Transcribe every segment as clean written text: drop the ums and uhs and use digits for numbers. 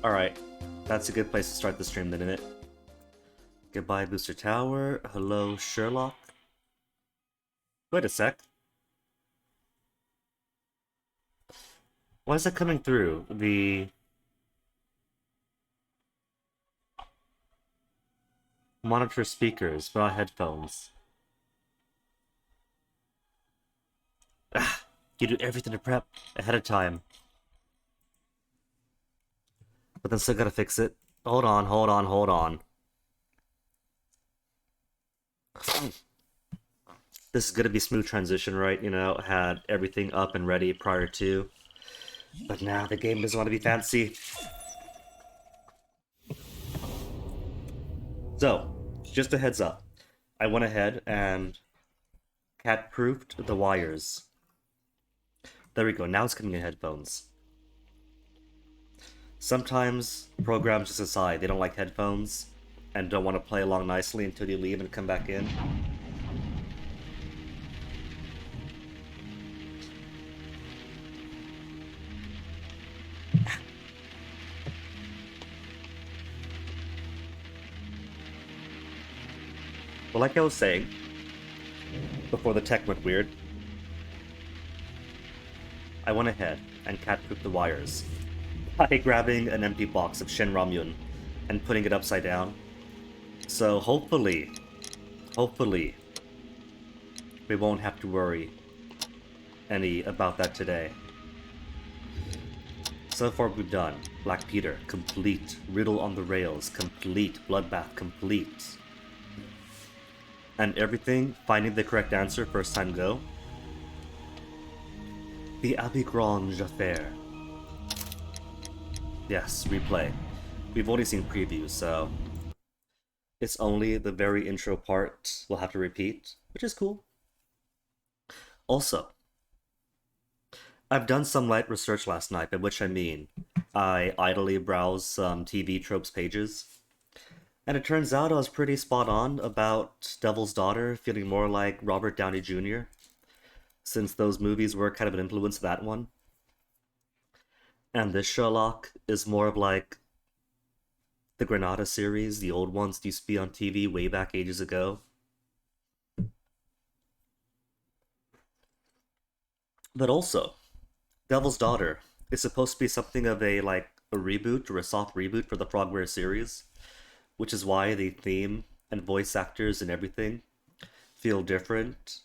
Alright, that's a good place to start the stream then, isn't it? Goodbye, Booster Tower. Hello, Sherlock. Wait a sec. Why is that coming through? The monitor speakers, but not headphones. Ah, you do everything to prep ahead of time. But then still gotta fix it. Hold on, hold on, hold on. This is gonna be smooth transition, right? You know, had everything up and ready prior to. But now the game doesn't want to be fancy. So, just a heads up. I went ahead and cat-proofed the wires. There we go, now it's coming in headphones. Sometimes programs just decide they don't like headphones and don't want to play along nicely until you leave and come back in. Well, like I was saying, before the tech went weird, I went ahead and cat-proofed the wires by grabbing an empty box of Shin Ramyun and putting it upside down. So hopefully, we won't have to worry any about that today. So far we've done Black Peter, complete. Riddle on the Rails, complete. Bloodbath, complete. And everything, finding the correct answer first time go. The Abbey Grange affair. Yes, replay. We've only seen previews, so it's only the very intro part we'll have to repeat, which is cool. Also, I've done some light research last night, by which I mean I idly browsed some TV tropes pages, and it turns out I was pretty spot on about Devil's Daughter feeling more like Robert Downey Jr., since those movies were kind of an influence of that one. And this Sherlock is more of like the Granada series, the old ones that used to be on TV way back ages ago. But also, Devil's Daughter is supposed to be something of a reboot or a soft reboot for the Frogware series, which is why the theme and voice actors and everything feel different,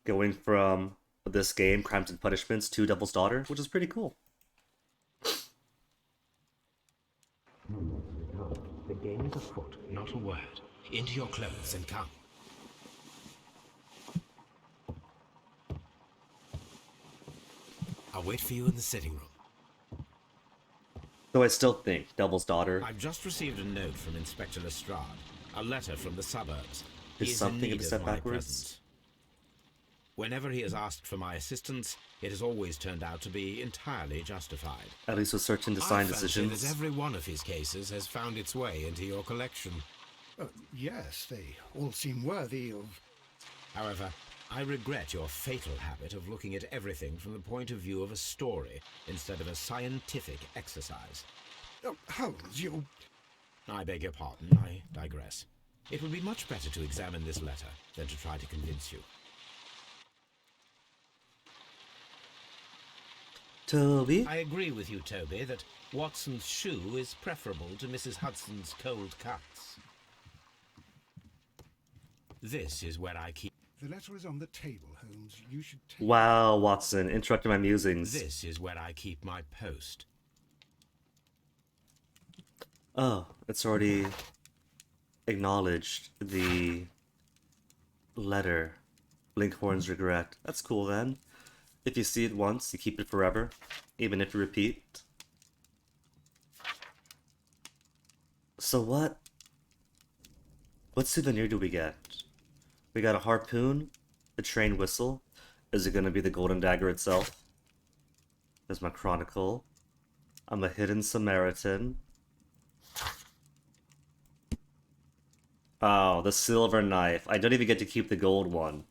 going from this game, Crimes and Punishments, to Devil's Daughter, which is pretty cool. The game is afoot, not a word. Into your clothes and come. I'll wait for you in the sitting room. Though I still think Devil's Daughter I've just received a note from Inspector Lestrade. A letter from the suburbs. He is is in something of need a of step my backwards. presence. Whenever he has asked for my assistance, it has always turned out to be entirely justified. At least with certain design I fancy decisions. that every one of his cases has found its way into your collection. Yes, they all seem worthy of... However, I regret your fatal habit of looking at everything from the point of view of a story instead of a scientific exercise. Holmes, you... I beg your pardon, I digress. It would be much better to examine this letter than to try to convince you. Toby? I agree with you, Toby, that Watson's shoe is preferable to Mrs. Hudson's cold cuts. This is where I keep... The letter is on the table, Holmes. You should take... Wow, Watson, interrupting my musings. This is where I keep my post. Oh, it's already acknowledged the letter. Blinkhorn's regret. That's cool then. If you see it once, you keep it forever, even if you repeat. So what souvenir do we get? We got a harpoon, a train whistle. Is it gonna be the golden dagger itself? There's my chronicle. I'm a hidden Samaritan. Oh, the silver knife. I don't even get to keep the gold one.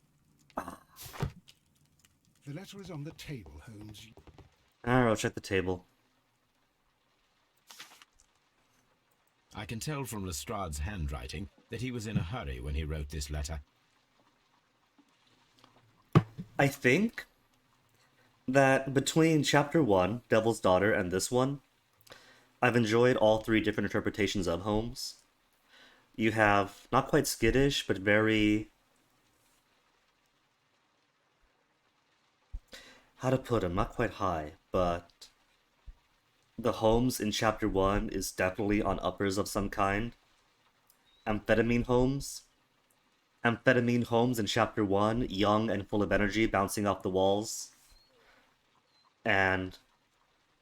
The letter is on the table, Holmes. Alright, I'll check the table. I can tell from Lestrade's handwriting that he was in a hurry when he wrote this letter. I think that between chapter 1, Devil's Daughter, and this one, I've enjoyed all three different interpretations of Holmes. You have not quite skittish, but very. How to put him? Not quite high, but the Holmes in chapter 1 is definitely on uppers of some kind. Amphetamine Holmes. Amphetamine Holmes in chapter 1, young and full of energy, bouncing off the walls. And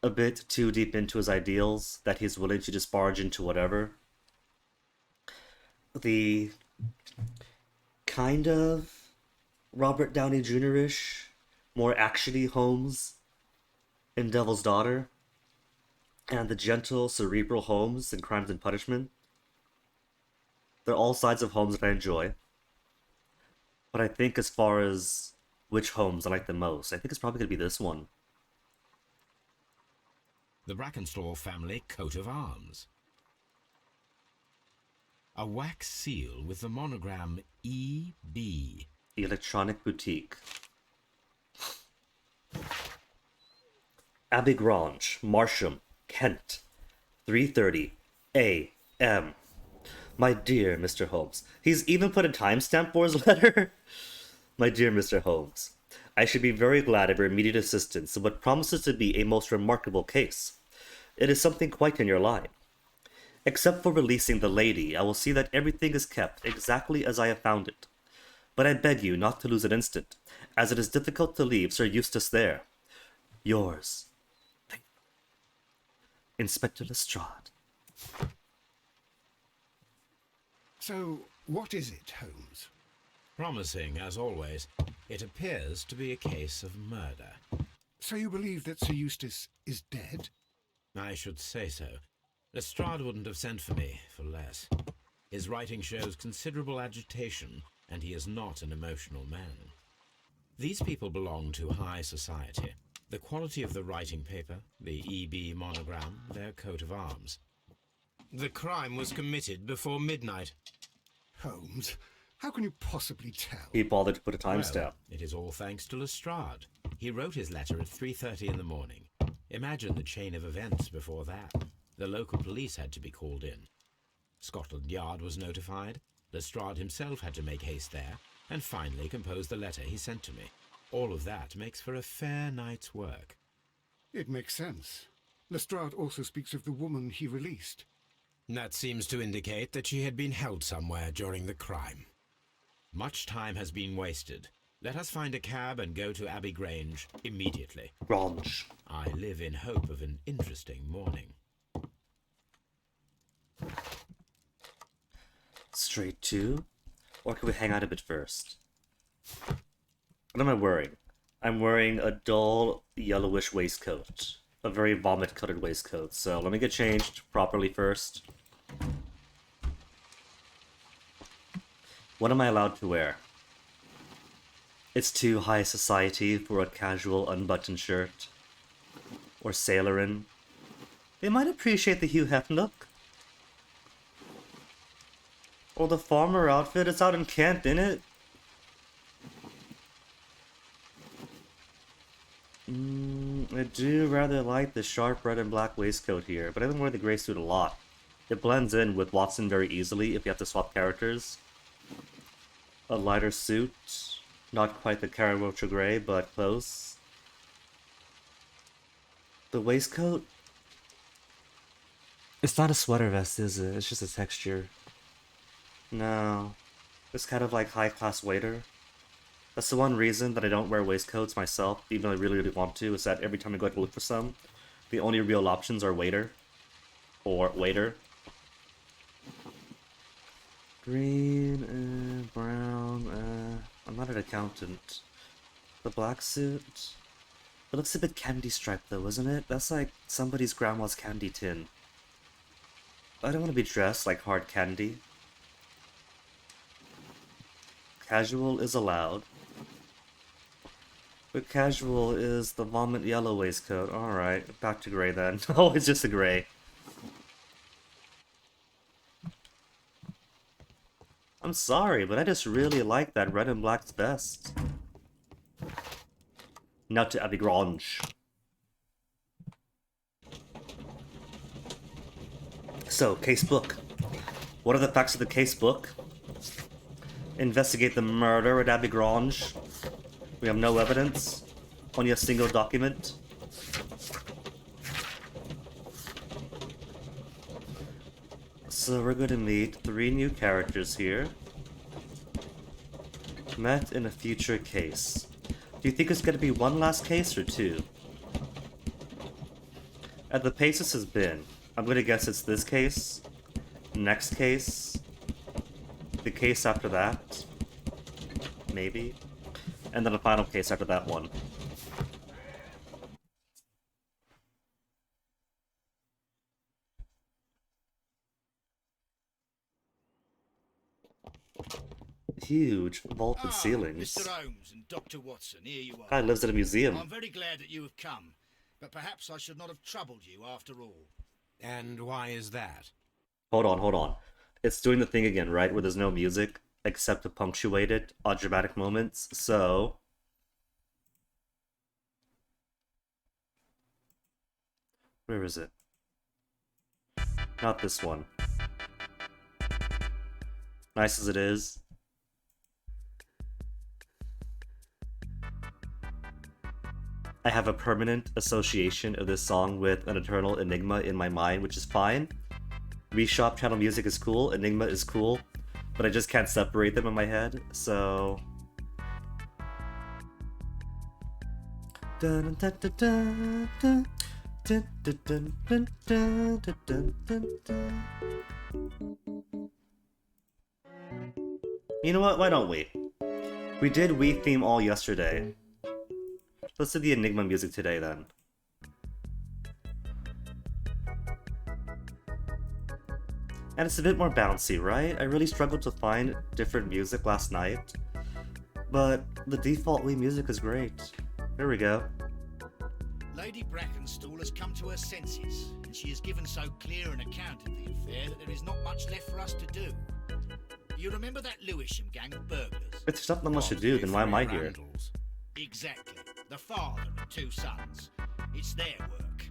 a bit too deep into his ideals that he's willing to just barge into whatever. The kind of Robert Downey Jr.-ish, more actiony Holmes in Devil's Daughter, and the gentle, cerebral Holmes in Crimes and Punishment. They're all sides of Holmes that I enjoy. But I think as far as which Holmes I like the most, I think it's probably going to be this one. The Brackenstall family coat of arms. A wax seal with the monogram E.B. Electronic Boutique. Abbey Grange, Marsham, Kent, 3:30 a.m. My dear Mr. Holmes. He's even put a timestamp for his letter. My dear Mr. Holmes, I should be very glad of your immediate assistance in what promises to be a most remarkable case. It is something quite in your line. Except for releasing the lady, I will see that everything is kept exactly as I have found it. But I beg you not to lose an instant, as it is difficult to leave Sir Eustace there. Yours, Inspector Lestrade. So, what is it, Holmes? Promising, as always. It appears to be a case of murder. So you believe that Sir Eustace is dead? I should say so. Lestrade wouldn't have sent for me for less. His writing shows considerable agitation, and he is not an emotional man. These people belong to high society. The quality of the writing paper, the EB monogram, their coat of arms. The crime was committed before midnight. Holmes, how can you possibly tell? He bothered to put a Well, timestamp. it is all thanks to Lestrade. He wrote his letter at 3:30 in the morning. Imagine the chain of events before that. The local police had to be called in. Scotland Yard was notified. Lestrade himself had to make haste there, and finally compose the letter he sent to me. All of that makes for a fair night's work. It makes sense. Lestrade also speaks of the woman he released. That seems to indicate that she had been held somewhere during the crime. Much time has been wasted. Let us find a cab and go to Abbey Grange immediately. Grange. I live in hope of an interesting morning. Straight to? Or can we hang out a bit first? What am I wearing? I'm wearing a dull yellowish waistcoat. A very vomit-colored waistcoat. So let me get changed properly first. What am I allowed to wear? It's too high society for a casual unbuttoned shirt. Or sailorin. They might appreciate the Hugh Hefner look. Or the farmer outfit. It's out in Kent, innit? I do rather like the sharp red and black waistcoat here, but I don't wear the grey suit a lot. It blends in with Watson very easily if you have to swap characters. A lighter suit, not quite the Caramocha grey, but close. The waistcoat? It's not a sweater vest, is it? It's just a texture. No. It's kind of like high-class waiter. That's the one reason that I don't wear waistcoats myself, even though I really, really want to, is that every time I go to look for some, the only real options are waiter. Or waiter. Green and brown, I'm not an accountant. The black suit? It looks a bit candy striped though, isn't it? That's like somebody's grandma's candy tin. I don't want to be dressed like hard candy. Casual is allowed. But casual is the vomit yellow waistcoat. Alright, back to gray then. Oh, it's just a gray. I'm sorry, but I just really like that red and black's best. Now to Abbey Grange. So, case book. What are the facts of the case book? Investigate the murder at Abbey Grange. We have no evidence. Only a single document. So we're going to meet 3 new characters here. Met in a future case. Do you think it's going to be one last case or 2? At the pace this has been, I'm going to guess it's this case, next case, the case after that, maybe, and then a final case after that one. Huge vaulted ceilings. Mr. Holmes and Dr. Watson, here you are. Guy lives in a museum. I'm very glad that you have come, but perhaps I should not have troubled you after all. And why is that? Hold on. It's doing the thing again, right? Where there's no music except to punctuate it on dramatic moments. So where is it? Not this one. Nice as it is. I have a permanent association of this song with an eternal enigma in my mind, which is fine. Reshop channel music is cool, enigma is cool, but I just can't separate them in my head, so... You know what? Why don't we? We did Wii theme all yesterday. Let's do the Enigma music today then. And it's a bit more bouncy, right? I really struggled to find different music last night. But the default Wii music is great. Here we go. Lady Brackenstall has come to her senses, and she has given so clear an account of the affair that there is not much left for us to do. You remember that Lewisham gang of burglars? If there's not much to do, then why am I here? Exactly. The father and 2 sons. It's their work.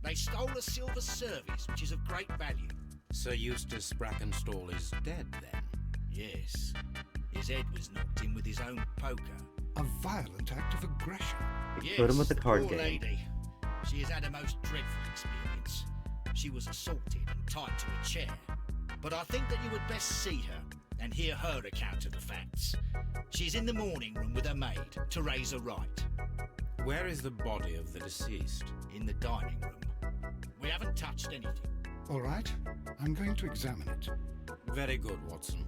They stole a silver service, which is of great value. Sir Eustace Brackenstall is dead, then? Yes. His head was knocked in with his own poker. A violent act of aggression. Yes, Put him with the card poor game. lady. She has had a most dreadful experience. She was assaulted and tied to a chair. But I think that you would best see her and hear her account of the facts. She's in the morning room with her maid, Teresa Wright. Where is the body of the deceased? In the dining room. We haven't touched anything. All right, I'm going to examine it. Very good, Watson.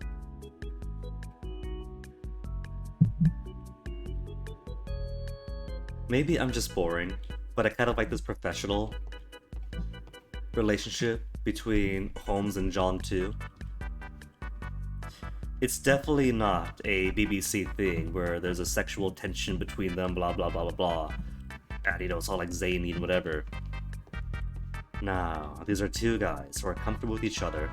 Maybe I'm just boring, but I kind of like this professional relationship between Holmes and John too. It's definitely not a BBC thing where there's a sexual tension between them, blah blah blah blah blah. And you know, it's all like zany and whatever. No, these are 2 guys who are comfortable with each other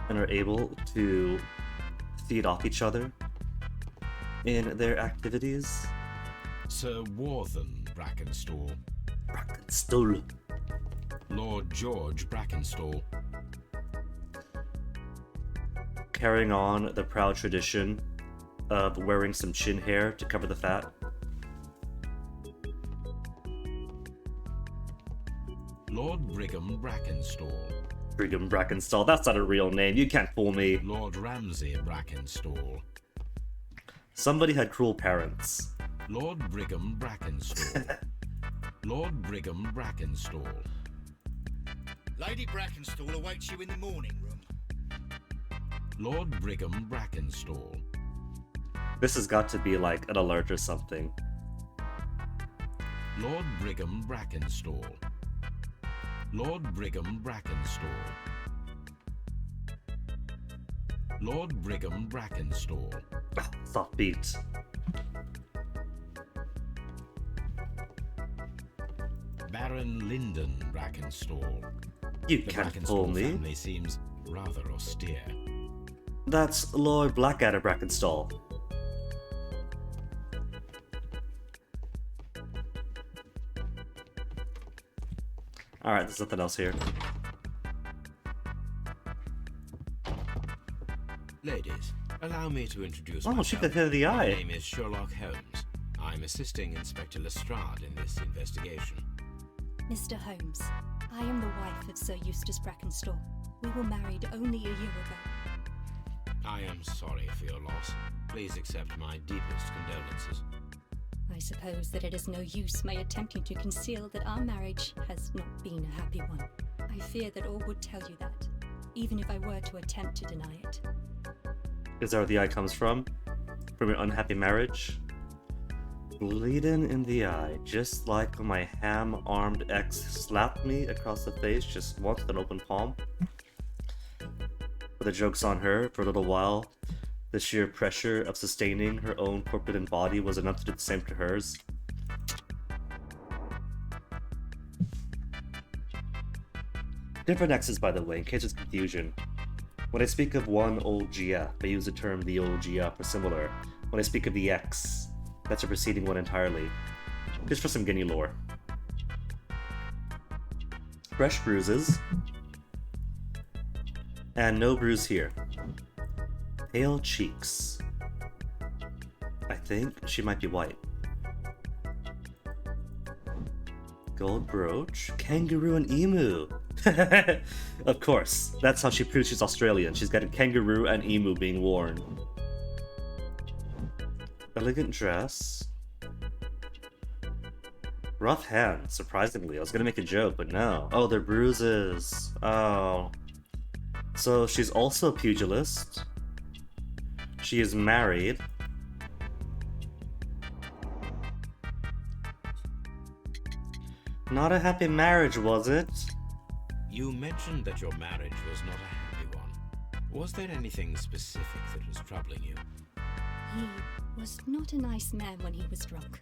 and are able to feed off each other in their activities. Sir Warthen Brackenstall. Brackenstall. Lord George Brackenstall. Carrying on the proud tradition of wearing some chin hair to cover the fat. Lord Brigham Brackenstall. Brigham Brackenstall, that's not a real name, you can't fool me. Lord Ramsay Brackenstall. Somebody had cruel parents. Lord Brigham Brackenstall. Lord Brigham Brackenstall. Lady Brackenstall awaits you in the morning room. Lord Brigham Brackenstall. This has got to be like an alert or something. Lord Brigham Brackenstall. Lord Brigham Brackenstall. Lord Brigham Brackenstall. Soft beat. Baron Lyndon You Brackenstall. The can't fool Brackenstall me. family seems rather austere. That's Lord Blackadder Brackenstall. Alright, there's nothing else here. Ladies, allow me to introduce Oh, myself. she got hit in the My eye. name is Sherlock Holmes. I'm assisting Inspector Lestrade in this investigation. Mr. Holmes, I am the wife of Sir Eustace Brackenstall. We were married only a year ago. I am sorry for your loss. Please accept my deepest condolences. I suppose that it is no use my attempting to conceal that our marriage has not been a happy one. I fear that all would tell you that, even if I were to attempt to deny it. Is that where the eye comes from? From your unhappy marriage? Bleeding in the eye, just like when my ham-armed ex slapped me across the face just once with an open palm. But the joke's on her. For a little while, the sheer pressure of sustaining her own corpulent body was enough to do the same to hers. Different exes, by the way, in case there's confusion. When I speak of one old GF, I use the term the old GF or similar. When I speak of the X, that's a preceding one entirely. Just for some Guinea lore. Fresh bruises. And no bruise here. Pale cheeks. I think she might be white. Gold brooch, kangaroo and emu. Of course, that's how she proves she's Australian. She's got a kangaroo and emu being worn. Elegant dress. Rough hands, surprisingly. I was gonna make a joke, but no. Oh, they're bruises. Oh. So she's also a pugilist. She is married. Not a happy marriage, was it? You mentioned that your marriage was not a happy one. Was there anything specific that was troubling you? He was not a nice man when he was drunk,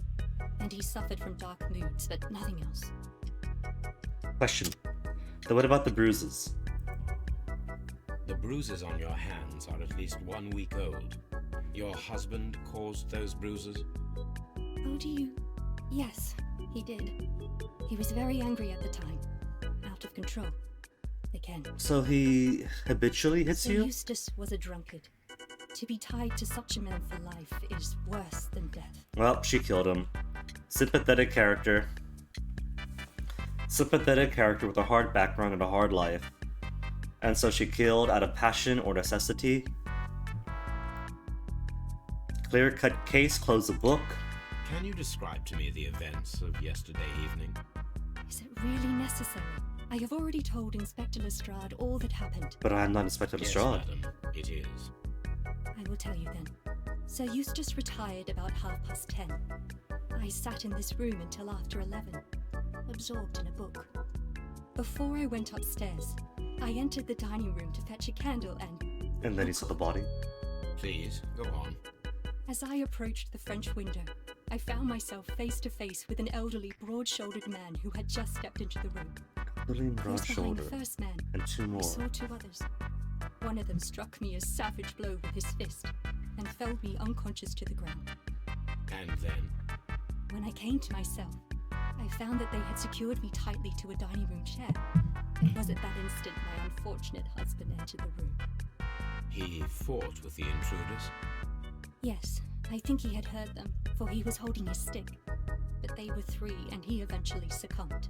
and he suffered from dark moods, but nothing else. Question. Then what about the bruises? The bruises on your hands are at least 1 week old. Your husband caused those bruises? Oh, do you? Yes, he did. He was very angry at the time. Out of control. Again. So he habitually hits Sir you? Eustace was a drunkard. To be tied to such a man for life is worse than death. Well, she killed him. Sympathetic character. Sympathetic character with a hard background and a hard life. And so she killed out of passion or necessity. Clear-cut case, close the book. Can you describe to me the events of yesterday evening? Is it really necessary? I have already told Inspector Lestrade all that happened. But I'm not Inspector Yes, Lestrade. madam, it is. I will tell you then. Sir Eustace retired about 10:30. I sat in this room until after 11, absorbed in a book. Before I went upstairs, I entered the dining room to fetch a candle And then he saw the body. Please, go on. As I approached the French window, I found myself face to face with an elderly, broad-shouldered man who had just stepped into the room. Lillian Close broad behind shoulder. the first man, And two I more. saw two others. One of them struck me a savage blow with his fist and felled me unconscious to the ground. And then? When I came to myself, I found that they had secured me tightly to a dining room chair. It was at that instant my unfortunate husband entered the room. He fought with the intruders? Yes, I think he had heard them, for he was holding his stick. But they were three, and he eventually succumbed.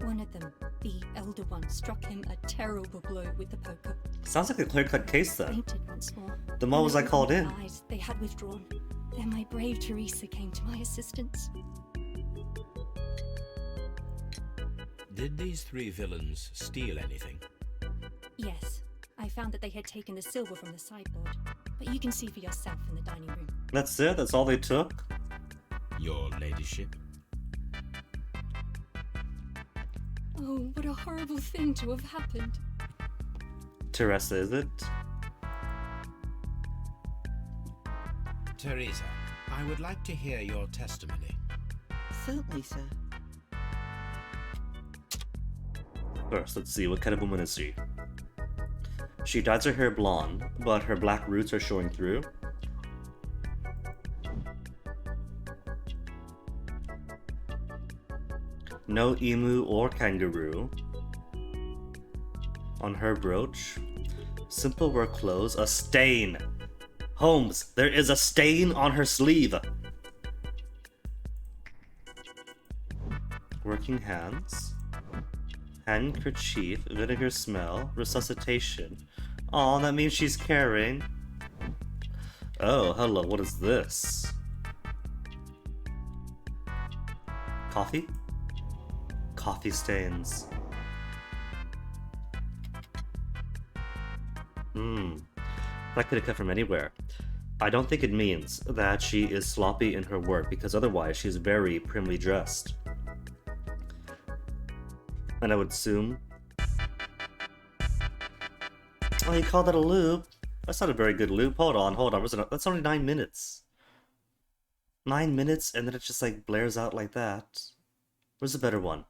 One of them, the elder one, struck him a terrible blow with the poker. Sounds like a clear-cut case then. Fainted once more. Then why was I called in? Eyes, they had withdrawn. Then my brave Teresa came to my assistance. Did these three villains steal anything? Yes, I found that they had taken the silver from the sideboard. But you can see for yourself in the dining room. That's it? That's all they took? Your ladyship? Oh, what a horrible thing to have happened. Teresa, is it? Teresa, I would like to hear your testimony. Certainly, sir. First, let's see, what kind of woman is she? She dyes her hair blonde, but her black roots are showing through. No emu or kangaroo on her brooch. Simple work clothes. A stain. Holmes, there is a stain on her sleeve. Working hands. Handkerchief. Vinegar smell. Resuscitation. Aw, that means she's caring. Oh, hello, what is this? Coffee? Coffee stains. That could have come from anywhere. I don't think it means that she is sloppy in her work, because otherwise she's very primly dressed. And I would assume... Oh, you call that a loop? That's not a very good loop. Hold on. That's only 9 minutes. 9 minutes, and then it just like blares out like that. Where's a better one?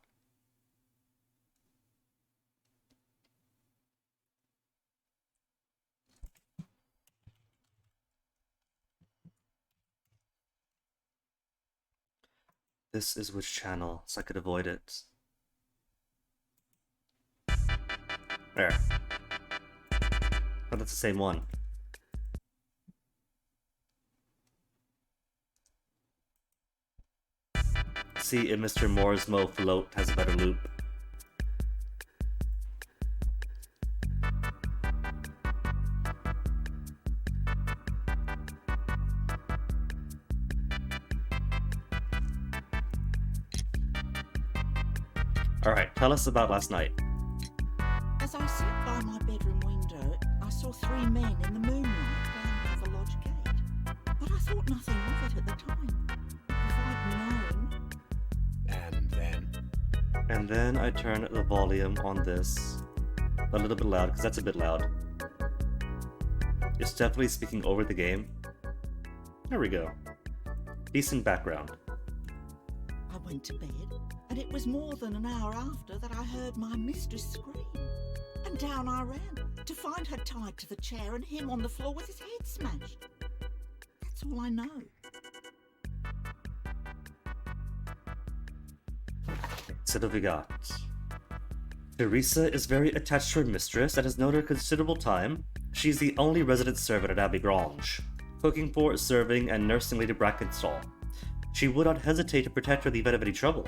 This is which channel, so I could avoid it. There. Oh, that's the same one. See if Mr. Moore's Mo Float has a better loop. Alright, tell us about last night. As I sat by my bedroom window, I saw 3 men in the moonlight down by the lodge gate. But I thought nothing of it at the time. If I'd known... And then I turn the volume on this a little bit loud, because that's a bit loud. It's definitely speaking over the game. There we go. Decent background. I went to bed, and it was more than an hour after that I heard my mistress scream. And down I ran, to find her tied to the chair and him on the floor with his head smashed. That's all I know. So what have we got? Teresa is very attached to her mistress and has known her considerable time. She's the only resident servant at Abbey Grange, cooking for, serving, and nursing Lady Brackenstall. She would not hesitate to protect her in the event of any trouble.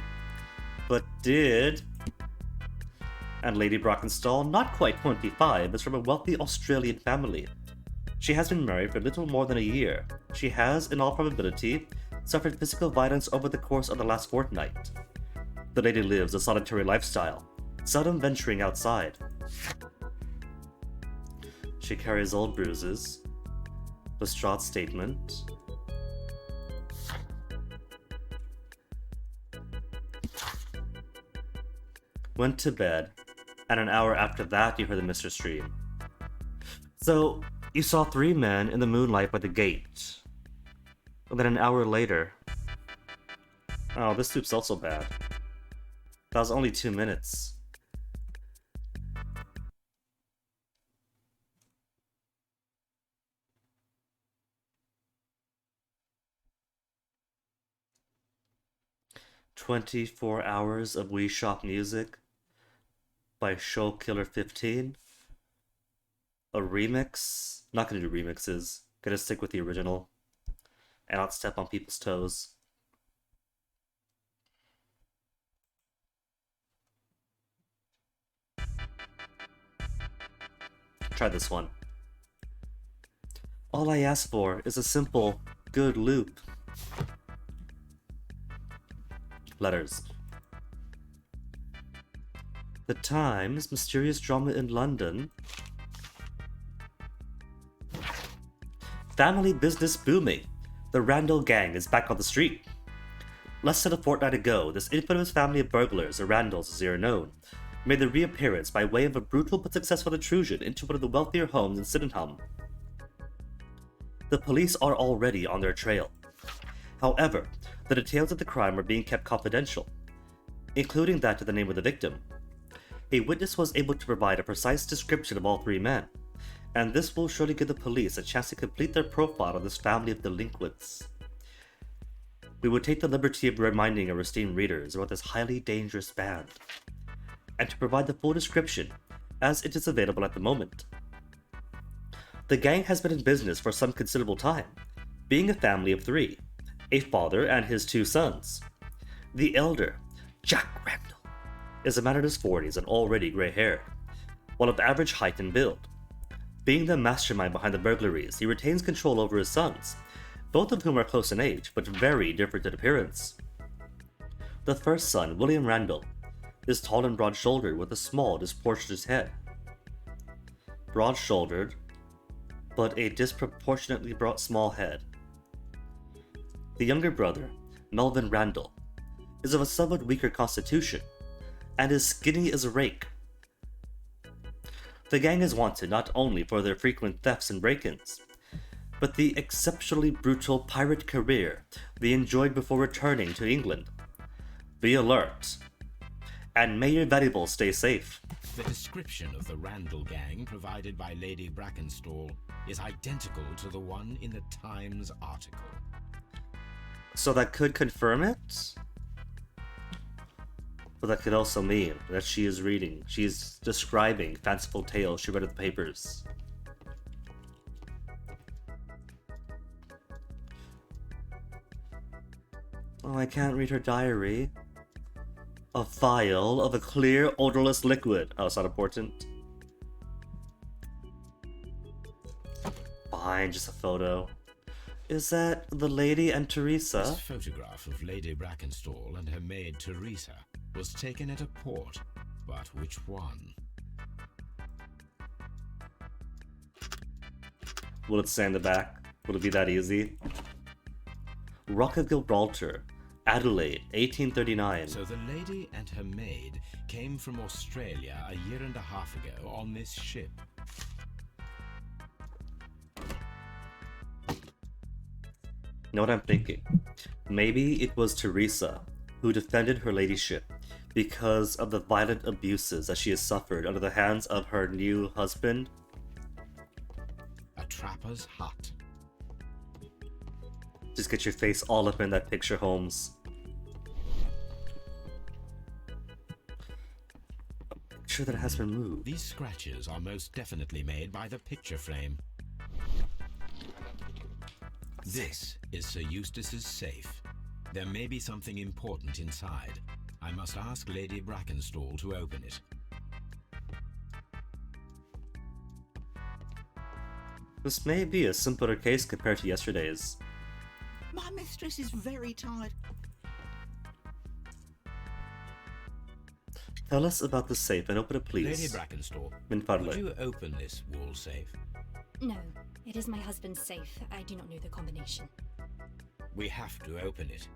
But did... And Lady Brackenstall, not quite 25, is from a wealthy Australian family. She has been married for little more than a year. She has, in all probability, suffered physical violence over the course of the last fortnight. The lady lives a solitary lifestyle, seldom venturing outside. She carries old bruises. Lestrade's statement. Went to bed, and an hour after that you heard the mistress scream. So, you saw 3 men in the moonlight by the gate. And then an hour later... Oh, this loop's also bad. That was only 2 minutes. "24 Hours of Wii Shop Music" by Show Killer 15. A remix? Not gonna do remixes. Gonna stick with the original. And not step on people's toes. Try this one. All I ask for is a simple, good loop. Letters. The Times, mysterious drama in London. Family business booming. The Randall gang is back on the street. Less than a fortnight ago, this infamous family of burglars, the Randalls as they are known, made their reappearance by way of a brutal but successful intrusion into one of the wealthier homes in Sydenham. The police are already on their trail. However, the details of the crime are being kept confidential, including that of the name of the victim. A witness was able to provide a precise description of all 3 men, and this will surely give the police a chance to complete their profile of this family of delinquents. We would take the liberty of reminding our esteemed readers about this highly dangerous band, and to provide the full description, as it is available at the moment. The gang has been in business for some considerable time, being a family of 3, a father and his 2 sons. The elder, Jack Randall, is a man in his 40s and already gray-haired, while of average height and build. Being the mastermind behind the burglaries, he retains control over his sons, both of whom are close in age, but very different in appearance. The first son, William Randall, is tall and broad-shouldered with a small, disproportionate head. Broad-shouldered, but a disproportionately small head. The younger brother, Melvin Randall, is of a somewhat weaker constitution, and is skinny as a rake. The gang is wanted not only for their frequent thefts and break-ins, but the exceptionally brutal pirate career they enjoyed before returning to England. Be alert, and may your valuables stay safe. The description of the Randall gang provided by Lady Brackenstall is identical to the one in the Times article. So that could confirm it? But that could also mean that she's describing fanciful tales she read in the papers. Oh, I can't read her diary. A vial of a clear, odorless liquid. Oh, it's not important. Fine, just a photo. Is that the lady and Teresa? This photograph of Lady Brackenstall and her maid Teresa was taken at a port, but which one? Will it say in the back? Will it be that easy? Rock of Gibraltar, Adelaide, 1839. So the lady and her maid came from Australia a year and a half ago on this ship. You know what I'm thinking? Maybe it was Teresa who defended her ladyship because of the violent abuses that she has suffered under the hands of her new husband. A trapper's hut. Just get your face all up in that picture, Holmes. A picture that has been moved. These scratches are most definitely made by the picture frame. This is Sir Eustace's safe. There may be something important inside. I must ask Lady Brackenstall to open it. This may be a simpler case compared to yesterday's. My mistress is very tired. Tell us about the safe and open it, please. Lady Brackenstall, Min would fadlek. you open this wall safe? No, it is my husband's safe. I do not know the combination. We have to open it.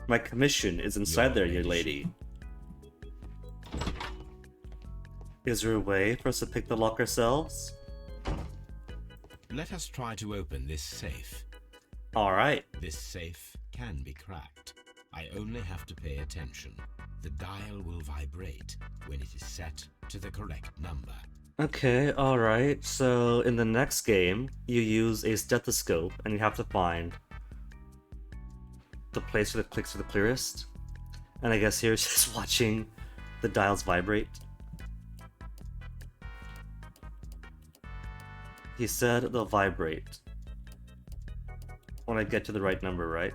My commission is inside Your there, young ladyship. lady. Is there a way for us to pick the lock ourselves? Let us try to open this safe. Alright. This safe can be cracked. I only have to pay attention. The dial will vibrate when it is set to the correct number. Okay, alright. So in the next game, you use a stethoscope and you have to find the place where the clicks are the clearest. And I guess here's just watching the dials vibrate. He said they'll vibrate when I get to the right number, right?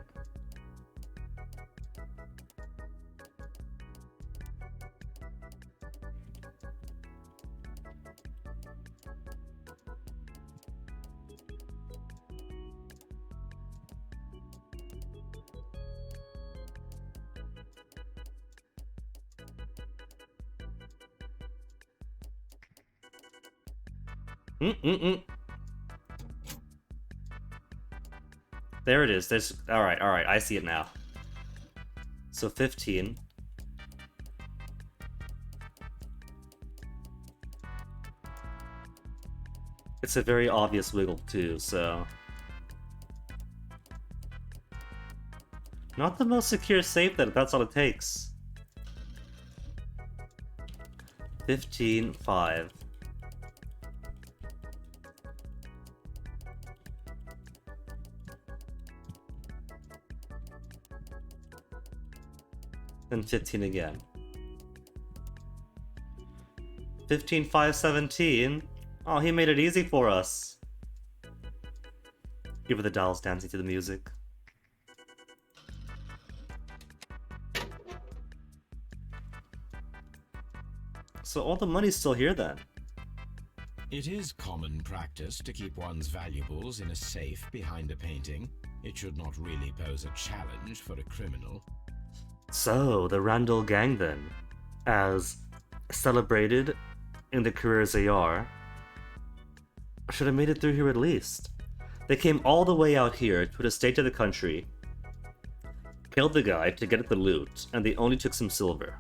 There it is. There's alright, I see it now. So 15. It's a very obvious wiggle too, so not the most secure safe then, if that's all it takes. 15, 5. Then 15 again. 15, 5, 17. Oh, he made it easy for us. Give her the dolls dancing to the music. So all the money's still here then. It is common practice to keep one's valuables in a safe behind a painting. It should not really pose a challenge for a criminal. So, the Randall gang then, as celebrated in the careers they are, should have made it through here at least. They came all the way out here to the state of the country, killed the guy to get at the loot, and they only took some silver.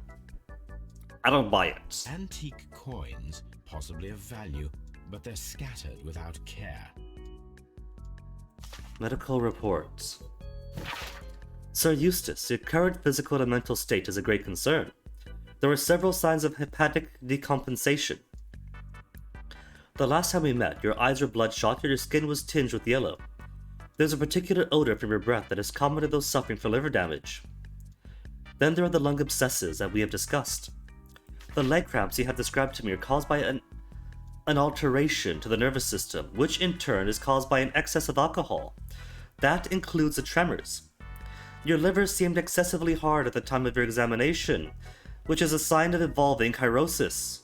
I don't buy it. Antique coins, possibly of value, but they're scattered without care. Medical reports. Sir Eustace, your current physical and mental state is a great concern. There are several signs of hepatic decompensation. The last time we met, your eyes were bloodshot and your skin was tinged with yellow. There's a particular odor from your breath that is common to those suffering from liver damage. Then there are the lung abscesses that we have discussed. The leg cramps you have described to me are caused by an alteration to the nervous system, which in turn is caused by an excess of alcohol. That includes the tremors. Your liver seemed excessively hard at the time of your examination, which is a sign of evolving cirrhosis.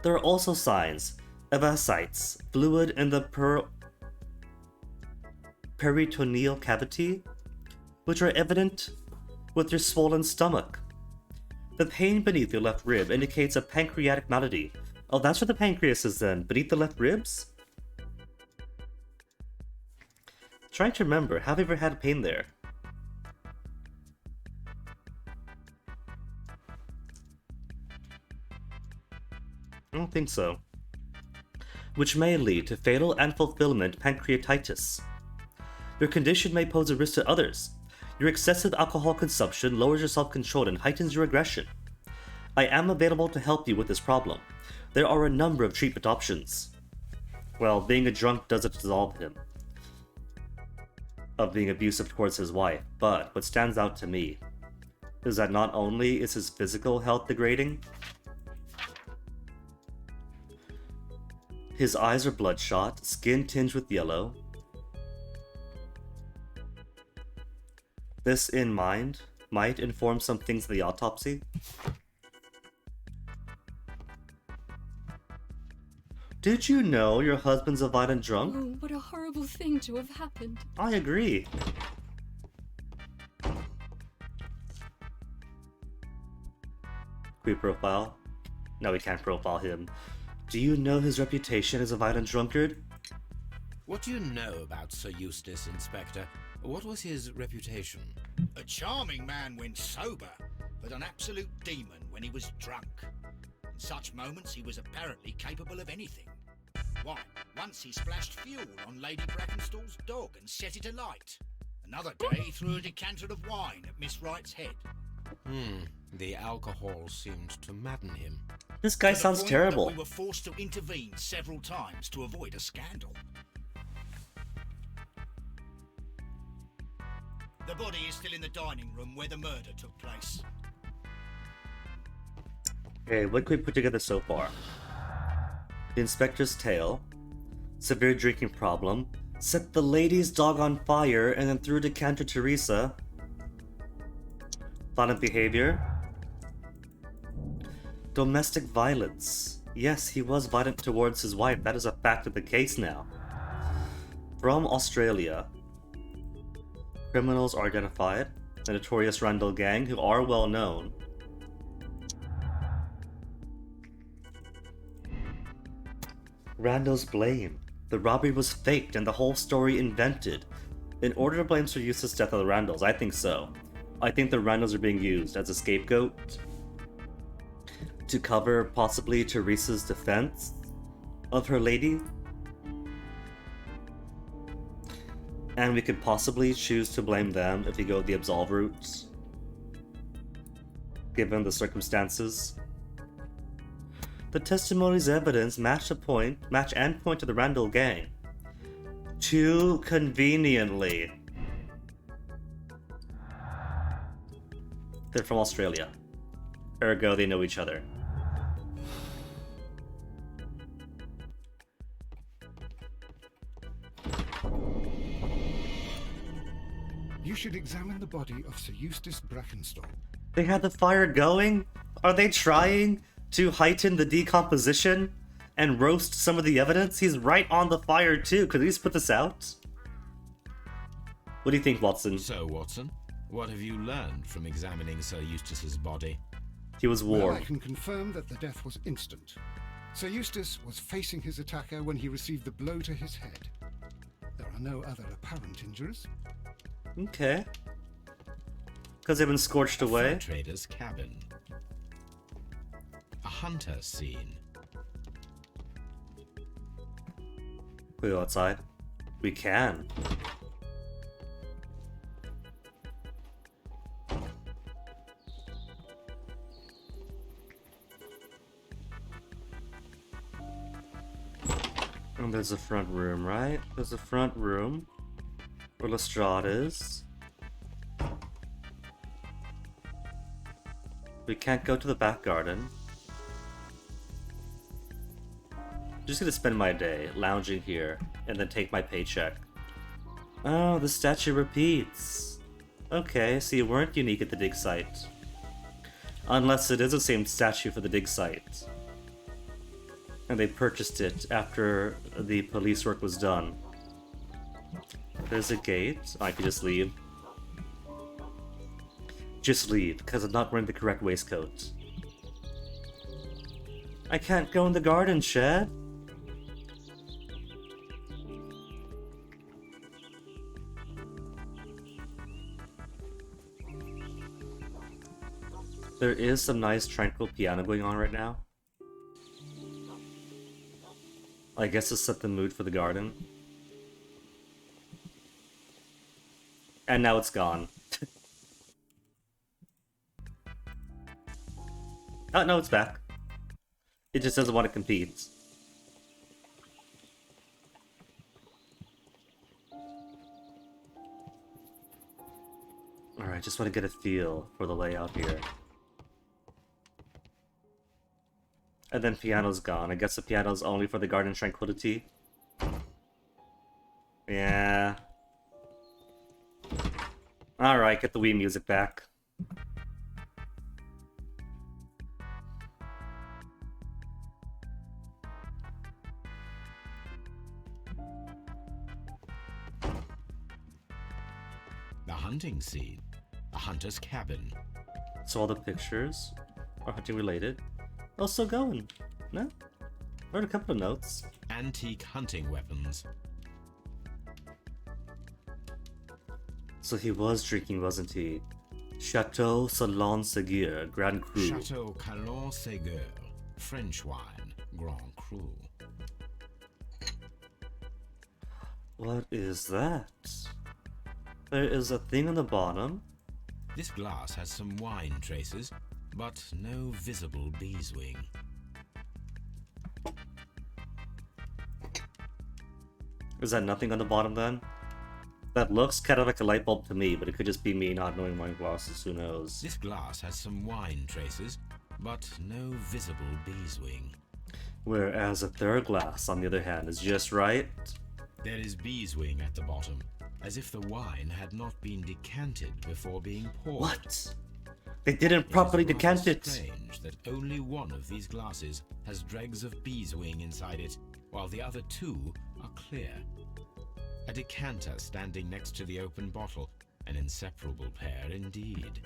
There are also signs of ascites, fluid in the peritoneal cavity, which are evident with your swollen stomach. The pain beneath your left rib indicates a pancreatic malady. Oh, that's where the pancreas is then, beneath the left ribs? Trying to remember, have you ever had pain there? I don't think so. Which may lead to fatal and fulfillment pancreatitis. Your condition may pose a risk to others. Your excessive alcohol consumption lowers your self-control and heightens your aggression. I am available to help you with this problem. There are a number of treatment options. Well, being a drunk doesn't absolve him of being abusive towards his wife, but what stands out to me is that not only is his physical health degrading, his eyes are bloodshot, skin tinged with yellow. This in mind might inform some things of the autopsy. Did you know your husband's a violent drunk? Oh, what a horrible thing to have happened. I agree. Quick profile. No, we can't profile him. Do you know his reputation as a violent drunkard? What do you know about Sir Eustace, Inspector? What was his reputation? A charming man when sober, but an absolute demon when he was drunk. In such moments he was apparently capable of anything. Why, once he splashed fuel on Lady Brackenstall's dog and set it alight. Another day he threw a decanter of wine at Miss Wright's head. The alcohol seemed to madden him. This guy To the sounds point terrible. that we were forced to intervene several times to avoid a scandal. The body is still in the dining room where the murder took place. Okay, what can we put together so far? The inspector's tale, severe drinking problem, set the lady's dog on fire and then threw a decanter to Teresa, violent behavior, domestic violence. Yes, he was violent towards his wife, that is a fact of the case now. From Australia, criminals are identified, the notorious Randall gang, who are well known. Randall's blame. The robbery was faked and the whole story invented. In order to blame Sir Eustace's death on the Randalls, I think so. I think the Randalls are being used as a scapegoat to cover possibly Teresa's defense of her lady. And we could possibly choose to blame them if we go the absolve route, given the circumstances. The testimony's evidence match and point to the Randall gang. Too conveniently. They're from Australia. Ergo, they know each other. You should examine the body of Sir Eustace Brackenstall. They had the fire going? Are they trying to heighten the decomposition and roast some of the evidence? He's right on the fire too. Could we just put this out? What do you think, Watson? So, Watson, what have you learned from examining Sir Eustace's body? He was Well, warm. I can confirm that the death was instant. Sir Eustace was facing his attacker when he received the blow to his head. There are no other apparent injuries. Okay. Because they've been scorched A away. fur trader's cabin. A hunter scene. We go outside. We can. And there's a front room, right? There's a front room where Lestrade is. We can't go to the back garden. Just gonna spend my day lounging here and then take my paycheck. Oh, the statue repeats. Okay, so you weren't unique at the dig site. Unless it is the same statue for the dig site. And they purchased it after the police work was done. There's a gate. I could just leave. Just leave, because I'm not wearing the correct waistcoat. I can't go in the garden, Shed. There is some nice tranquil piano going on right now. I guess to set the mood for the garden. And now it's gone. Oh, no, it's back. It just doesn't want to compete. Alright, just want to get a feel for the layout here. And then piano's gone. I guess the piano's only for the garden tranquility. Yeah. Alright, get the Wii music back. The hunting scene. A hunter's cabin. So all the pictures are hunting related. Oh, still going. No? Wrote a couple of notes. Antique hunting weapons. So he was drinking, wasn't he? Chateau Salon Seguier, Grand Cru. Chateau Calon Ségur. French wine. Grand Cru. What is that? There is a thing on the bottom. This glass has some wine traces, but no visible beeswing. Is that nothing on the bottom then? That looks kind of like a light bulb to me, but it could just be me not knowing wine glasses, who knows. This glass has some wine traces, but no visible beeswing. Whereas a third glass, on the other hand, is just right. There is beeswing at the bottom, as if the wine had not been decanted before being poured. What? They didn't properly It is decant rather it. strange that only one of these glasses has dregs of beeswing inside it, while the other two are clear. A decanter standing next to the open bottle, an inseparable pair indeed.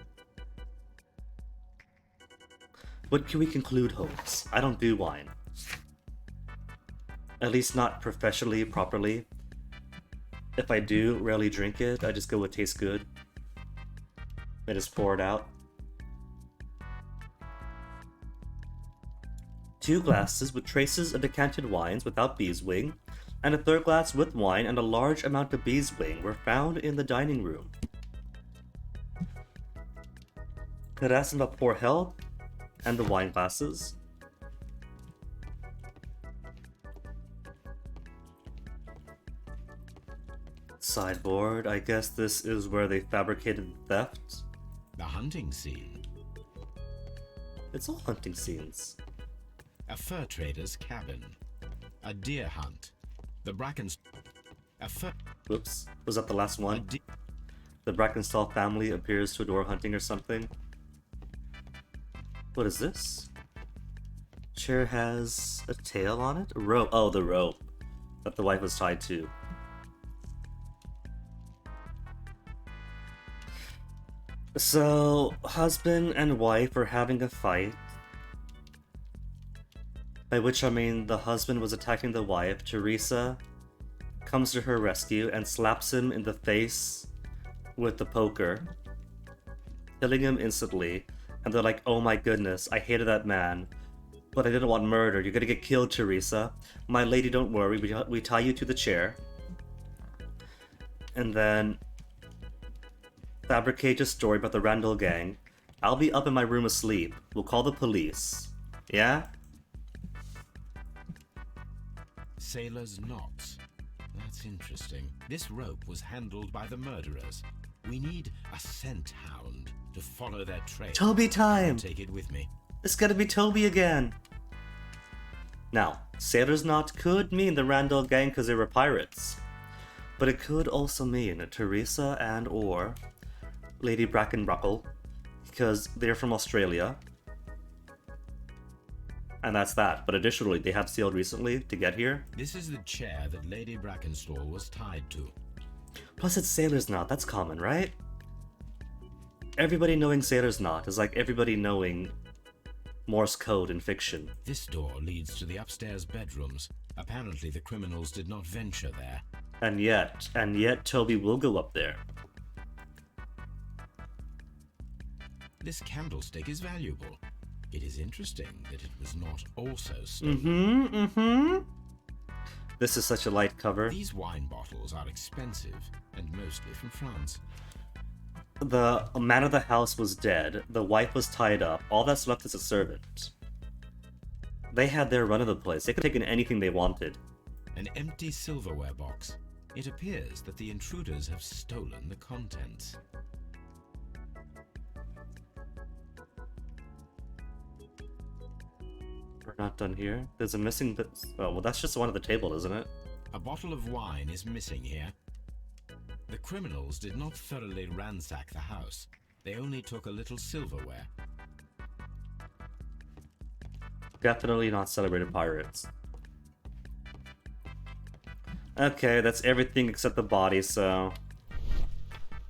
What can we conclude, Holmes? I don't do wine. At least not professionally, properly. If I do rarely drink it, I just go with tastes good. I just pour it out. 2 glasses with traces of decanted wines without beeswing, and a third glass with wine and a large amount of beeswing were found in the dining room. Could ask them about poor health and the wine glasses. Sideboard, I guess this is where they fabricated the theft. The hunting scene. It's all hunting scenes. A fur trader's cabin. A deer hunt. The Brackens... A fur... Whoops. Was that the last A one? de- The Brackenstall family appears to adore hunting or something. What is this? Chair has a tail on it? A rope. Oh, the rope that the wife was tied to. So, husband and wife are having a fight. By which I mean the husband was attacking the wife. Teresa comes to her rescue and slaps him in the face with the poker, killing him instantly. And they're like, oh my goodness, I hated that man, but I didn't want murder. You're gonna get killed, Teresa. My lady, don't worry. We tie you to the chair. And then fabricate a story about the Randall gang. I'll be up in my room asleep. We'll call the police. Yeah? Sailor's knots. That's interesting. This rope was handled by the murderers. We need a scent hound to follow their trail. Toby time! Take it with me. It's gonna be Toby again. Now, Sailor's Knot could mean the Randall gang because they were pirates. But it could also mean Teresa and or Lady Brackenbuckle because they're from Australia. And that's that. But additionally, they have sailed recently to get here. This is the chair that Lady Brackenstall was tied to. Plus it's Sailor's Knot, that's common, right? Everybody knowing Sailor's Knot is like everybody knowing Morse code in fiction. This door leads to the upstairs bedrooms. Apparently the criminals did not venture there. And yet Toby will go up there. This candlestick is valuable. It is interesting that it was not also stolen. This is such a light cover. These wine bottles are expensive and mostly from France. The man of the house was dead. The wife was tied up. All that's left is a servant. They had their run of the place. They could have taken anything they wanted. An empty silverware box. It appears that the intruders have stolen the contents. We're not done here. There's a missing bit. Oh, well, that's just one at the table, isn't it? A bottle of wine is missing here. The criminals did not thoroughly ransack the house. They only took a little silverware. Definitely not celebrated pirates. Okay, that's everything except the body, so...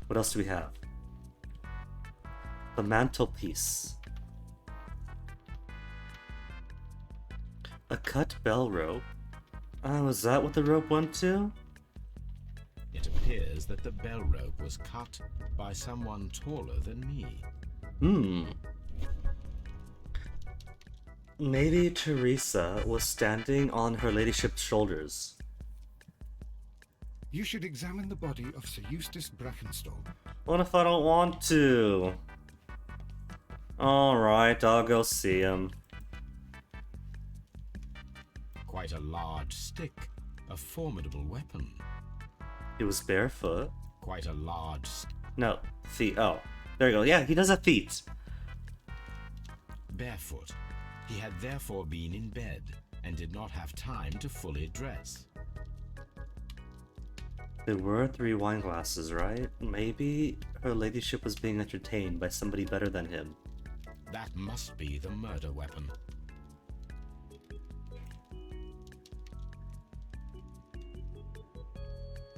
What else do we have? The mantelpiece. A cut bell rope. Oh, is that what the rope went to? It appears that the bell rope was cut by someone taller than me. Maybe Teresa was standing on her ladyship's shoulders. You should examine the body of Sir Eustace Brackenstall. What if I don't want to? Alright, I'll go see him. Quite a large stick, a formidable weapon. He was barefoot. Quite a large... No, feet. Oh, there you go. Yeah, he does have feet. Barefoot. He had therefore been in bed and did not have time to fully dress. There were 3 wine glasses, right? Maybe her ladyship was being entertained by somebody better than him. That must be the murder weapon.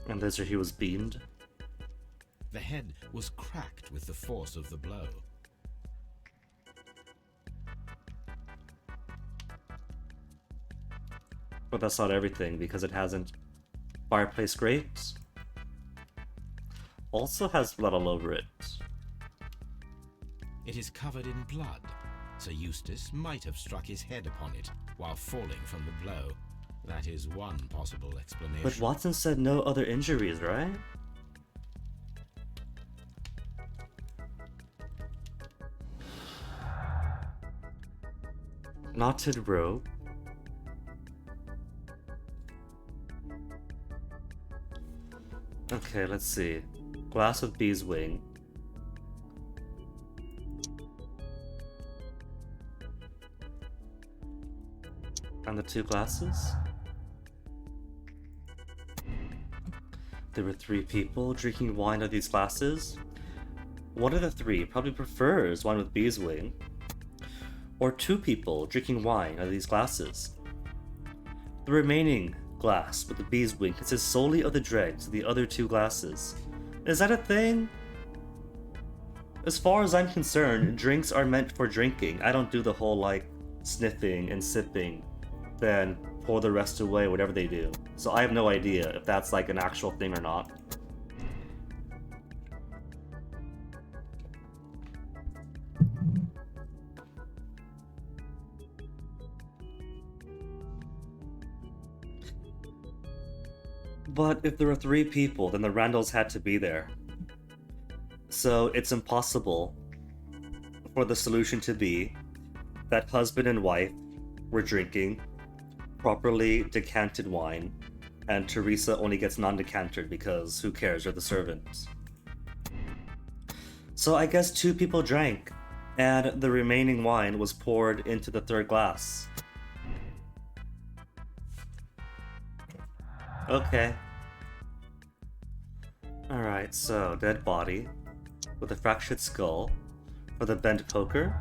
And there's where he was beamed. The head was cracked with the force of the blow. But that's not everything, because it hasn't... Fireplace grate. Also has blood all over it. It is covered in blood. Sir Eustace might have struck his head upon it while falling from the blow. That is one possible explanation. But Watson said no other injuries, right? Knotted rope. Okay, let's see. Glass with bee's wing. And the two glasses? There were 3 people drinking wine out of these glasses. One of the 3 probably prefers wine with beeswing. Or 2 people drinking wine out of these glasses. The remaining glass with the beeswing consists solely of the dregs of the other 2 glasses. Is that a thing? As far as I'm concerned, drinks are meant for drinking. I don't do the whole, like, sniffing and sipping, then pour the rest away, whatever they do. So I have no idea if that's, like, an actual thing or not. But if there were 3 people, then the Randalls had to be there. So it's impossible for the solution to be that husband and wife were drinking properly decanted wine, and Teresa only gets non-decanted because who cares, you're the servant. So I guess 2 people drank, and the remaining wine was poured into the 3rd glass. Okay. Alright, so dead body with a fractured skull for the bent poker.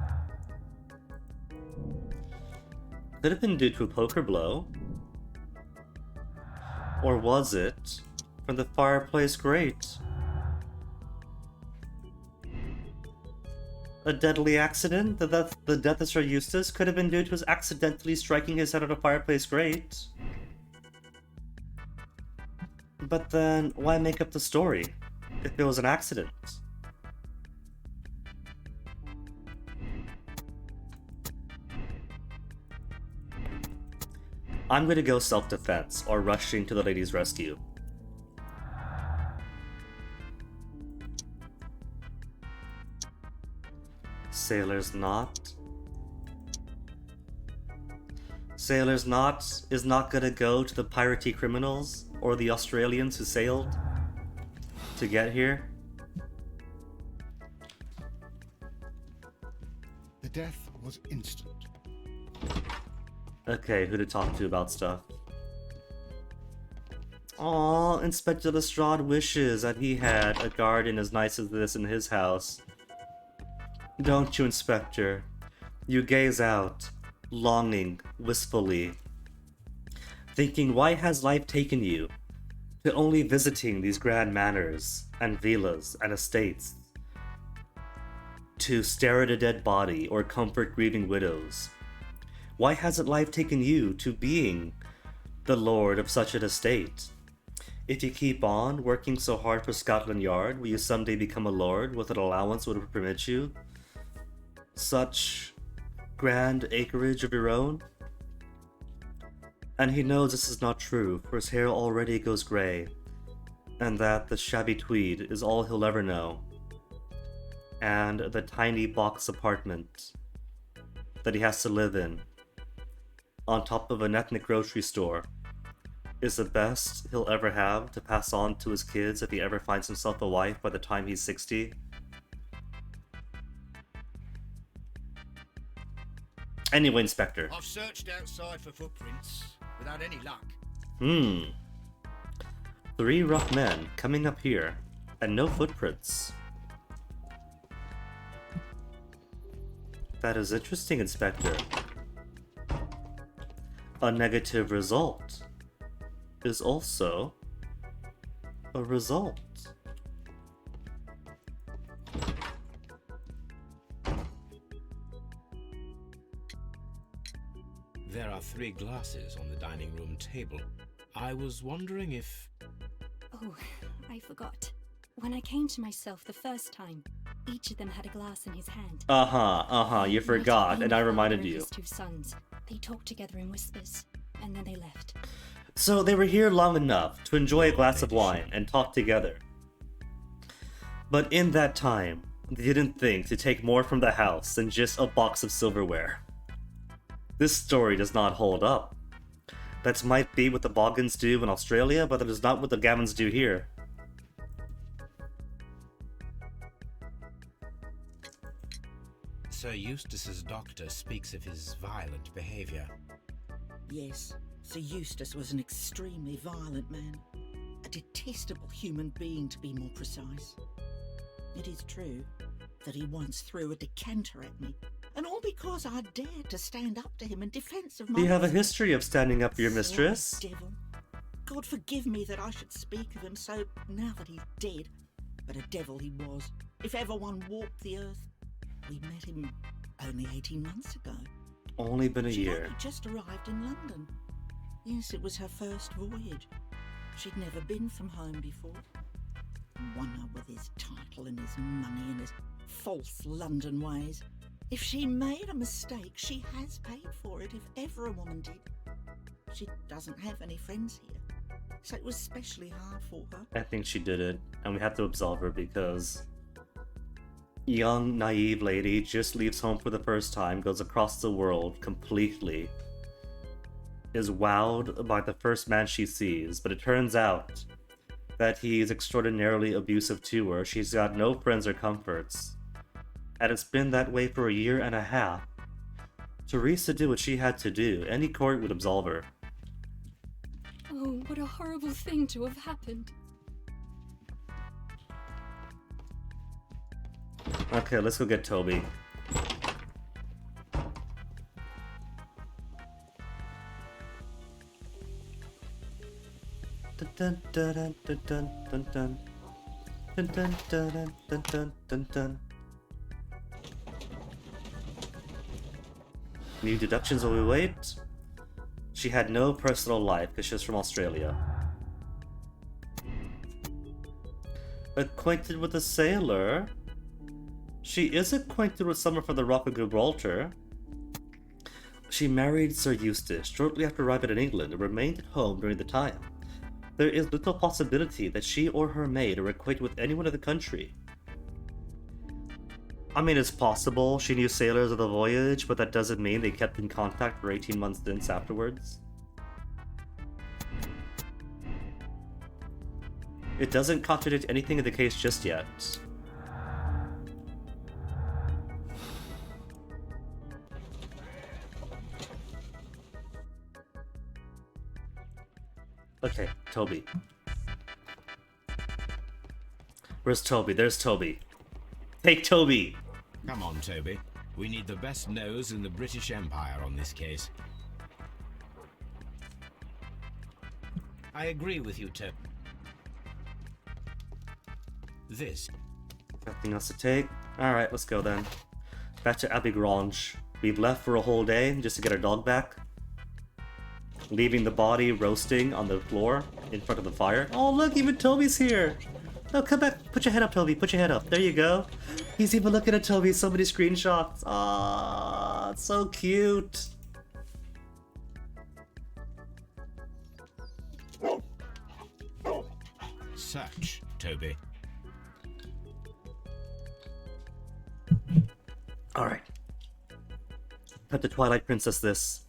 Could have been due to a poker blow. Or was it from the fireplace grate? A deadly accident? The death of Sir Eustace could have been due to his accidentally striking his head on a fireplace grate. But then, why make up the story if it was an accident? I'm gonna go self-defense, or rushing to the lady's rescue. Sailor's Knot. Sailor's Knot is not gonna go to the piratey criminals or the Australians who sailed to get here. The death was instant. Okay, who to talk to about stuff? Aw, Inspector Lestrade wishes that he had a garden as nice as this in his house. Don't you, Inspector? You gaze out, longing, wistfully, thinking, why has life taken you to only visiting these grand manors and villas and estates, to stare at a dead body or comfort grieving widows? Why hasn't life taken you to being the lord of such an estate? If you keep on working so hard for Scotland Yard, will you someday become a lord with an allowance that would permit you such grand acreage of your own? And he knows this is not true, for his hair already goes grey, and that the shabby tweed is all he'll ever know, and the tiny box apartment that he has to live in, on top of an ethnic grocery store, is the best he'll ever have to pass on to his kids if he ever finds himself a wife by the time he's 60. Anyway, Inspector. I've searched outside for footprints without any luck. 3 rough men coming up here, and no footprints. That is interesting, Inspector. A negative result is also a result. There are 3 glasses on the dining room table. I was wondering if... Oh, I forgot. When I came to myself the first time, each of them had a glass in his hand. You forgot, and I reminded you. His 2 sons. They talked together in whispers, and then they left. So they were here long enough to enjoy a glass of wine and talk together. But in that time, they didn't think to take more from the house than just a box of silverware. This story does not hold up. That might be what the Boggins do in Australia, but that is not what the Gavins do here. Sir Eustace's doctor speaks of his violent behavior. Yes, Sir Eustace was an extremely violent man. A detestable human being, to be more precise. It is true that he once threw a decanter at me, and all because I dared to stand up to him in defence of my... Do you have a mistress. history of standing up for your Sly mistress? devil. God forgive me that I should speak of him so now that he's dead. But a devil he was, if ever one walked the earth. We met him only 18 months ago. Only been a She'd year. only just arrived in London. Yes, it was her first voyage. She'd never been from home before. Wonder with his title and his money and his false London ways. If she made a mistake, she has paid for it, if ever a woman did. She doesn't have any friends here, so it was especially hard for her. I think she did it, and we have to absolve her because young, naive lady just leaves home for the first time, goes across the world completely, is wowed by the first man she sees, but it turns out that he's extraordinarily abusive to her. She's got no friends or comforts, and it's been that way for a year and a half. Teresa did what she had to do. Any court would absolve her. Oh, what a horrible thing to have happened. Okay, let's go get Toby. Dun dun dun dun dun dun dun dun dun dun dun dun dun dun. New deductions while we wait. She had no personal life because she was from Australia. Acquainted with a sailor? She is acquainted with someone from the Rock of Gibraltar. She married Sir Eustace shortly after arriving in England and remained at home during the time. There is little possibility that she or her maid are acquainted with anyone in the country. I mean, it's possible she knew sailors of the voyage, but that doesn't mean they kept in contact for 18 months since afterwards. It doesn't contradict anything in the case just yet. Okay, Toby. Where's Toby? There's Toby. Take Toby! Come on, Toby. We need the best nose in the British Empire on this case. I agree with you, Toby. This. Nothing else to take? Alright, let's go then. Back to Abbey Grange. We've left for a whole day just to get our dog back. Leaving the body roasting on the floor in front of the fire. Oh look, even Toby's here! No, come back. Put your head up, Toby. Put your head up. There you go. He's even looking at Toby. So many screenshots. Ah, it's so cute. Such, Toby. Alright. Put the Twilight Princess this.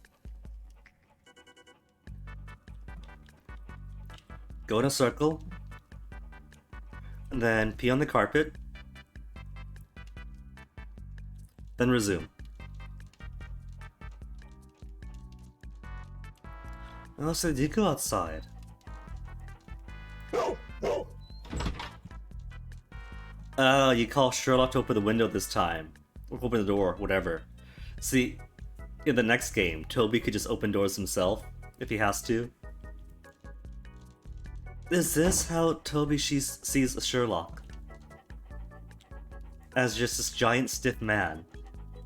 Go in a circle. And then pee on the carpet. Then resume. Oh, so did you go outside? Oh, you call Sherlock to open the window this time. Or open the door, whatever. See, in the next game, Toby could just open doors himself, if he has to. Is this how Toby sees Sherlock? As just this giant stiff man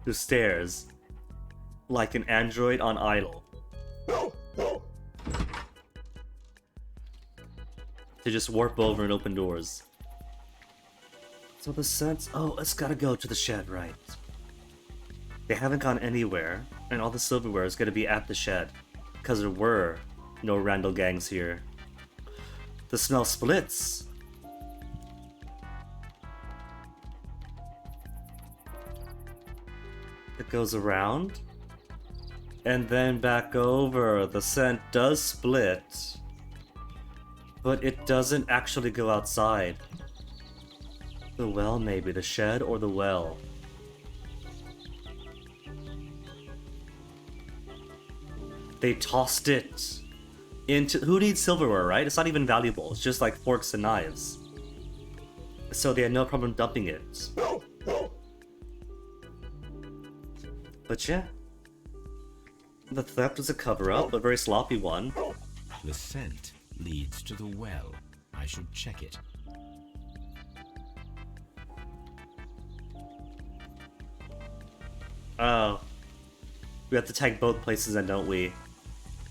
who stares like an android on idle. To just warp over and open doors. So the sense, oh, it's gotta go to the shed, right? They haven't gone anywhere, and all the silverware is gonna be at the shed, because there were no Randall gangs here. The smell splits. It goes around, and then back over. The scent does split, but it doesn't actually go outside. The well, maybe. The shed or the well. They tossed it into... Who needs silverware, right? It's not even valuable. It's just like forks and knives. So they had no problem dumping it. But yeah. The theft was a cover-up, a very sloppy one. The scent leads to the well. I should check it. Oh. We have to tag both places then, don't we?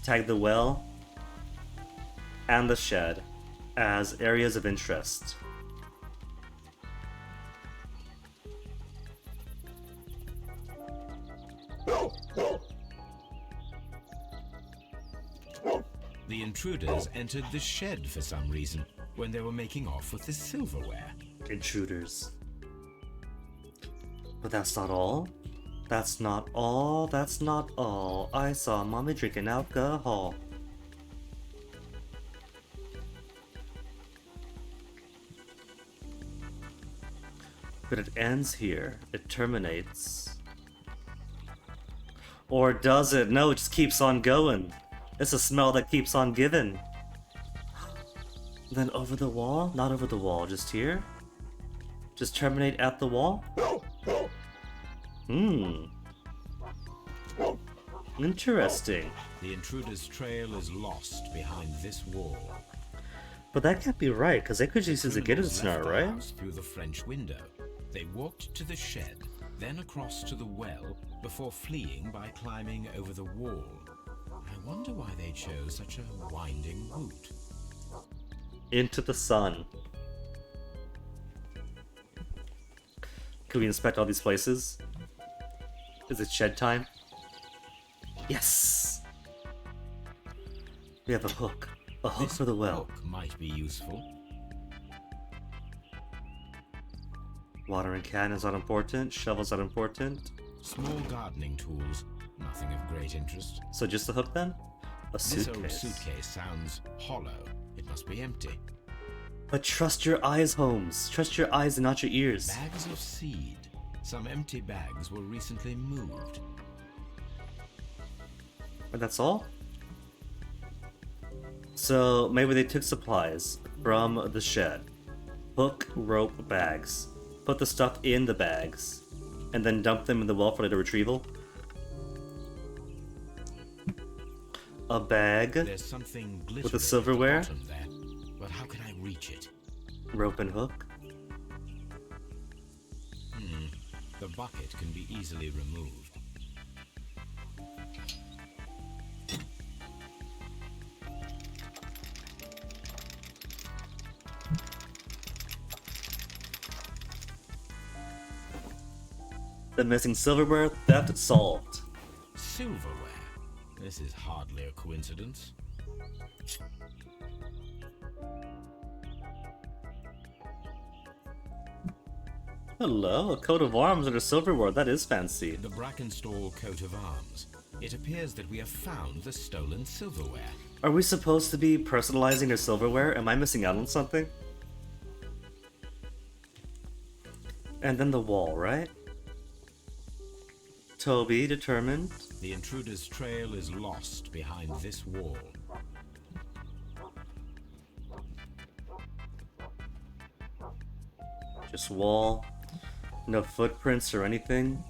Tag the well and the shed as areas of interest. The intruders entered the shed for some reason when they were making off with the silverware. Intruders. But that's not all. That's not all. That's not all. I saw mommy drinking alcohol. But it ends here. It terminates. Or does it? No, it just keeps on going. It's a smell that keeps on giving. Then over the wall? Not over the wall, just here? Just terminate at the wall? Interesting. The intruder's trail is lost behind this wall. But that can't be right, because they could just use a get Criminals snare, left the right? house through the French window. They walked to the shed, then across to the well, before fleeing by climbing over the wall. I wonder why they chose such a winding route. Into the sun. Can we inspect all these places? Is it shed time? Yes! We have a hook. A hook This for the well. hook might be useful. Watering can is not important. Shovel's not important. Small gardening tools, nothing of great interest. So just the hook then? A This old suitcase. suitcase sounds hollow. It must be empty. But trust your eyes, Holmes. Trust your eyes and not your ears. Bags of seed. Some empty bags were recently moved. And that's all? So maybe they took supplies from the shed. Hook, rope, bags. Put the stuff in the bags. And then dump them in the well for later retrieval. A bag. There's something glittering the silverware? at the bottom there, but how can I reach it? Rope and hook. The bucket can be easily removed. The missing silverware theft solved. Silverware. This is hardly a coincidence. Hello, a coat of arms and a silverware. That is fancy. The Brackenstall coat of arms. It appears that we have found the stolen silverware. Are we supposed to be personalizing their silverware? Am I missing out on something? And then the wall, right? Toby determined. The intruder's trail is lost behind this wall. Just wall. No footprints or anything.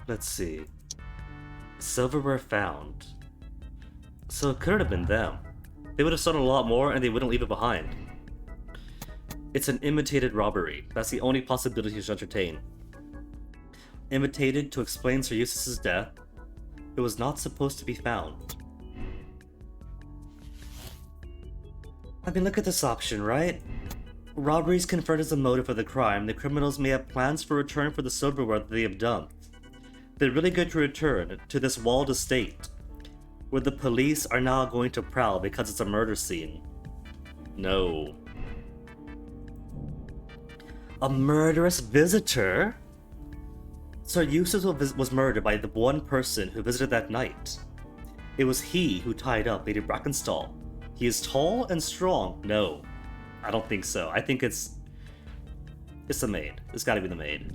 Let's see. Silverware found. So it could have been them. They would have stolen a lot more and they wouldn't leave it behind. It's an imitated robbery. That's the only possibility to entertain. Imitated to explain Sir Eustace's death. It was not supposed to be found. I mean, look at this option, right? Robbery is confirmed as a motive for the crime. The criminals may have plans for return for the silverware that they have dumped. They're really good to return to this walled estate, where the police are now going to prowl because it's a murder scene. No. A murderous visitor? Sir Eustace was murdered by the one person who visited that night. It was he who tied up Lady Brackenstall. He is tall and strong. No, I don't think so. I think it's It's the maid. It's gotta be the maid.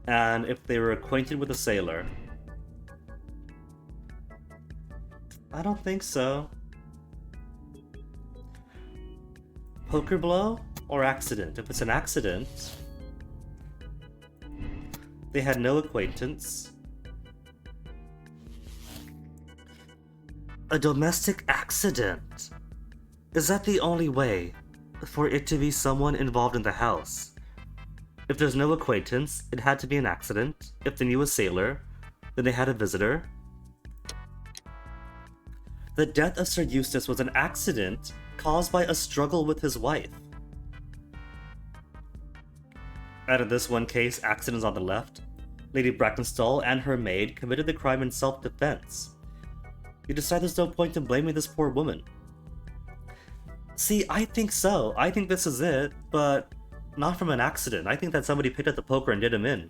And if they were acquainted with a sailor... I don't think so. Poker blow or accident? If it's an accident... They had no acquaintance. A domestic accident? Is that the only way for it to be someone involved in the house? If there's no acquaintance, it had to be an accident. If they knew a sailor, then they had a visitor. The death of Sir Eustace was an accident caused by a struggle with his wife. Out of this one case, accidents on the left, Lady Brackenstall and her maid committed the crime in self-defense. You decide there's no point in blaming this poor woman. See, I think so. I think this is it, but not from an accident. I think that somebody picked up the poker and did him in.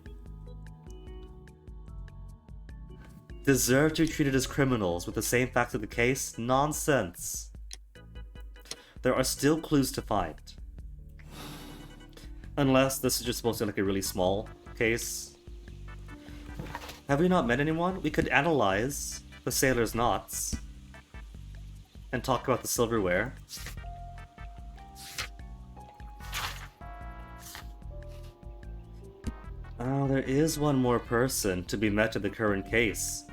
Deserve to be treated as criminals with the same facts of the case? Nonsense. There are still clues to find. Unless this is just supposed to be like a really small case. Have we not met anyone? We could analyze the sailor's knots and talk about the silverware. Oh, there is one more person to be met in the current case.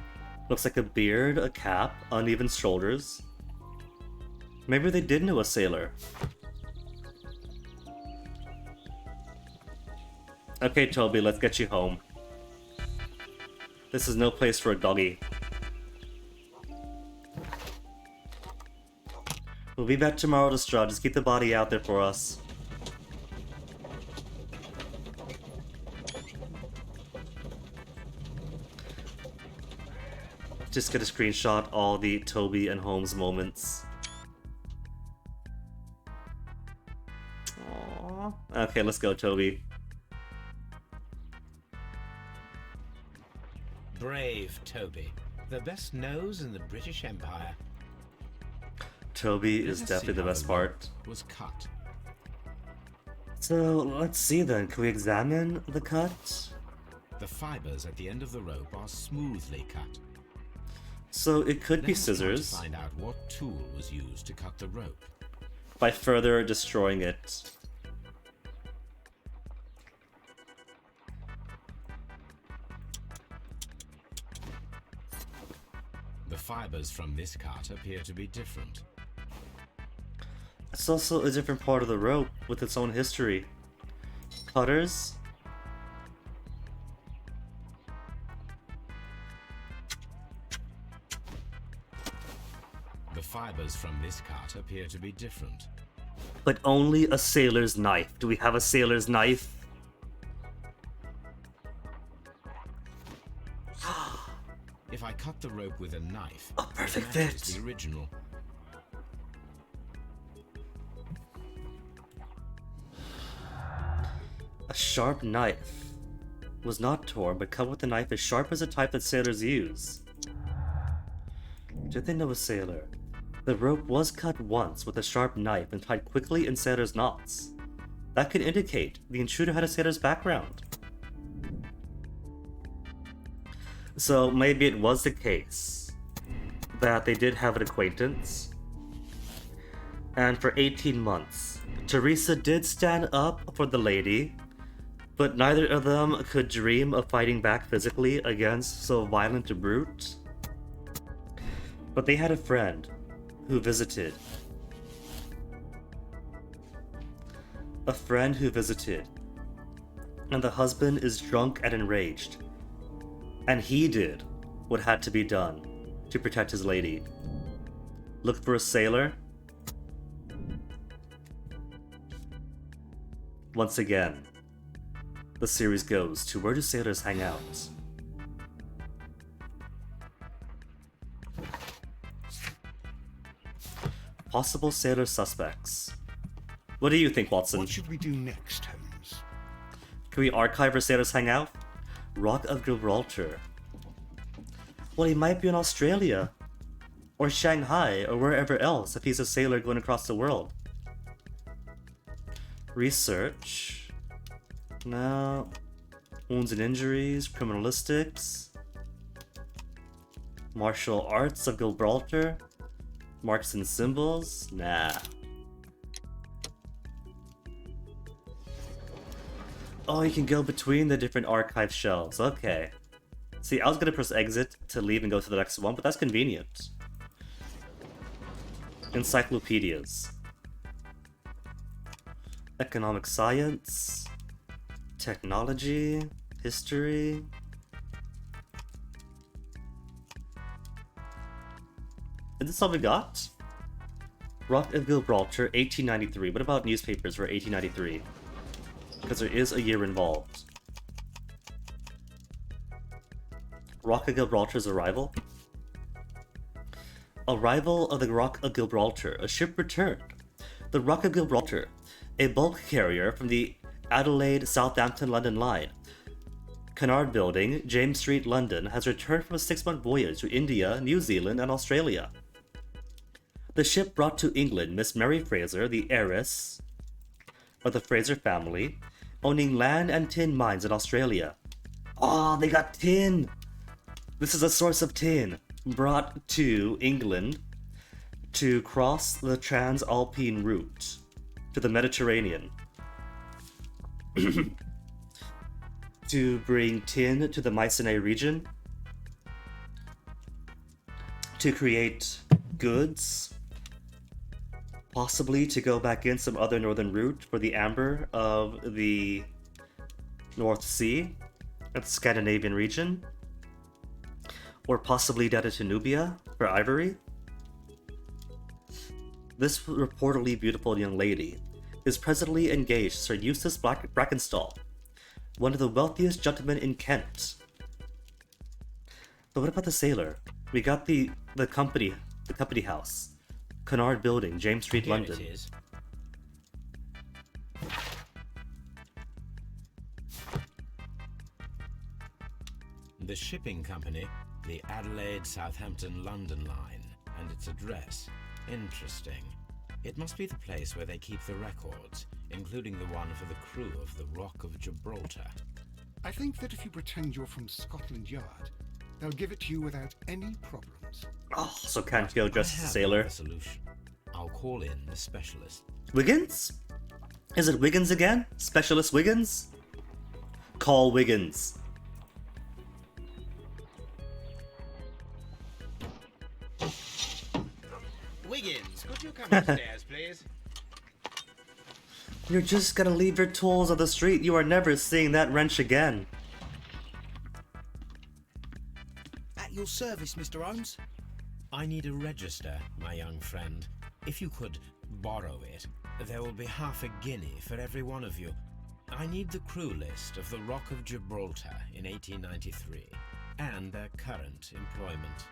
Looks like a beard, a cap, uneven shoulders. Maybe they did know a sailor. Okay, Toby, let's get you home. This is no place for a doggy. We'll be back tomorrow to Strahd. Just keep the body out there for us. Just gonna screenshot all the Toby and Holmes moments. Aww. Okay, let's go, Toby. Brave Toby. The best nose in the British Empire. Toby is Let us definitely see the how best the part. rope was cut. So, let's see then. Can we examine the cut? The fibers at the end of the rope are smoothly cut. So, it could Let be us try to scissors. find out what tool was used to cut the rope. By further destroying it. The fibers from this cut appear to be different. It's also a different part of the rope with its own history. Cutters? The fibers from this cut appear to be different. But only a sailor's knife. Do we have a sailor's knife? If I cut the rope with a knife, A perfect it matches fit. the original. A sharp knife. Was not torn, but cut with a knife as sharp as the type that sailors use. Did they know a sailor? The rope was cut once with a sharp knife and tied quickly in sailor's knots. That could indicate the intruder had a sailor's background. So maybe it was the case that they did have an acquaintance. And for 18 months, Teresa did stand up for the lady, but neither of them could dream of fighting back physically against so violent a brute. But they had a friend who visited. A friend who visited. And the husband is drunk and enraged. And he did what had to be done to protect his lady. Look for a sailor. Once again, the series goes to where do sailors hang out? Possible sailor suspects. What do you think, Watson? What should we do next, Holmes? Can we archive where sailors hang out? Rock of Gibraltar. Well, he might be in Australia. Or Shanghai, or wherever else if he's a sailor going across the world. Research. No. Wounds and injuries, criminalistics. Martial arts of Gibraltar. Marks and symbols. Nah. Oh, you can go between the different archive shelves. Okay. See, I was gonna press exit to leave and go to the next one, but that's convenient. Encyclopedias. Economic science. Technology. History. Is this all we got? Rock of Gibraltar, 1893. What about newspapers for 1893? Because there is a year involved. Rock of Gibraltar's arrival. Arrival of the Rock of Gibraltar. A ship returned. The Rock of Gibraltar, a bulk carrier from the Adelaide, Southampton, London line. Cunard Building, James Street, London, has returned from a 6-month voyage to India, New Zealand, and Australia. The ship brought to England Miss Mary Fraser, the heiress of the Fraser family, owning land and tin mines in Australia. Oh, they got tin! This is a source of tin brought to England to cross the Transalpine route to the Mediterranean. To bring tin to the Mycenae region. To create goods. Possibly to go back in some other northern route for the amber of the North Sea, at the Scandinavian region, or possibly down to Nubia for ivory. This reportedly beautiful young lady is presently engaged to Sir Eustace Brackenstall, one of the wealthiest gentlemen in Kent. But what about the sailor? We got the company house. Cunard Building, James Street, Here London. it is. The shipping company, the Adelaide, Southampton, London line, and its address. Interesting. It must be the place where they keep the records, including the one for the crew of the Rock of Gibraltar. I think that if you pretend you're from Scotland Yard, they'll give it to you without any problems. Oh, so can't go I dressed as a have sailor. a solution. I'll call in the specialist. Wiggins? Is it Wiggins again? Specialist Wiggins? Call Wiggins. Wiggins, could you come upstairs, please? You're just gonna leave your tools on the street. You are never seeing that wrench again. At your service, Mr. Holmes. I need a register, my young friend. If you could borrow it, there will be half a guinea for every one of you. I need the crew list of the Rock of Gibraltar in 1893 and their current employment.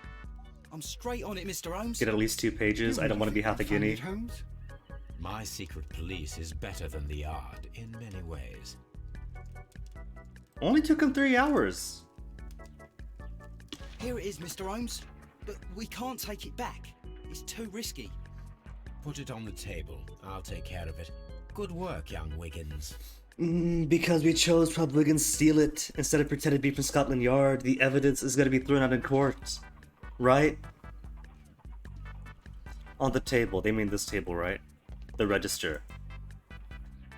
I'm straight on it, Mr. Holmes. Get at least 2 pages. I don't want to be half a Find guinea. it, Holmes? My secret police is better than the Yard in many ways. Only took him 3 hours. Here it is, Mr. Holmes. But we can't take it back. It's too risky. Put it on the table. I'll take care of it. Good work, young Wiggins. Because we chose Pub Wiggins steal it instead of pretending to be from Scotland Yard, the evidence is going to be thrown out in court. Right? On the table. They mean this table, right? The register.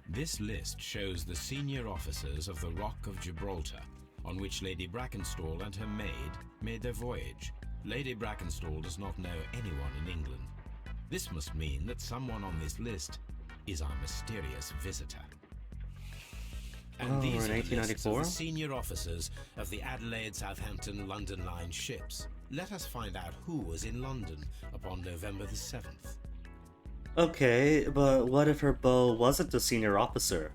This list shows the senior officers of the Rock of Gibraltar, on which Lady Brackenstall and her maid made their voyage. Lady Brackenstall does not know anyone in England. This must mean that someone on this list is our mysterious visitor. And Oh, these we're in are the lists of 1894? the senior officers of the Adelaide, Southampton, London line ships. Let us find out who was in London upon November the 7th. Okay, but what if her beau wasn't a senior officer?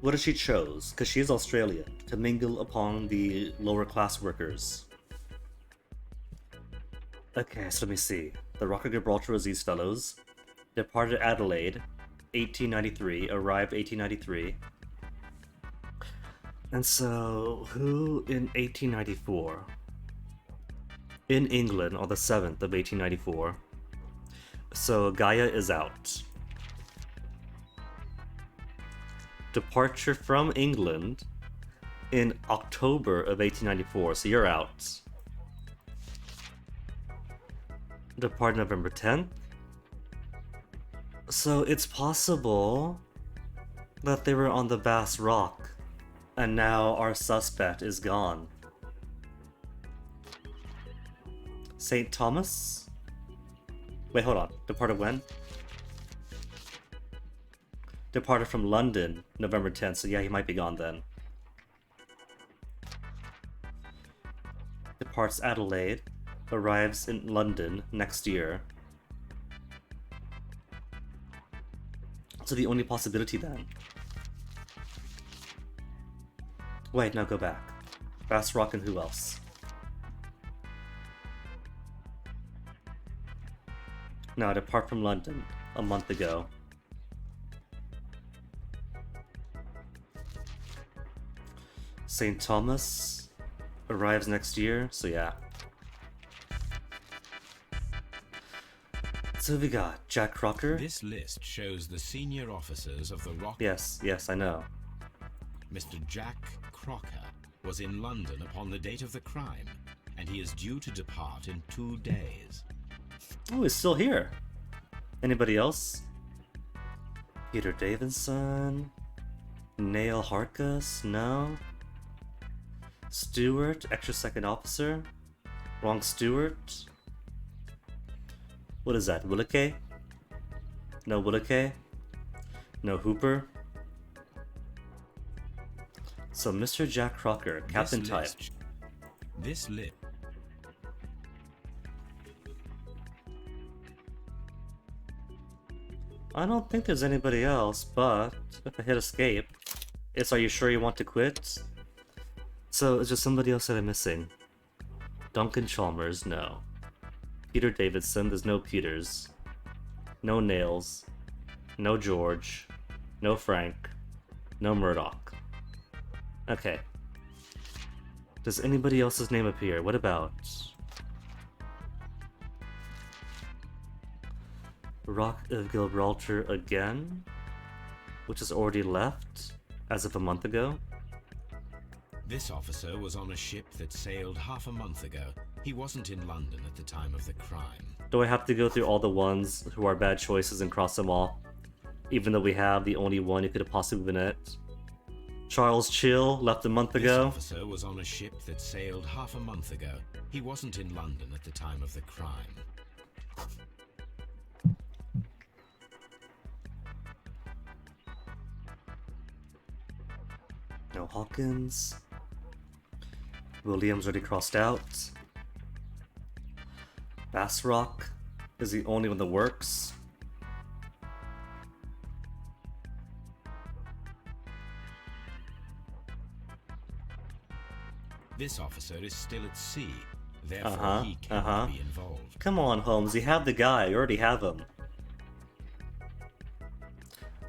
What if she chose, because she's Australian, to mingle upon the lower class workers? Okay, so let me see. The Rock of Gibraltar was these fellows. Departed Adelaide, 1893, arrived 1893. And so, who in 1894? In England on the 7th of 1894. So Gaia is out. Departure from England in October of 1894, so you're out. Depart November 10th. So it's possible that they were on the Bass Rock, and now our suspect is gone. St. Thomas? Wait, hold on. Departed when? Departed from London, November 10th, so yeah, he might be gone then. Departs Adelaide, arrives in London next year. So the only possibility then. Wait, now go back. Bass Rock and who else? Now depart from London a month ago. St. Thomas arrives next year, so yeah. So we got Jack Crocker. This list shows the senior officers of the Rock. Yes, I know. Mr. Jack Crocker was in London upon the date of the crime, and he is due to depart in 2 days. Oh, he's still here. Anybody else? Peter Davidson? Neil Harkus? No. Stewart, extra second officer? Wrong Stewart? What is that? Willicay? No Willicay? No Hooper? So Mr. Jack Crocker, Captain Type. This list. I don't think there's anybody else, but if I hit escape, it's are you sure you want to quit? So is there somebody else that I'm missing? Duncan Chalmers, no. Peter Davidson, there's no Peters. No Nails. No George. No Frank. No Murdoch. Okay. Does anybody else's name appear? What about Rock of Gibraltar again? Which has already left as of a month ago. This officer was on a ship that sailed half a month ago. He wasn't in London at the time of the crime. Do I have to go through all the ones who are bad choices and cross them all? Even though we have the only one who could have possibly been it? Charles Chill left a month ago. This officer was on a ship that sailed half a month ago. He wasn't in London at the time of the crime. No Hawkins. Williams already crossed out. Bass Rock is the only one that works. This officer is still at sea, therefore he cannot be involved. Come on, Holmes, you have the guy, you already have him.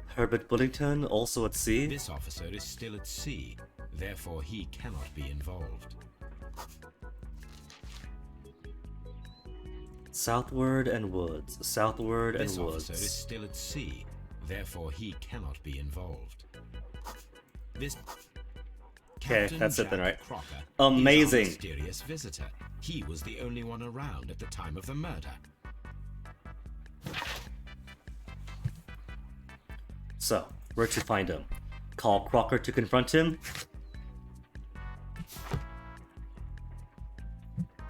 Herbert Bullington, also at sea. This officer is still at sea, therefore he cannot be involved. Southward and Woods. Southward and This Woods. officer is still at sea, therefore he cannot be involved. This Okay, Captain that's it Jack then, right? Crocker Amazing. is our mysterious visitor. He was the only one around at the time of the murder. So, where to find him? Call Crocker to confront him?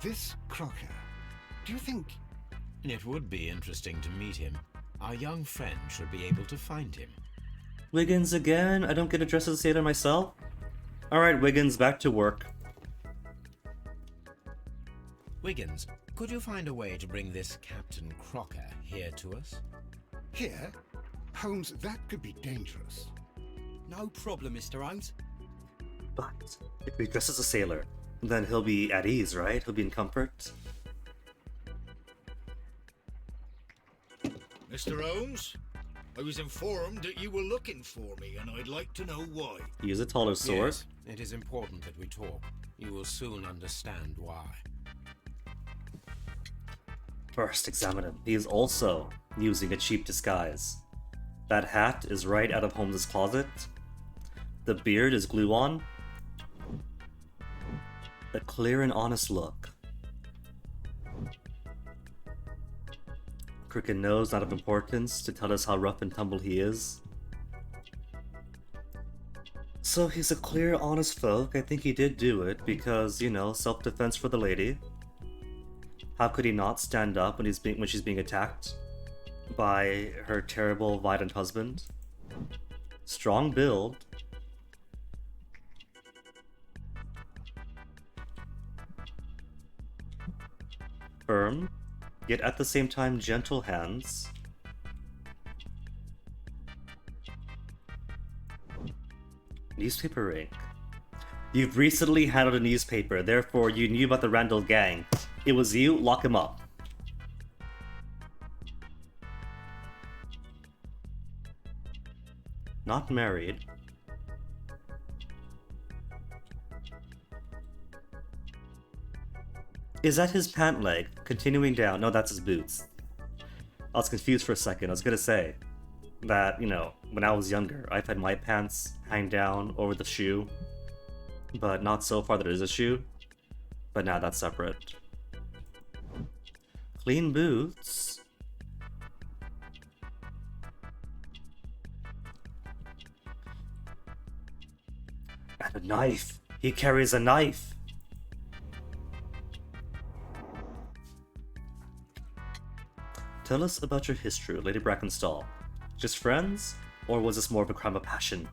This Crocker, do you think... It would be interesting to meet him. Our young friend should be able to find him. Wiggins again? I don't get a dress as a sailor myself? Alright, Wiggins, back to work. Wiggins, could you find a way to bring this Captain Crocker here to us? Here? Holmes, that could be dangerous. No problem, Mr. Holmes. But if he dresses a sailor, then he'll be at ease, right? He'll be in comfort. Mr. Holmes, I was informed that you were looking for me, and I'd like to know why. Use a taller sword. Yes, it is important that we talk. You will soon understand why. First, examine him. He is also using a cheap disguise. That hat is right out of Holmes's closet. The beard is glue on. A clear and honest look. Crooked nose, not of importance, to tell us how rough and tumble he is. So he's a clear, honest folk. I think he did do it because, you know, self-defense for the lady. How could he not stand up when she's being attacked by her terrible, violent husband? Strong build. Firm, yet at the same time gentle hands. Newspaper ink. You've recently handled a newspaper, therefore you knew about the Randall gang. It was you, lock him up. Not married. Is that his pant leg? Continuing down. No, that's his boots. I was confused for a second. I was gonna say that, you know, when I was younger, I've had my pants hang down over the shoe, but not so far that it is a shoe. But now that's separate. Clean boots. And a knife. He carries a knife. Tell us about your history, Lady Brackenstall. Just friends? Or was this more of a crime of passion?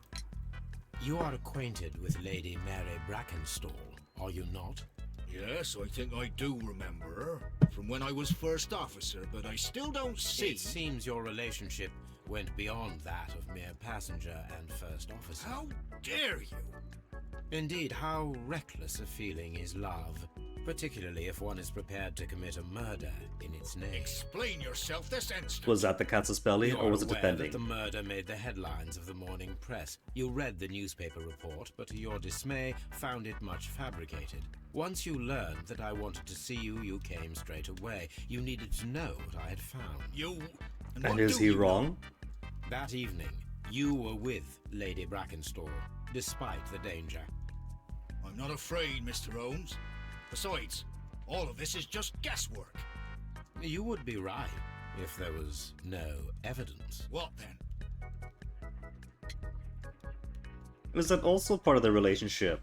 You are acquainted with Lady Mary Brackenstall, are you not? Yes, I think I do remember her from when I was first officer, but I still don't see. It seems your relationship went beyond that of mere passenger and first officer. How dare you? Indeed, how reckless a feeling is love, particularly if one is prepared to commit a murder in its name. Explain yourself this instant. Was that the cat's belly, You or are was it aware defending? that the murder made the headlines of the morning press. You read the newspaper report, but to your dismay, found it much fabricated. Once you learned that I wanted to see you, you came straight away. You needed to know what I had found. You... And what is do he you wrong? know? That evening, you were with Lady Brackenstall, despite the danger. I'm not afraid, Mr. Holmes. Besides, all of this is just guesswork. You would be right if there was no evidence. What then? Was that also part of the relationship?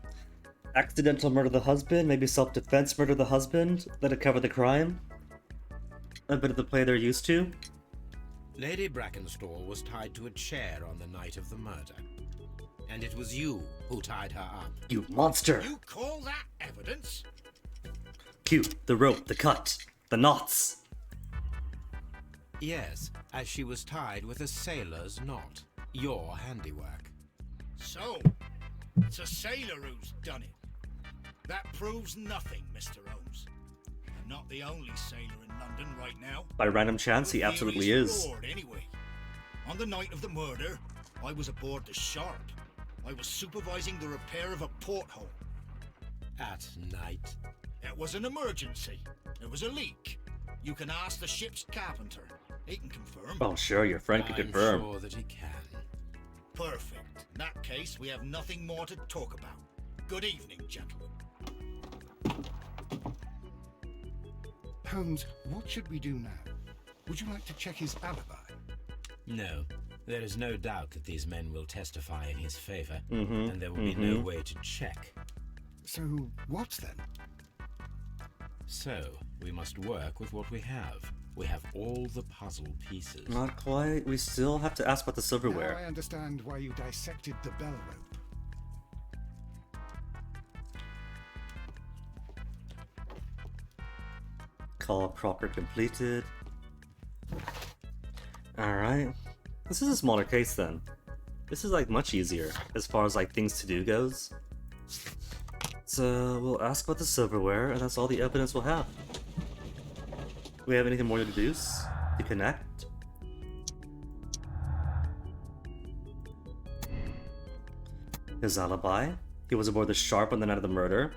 Accidental murder of the husband, maybe self-defense murder of the husband, let it cover the crime? A bit of the play they're used to? Lady Brackenstall was tied to a chair on the night of the murder. And it was you who tied her up. You monster! You call that evidence? Cute, the rope, the cut, the knots! Yes, as she was tied with a sailor's knot. Your handiwork. So, it's a sailor who's done it. That proves nothing, Mr. Holmes. I'm not the only sailor in London right now. By random chance, he Your absolutely theories is. flawed anyway. On the night of the murder, I was aboard the Sharp. I was supervising the repair of a porthole. At night. It was an emergency. There was a leak. You can ask the ship's carpenter. He can confirm. Oh sure, your friend can I'm confirm. sure that he can. Perfect. In that case, we have nothing more to talk about. Good evening, gentlemen. Holmes, what should we do now? Would you like to check his alibi? No, there is no doubt that these men will testify in his favor, Mhm, and there will be no way to check. So, what then? So, we must work with what we have. We have all the puzzle pieces. Not quite. We still have to ask about the Now I silverware. understand why you dissected the bell rope. Call Crocker completed. Alright. This is a smaller case then. This is like much easier as far as like things to do goes. So we'll ask about the silverware and that's all the evidence we'll have. Do we have anything more to deduce? To connect? His alibi? He was aboard the Sharp on the night of the murder,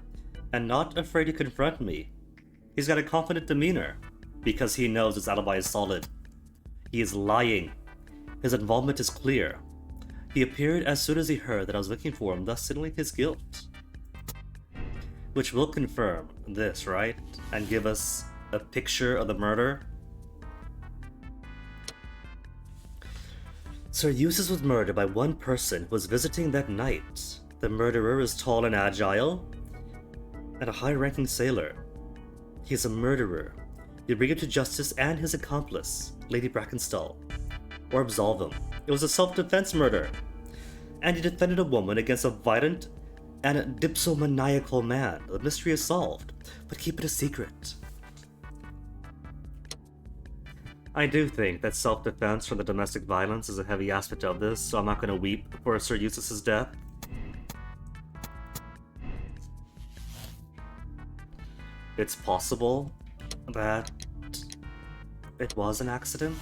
and not afraid to confront me. He's got a confident demeanor, because he knows his alibi is solid. He is lying. His involvement is clear. He appeared as soon as he heard that I was looking for him, thus signaling his guilt. Which will confirm this, right? And give us a picture of the murder. Sir Eustace was murdered by one person who was visiting that night. The murderer is tall and agile, and a high-ranking sailor. He is a murderer. You bring him to justice and his accomplice, Lady Brackenstall, or absolve him. It was a self-defense murder, and he defended a woman against a violent and dipsomaniacal man. The mystery is solved, but keep it a secret. I do think that self-defense from the domestic violence is a heavy aspect of this, so I'm not going to weep for Sir Eustace's death. It's possible that it was an accident.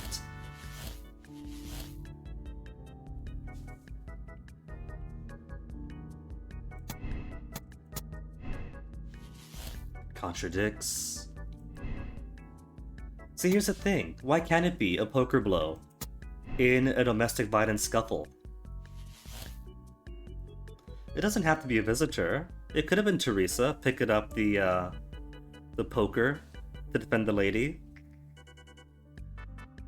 Contradicts. See, here's the thing. Why can't it be a poker blow in a domestic violence scuffle? It doesn't have to be a visitor. It could have been Teresa picking up the poker to defend the lady.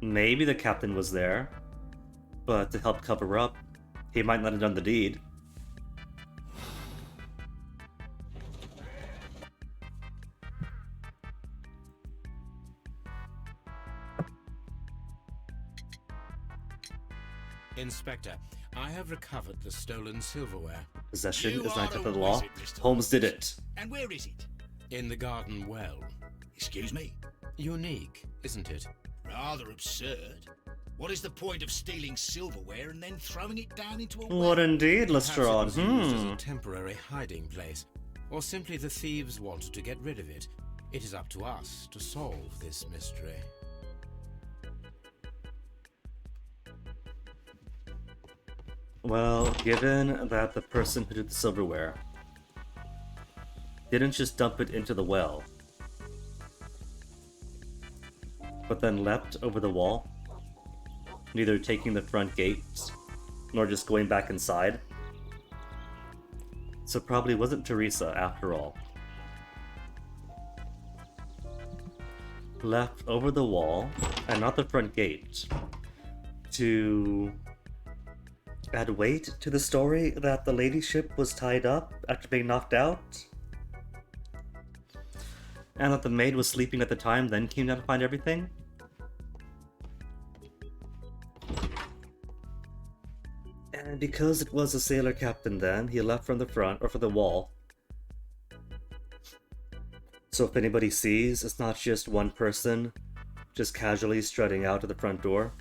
Maybe the captain was there, but to help cover up, he might not have done the deed. Inspector, I have recovered the stolen silverware. Possession You is are not a under the law. wizard, Mr. Holmes did it. And where is it? In the garden well. Excuse me? Unique, isn't it? Rather absurd. What is the point of stealing silverware and then throwing it down into a well? What indeed, Perhaps it Lestrade? was used as a temporary hiding place, or simply the thieves wanted to get rid of it. It is up to us to solve this mystery. Well, given that the person who did the silverware didn't just dump it into the well, but then leapt over the wall, neither taking the front gate nor just going back inside, so probably wasn't Teresa after all. Left over the wall, and not the front gate, to add weight to the story that the ladyship was tied up after being knocked out, and that the maid was sleeping at the time, then came down to find everything. And because it was a sailor captain then, he left from the front, or from the wall. So if anybody sees, it's not just one person just casually strutting out to the front door.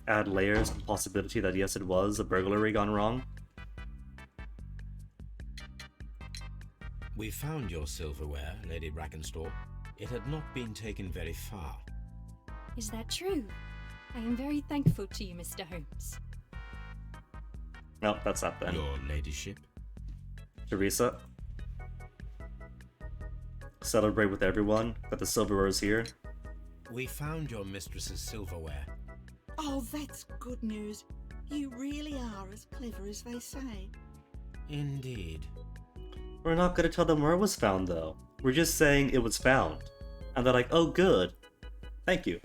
Add layers of the possibility that yes, it was a burglary gone wrong. We found your silverware, Lady Brackenstall. It had not been taken very far. Is that true? I am very thankful to you, Mr. Holmes. No, that's not then. Your ladyship? Teresa. Celebrate with everyone that the silverware is here. We found your mistress's silverware. Oh, that's good news. You really are as clever as they say. Indeed. We're not gonna tell them where it was found though. We're just saying it was found. And they're like, oh good. Thank you.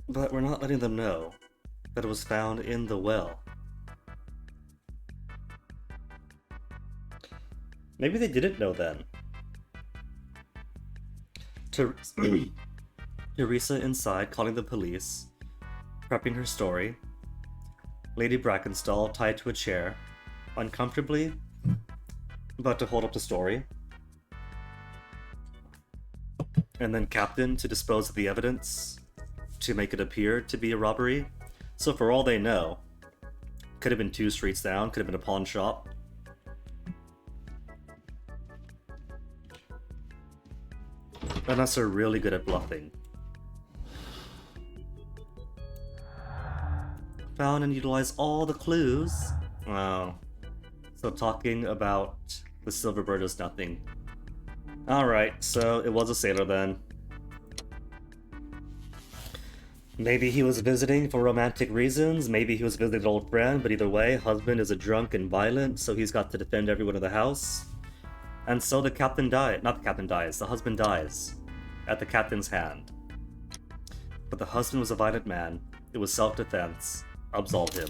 But we're not letting them know that it was found in the well. Maybe they didn't know then. Teresa inside calling the police, prepping her story. Lady Brackenstall tied to a chair, uncomfortably, about to hold up the story. And then Captain to dispose of the evidence, to make it appear to be a robbery. So for all they know, could have been 2 streets down, could have been a pawn shop. Unless they're really good at bluffing. Found and utilized all the clues. Wow. So talking about the silver bird is nothing. Alright, so it was a sailor then. Maybe he was visiting for romantic reasons, maybe he was visiting an old friend, but either way, husband is a drunk and violent, so he's got to defend everyone in the house. And so the captain died. Not the captain dies, the husband dies at the captain's hand. But the husband was a violent man. It was self-defense. Absolve him.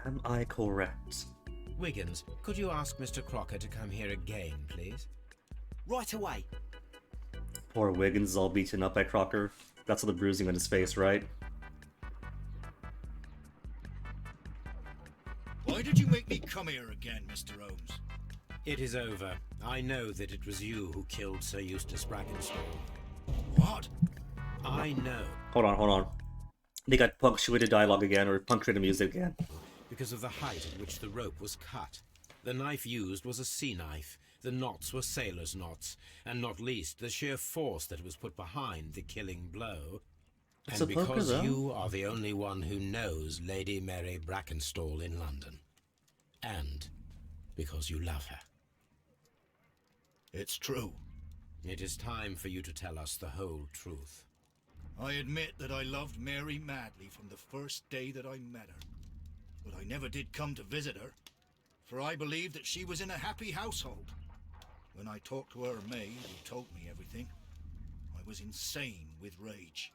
Am I correct? Wiggins, could you ask Mr. Crocker to come here again, please? Right away. Poor Wiggins is all beaten up by Crocker. That's all the bruising on his face, right? Why did you make me come here again, Mr. Holmes? It is over. I know that it was you who killed Sir Eustace Brackenstall. What? I know. Hold on. They got punctuated dialogue again, or punctuated music again. Because of the height at which the rope was cut. The knife used was a sea knife. The knots were sailor's knots, and not least the sheer force that was put behind the killing blow. It's And a poker, because though. you are the only one who knows Lady Mary Brackenstall in London. And because you love her. It's true. It is time for you to tell us the whole truth. I admit that I loved Mary madly from the first day that I met her. But I never did come to visit her, for I believed that she was in a happy household. When I talked to her maid, who told me everything, I was insane with rage.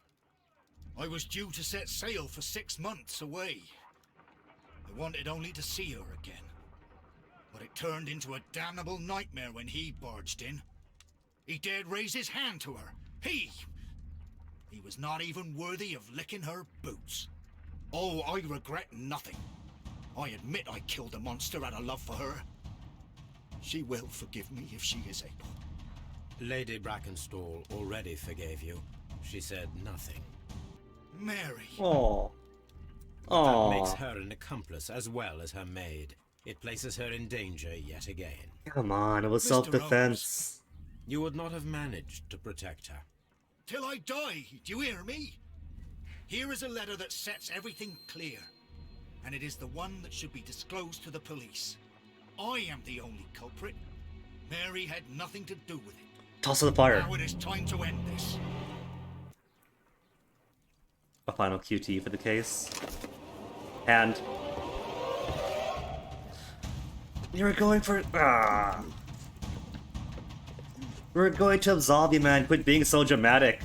I was due to set sail for 6 months away. I wanted only to see her again. But it turned into a damnable nightmare when he barged in. He dared raise his hand to her. He was not even worthy of licking her boots. Oh, I regret nothing. I admit I killed the monster out of love for her. She will forgive me if she is able. Lady Brackenstall already forgave you. She said nothing. Mary. Aww. That makes Aww. her an accomplice as well as her maid. It places her in danger yet again. Come on, it was Mr. self-defense. You would not have managed to protect her. Till I die, do you hear me? Here is a letter that sets everything clear. And it is the one that should be disclosed to the police. I am the only culprit. Mary had nothing to do with it. Toss of the fire. Now it is time to end this. A final QT for the case. And you're going for we're going to absolve you, man. Quit being so dramatic.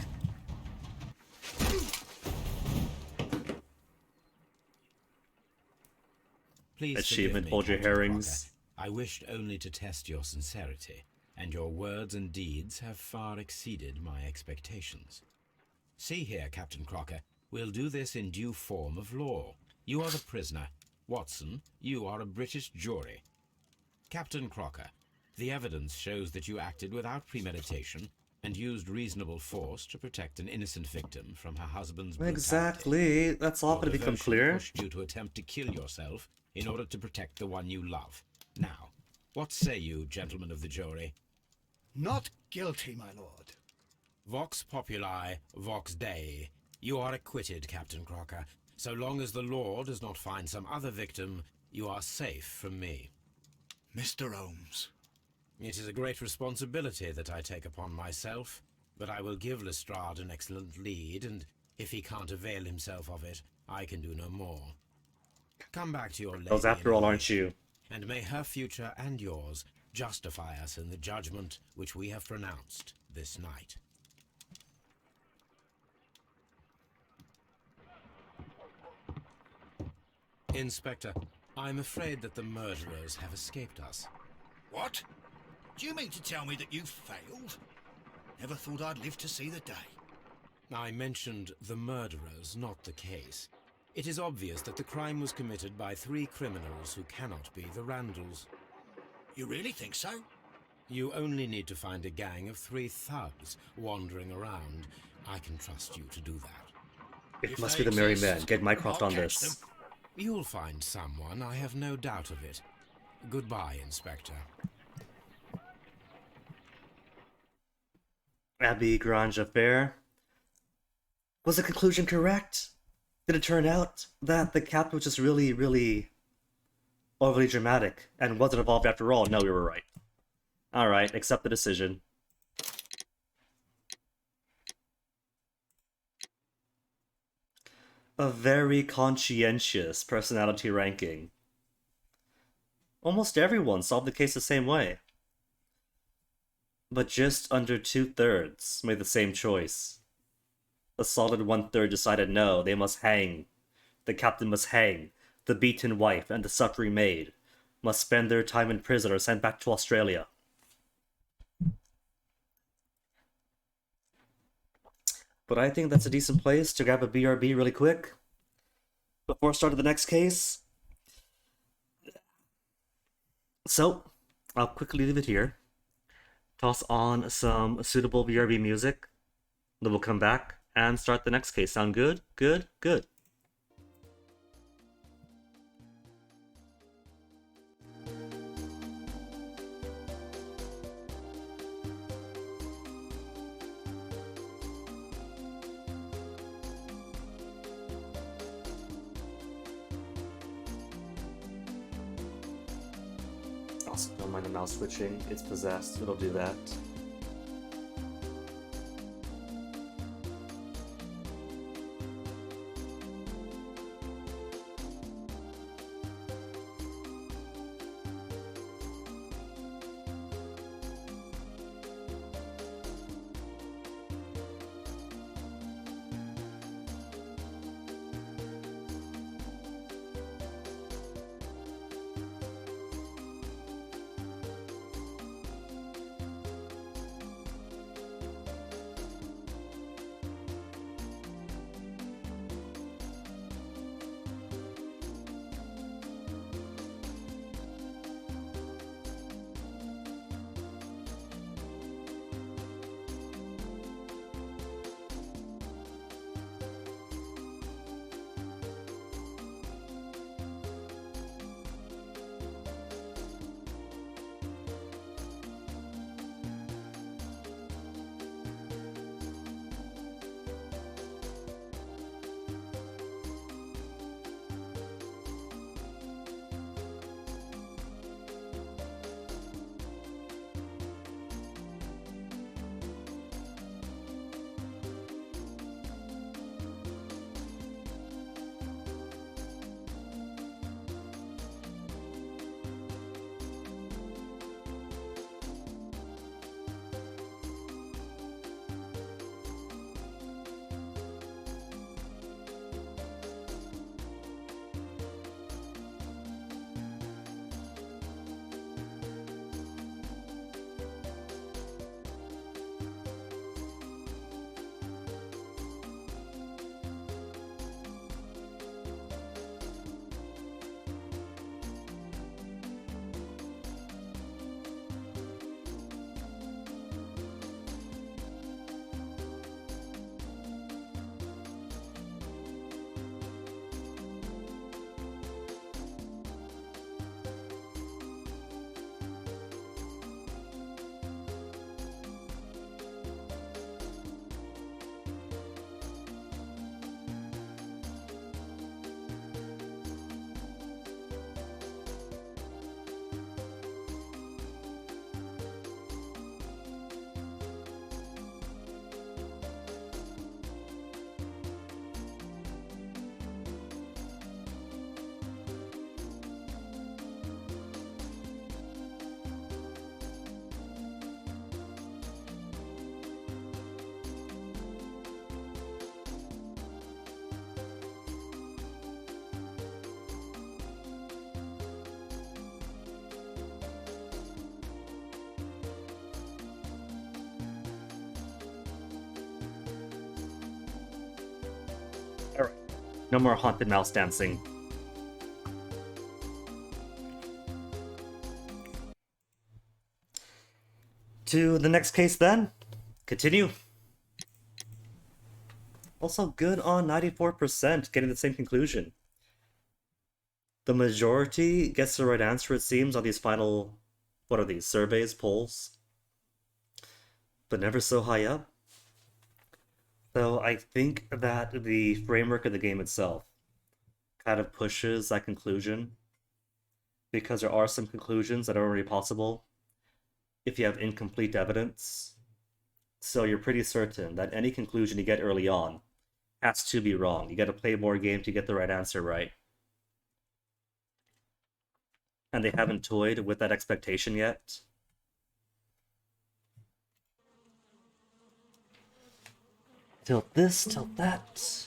Please Achievement, forgive me, hold your Captain herrings. Crocker. I wished only to test your sincerity, and your words and deeds have far exceeded my expectations. See here, Captain Crocker, we'll do this in due form of law. You are the prisoner. Watson, you are a British jury. Captain Crocker, the evidence shows that you acted without premeditation and used reasonable force to protect an innocent victim from her husband's brutality. Exactly. That's all Your going to become devotion clear. pushed you to attempt to kill yourself in order to protect the one you love. Now, what say you, gentlemen of the jury? Not guilty, my lord. Vox populi, vox dei. You are acquitted, Captain Crocker. So long as the law does not find some other victim, you are safe from me. Mr. Holmes. It is a great responsibility that I take upon myself, but I will give Lestrade an excellent lead, and if he can't avail himself of it, I can do no more. Come back to your lady. Those after all, aren't you? And may her future and yours justify us in the judgment which we have pronounced this night. Inspector, I'm afraid that the murderers have escaped us. What? Do you mean to tell me that you failed? Never thought I'd live to see the day. I mentioned the murderers, not the case. It is obvious that the crime was committed by 3 criminals who cannot be the Randalls. You really think so? You only need to find a gang of 3 thugs wandering around. I can trust you to do that. It If must they be the Merry exist, Men. Get Mycroft I'll on catch this. them. You'll find someone, I have no doubt of it. Goodbye, Inspector. Abbey Grange affair. Was the conclusion correct? Did it turn out that the captain was just really, really overly dramatic and wasn't evolved after all? No, we were right. Alright, accept the decision. A very conscientious personality ranking. Almost everyone solved the case the same way. But just under 2/3 made the same choice. A solid 1/3 decided no, they must hang. The captain must hang. The beaten wife and the suffering maid must spend their time in prison or sent back to Australia. But I think that's a decent place to grab a BRB really quick before starting the next case. So, I'll quickly leave it here. Toss on some suitable BRB music. Then we'll come back and start the next case. Sound good? Good? Good. Also, don't mind the mouse switching. It's possessed. It'll do that. Alright. No more haunted mouse dancing. To the next case then. Continue. Also good on 94%, getting the same conclusion. The majority gets the right answer, it seems, on these final... What are these? Surveys? Polls? But never so high up. Though I think that the framework of the game itself kind of pushes that conclusion because there are some conclusions that are already possible if you have incomplete evidence. So you're pretty certain that any conclusion you get early on has to be wrong. You got to play more games to get the right answer right. And they haven't toyed with that expectation yet. Tilt this, tilt that.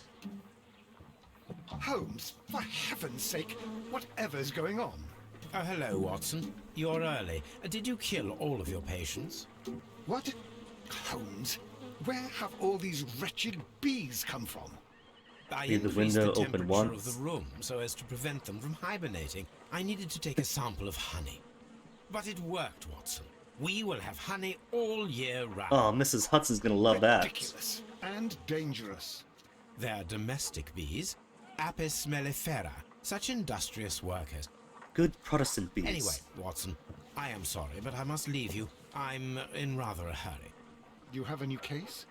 Holmes, for heaven's sake, whatever's going on? Oh, hello, Watson. You're early. Did you kill all of your patients? What? Holmes, where have all these wretched bees come from? I Leave the increased window the open temperature once. of the room so as to prevent them from hibernating. I needed to take a sample of honey. But it worked, Watson. We will have honey all year round. Oh, Mrs. Hudson's gonna love that. Ridiculous and dangerous. They're domestic bees, Apis mellifera, such industrious workers. Good Protestant bees. Anyway, Watson, I am sorry, but I must leave you. I'm in rather a hurry. You have a new case?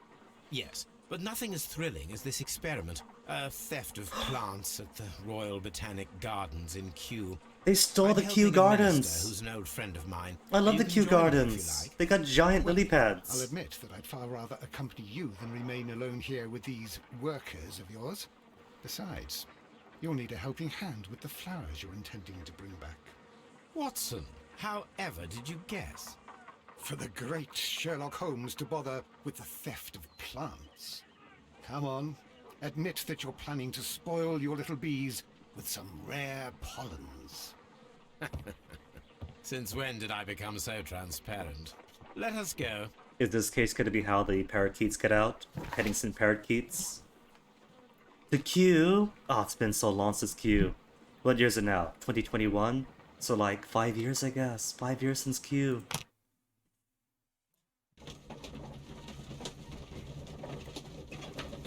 Yes, but nothing as thrilling as this experiment. A theft of plants at the Royal Botanic Gardens in Kew. They stole I'm the helping Kew a minister Gardens. who's an old friend of mine. I love You the can Kew join them if you Gardens. like. They got giant lily I'll pads. admit that I'd far rather accompany you than remain alone here with these workers of yours. Besides, you'll need a helping hand with the flowers you're intending to bring back. Watson, however did you guess? For the great Sherlock Holmes to bother with the theft of plants. Come on, admit that you're planning to spoil your little bees with some rare pollens. Since when did I become so transparent? Let us go. Is this case going to be how the parakeets get out? Henningsen parakeets? The Q? Oh, it's been so long since Q. What year is it now? 2021? So like 5 years, I guess. 5 years since Q.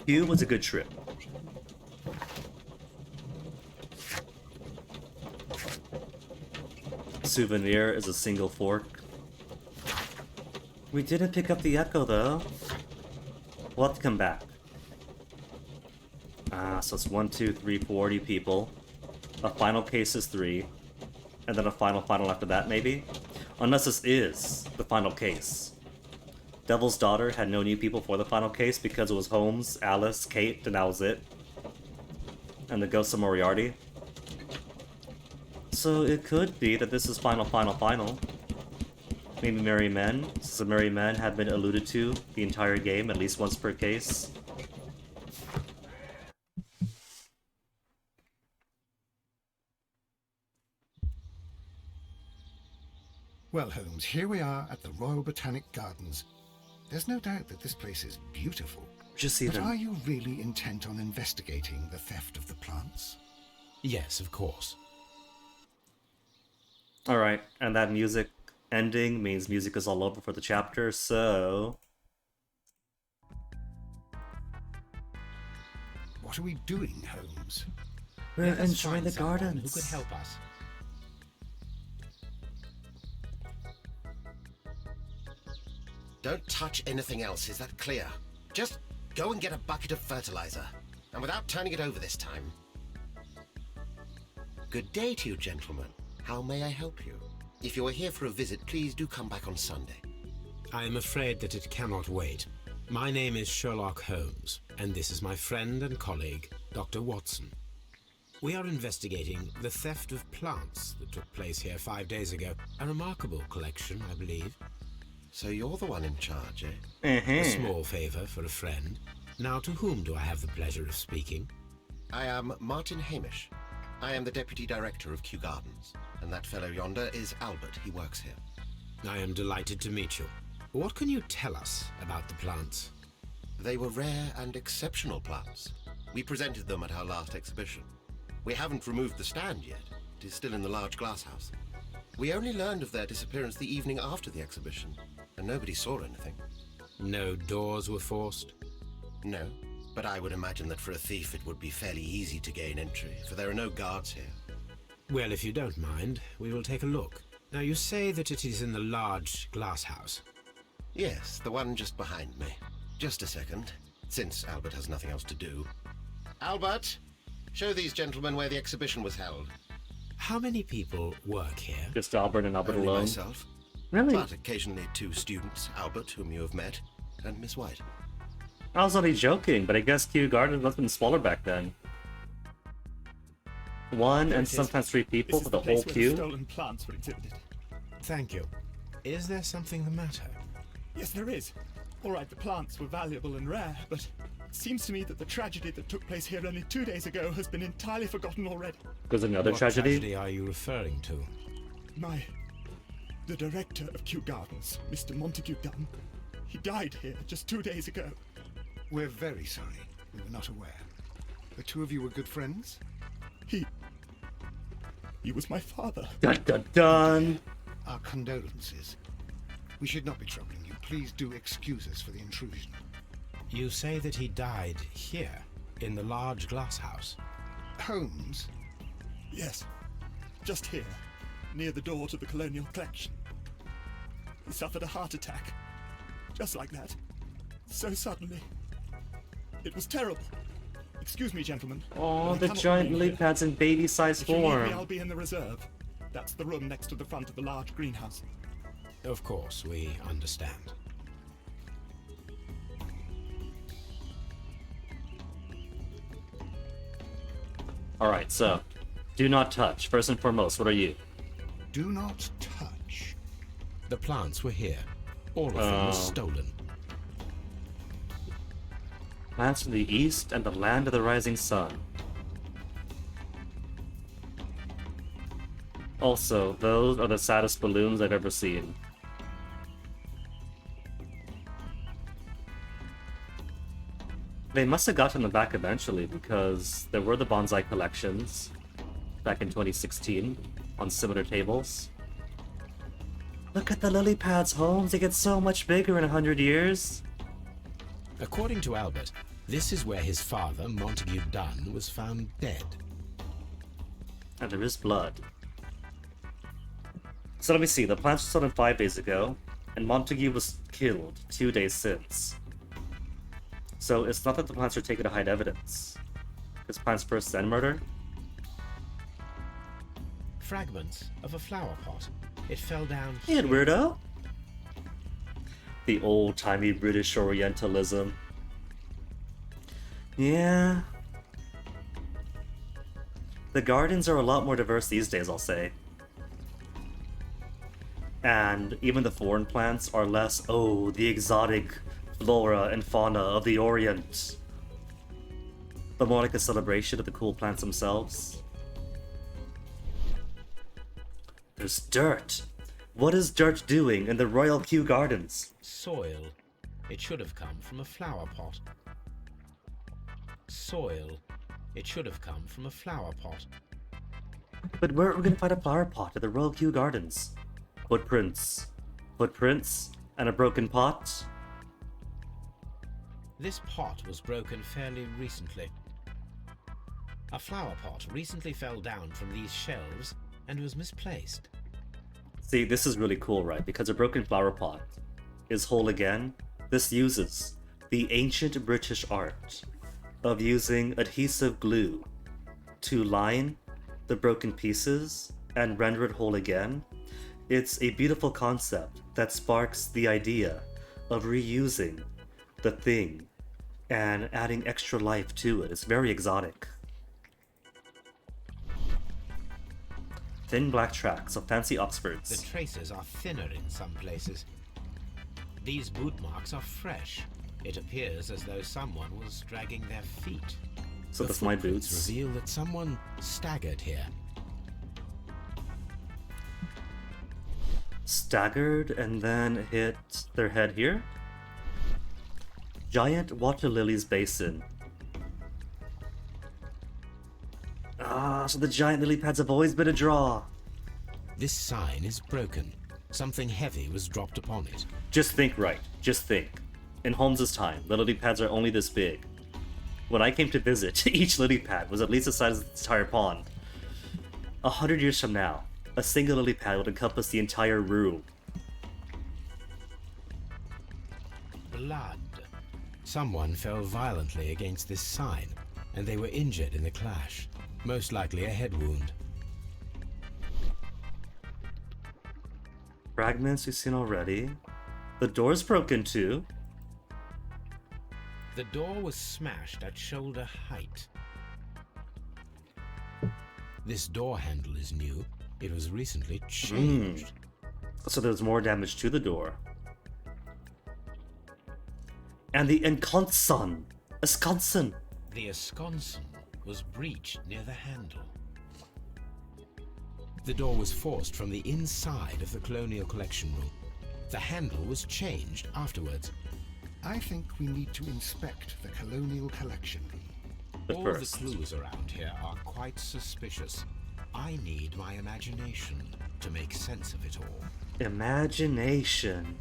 Q was a good trip. Souvenir is a single fork. We didn't pick up the echo though. We'll have to come back. So it's 1, 2, 3, 40 people. A final case is 3. And then a final after that, maybe? Unless this is the final case. Devil's Daughter had no new people for the final case because it was Holmes, Alice, Kate, and that was it. And the Ghost of Moriarty. So it could be that this is final. Maybe Merry Men, since the Merry Men have been alluded to the entire game, at least once per case. Well, Holmes, here we are at the Royal Botanic Gardens. There's no doubt that this place is beautiful. Just see But them. are you really intent on investigating the theft of the plants? Yes, of course. Alright, and that music ending means music is all over for the chapter, so... What are we doing, Holmes? We're Let us enjoying find the someone gardens. who could help us. Don't touch anything else, is that clear? Just go and get a bucket of fertilizer. And without turning it over this time. Good day to you, gentlemen. How may I help you? If you are here for a visit, please do come back on Sunday. I am afraid that it cannot wait. My name is Sherlock Holmes, and this is my friend and colleague, Dr. Watson. We are investigating the theft of plants that took place here 5 days ago. A remarkable collection, I believe. So you're the one in charge, eh? A small favor for a friend. Now, to whom do I have the pleasure of speaking? I am Martin Hamish. I am the Deputy Director of Kew Gardens. And that fellow yonder is Albert. He works here. I am delighted to meet you. What can you tell us about the plants? They were rare and exceptional plants. We presented them at our last exhibition. We haven't removed the stand yet. It is still in the large glass house. We only learned of their disappearance the evening after the exhibition, and nobody saw anything. No doors were forced? No, but I would imagine that for a thief it would be fairly easy to gain entry, for there are no guards here. Well, if you don't mind, we will take a look. Now, you say that it is in the large glass house. Yes, the one just behind me. Just a second. since Albert has nothing else to do. Albert, show these gentlemen where the exhibition was held. How many people work here? Just Albert and Albert Only alone. myself, Really? but occasionally 2 students, Albert, whom you have met, and Miss White. I was only joking, but I guess Kew Garden must have been smaller back then. One There and it is. sometimes 3 people This for is the place whole where queue. stolen plants were exhibited. Thank you. Is there something the matter? Yes, there is. All right, the plants were valuable and rare, but it seems to me that the tragedy that took place here only 2 days ago has been entirely forgotten already. There's another What tragedy. are you referring to? The director of Kew Gardens, Mr. Montague Dunn, he died here just 2 days ago. We're very sorry. We were not aware. The two of you were good friends? He was my father. Dun dun dun! Our condolences. We should not be troubling you. Please do excuse us for the intrusion. You say that he died here, in the large glass house. Holmes? Yes, just here, near the door to the colonial collection. He suffered a heart attack, just like that, so suddenly. It was terrible. Excuse me, gentlemen. Oh, but I the cannot giant remain lily here. pads in baby-sized If you need me, form. I'll be in the reserve. That's the room next to the front of the large greenhouse. Of course, we understand. Alright, so, do not touch. First and foremost, what are you? Do not touch. The plants were here. All of them were stolen. Plants from the east and the land of the rising sun. Also, those are the saddest balloons I've ever seen. They must have gotten them back eventually because there were the bonsai collections back in 2016 on similar tables. Look at the lily pads, Holmes. They get so much bigger in 100 years. According to Albert, this is where his father, Montague Dunn, was found dead. And there is blood. So let me see. The plants were stolen 5 days ago, and Montague was killed 2 days since. So it's not that the plants are taken to hide evidence. Is plants first then murder? Fragments of a flower pot. It fell down Hey, here. weirdo! The old-timey British Orientalism. Yeah. The gardens are a lot more diverse these days, I'll say. And even the foreign plants are less, oh, the exotic flora and fauna of the Orient. But more like a celebration of the cool plants themselves. There's dirt. What is dirt doing in the Royal Kew Gardens? Soil. It should have come from a flower pot. Soil. It should have come from a flower pot. But where are we gonna find a flower pot at the Royal Kew Gardens? Footprints. Footprints? And a broken pot? This pot was broken fairly recently. A flower pot recently fell down from these shelves and was misplaced. See, this is really cool, right? Because a broken flower pot is whole again. This uses the ancient British art of using adhesive glue to line the broken pieces and render it whole again. It's a beautiful concept that sparks the idea of reusing the thing and adding extra life to it. It's very exotic. Thin black tracks of fancy The Oxfords. traces are thinner in some places. These boot marks are fresh. It appears as though someone was dragging their feet. So The that's my footprints boots. reveal that someone staggered here. Staggered and then hit their head here. Giant water lilies basin. Ah, so the giant lily pads have always been a draw. This sign is broken. Something heavy was dropped upon it. Just think right. Just think. In Holmes's time, the lily pads are only this big. When I came to visit, each lily pad was at least the size of the entire pond. 100 years from now, a single lily pad would encompass the entire room. Blood. Someone fell violently against this sign, and they were injured in the clash, most likely a head wound. Fragments we've seen already. The door's broken too. The door was smashed at shoulder height. This door handle is new. It was recently changed. So there's more damage to the door. And the ensconson. The esconson was breached near the handle. The door was forced from the inside of the Colonial Collection room. The handle was changed afterwards. I think we need to inspect the Colonial Collection room. But All first, the clues around here are quite suspicious. I need my imagination to make sense of it all. imagination.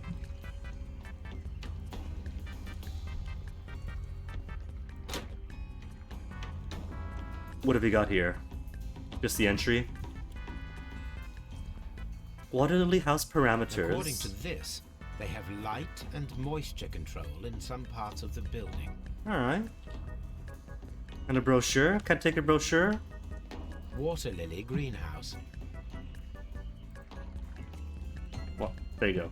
What have we got here? Just the entry? Water Lily House parameters. According to this, they have light and moisture control in some parts of the building. Alright. And a brochure? Can I take a brochure? Water Lily Greenhouse. Well, there you go.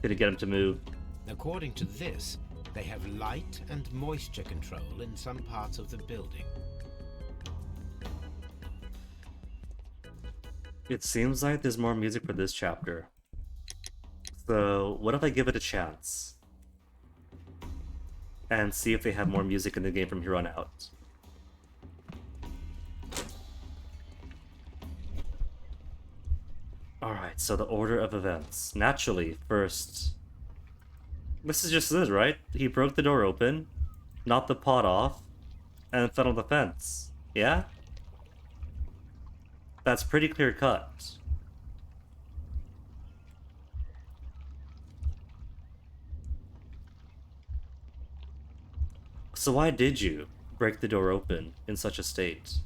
Gonna get him to move. According to this, they have light and moisture control in some parts of the building. It seems like there's more music for this chapter. So, what if I give it a chance? And see if they have more music in the game from here on out. Alright, so the order of events. Naturally, first... This is just it, right? He broke the door open, knocked the pot off, and fell on the fence. Yeah? That's pretty clear cut. So why did you break the door open in such a state?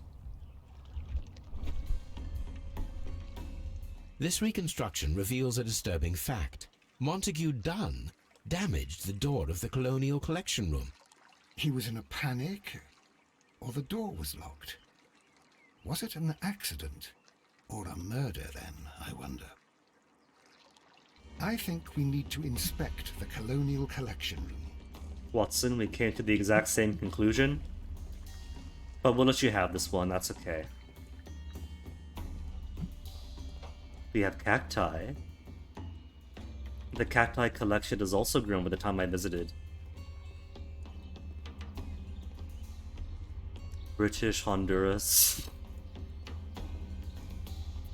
This reconstruction reveals a disturbing fact. Montague Dunn damaged the door of the Colonial Collection room. He was in a panic, or the door was locked. Was it an accident, or a murder then, I wonder? I think we need to inspect the Colonial Collection room. Watson, we came to the exact same conclusion. But we'll let you have this one, that's okay. We have cacti. The cacti collection has also grown by the time I visited. British Honduras.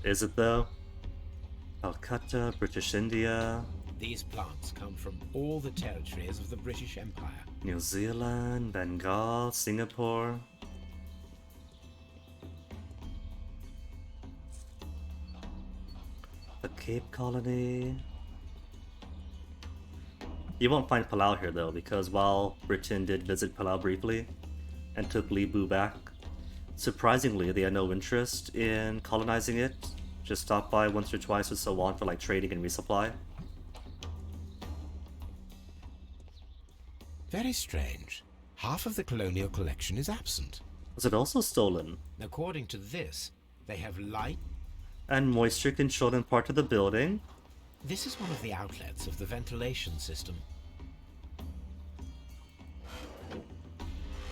Is it though? Calcutta, British India, These plants come from all the territories of the British Empire. New Zealand, Bengal, Singapore. The Cape Colony. You won't find Palau here though, because while Britain did visit Palau briefly and took Libu back, surprisingly they had no interest in colonizing it. Just stopped by once or twice and so on for like trading and resupply. Very strange. Half of the Colonial Collection is absent. Was it also stolen? According to this, they have light. And moisture controlled in part of the building. This is one of the outlets of the ventilation system.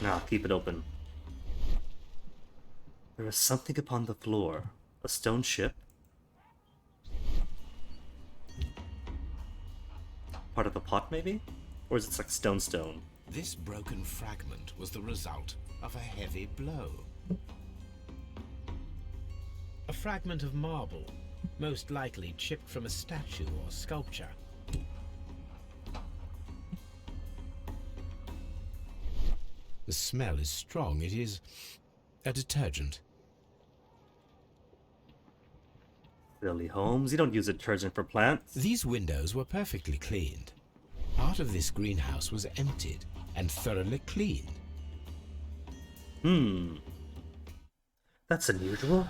Nah, keep it open. There is something upon the floor. A stone ship? Part of a pot, maybe? Or is it like stone? This broken fragment was the result of a heavy blow. A fragment of marble, most likely chipped from a statue or sculpture. The smell is strong. It is a detergent. Silly Holmes, you don't use detergent for plants. These windows were perfectly cleaned. Part of this greenhouse was emptied and thoroughly cleaned. That's unusual.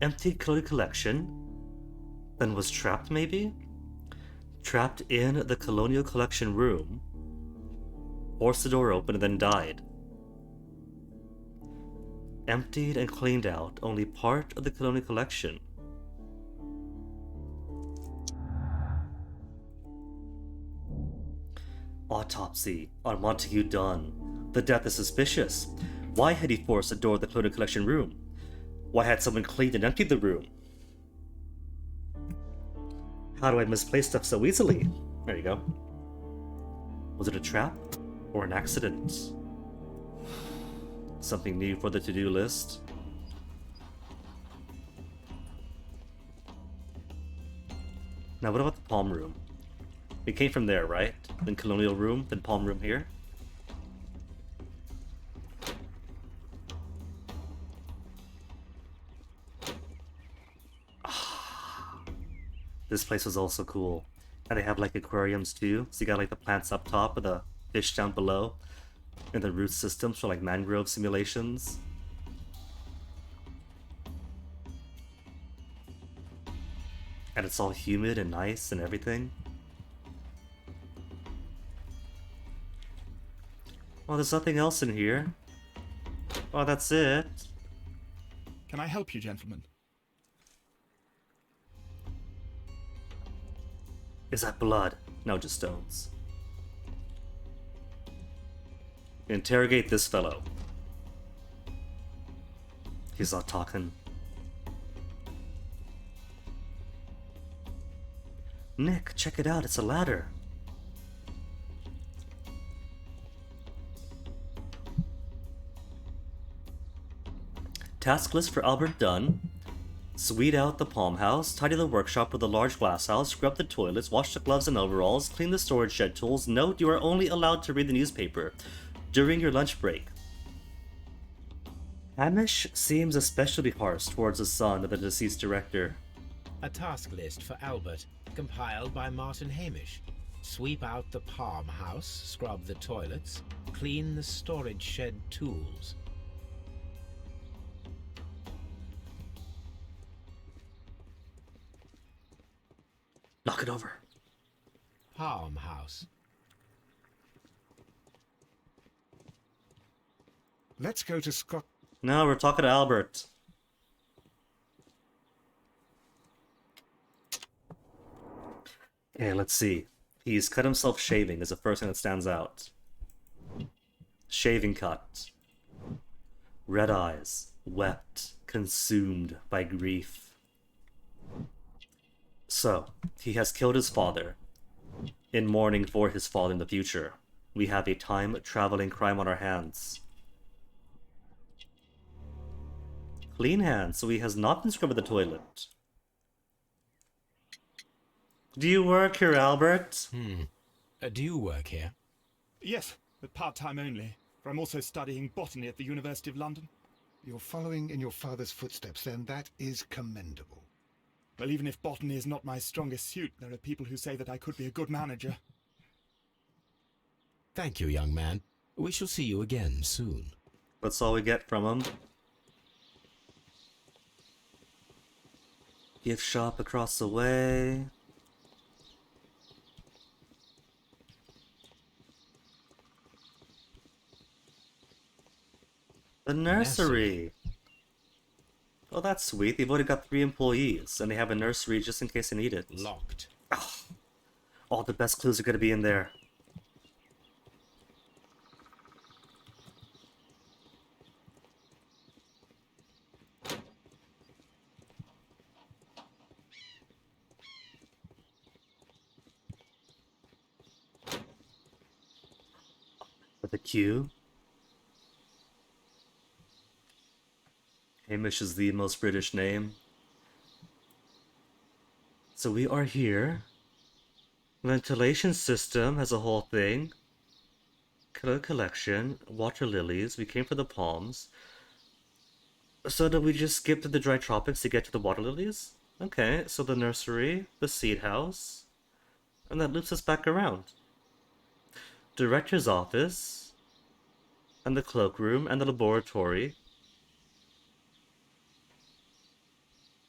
Emptied Chloe collection. Then was trapped, maybe? Trapped in the Colonial Collection room. forced the door open, and then died. Emptied and cleaned out only part of the colonial collection. Autopsy on Montague done. The death is suspicious. Why had he forced the door of the colonial collection room? Why had someone cleaned and emptied the room? How do I misplace stuff so easily? There you go. Was it a trap or an accident? Something new for the to-do list. Now what about the palm room? We came from there, right? Then colonial room, then palm room here. This place was also cool. And they have like aquariums too. So you got like the plants up top and the fish down below. And the root systems for like mangrove simulations. And it's all humid and nice and everything. Well, there's nothing else in here. Oh, that's it. Can I help you, gentlemen? Is that blood? No, just stones. Interrogate this fellow. He's not talking. Nick, check it out, it's a ladder. Task list for Albert done. Sweep out the palm house, tidy the workshop with a large glass house, scrub the toilets, wash the gloves and overalls, clean the storage shed tools. Note, you are only allowed to read the newspaper during your lunch break. Hamish seems especially harsh towards the son of the deceased director. A task list for Albert, compiled by Martin Hamish. Sweep out the palm house, scrub the toilets, clean the storage shed tools. Knock it over. Palm house. Let's go to Scott. No, we're talking to Albert. Okay, let's see. He's cut himself shaving is the first thing that stands out. Shaving cut. Red eyes. Wept. Consumed by grief. So, he has killed his father. In mourning for his father in the future. We have a time-traveling crime on our hands. Clean hands, so he has not been scrubbing the toilet. Do you work here, Albert? Do you work here? Yes, but part-time only, for I'm also studying botany at the University of London. You're following in your father's footsteps, then that is commendable. Well, even if botany is not my strongest suit, there are people who say that I could be a good manager. Thank you, young man. We shall see you again soon. That's all we get from him. Gift shop across the way. The nursery. Oh, that's sweet. They've only got 3 employees, and they have a nursery just in case they need it. Locked. Oh, all the best clues are going to be in there. With a Q. Hamish is the most British name. So we are here. Ventilation system has a whole thing. Color collection. Water lilies. We came for the palms. So did we just skip to the dry tropics to get to the water lilies? Okay, so the nursery, the seed house, and that loops us back around. Director's office, and the cloakroom, and the laboratory.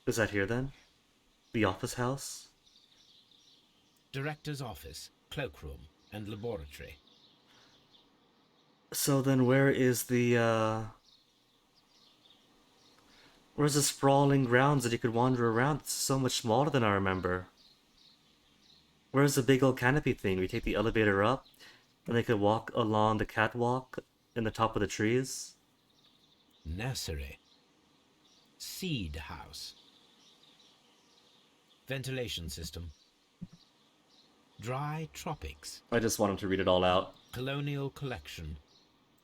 Is that here then? The office house? Director's office, cloakroom, and laboratory. So then where is the, where's the sprawling grounds that you could wander around? It's so much smaller than I remember. Where's the big old canopy thing? We take the elevator up, and they could walk along the catwalk in the top of the trees? Nursery. Seed house. Ventilation system. Dry tropics. I just want him to read it all out. Colonial collection.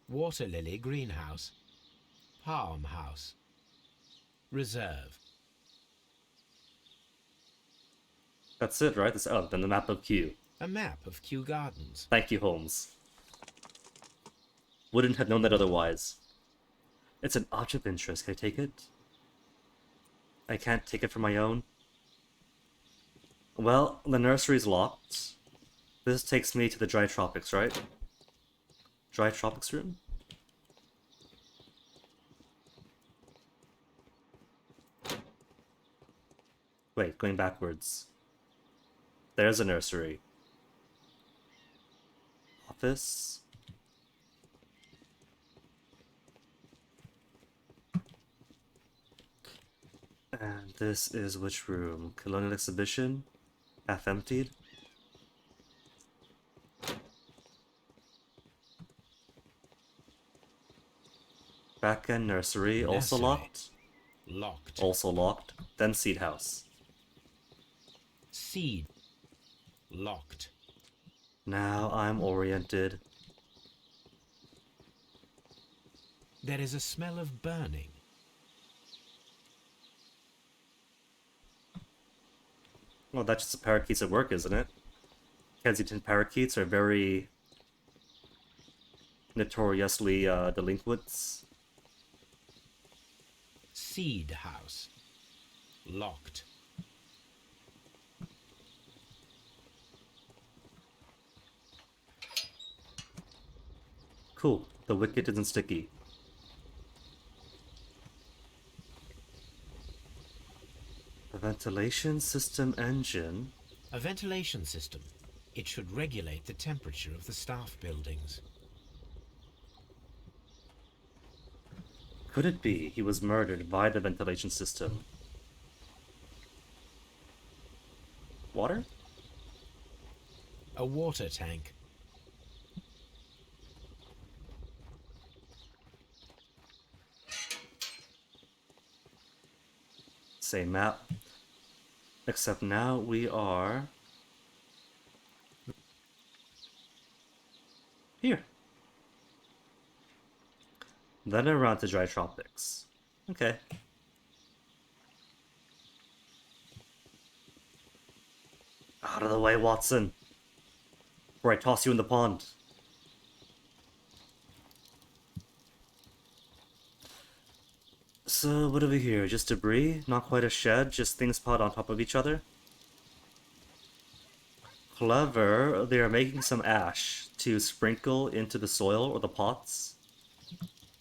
Water lily greenhouse. Palm house. Reserve. That's it, right? This, oh, then the map of Kew. A map of Kew Gardens. Thank you, Holmes. Wouldn't have known that otherwise. It's an object of interest. Can I take it? I can't take it for my own. Well, the nursery's locked. This takes me to the dry tropics, right? Dry tropics room? Wait, going backwards. There's a nursery. Office. And this is which room? Colonial exhibition? Half emptied? Back end nursery, also Nursery. locked. Locked. Also locked. Then seed house. Seed. Locked. Now I'm oriented. There is a smell of burning. Well, that's just the parakeets at work, isn't it? Kensington parakeets are very notoriously delinquents. Seed house. Locked. Cool. The wicket isn't sticky. The ventilation system engine. A ventilation system. It should regulate the temperature of the staff buildings. Could it be he was murdered by the ventilation system? Water? A water tank. Same map. Except now we are here. Then around to dry tropics. Okay. Out of the way, Watson. Before I toss you in the pond. So, what do we hear? Just debris? Not quite a shed, just things piled on top of each other? Clever. They are making some ash to sprinkle into the soil or the pots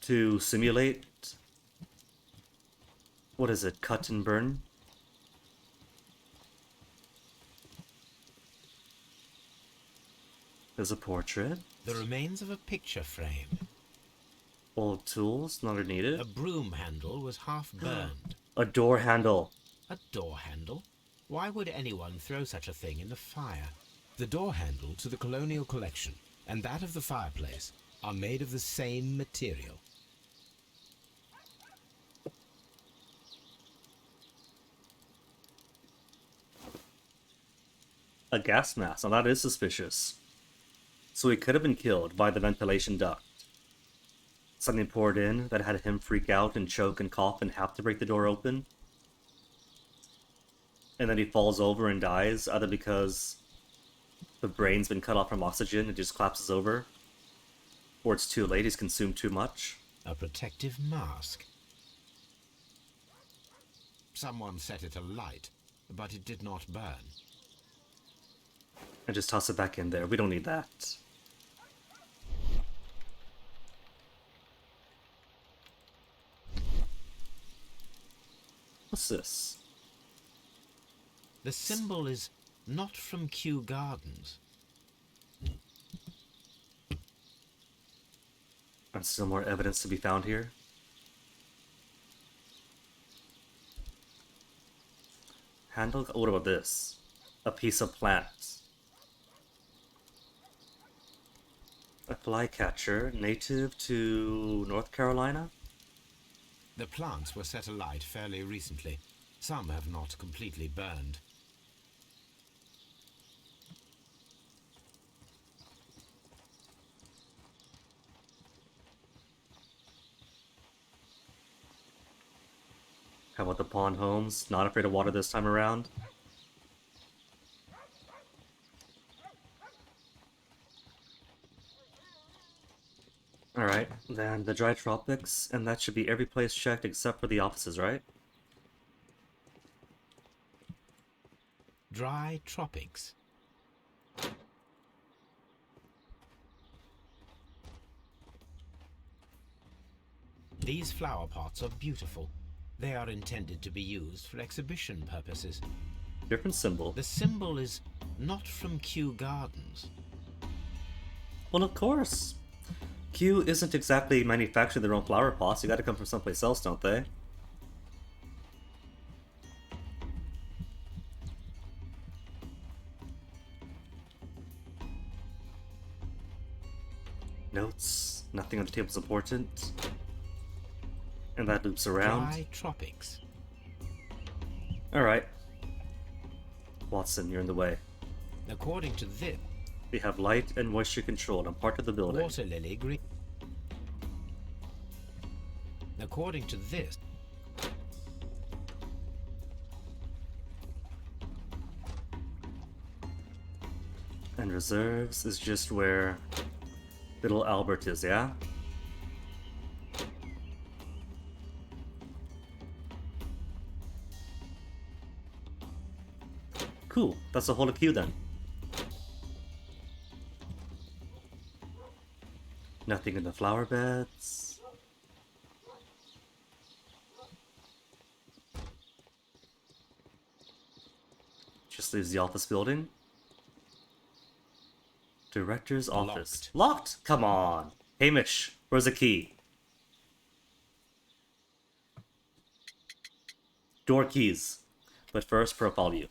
to simulate. What is it? Cut and burn? There's a portrait. The remains of a picture frame. Old tools, not needed. A broom handle was half burned. A door handle. A door handle? Why would anyone throw such a thing in the fire? The door handle to the colonial collection and that of the fireplace are made of the same material. A gas mask. Now that is suspicious. So he could have been killed by the ventilation duct. Something poured in that had him freak out and choke and cough and have to break the door open. And then he falls over and dies, either because the brain's been cut off from oxygen and just collapses over, or it's too late, he's consumed too much. A protective mask. Someone set it alight, but it did not burn. And just toss it back in there. We don't need that. What's this? The symbol is not from Kew Gardens. And still more evidence to be found here. Handle. What about this? A piece of plant. A flycatcher native to North Carolina? The plants were set alight fairly recently. Some have not completely burned. How about the pond homes? Not afraid of water this time around? Alright, then the dry tropics, and that should be every place checked except for the offices, right? Dry tropics. These flower pots are beautiful. They are intended to be used for exhibition purposes. Different symbol. The symbol is not from Kew Gardens. Well, of course. Kew isn't exactly manufacturing their own flower pots. You gotta come from someplace else, don't they? Notes. Nothing on the table is important. And that loops around. Dry tropics. Alright. Watson, you're in the way. According to this, We have light and moisture control on part of the building. water lily green. According to this, And reserves is just where little Albert is, yeah? Cool, that's the whole queue then. Nothing in the flower beds. Just leaves the office building. Director's office. Locked? Come on. Hamish, where's the key? Door keys. But first, profile view.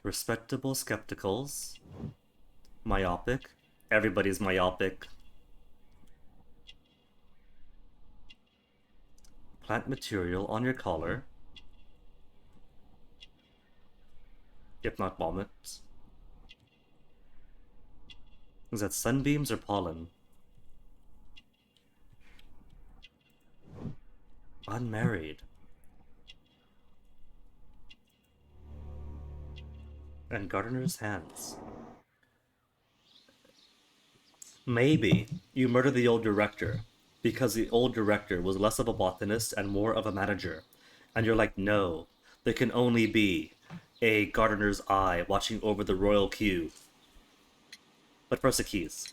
Respectable skepticals. Myopic. Everybody's myopic. Plant material on your collar. If not vomit. Is that sunbeams or pollen? Unmarried. And gardener's hands. Maybe you murdered the old director because the old director was less of a botanist and more of a manager. And you're like, no, there can only be a gardener's eye watching over the royal queue. But first the keys.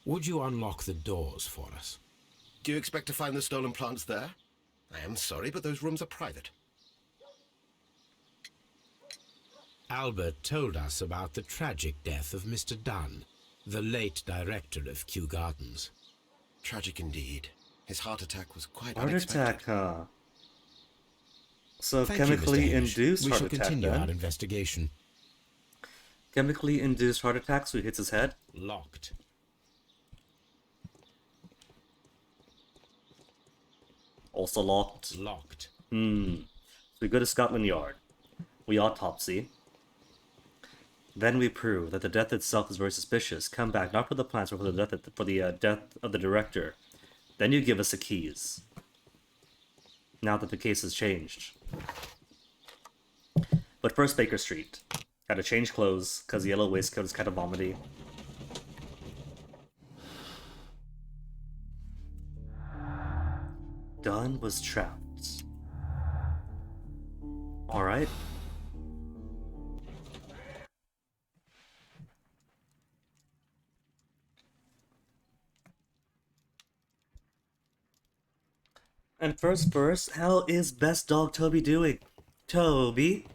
would you unlock the doors for us? Do you expect to find the stolen plants there? I am sorry, but those rooms are private. Albert told us about the tragic death of Mr. Dunn, the late director of Kew Gardens. Tragic indeed. His heart attack was quite Heart unexpected. attack, huh? So Thank you, Mr. chemically Hamish. induced We heart shall attack continue our then. investigation. Chemically induced heart attack, so he hits his head. Locked. Also locked. Locked. So we go to Scotland Yard. We autopsy. Then we prove that the death itself is very suspicious. Come back, not for the plants, but for the death of the director. Then you give us the keys. Now that the case has changed. But first, Baker Street. Gotta change clothes, because the yellow waistcoat is kind of vomity. Dunn was trapped. Alright. And first, how is Best Dog Toby doing? Toby?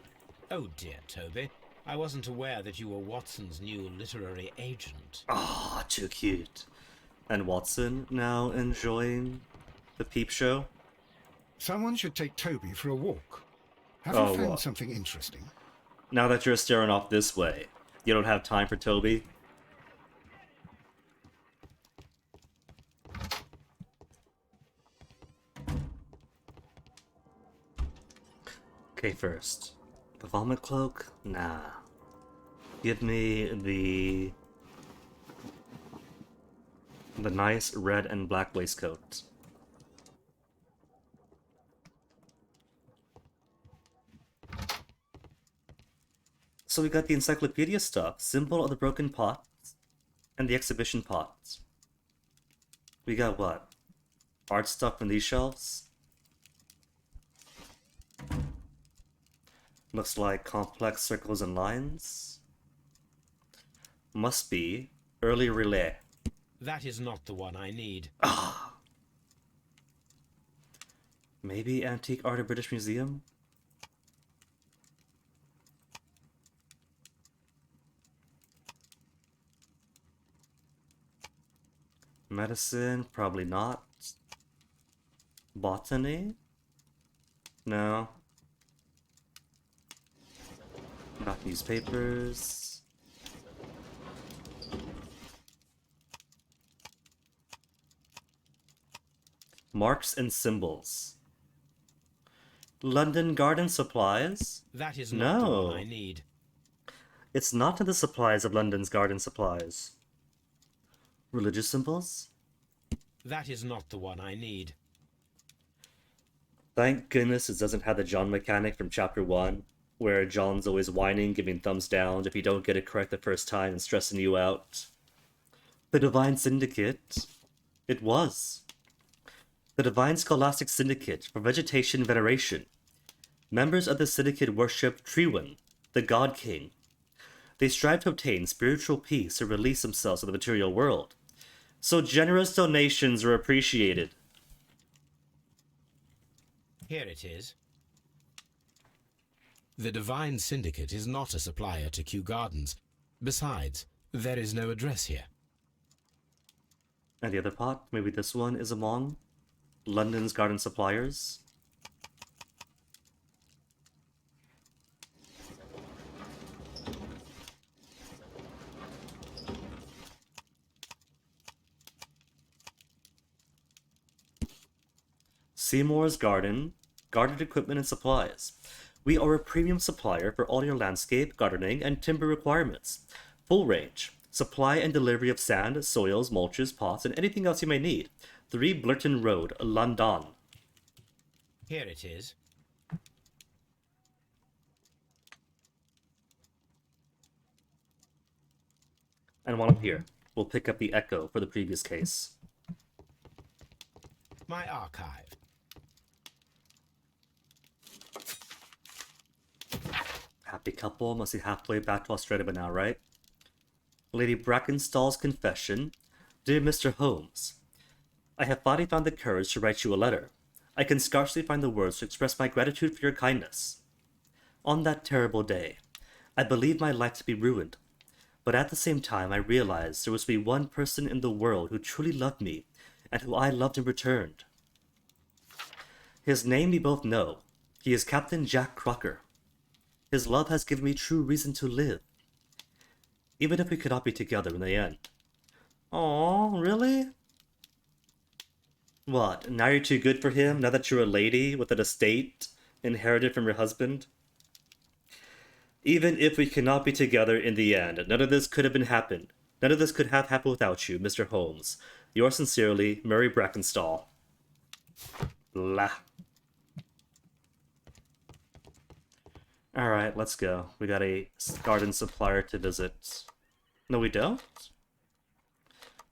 Oh dear, Toby. I wasn't aware that you were Watson's new literary agent. Ah, too cute. And Watson now enjoying the peep show? Someone should take Toby for a walk. Have you Oh, found what? something interesting? Now that you're staring off this way, you don't have time for Toby? Okay, first. The vomit cloak? Nah. Give me the nice red and black waistcoat. So we got the encyclopedia stuff, symbol of the broken pot, and the exhibition pot. We got what? Art stuff from these shelves? Looks like complex circles and lines. Must be early relay. That is not the one I need. Ah. Maybe Antique Art of British Museum? Medicine? Probably not. Botany? No. Not newspapers. Marks and symbols. London Garden Supplies? That is not the No. one I need. It's not in the supplies of London's garden supplies. Religious symbols? That is not the one I need. Thank goodness it doesn't have the John mechanic from chapter 1, where John's always whining, giving thumbs down if you don't get it correct the first time and stressing you out. The Divine Syndicate. It was. The Divine Scholastic Syndicate for Vegetation Veneration. Members of the syndicate worship Triwin, the God King. They strive to obtain spiritual peace and release themselves from the material world. So generous donations are appreciated. Here it is. The Divine Syndicate is not a supplier to Kew Gardens. Besides, there is no address here. And the other pot, maybe this one is among London's garden suppliers. Seymour's Garden, garden equipment and supplies. We are a premium supplier for all your landscape, gardening, and timber requirements. Full range. Supply and delivery of sand, soils, mulches, pots, and anything else you may need. 3 Blurton Road, London. Here it is. And while I'm here, we'll pick up the echo for the previous case. My archive. Happy couple, must be halfway back to Australia by now, right? Lady Brackenstall's confession. Dear Mr. Holmes, I have finally found the courage to write you a letter. I can scarcely find the words to express my gratitude for your kindness. On that terrible day, I believed my life to be ruined, but at the same time I realized there was to be one person in the world who truly loved me, and who I loved in return. His name we both know. He is Captain Jack Crocker. His love has given me true reason to live, even if we could not be together in the end. Aww, really? What, now you're too good for him, now that you're a lady with an estate inherited from your husband? Even if we cannot be together in the end, none of this could have happened. None of this could have happened without you, Mr. Holmes. Yours sincerely, Murray Brackenstall. Blah. Alright, let's go. We got a garden supplier to visit. No, we don't?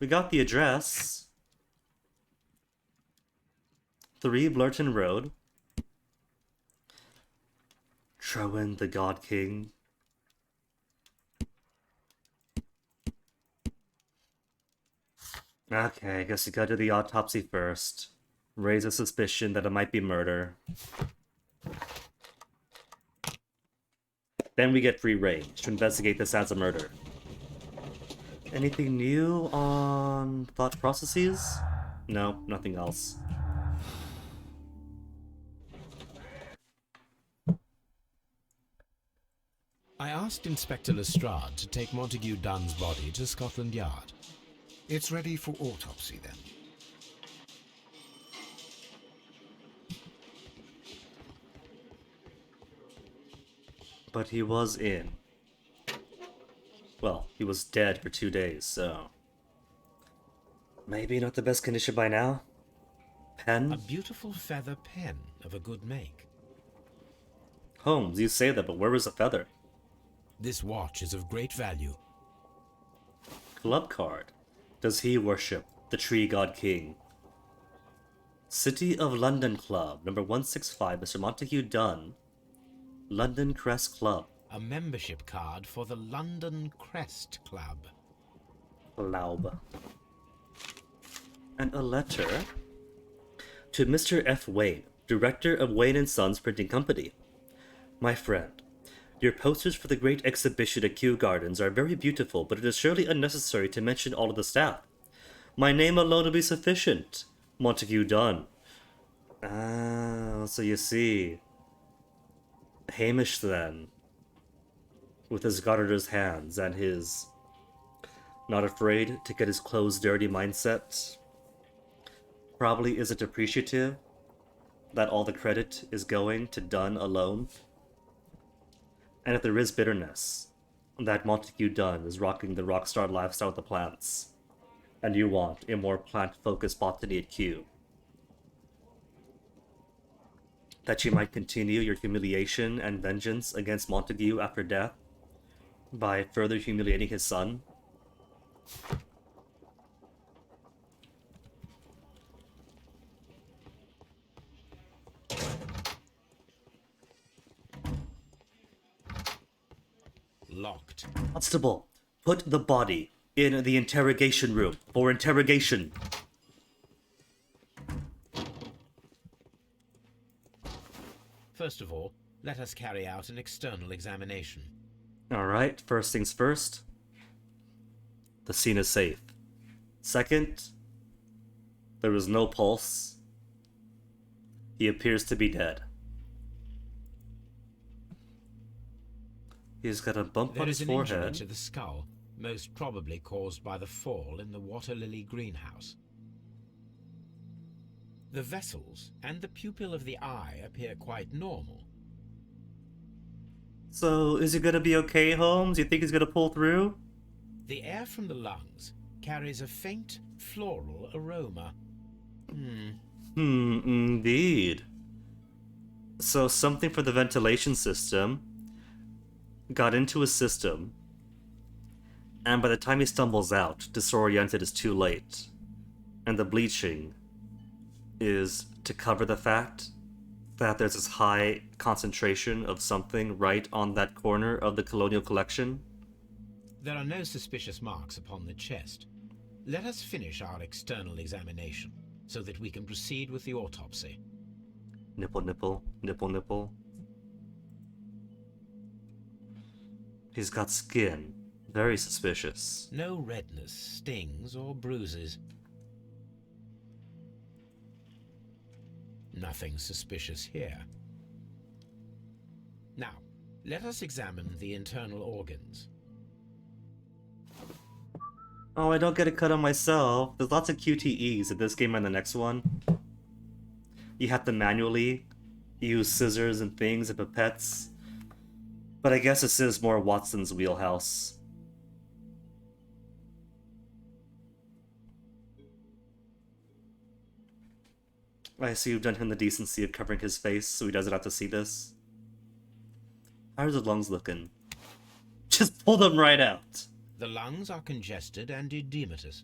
We got the address. 3 Blurton Road. Trowin, the God King. Okay, I guess you gotta do the autopsy first. Raise a suspicion that it might be murder. Then we get free range to investigate this as a murder. Anything new on thought processes? No, nothing else. I asked Inspector Lestrade to take Montague Dunn's body to Scotland Yard. It's ready for autopsy then. But he was in. Well, he was dead for 2 days, so... maybe not the best condition by now? A Pen? beautiful feather pen of a good make. Holmes, you say that, but where was the feather? This watch is of great value. Club card. Does he worship the Tree God King? City of London Club, number 165, Mr. Montague Dunn. London Crest Club. A membership card for the London Crest Club. Laub. And a letter to Mr. F. Wayne, director of Wayne & Sons Printing Company. My friend, your posters for the great exhibition at Kew Gardens are very beautiful, but it is surely unnecessary to mention all of the staff. My name alone will be sufficient. Montague Dunn. Ah, so you see. Hamish, then, with his garter's hands and his not afraid to get his clothes dirty mindset, probably isn't appreciative that all the credit is going to Dunn alone. And if there is bitterness that Montague Dunn is rocking the rockstar lifestyle with the plants, and you want a more plant-focused botany at Kew, that you might continue your humiliation and vengeance against Montague after death by further humiliating his son. Locked. Constable, put the body in the interrogation room for interrogation. First of all, let us carry out an external examination. Alright, first things first. The scene is safe. Second, there is no pulse. He appears to be dead. He's got a bump on his There is an injury forehead. to the skull, most probably caused by the fall in the water lily greenhouse. The vessels and the pupil of the eye appear quite normal. So, is he gonna be okay, Holmes? You think he's gonna pull through? The air from the lungs carries a faint floral aroma. Indeed. So something for the ventilation system got into his system, and by the time he stumbles out, disoriented is too late. And the bleaching is to cover the fact that there's this high concentration of something right on that corner of the Colonial Collection. There are no suspicious marks upon the chest. Let us finish our external examination, so that we can proceed with the autopsy. Nipple, nipple, nipple, nipple. He's got skin. Very suspicious. No redness, stings, or bruises. Nothing suspicious here. Now, let us examine the internal organs. Oh, I don't get a cut on myself. There's lots of QTEs in this game and the next one. You have to manually use scissors and things and pipettes. But I guess this is more Watson's wheelhouse. I see you've done him the decency of covering his face so he doesn't have to see this. How's his lungs looking? Just pull them right out. The lungs are congested and edematous.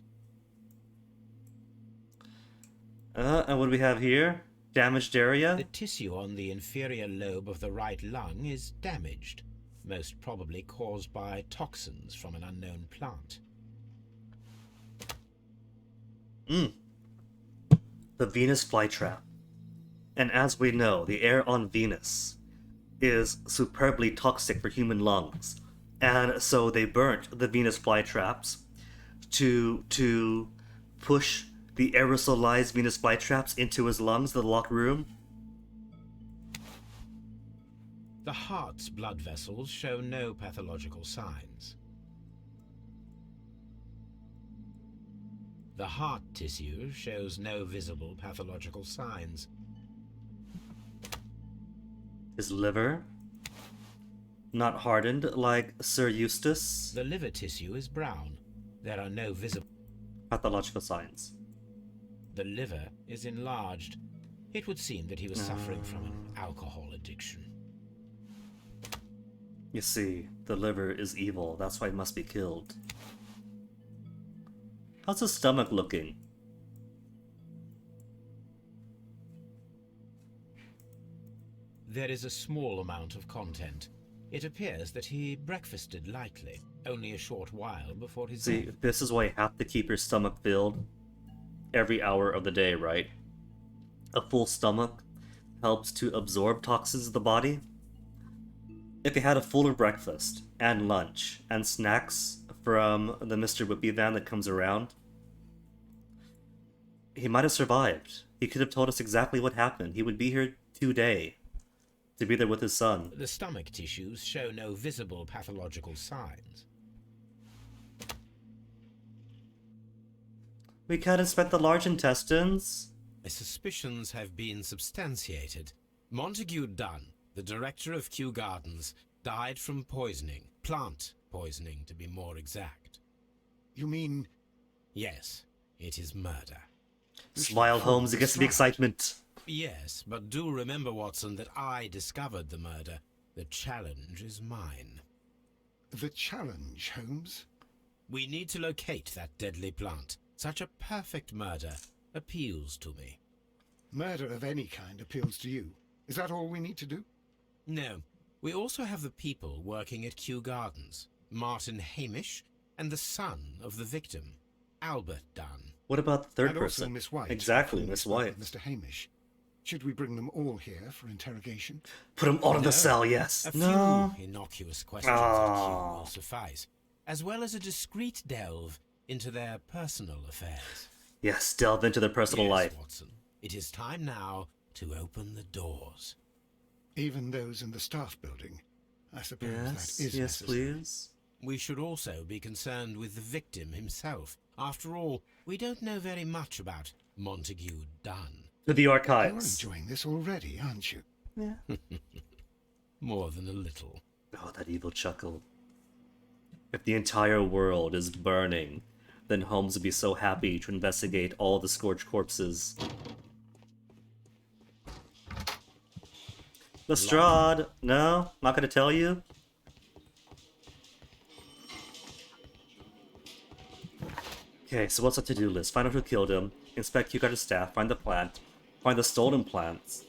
And what do we have here? Damaged area? The tissue on the inferior lobe of the right lung is damaged, most probably caused by toxins from an unknown plant. The Venus flytrap. And as we know, the air on Venus is superbly toxic for human lungs. And so they burnt the Venus flytraps to push the aerosolized Venus flytraps into his lungs, the locked room. The heart's blood vessels show no pathological signs. The heart tissue shows no visible pathological signs. His liver, not hardened like Sir Eustace. The liver tissue is brown. There are no visible... Pathological signs. The liver is enlarged. It would seem that he was suffering from an alcohol addiction. You see, the liver is evil. That's why it must be killed. How's his stomach looking? There is a small amount of content. It appears that he breakfasted lightly, only a short while before his See, death. this is why you have to keep your stomach filled every hour of the day, right? A full stomach helps to absorb toxins in the body. If he had a fuller breakfast and lunch and snacks from the Mr. Whippy van that comes around, he might have survived. He could have told us exactly what happened. He would be here today to be there with his son. The stomach tissues show no visible pathological signs. We can't inspect the large intestines. My suspicions have been substantiated. Montague Dunn, the director of Kew Gardens, died from poisoning. Plant poisoning, to be more exact. You mean... Yes, it is murder. Smile, Holmes, it gets the excitement. Yes, but do remember, Watson, that I discovered the murder. The challenge is mine. The challenge, Holmes? We need to locate that deadly plant. Such a perfect murder appeals to me. Murder of any kind appeals to you. Is that all we need to do? No, we also have the people working at Kew Gardens. Martin Hamish and the son of the victim, Albert Dunn. What about the third and person? Also Miss White. Exactly, Miss White. Mr. Hamish. Should we bring them all here for interrogation? Put them all in the No. cell, yes. A No. few innocuous questions at Kew will suffice, as well as a discreet delve into their personal affairs. Yes, delve into their personal Yes, life. Watson. It is time now to open the doors. Even those in the staff building. I suppose Yes, that is yes, necessary. please. We should also be concerned with the victim himself. After all, we don't know very much about Montague Dunn. To the You're archives. enjoying this already, aren't you? Yeah. More than a little. Oh, that evil chuckle. If the entire world is burning, then Holmes would be so happy to investigate all the scorched corpses. Lestrade! No? Not gonna tell you? Okay, so what's the to-do list? Find out who killed him, inspect Kew Gardens staff, find the plant, find the stolen plants.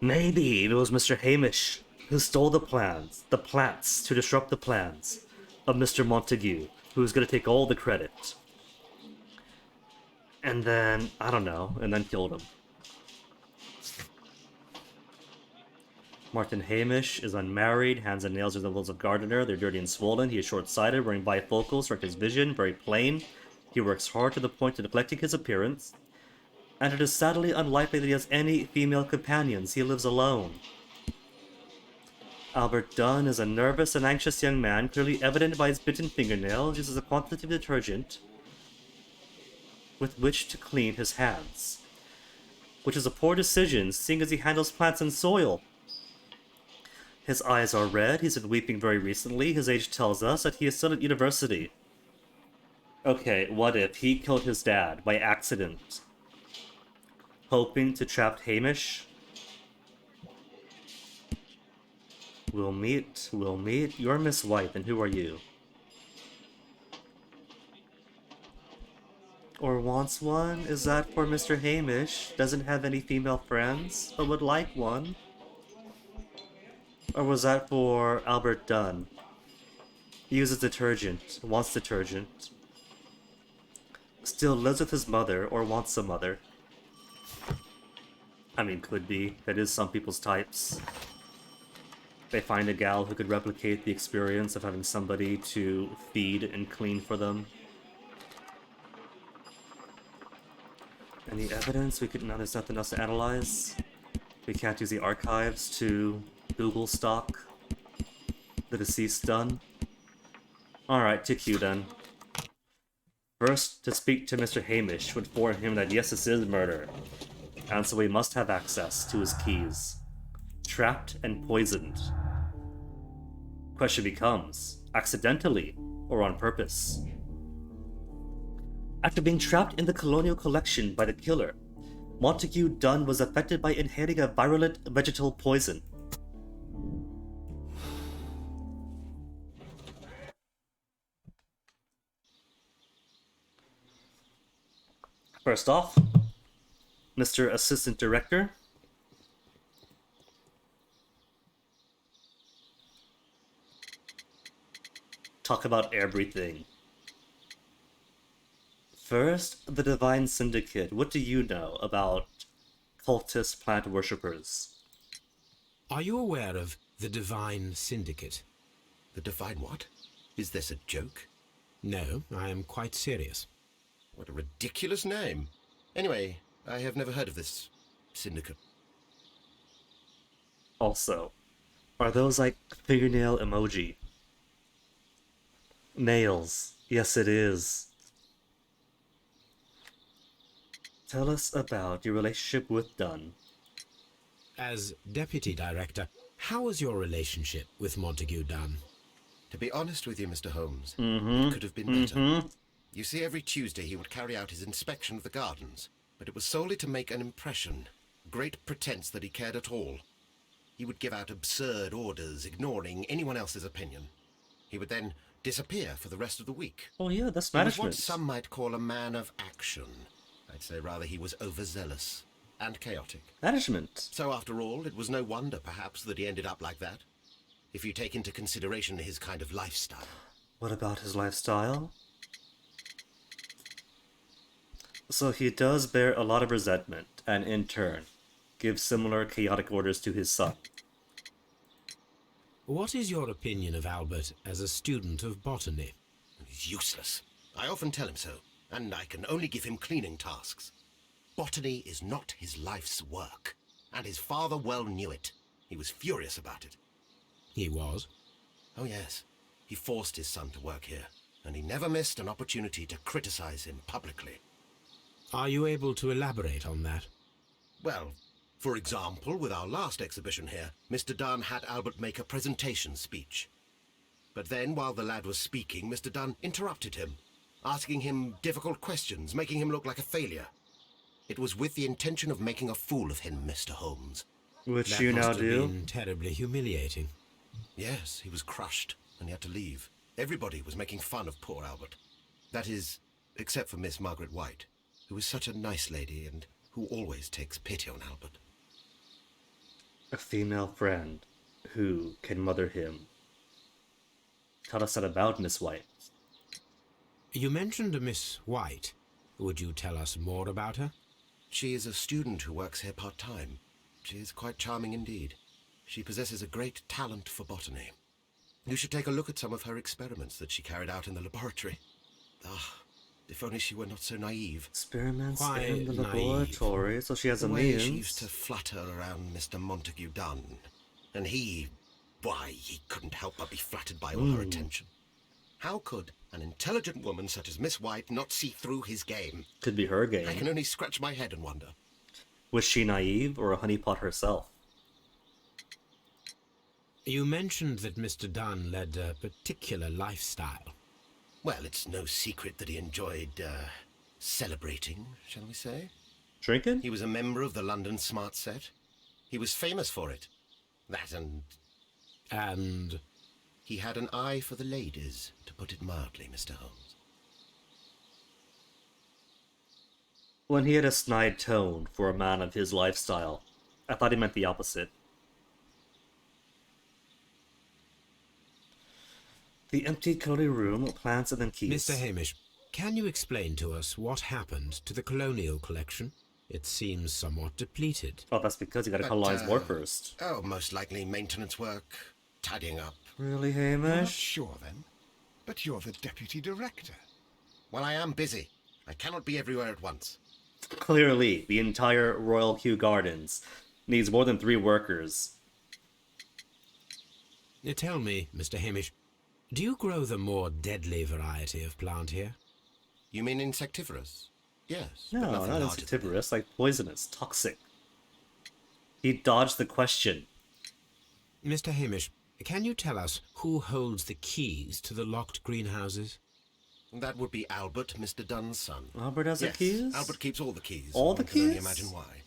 Maybe it was Mr. Hamish who stole the plants to disrupt the plans of Mr. Montague, who's gonna take all the credit. And then, I don't know, and then killed him. Martin Hamish is unmarried, hands and nails are the levels of gardener, they're dirty and swollen, he is short-sighted, wearing bifocals, direct his vision, very plain. He works hard to the point of neglecting his appearance. And it is sadly unlikely that he has any female companions, he lives alone. Albert Dunn is a nervous and anxious young man, clearly evident by his bitten fingernails, uses a quantity of detergent with which to clean his hands. Which is a poor decision, seeing as he handles plants and soil. His eyes are red, he's been weeping very recently, his age tells us that he is still at university. Okay, what if he killed his dad by accident? Hoping to trap Hamish? We'll meet. You're Miss White, and who are you? Or wants one? Is that for Mr. Hamish? Doesn't have any female friends, but would like one? Or was that for Albert Dunn? He uses detergent, wants detergent. Still lives with his mother, or wants a mother. I mean, could be. That is some people's types. They find a gal who could replicate the experience of having somebody to feed and clean for them. Any evidence? No, there's nothing else to analyze. We can't use the archives to Google stalk the deceased done. Alright, to Q then. First, to speak to Mr. Hamish to inform him that yes, this is murder, and so we must have access to his keys. Trapped and poisoned. Question becomes, accidentally or on purpose? After being trapped in the Colonial Collection by the killer, Montague Dunn was affected by inhaling a virulent vegetal poison. First off, Mr. Assistant Director, talk about everything. First, the Divine Syndicate. What do you know about cultist plant worshippers? Are you aware of the Divine Syndicate? The Divine what? Is this a joke? No, I am quite serious. What a ridiculous name. Anyway, I have never heard of this syndicate. Also, are those like fingernail emoji? Nails. Yes, it is. Tell us about your relationship with Dunn. As Deputy Director, how was your relationship with Montague Dunn? To be honest with you, Mr. Holmes, it could have been better. You see, every Tuesday he would carry out his inspection of the gardens, but it was solely to make an impression. Great pretense that he cared at all. He would give out absurd orders, ignoring anyone else's opinion. He would then disappear for the rest of the week. Oh yeah, that's He was management. what some might call a man of action. I'd say rather he was overzealous and chaotic. Management. So after all, it was no wonder, perhaps, that he ended up like that. If you take into consideration his kind of lifestyle. What about his lifestyle? So he does bear a lot of resentment, and in turn, gives similar chaotic orders to his son. What is your opinion of Albert as a student of botany? He's useless. I often tell him so, and I can only give him cleaning tasks. Botany is not his life's work, and his father well knew it. He was furious about it. He was? Oh yes, he forced his son to work here, and he never missed an opportunity to criticize him publicly. Are you able to elaborate on that? Well, for example, with our last exhibition here, Mr. Dunn had Albert make a presentation speech. But then, while the lad was speaking, Mr. Dunn interrupted him, asking him difficult questions, making him look like a failure. It was with the intention of making a fool of him, Mr. Holmes. Which That you must now have do. been terribly humiliating. Yes, he was crushed, and he had to leave. Everybody was making fun of poor Albert. That is, except for Miss Margaret White, who is such a nice lady and who always takes pity on Albert. A female friend who can mother him. Tell us that about Miss White. You mentioned a Miss White. Would you tell us more about her? She is a student who works here part-time. She is quite charming indeed. She possesses a great talent for botany. You should take a look at some of her experiments that she carried out in the laboratory. Ah, if only she were not so naive. Experiments Why in the naive? laboratory, so she has The a way means. she used to flutter around Mr. Montague Dunn. And he couldn't help but be flattered by all her attention. How could an intelligent woman such as Miss White not see through his game? Could be her I can game. only scratch my head and wonder. Was she naive or a honeypot herself? You mentioned that Mr. Dunn led a particular lifestyle. Well, it's no secret that he enjoyed, celebrating, shall we say? Drinking? He was a member of the London Smart Set. He was famous for it. That and And he had an eye for the ladies, to put it mildly, Mr. Holmes. When he had a snide tone for a man of his lifestyle, I thought he meant the opposite. The empty colony room, plants and then keys. Mr. Hamish, can you explain to us what happened to the colonial collection? It seems somewhat depleted. Oh, that's because you gotta But, colonize more first. Oh, most likely maintenance work, tidying up. Really, You're not Hamish? sure then? But you're the deputy director. Well, I am busy. I cannot be everywhere at once. Clearly, the entire Royal Kew Gardens needs more than 3 workers. Tell me, Mr. Hamish, do you grow the more deadly variety of plant here? You mean insectivorous? Yes. but No, nothing not larger than insectivorous, like poisonous, toxic. He dodged the question. Mr. Hamish, can you tell us who holds the keys to the locked greenhouses? that. That would be Albert, Mr. Dunn's son. Albert has the Yes, keys? Albert keeps all the keys. All the One can only keys? imagine why.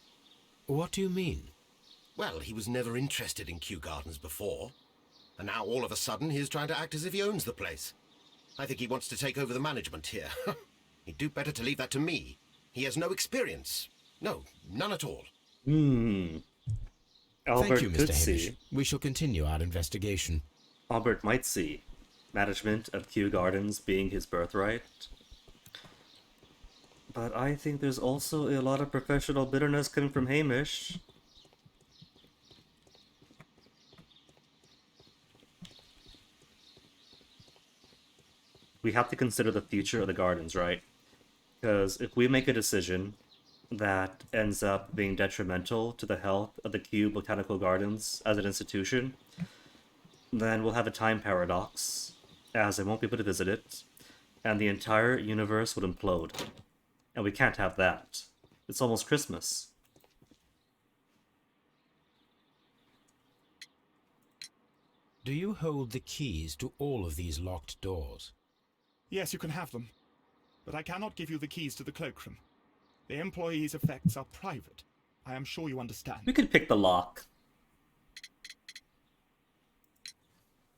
What do you mean? Well, he was never interested in Kew Gardens before. And now all of a sudden he's trying to act as if he owns the place. I think he wants to take over the management here. He'd do better to leave that to me. He has no experience. No, none at all. Albert Thank you, could Mr. Hamish. see. We shall continue our investigation. Albert might see management of Kew Gardens being his birthright. But I think there's also a lot of professional bitterness coming from Hamish. We have to consider the future of the gardens, right? Because if we make a decision that ends up being detrimental to the health of the Kew Botanical Gardens as an institution, then we'll have a time paradox, as I won't be able to visit it, and the entire universe would implode. And we can't have that. It's almost Christmas. Do you hold the keys to all of these locked doors? Yes, you can have them. But I cannot give you the keys to the cloakroom. The employees' effects are private. I am sure you understand. We could pick the lock.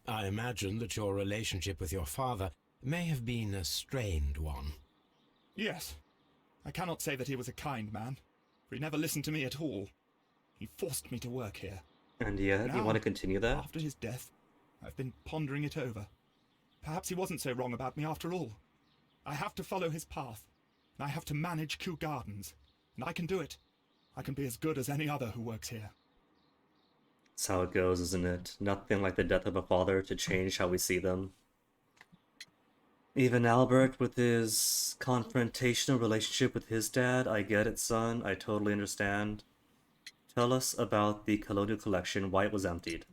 I imagine that your relationship with your father may have been a strained one. Yes. I cannot say that he was a kind man, for he never listened to me at all. He forced me to work here. And yet, you Now, want to continue that? After his death, I've been pondering it over. Perhaps he wasn't so wrong about me after all. I have to follow his path, and I have to manage Kew Gardens. And I can do it. I can be as good as any other who works here. That's how it goes, isn't it? Nothing like the death of a father to change how we see them. Even Albert, with his confrontational relationship with his dad, I get it, son. I totally understand. Tell us about the Colonial Collection, why it was emptied.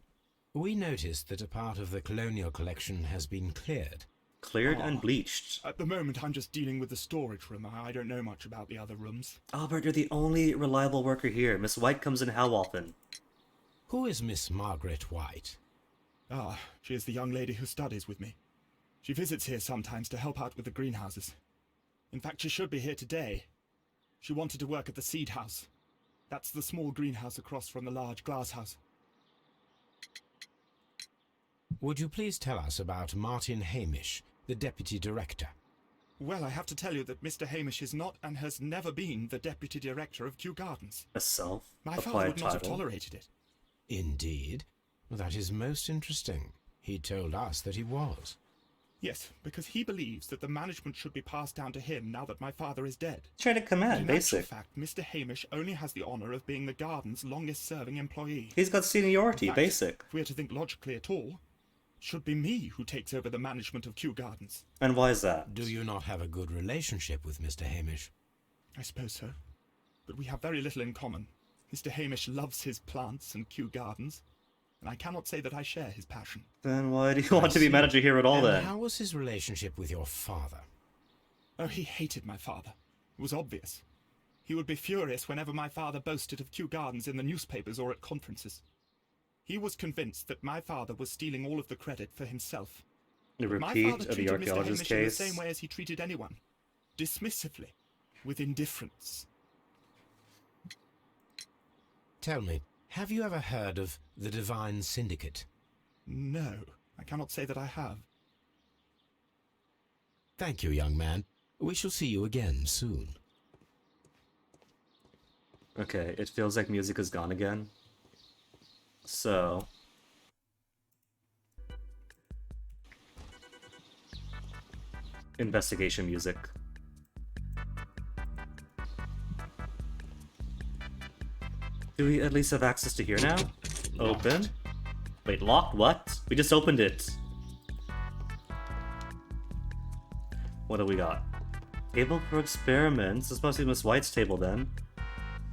We noticed that a part of the colonial collection has been cleared. Cleared and bleached. At the moment, I'm just dealing with the storage room. I don't know much about the other rooms. Albert, you're the only reliable worker here. Miss White comes in how often? Who is Miss Margaret White? Ah, she is the young lady who studies with me. She visits here sometimes to help out with the greenhouses. In fact, she should be here today. She wanted to work at the seed house. That's the small greenhouse across from the large glass house. Would you please tell us about Martin Hamish, the deputy director? Well, I have to tell you that Mr. Hamish is not and has never been the deputy director of Kew Gardens. A My father self-applied would not have title. tolerated it. Indeed. That is most interesting. He told us that he was. Yes, because he believes that the management should be passed down to him now that my father is dead. Chain of But command, in actual basic. fact, Mr. Hamish only has the honour of being the garden's longest-serving employee. He's got seniority, In fact, basic. If we are to think logically at all, it should be me who takes over the management of Kew Gardens. And why is that? Do you not have a good relationship with Mr. Hamish? I suppose so. But we have very little in common. Mr. Hamish loves his plants and Kew Gardens, and I cannot say that I share his passion. Then why do you want to be see. manager here at all And then? how was his relationship with your father? Oh, he hated my father. It was obvious. He would be furious whenever my father boasted of Kew Gardens in the newspapers or at conferences. He was convinced that my father was stealing all of the credit for himself. The My repeat father of the treated Mr. archaeologist Hamish in the case. same way as he treated anyone. Dismissively. With indifference. Tell me, have you ever heard of the Divine Syndicate? No, I cannot say that I have. Thank you, young man. We shall see you again soon. Okay, it feels like music is gone again. So... investigation music. Do we at least have access to here now? Locked. Open. Wait, locked? What? We just opened it. What do we got? Table for experiments. This must be Miss White's table then.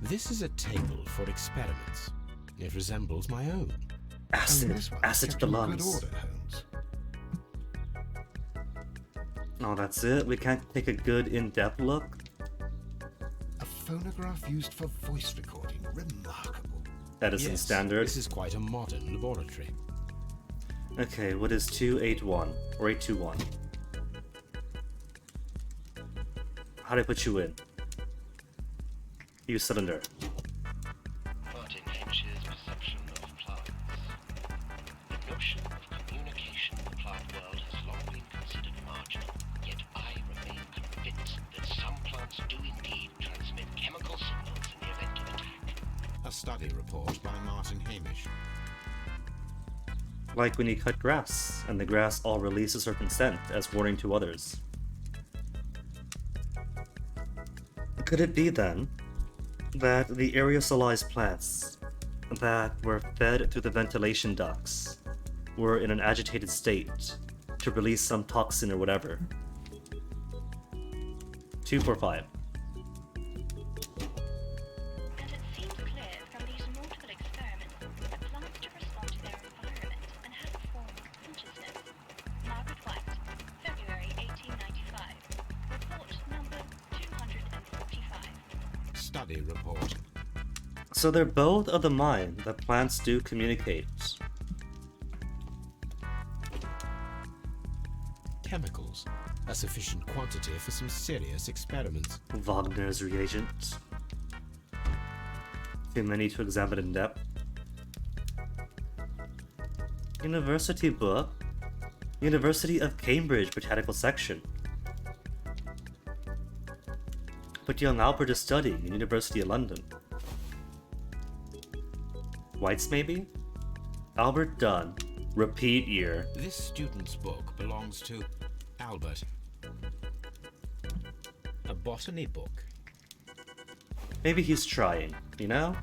This is a table for experiments. It resembles my own. And Acid. this one Acid to kept the you in good lungs. order, Holmes. Oh, that's it? We can't take a good in-depth look? A phonograph used for voice recording. Remarkable. Edison Yes, standard. this is quite a modern laboratory. Okay, what is 281? Or 821? How do I put you in? Use cylinder. Martin Hensch's perception of plants. The notion of communication in the plant world has long been considered marginal, yet I remain convinced that some plants do indeed transmit chemical signals in the event of attack. A study report by Martin Hamish. Like when you cut grass, and the grass all release a certain scent as warning to others. Could it be then that the aerosolized plants that were fed through the ventilation ducts were in an agitated state to release some toxin or whatever? 245. And it seems clear from these multiple experiments that plants do respond to their environment and have a form of consciousness. Margaret White, February 1895. Report number 245. Study report. So they're both of the mind that plants do communicate. Chemicals. A sufficient quantity for some serious experiments. Wagner's reagent. Too many to examine in depth. University book. University of Cambridge Botanical Section. But young Albert is studying in University of London. White's maybe? Albert Dunn. Repeat year. This student's book belongs to Albert. A botany book. Maybe he's trying, you know?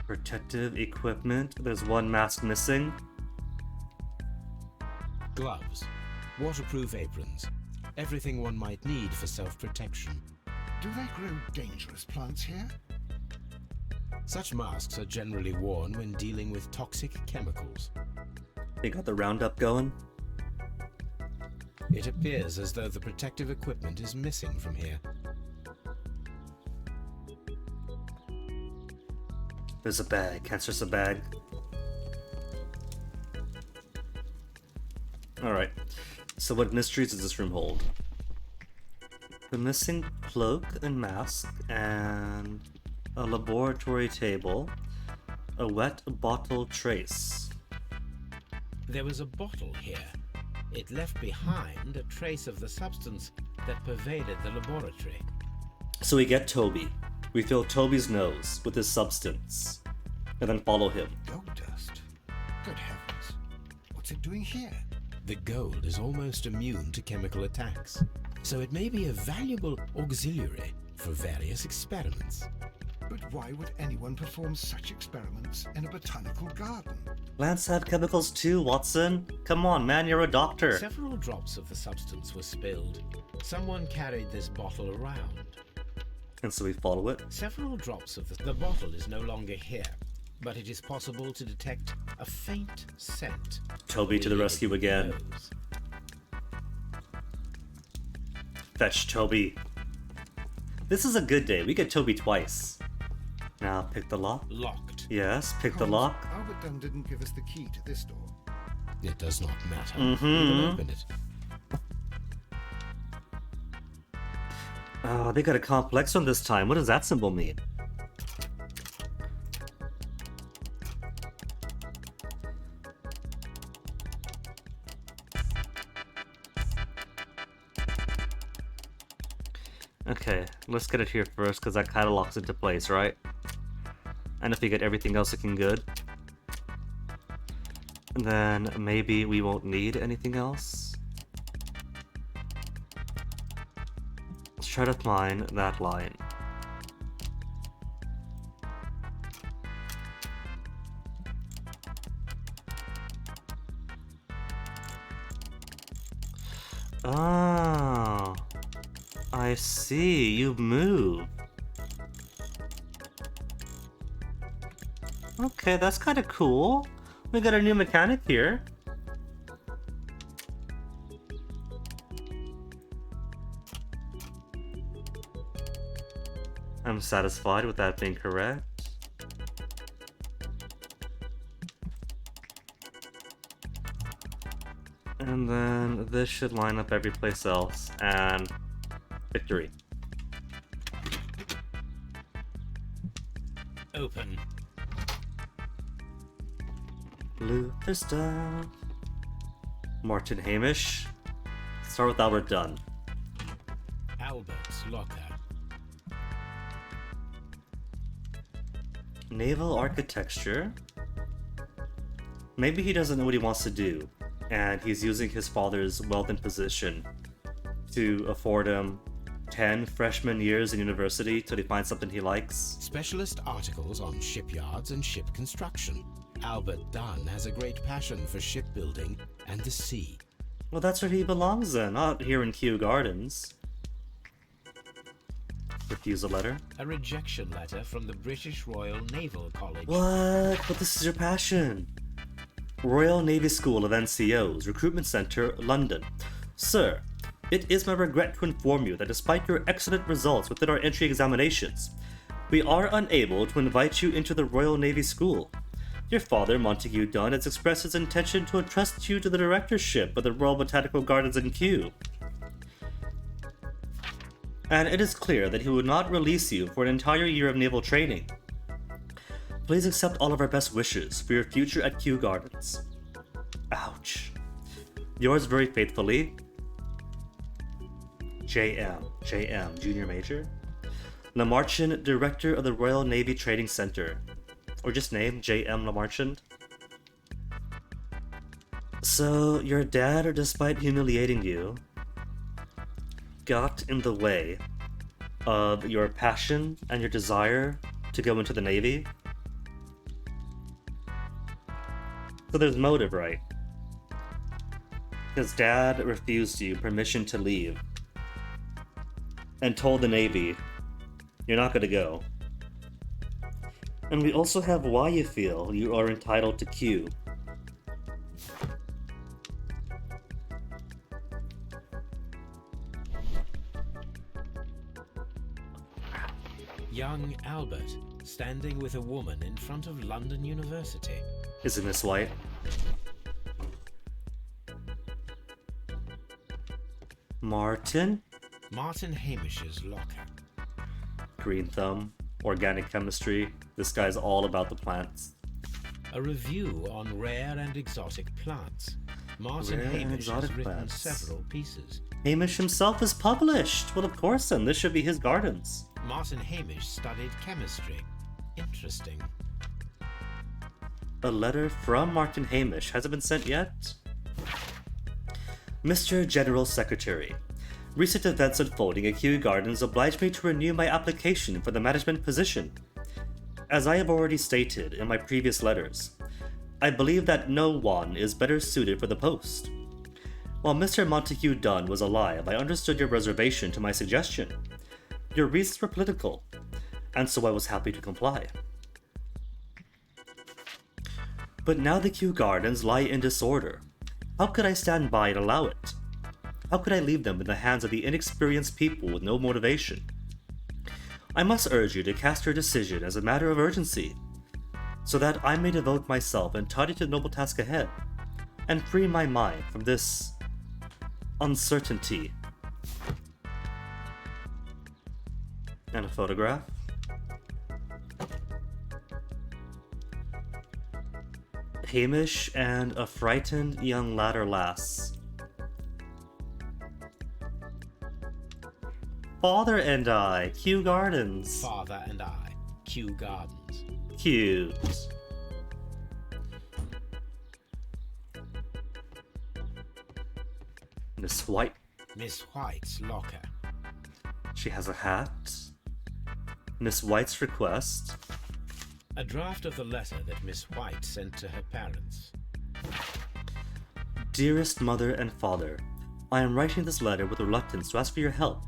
Protective equipment. There's one mask missing. Gloves. Waterproof aprons. Everything one might need for self-protection. Do they grow dangerous plants here? Such masks are generally worn when dealing with toxic chemicals. They got the roundup going. It appears as though the protective equipment is missing from here. There's a bag. Cancer's a bag. Alright. So what mysteries does this room hold? The missing cloak and mask, and a laboratory table, a wet bottle trace. There was a bottle here. It left behind a trace of the substance that pervaded the laboratory. So we get Toby. We fill Toby's nose with this substance, and then follow him. Gold dust. Good heavens. What's it doing here? The gold is almost immune to chemical attacks, so it may be a valuable auxiliary for various experiments. But why would anyone perform such experiments in a botanical garden? Plants have chemicals too, Watson. Come on, man, you're a doctor. Several drops of the substance were spilled. Someone carried this bottle around. And so we follow it. Several drops of the bottle is no longer here, but it is possible to detect a faint scent. Toby to the rescue again. Nose. Fetch Toby. This is a good day. We get Toby twice. Now pick the lock. Locked. Yes, pick the Holmes, lock. Albert Dunn didn't give us the key to this door. It does not matter. Mhm. We can open it. Oh, they got a complex one this time. What does that symbol mean? Okay, let's get it here first, because that kind of locks into place, right? And if we get everything else looking good. Then maybe we won't need anything else. Let's try to find that line. Oh, I see. You move. Okay, that's kind of cool. We got a new mechanic here. I'm satisfied with that being correct. And then this should line up every place else, and victory. Open. Luther stuff. Martin Hamish. Start with Albert Dunn. Albert's locker. Naval architecture. Maybe he doesn't know what he wants to do, and he's using his father's wealth and position to afford him 10 freshman years in university till he finds something he likes. Specialist articles on shipyards and ship construction. Albert Dunn has a great passion for shipbuilding and the sea. Well, that's where he belongs then, not here in Kew Gardens. Refuse a letter. A rejection letter from the British Royal Naval College. What? But this is your passion. Royal Navy School of NCOs, Recruitment Centre, London. Sir, it is my regret to inform you that despite your excellent results within our entry examinations, we are unable to invite you into the Royal Navy School. Your father, Montague Dunn, has expressed his intention to entrust you to the directorship of the Royal Botanical Gardens in Kew. And it is clear that he would not release you for an entire year of naval training. Please accept all of our best wishes for your future at Kew Gardens. Ouch. Yours very faithfully, JM, Junior Major. Lamarchand, Director of the Royal Navy Training Center. Or just name J.M. Lamarchand. So, your dad, despite humiliating you, got in the way of your passion and your desire to go into the Navy? So there's motive, right? Because dad refused you permission to leave and told the Navy, you're not gonna go. And we also have why you feel you are entitled to Q. Young Albert, standing with a woman in front of London University. Is it Miss White? Martin? Martin Hamish's locker. Green thumb. Organic chemistry. This guy's all about the plants. A review on rare and exotic plants. Martin Rare and Hamish has exotic written plants. several pieces. Hamish himself is published. Well, of course, then. This should be his gardens. Martin Hamish studied chemistry. Interesting. A letter from Martin Hamish. Has it been sent yet? Mr. General Secretary, recent events unfolding at Kew Gardens obliged me to renew my application for the management position. As I have already stated in my previous letters, I believe that no one is better suited for the post. While Mr. Montague Dunn was alive, I understood your reservation to my suggestion. Your reasons were political, and so I was happy to comply. But now the Kew Gardens lie in disorder. How could I stand by and allow it? How could I leave them in the hands of the inexperienced people with no motivation? I must urge you to cast your decision as a matter of urgency, so that I may devote myself entirely to the noble task ahead, and free my mind from this uncertainty. And a photograph. Hamish and a frightened young ladder lass. Father and I, Kew Gardens. Father and I, Kew Gardens. Cute. Miss White. Miss White's locker. She has a hat. Miss White's request. A draft of the letter that Miss White sent to her parents. Dearest Mother and Father, I am writing this letter with reluctance to ask for your help.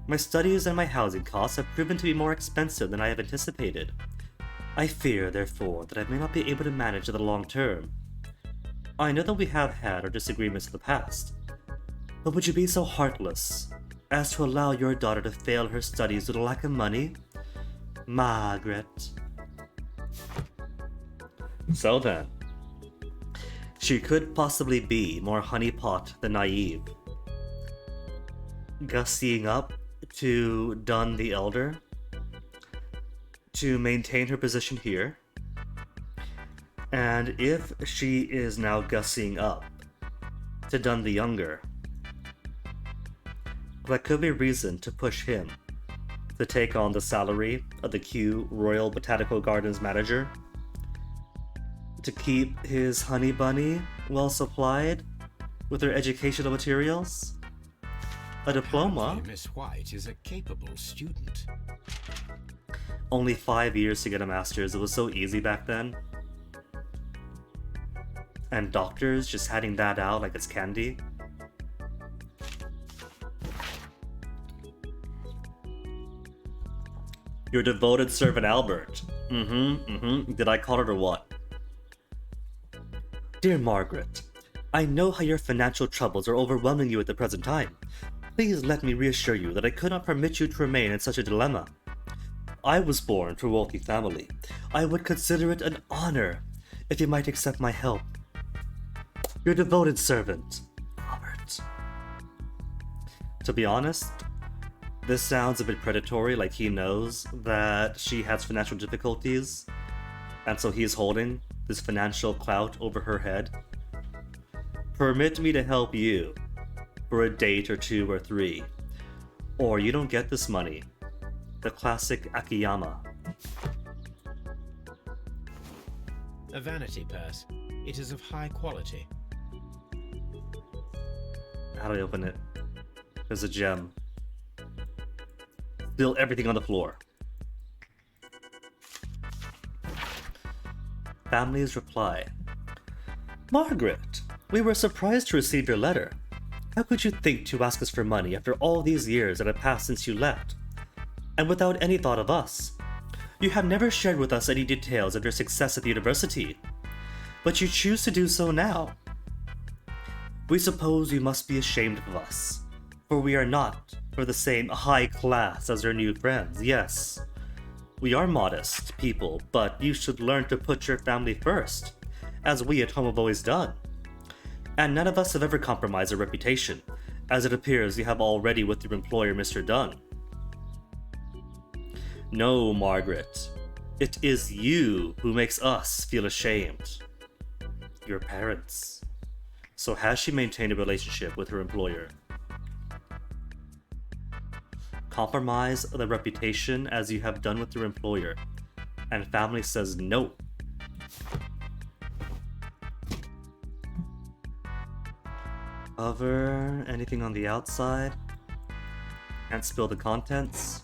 My studies and my housing costs have proven to be more expensive than I have anticipated. I fear, therefore, that I may not be able to manage in the long term. I know that we have had our disagreements in the past, but would you be so heartless as to allow your daughter to fail her studies due to lack of money? Margaret. So then, she could possibly be more honeypot than naive. Gussying up to Dunn the Elder to maintain her position here. And if she is now gussying up to Dunn the Younger, that could be reason to push him to take on the salary of the Kew Royal Botanical Gardens manager, to keep his honey bunny well supplied with her educational materials, a diploma. Apparently, Miss White is a capable student. Only 5 years to get a master's. It was so easy back then. And doctors just handing that out like it's candy. Your devoted servant Albert. Did I call it or what? Dear Margaret, I know how your financial troubles are overwhelming you at the present time. Please let me reassure you that I could not permit you to remain in such a dilemma. I was born to a wealthy family. I would consider it an honor if you might accept my help. Your devoted servant, Albert. To be honest, this sounds a bit predatory, like he knows that she has financial difficulties, and so he's holding this financial clout over her head. Permit me to help you for a date or 2 or 3, or you don't get this money. The classic Akiyama. A vanity purse. It is of high quality. How do I open it? There's a gem. Spill everything on the floor. Family's reply. Margaret, we were surprised to receive your letter. How could you think to ask us for money after all these years that have passed since you left? And without any thought of us. You have never shared with us any details of your success at the university, but you choose to do so now. We suppose you must be ashamed of us, for we are not for the same high class as our new friends, yes. We are modest people, but you should learn to put your family first, as we at home have always done. And none of us have ever compromised our reputation, as it appears you have already with your employer, Mr. Dunn. No, Margaret. It is you who makes us feel ashamed. Your parents. So has she maintained a relationship with her employer? Compromise the reputation as you have done with your employer. And family says no. Cover anything on the outside. Can't spill the contents.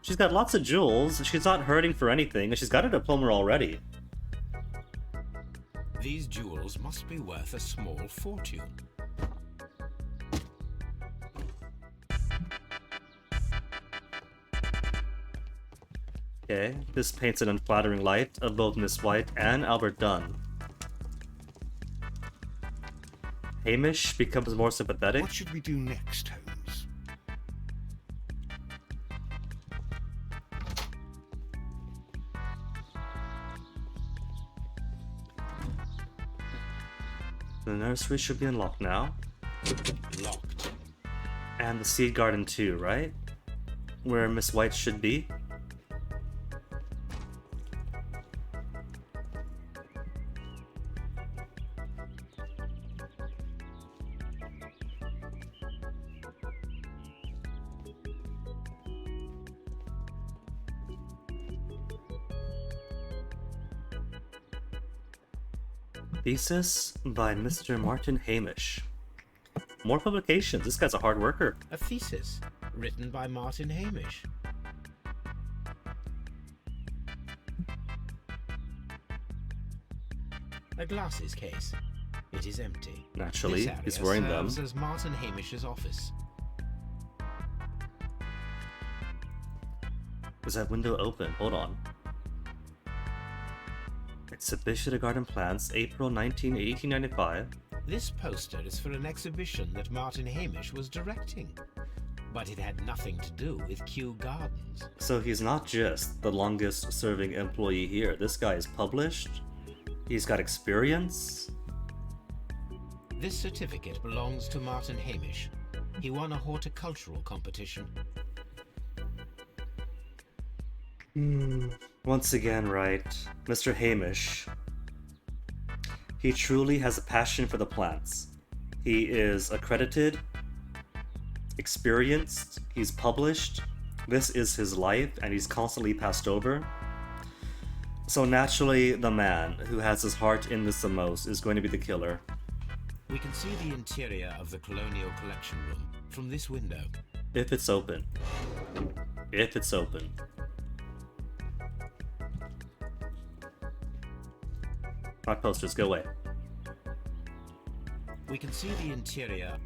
She's got lots of jewels, she's not hurting for anything, and she's got a diploma already. These jewels must be worth a small fortune. Okay, this paints an unflattering light of both Miss White and Albert Dunn. Hamish becomes more sympathetic. What should we do next, Holmes? The nursery should be unlocked now. Locked. And the seed garden too, right? Where Miss White should be. Thesis by Mr. Martin Hamish. More publications. This guy's a hard worker. A thesis written by Martin Hamish. A glasses case. It is empty. Naturally, This area he's wearing them. serves as Martin Hamish's office. Is that window open? Hold on. Exhibition of Garden Plants, April 1895. This poster is for an exhibition that Martin Hamish was directing. But it had nothing to do with Kew Gardens. So he's not just the longest serving employee here. This guy is published. He's got experience. This certificate belongs to Martin Hamish. He won a horticultural competition. Once again, right, Mr. Hamish. He truly has a passion for the plants. He is accredited, experienced, he's published. This is his life, and he's constantly passed over. So naturally, the man who has his heart in this the most is going to be the killer. We can see the interior of the Colonial Collection Room from this window. If it's open. If it's open. My posters, go away. We can see the interior.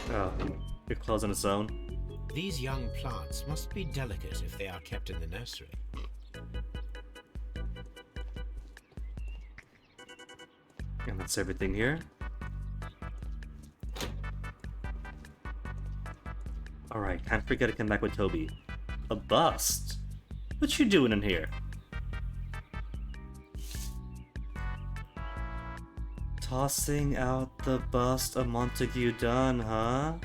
Oh, it closed on its own. These young plants must be delicate if they are kept in the nursery. And that's everything here. Alright, can't forget to come back with Toby. A bust? What you doing in here? Tossing out the bust of Montague Dunn, huh?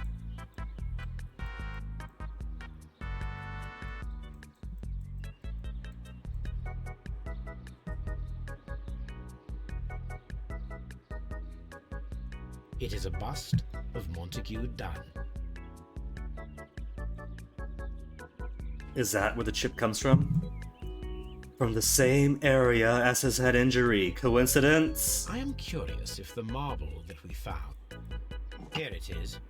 It is a bust of Montague Dunn. Is that where the chip comes from? From the same area as his head injury. Coincidence? I am curious if the marble that we found... Here it is.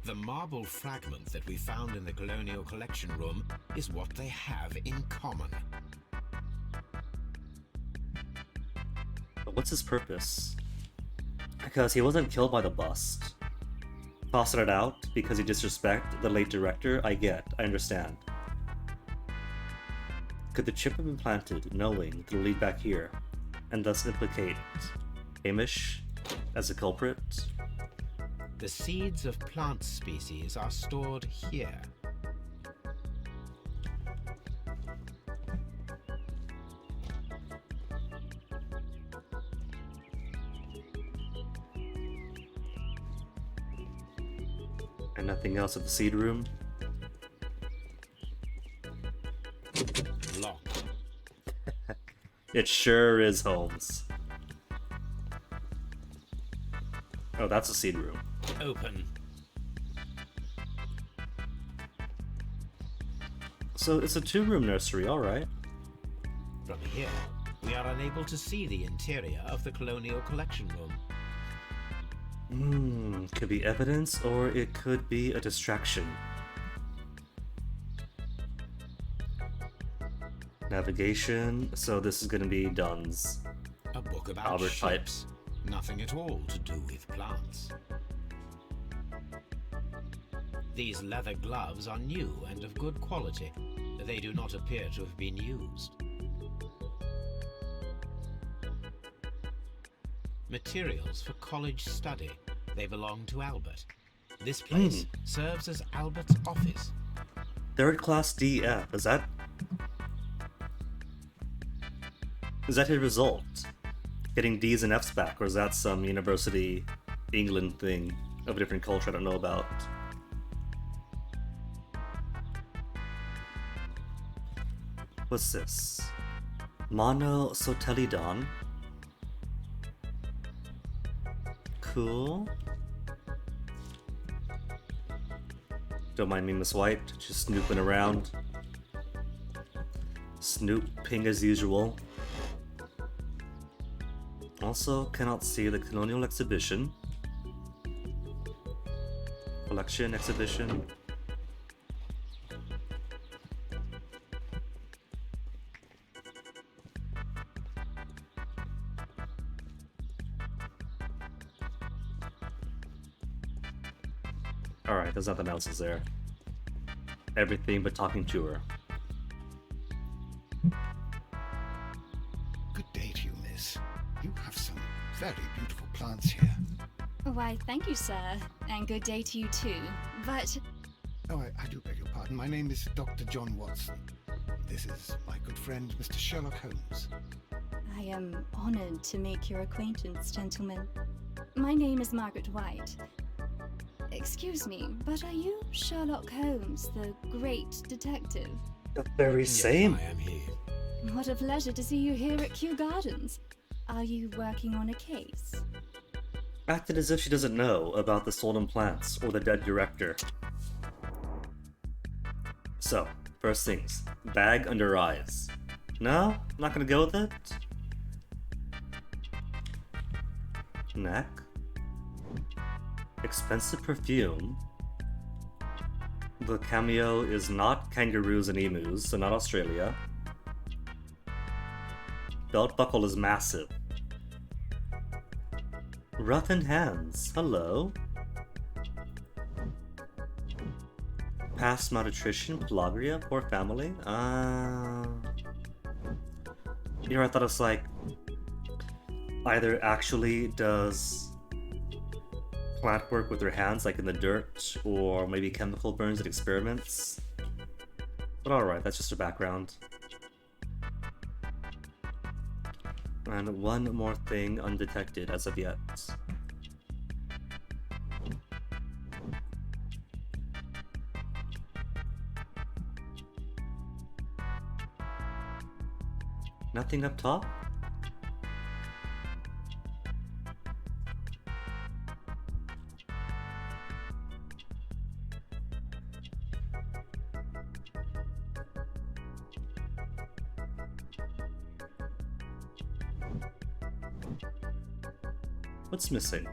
The marble fragment that we found in the Colonial Collection Room is what they have in common. But what's his purpose? Because he wasn't killed by the bust. Tossing it out because he disrespected the late director, I get, I understand. Could the chip have been planted knowing to lead back here, and thus implicate Hamish as a culprit? The seeds of plant species are stored here. And nothing else at the seed room? Locked. It sure is, Holmes. Oh, that's a seed room. Open. So it's a two-room nursery, alright. From here, we are unable to see the interior of the Colonial Collection Room. Could be evidence, or it could be a distraction. Navigation, so this is gonna be Dunn's. A book about Albert ships. Nothing at all to do with plants. These leather gloves are new and of good quality. They do not appear to have been used. Materials for college study. They belong to Albert. This place serves as Albert's office. Third class DF, is that his result? Getting D's and F's back, or is that some University England thing of a different culture I don't know about? What's this? Monocotyledon. Cool. Don't mind me, Miss White, just snooping around. Snooping as usual. Also, cannot see the colonial exhibition. Collection exhibition. Alright, there's nothing else is there. Everything but talking to her. Good day to you, miss. You have some very beautiful plants here. Why, thank you, sir. And good day to you too. But Oh, I do beg your pardon. My name is Dr. John Watson. This is my good friend, Mr. Sherlock Holmes. I am honored to make your acquaintance, gentlemen. My name is Margaret White. Excuse me, but are you Sherlock Holmes, the great detective? The very same. Yes, I am he. What a pleasure to see you here at Kew Gardens. Are you working on a case? Acted as if she doesn't know about the stolen plants or the dead director. So, first things, bag under eyes. No, not gonna go with it. Neck. Expensive perfume. The cameo is not kangaroos and emus, so not Australia. Belt buckle is massive. Roughened hands, hello. Past malnutrition, pellagra, poor family. Here I thought it was like either actually does plant work with her hands, like in the dirt, or maybe chemical burns and experiments. But alright, that's just her background. And one more thing undetected as of yet. Nothing up top? What's missing?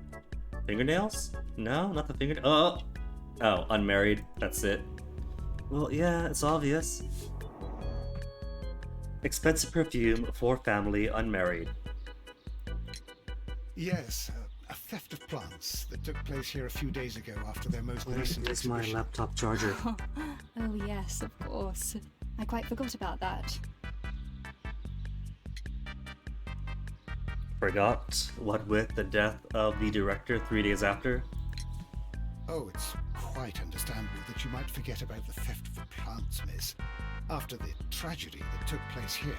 Fingernails? No, not the finger. Oh, unmarried. That's it. Well, yeah, it's obvious. Expensive perfume for family, unmarried. Yes, a theft of plants that took place here a few days ago after their most recent Where's my exhibition. laptop charger? Oh yes, of course. I quite forgot about that. Forgot? What with the death of the director 3 days after? Oh, it's quite understandable that you might forget about the theft of the plants, miss, after the tragedy that took place here.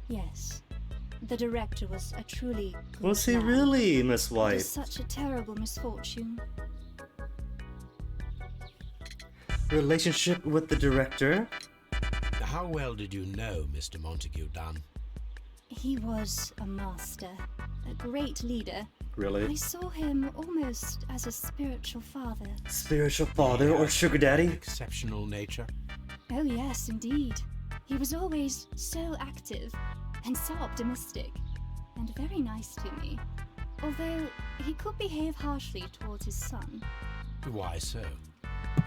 Yes. The director was a truly good Was he man. really, Miss It White? is such a terrible misfortune. Relationship with the director? How well did you know Mr. Montague Dunn? He was a master, a great leader. I Really? saw him almost as a spiritual father. Spiritual father or sugar daddy? Exceptional nature. Oh yes, indeed. He was always so active and so optimistic and very nice to me. Although he could behave harshly towards his son. Why so?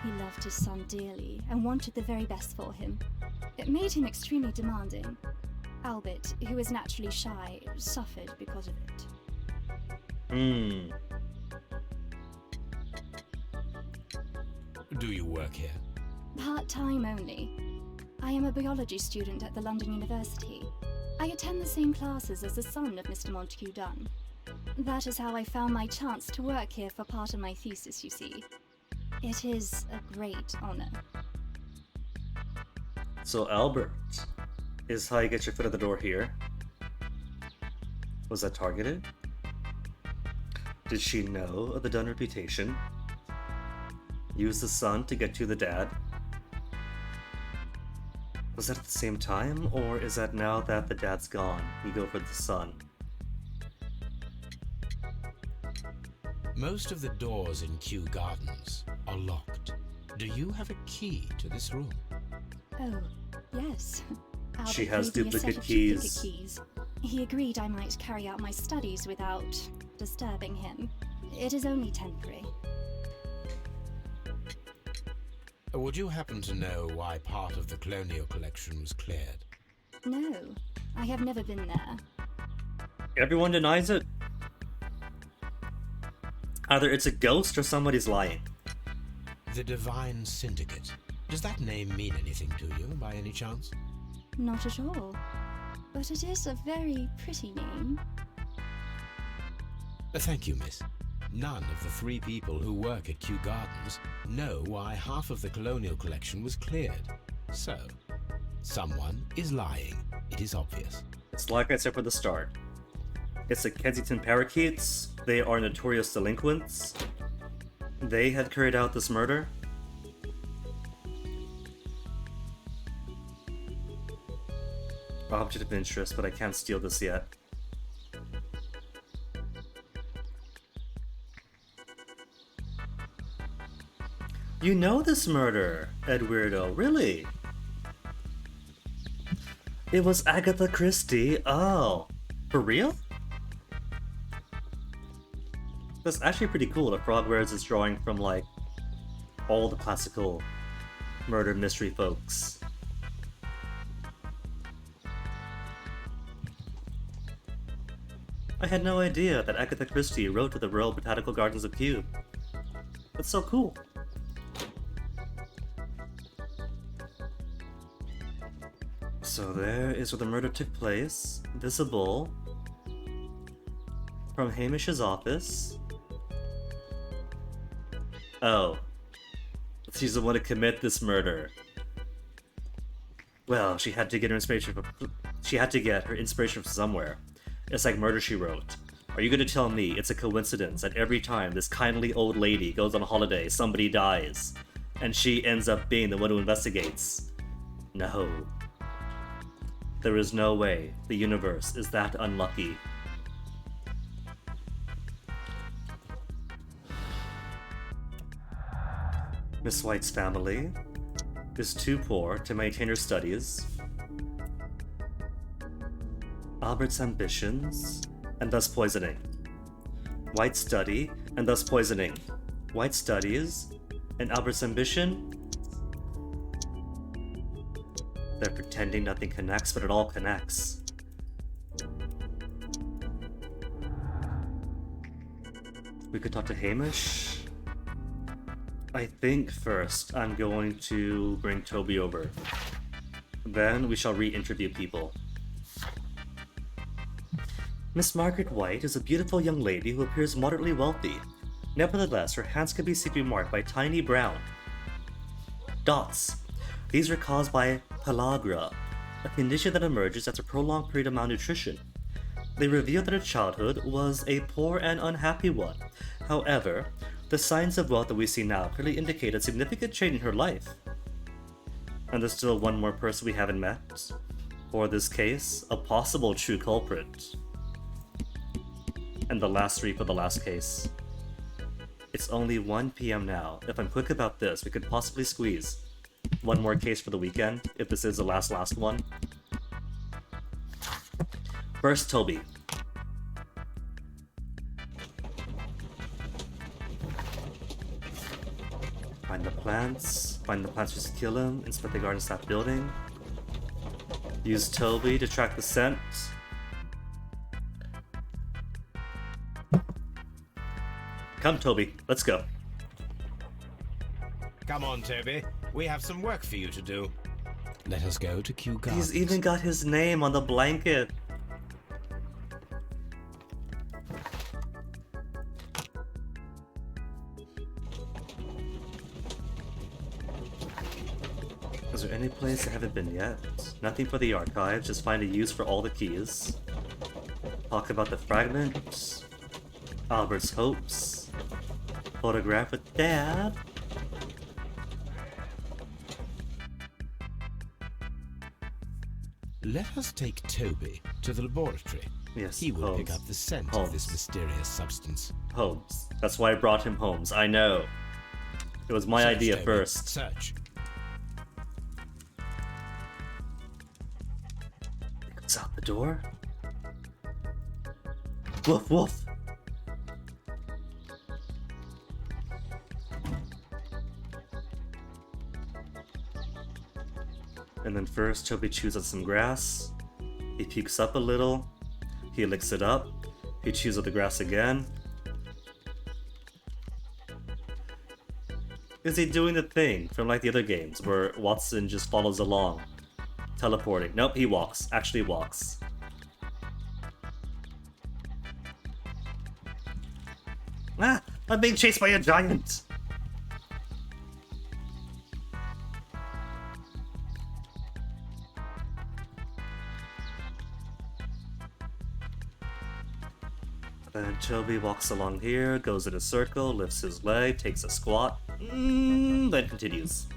He loved his son dearly and wanted the very best for him. It made him extremely demanding. Albert, who is naturally shy, suffered because of it. Do you work here? Part-time only. I am a biology student at the London University. I attend the same classes as the son of Mr. Montague Dunn. That is how I found my chance to work here for part of my thesis, you see. It is a great honor. So Albert is how you get your foot in the door here. Was that targeted? Did she know of the Dunn reputation? Use the son to get to the dad? Was that at the same time, or is that now that the dad's gone, you go for the son? Most of the doors in Kew Gardens are locked. Do you have a key to this room? Oh, yes. She Albert has gave me a set duplicate of keys. duplicate keys. He agreed I might carry out my studies without disturbing him. It is only temporary. Would you happen to know why part of the colonial collection was cleared? No, I have never been there. Everyone denies it. Either it's a ghost or somebody's lying. The Divine Syndicate. Does that name mean anything to you, by any chance? Not at all. But it is a very pretty name. Thank you, miss. None of the 3 people who work at Kew Gardens know why half of the colonial collection was cleared. So, someone is lying. It is obvious. It's like I said from the start. It's the Kensington Parakeets. They are notorious delinquents. They had carried out this murder. Object of interest, but I can't steal this yet. You know this murder, Edwardo, really? It was Agatha Christie. Oh, for real? That's actually pretty cool. The Frog wears this drawing from, like, all the classical murder mystery folks. I had no idea that Agatha Christie wrote to the Royal Botanical Gardens of Kew. That's so cool. So there is where the murder took place, visible from Hamish's office. Oh, she's the one to commit this murder. Well, she had to get her inspiration from somewhere. It's like Murder, She Wrote. Are you going to tell me it's a coincidence that every time this kindly old lady goes on holiday, somebody dies, and she ends up being the one who investigates? No. There is no way the universe is that unlucky. Miss White's family is too poor to maintain her studies. Albert's ambitions, and thus poisoning. White's study, and thus poisoning. White's studies, and Albert's ambition. They're pretending nothing connects, but it all connects. We could talk to Hamish. I think first I'm going to bring Toby over. Then we shall re-interview people. Miss Margaret White is a beautiful young lady who appears moderately wealthy. Nevertheless, her hands can be seen to be marked by tiny brown dots. These are caused by pellagra, a condition that emerges after a prolonged period of malnutrition. They reveal that her childhood was a poor and unhappy one. However, the signs of wealth that we see now clearly indicate a significant change in her life. And there's still one more person we haven't met. For this case, a possible true culprit. And the last 3 for the last case. It's only 1 p.m. now. If I'm quick about this, we could possibly squeeze one more case for the weekend, if this is the last one. First, Toby. Find the plants just kill him, inspect the garden staff building. Use Toby to track the scent. Come, Toby, let's go. Come on, Toby. We have some work for you to do. Let us go to Kew Gardens. He's even got his name on the blanket. Is there any place I haven't been yet? Nothing for the archives, just find a use for all the keys. Talk about the fragment. Albert's hopes. Photograph with Dad. Let us take Toby to the laboratory. Yes, he will Holmes. pick up the scent Holmes. of this mysterious substance. Holmes. That's why I brought him Holmes. I know. It was my Search, idea Toby. first. Search. He comes out the door. Woof woof. And then first Toby chews on some grass. He pukes up a little. He licks it up. He chews on the grass again. Is he doing the thing from like the other games where Watson just follows along? Teleporting. Nope, he walks. Actually walks. Ah! I'm being chased by a giant! Then Toby walks along here, goes in a circle, lifts his leg, takes a squat, then continues.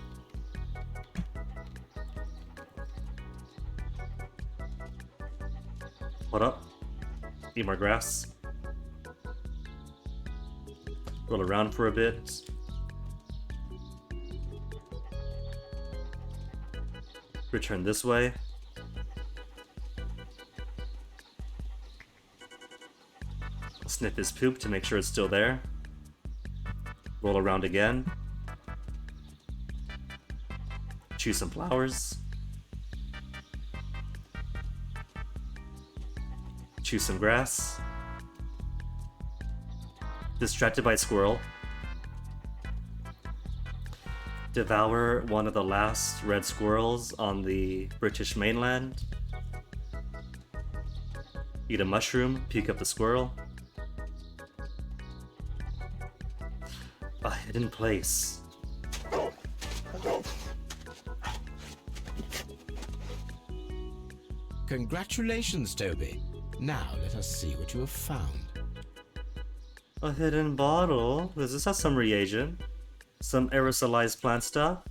What up? Eat more grass. Roll around for a bit. Return this way. Sniff his poop to make sure it's still there. Roll around again. Chew some flowers. Chew some grass. Distracted by a squirrel. Devour one of the last red squirrels on the British mainland. Eat a mushroom, puke up the squirrel. A hidden place. Congratulations, Toby. Now let us see what you have found. A hidden bottle? Does this have some reagent? Some aerosolized plant stuff?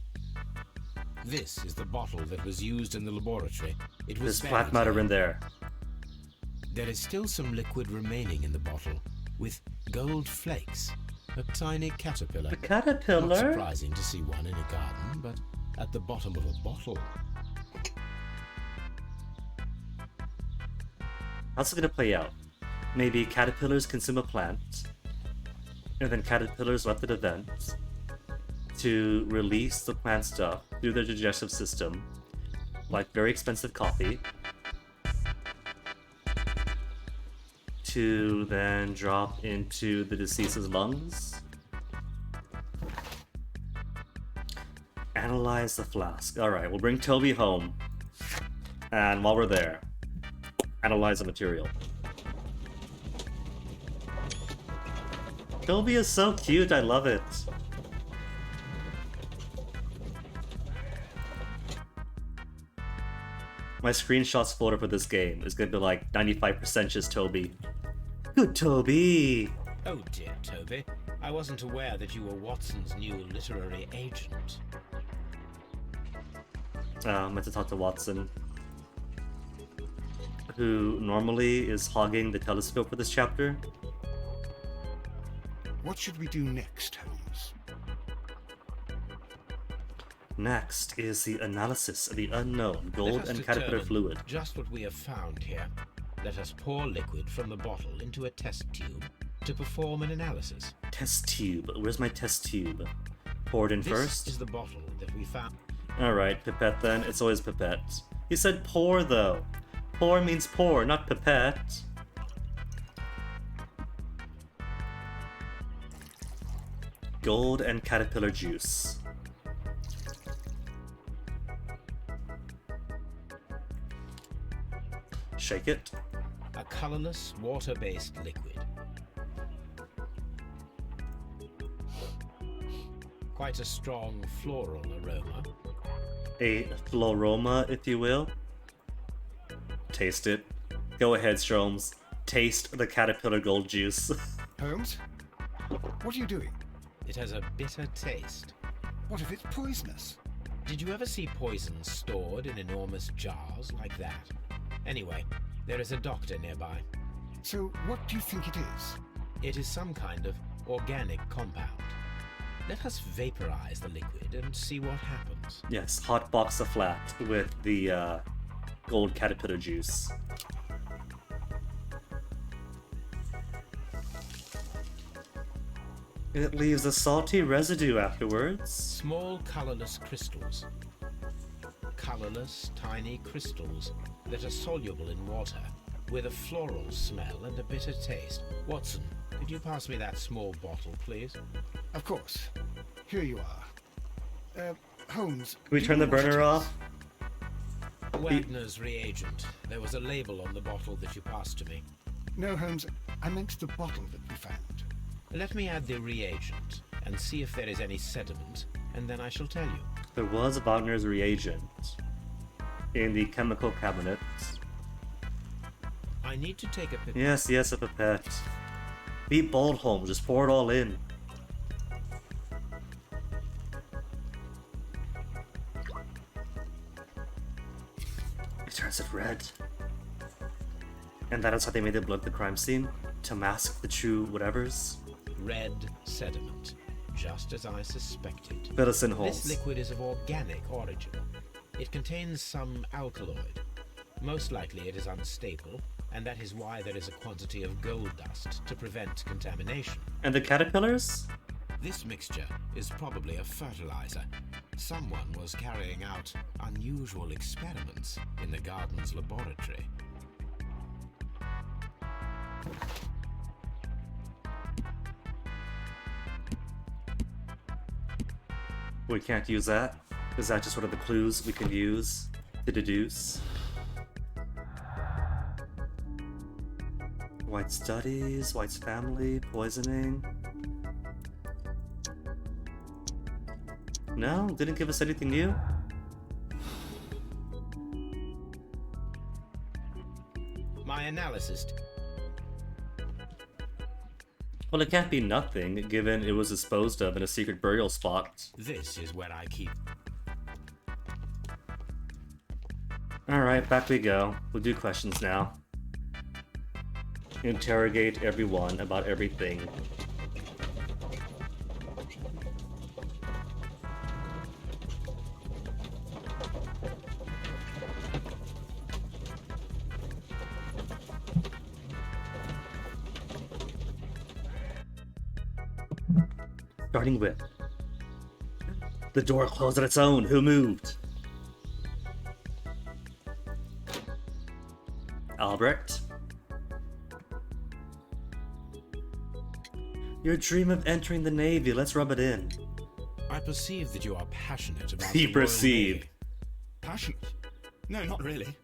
This is the bottle that was used in the laboratory. It was There's plant matter in there. There is still some liquid remaining in the bottle, with gold flakes. A tiny caterpillar. A caterpillar? Not surprising to see one in a garden, but at the bottom of a bottle. How's it gonna play out? Maybe caterpillars consume a plant, and then caterpillars left the vent to release the plant stuff through their digestive system, like very expensive coffee, to then drop into the deceased's lungs. Analyze the flask. Alright, we'll bring Toby home. And while we're there, analyze the material. Toby is so cute, I love it. My screenshots folder for this game is gonna be like 95% just Toby. Good Toby! Oh dear, Toby. I wasn't aware that you were Watson's new literary agent. I meant to talk to Watson, who normally is hogging the telescope for this chapter. What should we do next, Holmes? Next is the analysis of the unknown Let gold us and caterpillar determine fluid. just what we have found here. Let us pour liquid from the bottle into a test tube to perform an analysis. Test tube. Where's my test tube? Pour it in This first. is the bottle that we found. Alright, pipette then. It's always pipette. He said pour though. Pour means pour, not pipette. Gold and caterpillar juice. Shake it. A colorless, water-based liquid. Quite a strong floral aroma. A floroma, if you will. Taste it. Go ahead, Stromes. Taste the caterpillar gold juice. Holmes? What are you doing? It has a bitter taste. What if it's poisonous? Did you ever see poison stored in enormous jars like that? Anyway, there is a doctor nearby. So, what do you think it is? It is some kind of organic compound. Let us vaporize the liquid and see what happens. Yes, hot box a flat with the gold caterpillar juice. It leaves a salty residue afterwards. Small colorless crystals. Colorless, tiny crystals that are soluble in water, with a floral smell and a bitter taste. Watson, could you pass me that small bottle, please? Of course. Here you are. Holmes. Can we do turn you the know what it burner is? off? Wagner's reagent. There was a label on the bottle that you passed to me. No, Holmes. I meant the bottle that we found. Let me add the reagent and see if there is any sediment, and then I shall tell you. There was Wagner's reagent in the chemical cabinet. I need to take a pipette. Yes, yes, a pipette. Be bold, Holmes. Just pour it all in. It turns it red. And that is how they made the blood at the crime scene? To mask the true whatevers? Red sediment, just as I suspected. Fill us in, Holmes. This liquid is of organic origin. It contains some alkaloid. Most likely it is unstable, and that is why there is a quantity of gold dust to prevent contamination. And the caterpillars? This mixture is probably a fertilizer. Someone was carrying out unusual experiments in the garden's laboratory. We can't use that? Is that just one of the clues we can use to deduce? White's studies, White's family, poisoning. No? Didn't give us anything new? My analysis. Well, it can't be nothing, given it was disposed of in a secret burial spot. This is where I keep. Alright, back we go. We'll do questions now. Interrogate everyone about everything. Starting with... The door closed on its own. Who moved? Albrecht? Your dream of entering the Navy, let's rub it in. I perceive that you are passionate about He the Royal perceived. Navy. Passionate? No, not really.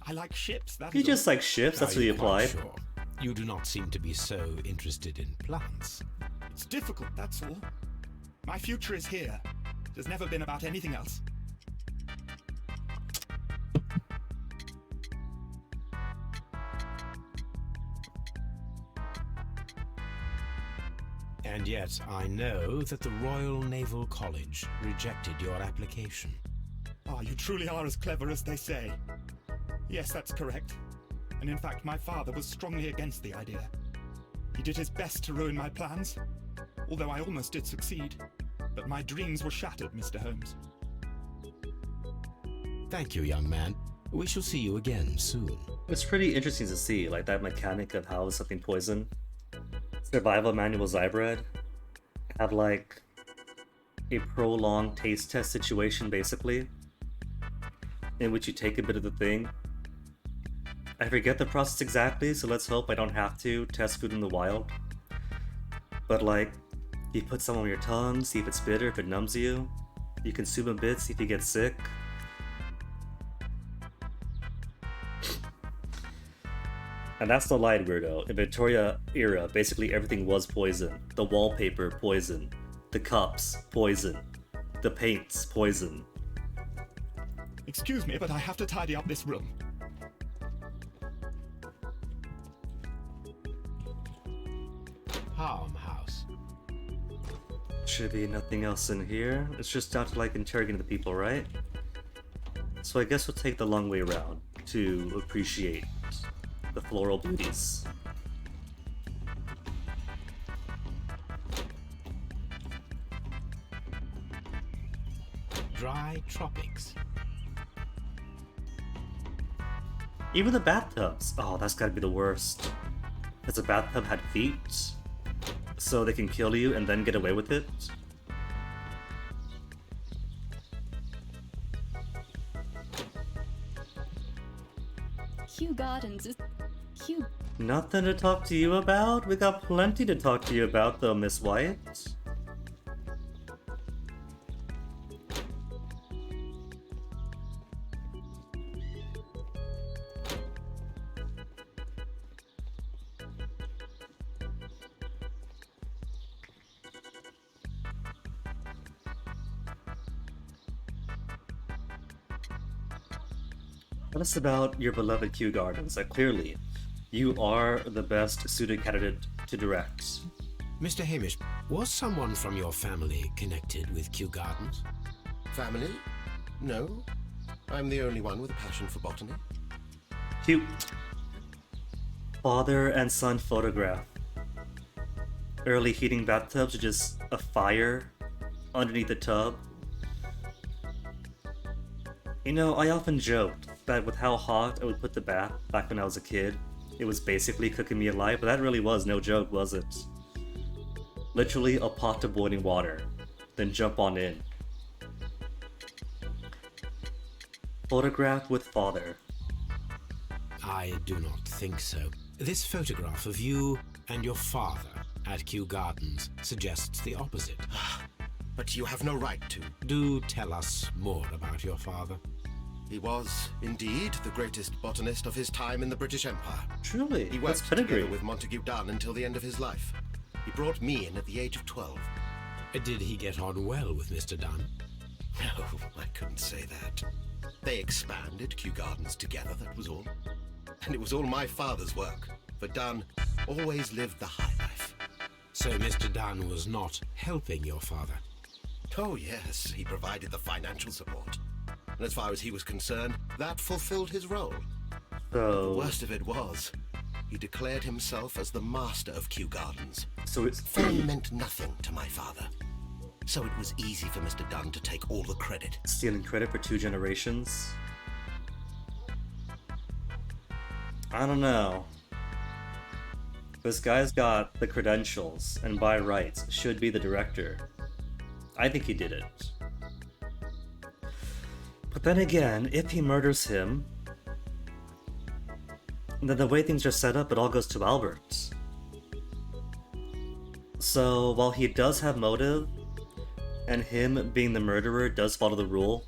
I like ships, that's He just likes shifts, that's Are what he you quite applied. Sure? You do not seem to be so interested in plants. It's difficult, that's all. My future is here. It has never been about anything else. And yet I know that the Royal Naval College rejected your application. Ah, you truly are as clever as they say. Yes, that's correct. And in fact, my father was strongly against the idea. He did his best to ruin my plans, although I almost did succeed. But my dreams were shattered, Mr. Holmes. Thank you, young man. We shall see you again soon. It's pretty interesting to see, like that mechanic of how is something poison. Survival manual Zybread have like a prolonged taste test situation basically, in which you take a bit of the thing. I forget the process exactly, so let's hope I don't have to test food in the wild. But like, you put some on your tongue, see if it's bitter, if it numbs you. You consume a bit, see if you get sick. And that's the light weirdo. In Victoria era, basically everything was poison. The wallpaper, poison. The cups, poison. The paints, poison. Excuse me, but I have to tidy up this room. Harm House. Should be nothing else in here. It's just down to like interrogating the people, right? So I guess we'll take the long way around to appreciate the floral beauties. Dry tropics. Even the bathtubs. Oh, that's gotta be the worst. Has a bathtub had feet? so they can kill you and then get away with it? Kew Gardens is... Kew... Nothing to talk to you about? We got plenty to talk to you about, though, Miss White. Tell us about your beloved Kew Gardens. Clearly, you are the best suited candidate to direct. Mr. Hamish, was someone from your family connected with Kew Gardens? Family? No. I'm the only one with a passion for botany. Cute. Father and son photograph. Early heating bathtubs are just a fire underneath the tub. You know, I often joked that with how hot I would put the bath back when I was a kid, it was basically cooking me alive, but that really was no joke, was it? Literally a pot of boiling water, then jump on in. Photograph with father. I do not think so. This photograph of you and your father at Kew Gardens suggests the opposite. But you have no right to. Do tell us more about your father. He was, indeed, the greatest botanist of his time in the British Empire. Truly, He that's worked pedigree. together with Montague Dunn until the end of his life. He brought me in at the age of 12. Did he get on well with Mr. Dunn? No, I couldn't say that. They expanded Kew Gardens together, that was all. And it was all my father's work, for Dunn always lived the high life. So Mr. Dunn was not helping your father? Oh yes, he provided the financial support. And as far as he was concerned, that fulfilled his role. The So, worst of it was, he declared himself as the master of Kew Gardens. so it's Fame meant nothing to my father. So it was easy for Mr. Dunn to take all the credit. stealing credit for 2 generations. I don't know. This guy's got the credentials, and by rights should be the director. I think he did it. But then again, if he murders him, then the way things are set up, it all goes to Albert. So while he does have motive, and him being the murderer does follow the rule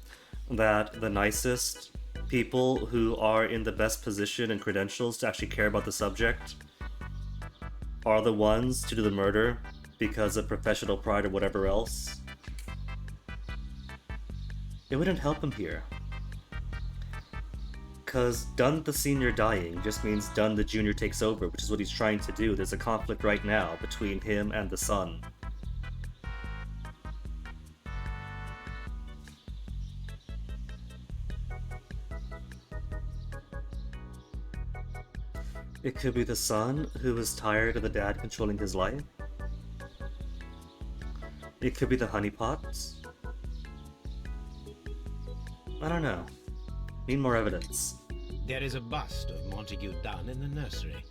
that the nicest people who are in the best position and credentials to actually care about the subject are the ones to do the murder because of professional pride or whatever else, it wouldn't help him here. Because Dunn the Senior dying just means Dunn the Junior takes over, which is what he's trying to do. There's a conflict right now between him and the son. It could be the son who is tired of the dad controlling his life. It could be the honeypots. I don't know. Need more evidence. There is a bust of Montague Dunn in the nursery.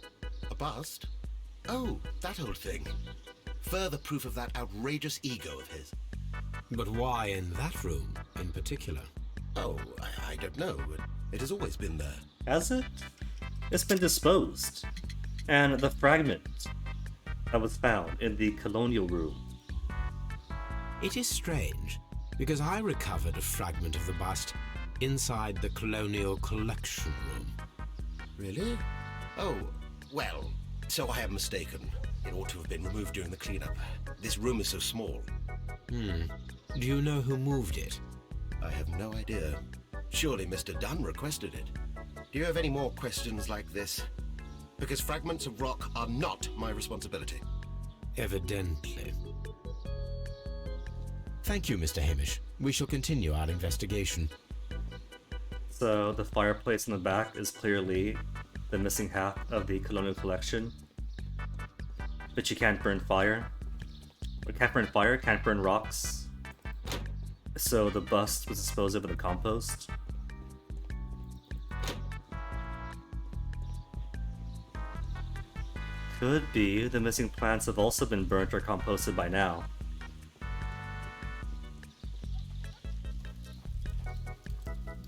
A bust? Oh, that old thing. Further proof of that outrageous ego of his. But why in that room in particular? Oh, I don't know. It has always been there. Has it? It's been disposed. And the fragment that was found in the colonial room. It is strange, because I recovered a fragment of the bust inside the colonial collection room. Really? Oh, well, so I am mistaken. It ought to have been removed during the cleanup. This room is so small. Do you know who moved it? I have no idea. Surely Mr. Dunn requested it. Do you have any more questions like this? Because fragments of rock are not my responsibility. Evidently. Thank you, Mr. Hamish. We shall continue our investigation. So the fireplace in the back is clearly the missing half of the colonial collection. But you can't burn fire. Or can't burn fire, can't burn rocks. So the bust was disposed of in the compost. Could be the missing plants have also been burnt or composted by now.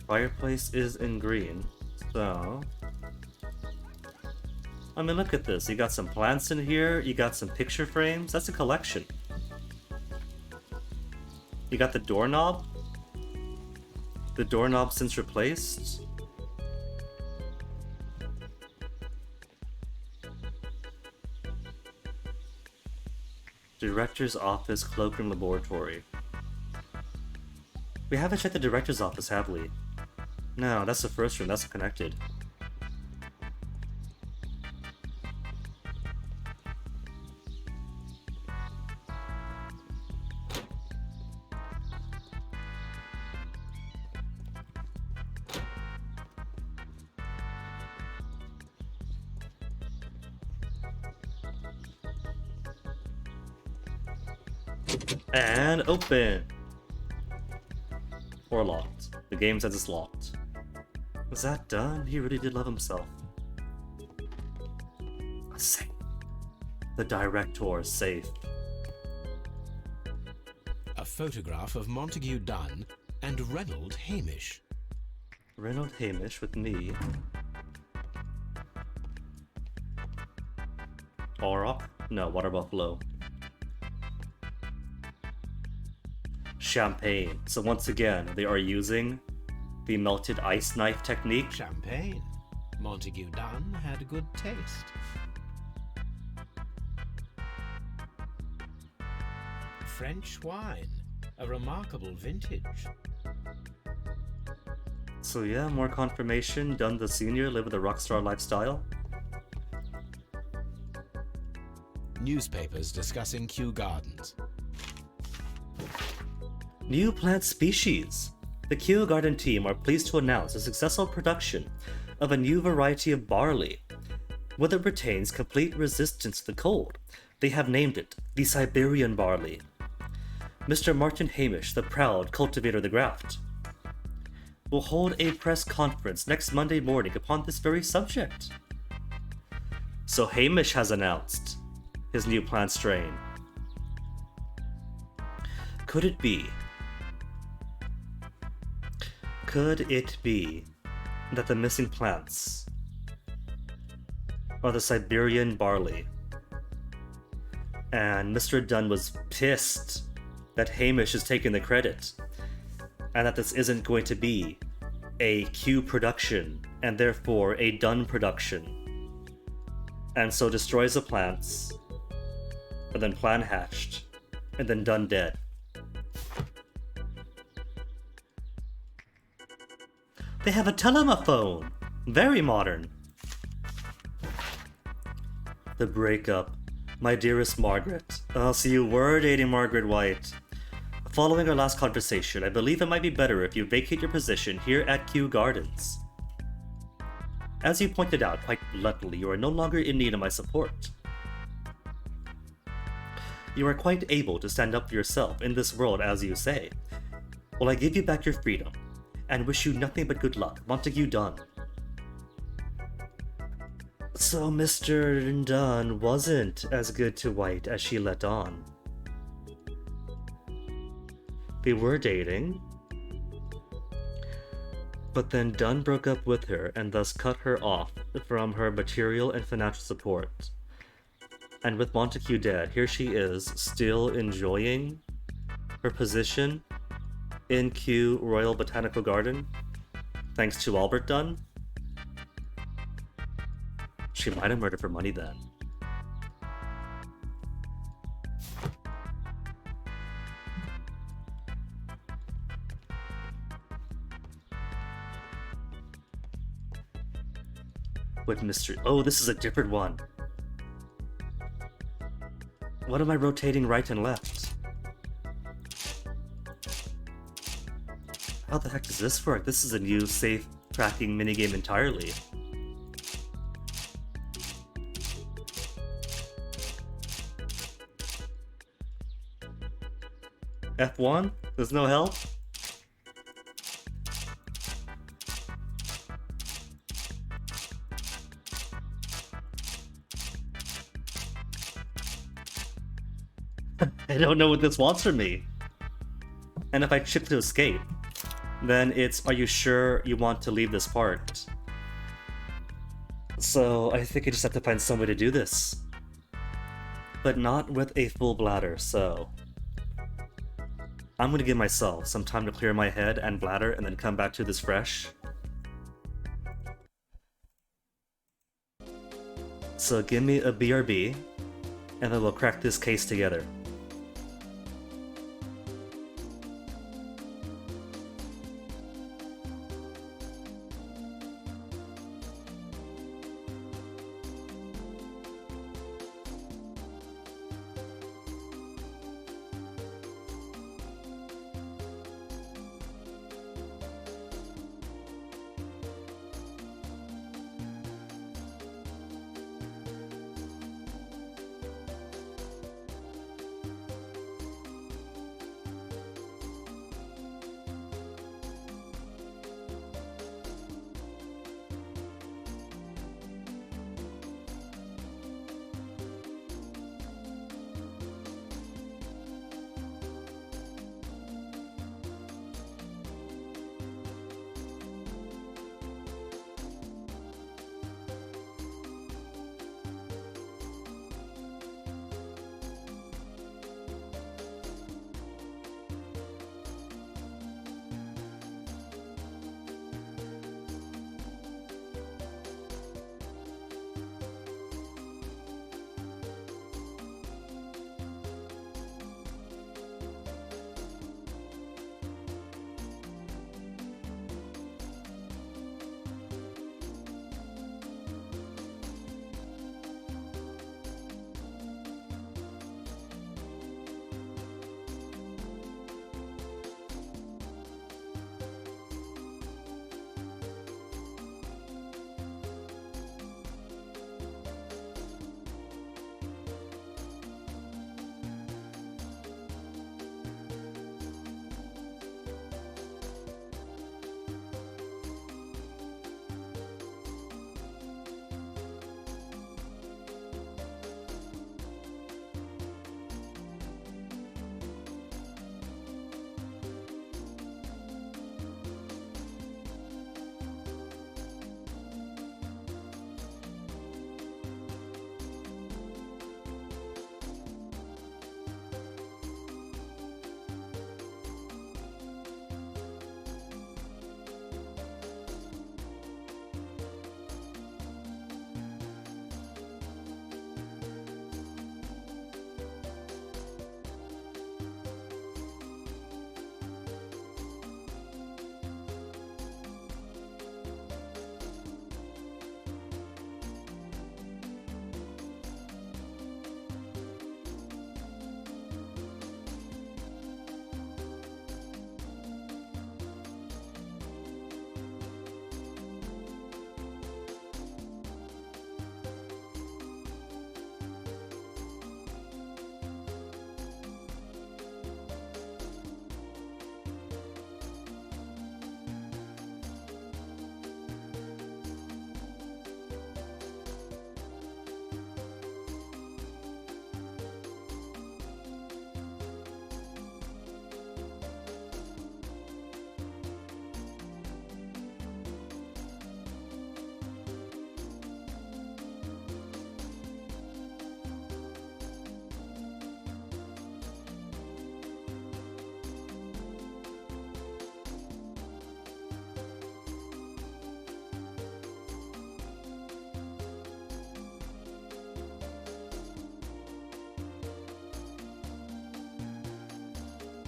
Fireplace is in green, so... I mean, look at this. You got some plants in here, you got some picture frames. That's a collection. You got the doorknob. The doorknob since replaced. Director's office, cloakroom, laboratory. We haven't checked the director's office, have we? No, that's the first room. That's connected. And open! Or locked. The game says it's locked. Was that done? He really did love himself. A safe. The director's safe. A photograph of Montague Dunn and Reynold Hamish. Reynold Hamish with me. Auroch? No, Water Buffalo. Champagne. So once again, they are using the melted ice knife technique. Champagne. Montague Dunn had good taste. French wine. A remarkable vintage. So yeah, more confirmation. Dunn the Senior lived a rockstar lifestyle. Newspapers discussing Kew Gardens. New plant species. The Kew Garden team are pleased to announce a successful production of a new variety of barley. With it retains complete resistance to the cold, they have named it the Siberian barley. Mr. Martin Hamish, the proud cultivator of the graft, will hold a press conference next Monday morning upon this very subject. So Hamish has announced his new plant strain. Could it be that the missing plants are the Siberian barley? And Mr. Dunn was pissed that Hamish is taking the credit, and that this isn't going to be a Q production, and therefore a Dunn production. And so destroys the plants, and then plan hatched, and then Dunn dead. They have a telephone! Very modern. The breakup. My dearest Margaret. So you were dating Margaret White. Following our last conversation, I believe it might be better if you vacate your position here at Kew Gardens. As you pointed out quite bluntly, you are no longer in need of my support. You are quite able to stand up for yourself in this world, as you say. Well, I give you back your freedom, and wish you nothing but good luck, Montague Dunn. So Mr. Dunn wasn't as good to White as she let on. They were dating, but then Dunn broke up with her and thus cut her off from her material and financial support. And with Montague dead, here she is, still enjoying her position in Kew Royal Botanical Garden, thanks to Albert Dunn. She might have murdered for money then. With Mr. Oh, this is a different one. What am I rotating right and left? How the heck does this work? This is a new safe tracking minigame entirely. F1? There's no help? I don't know what this wants from me. And if I chip to escape, then it's, are you sure you want to leave this part? So I think I just have to find some way to do this. But not with a full bladder, so... I'm gonna give myself some time to clear my head and bladder and then come back to this fresh. So give me a BRB, and then we'll crack this case together.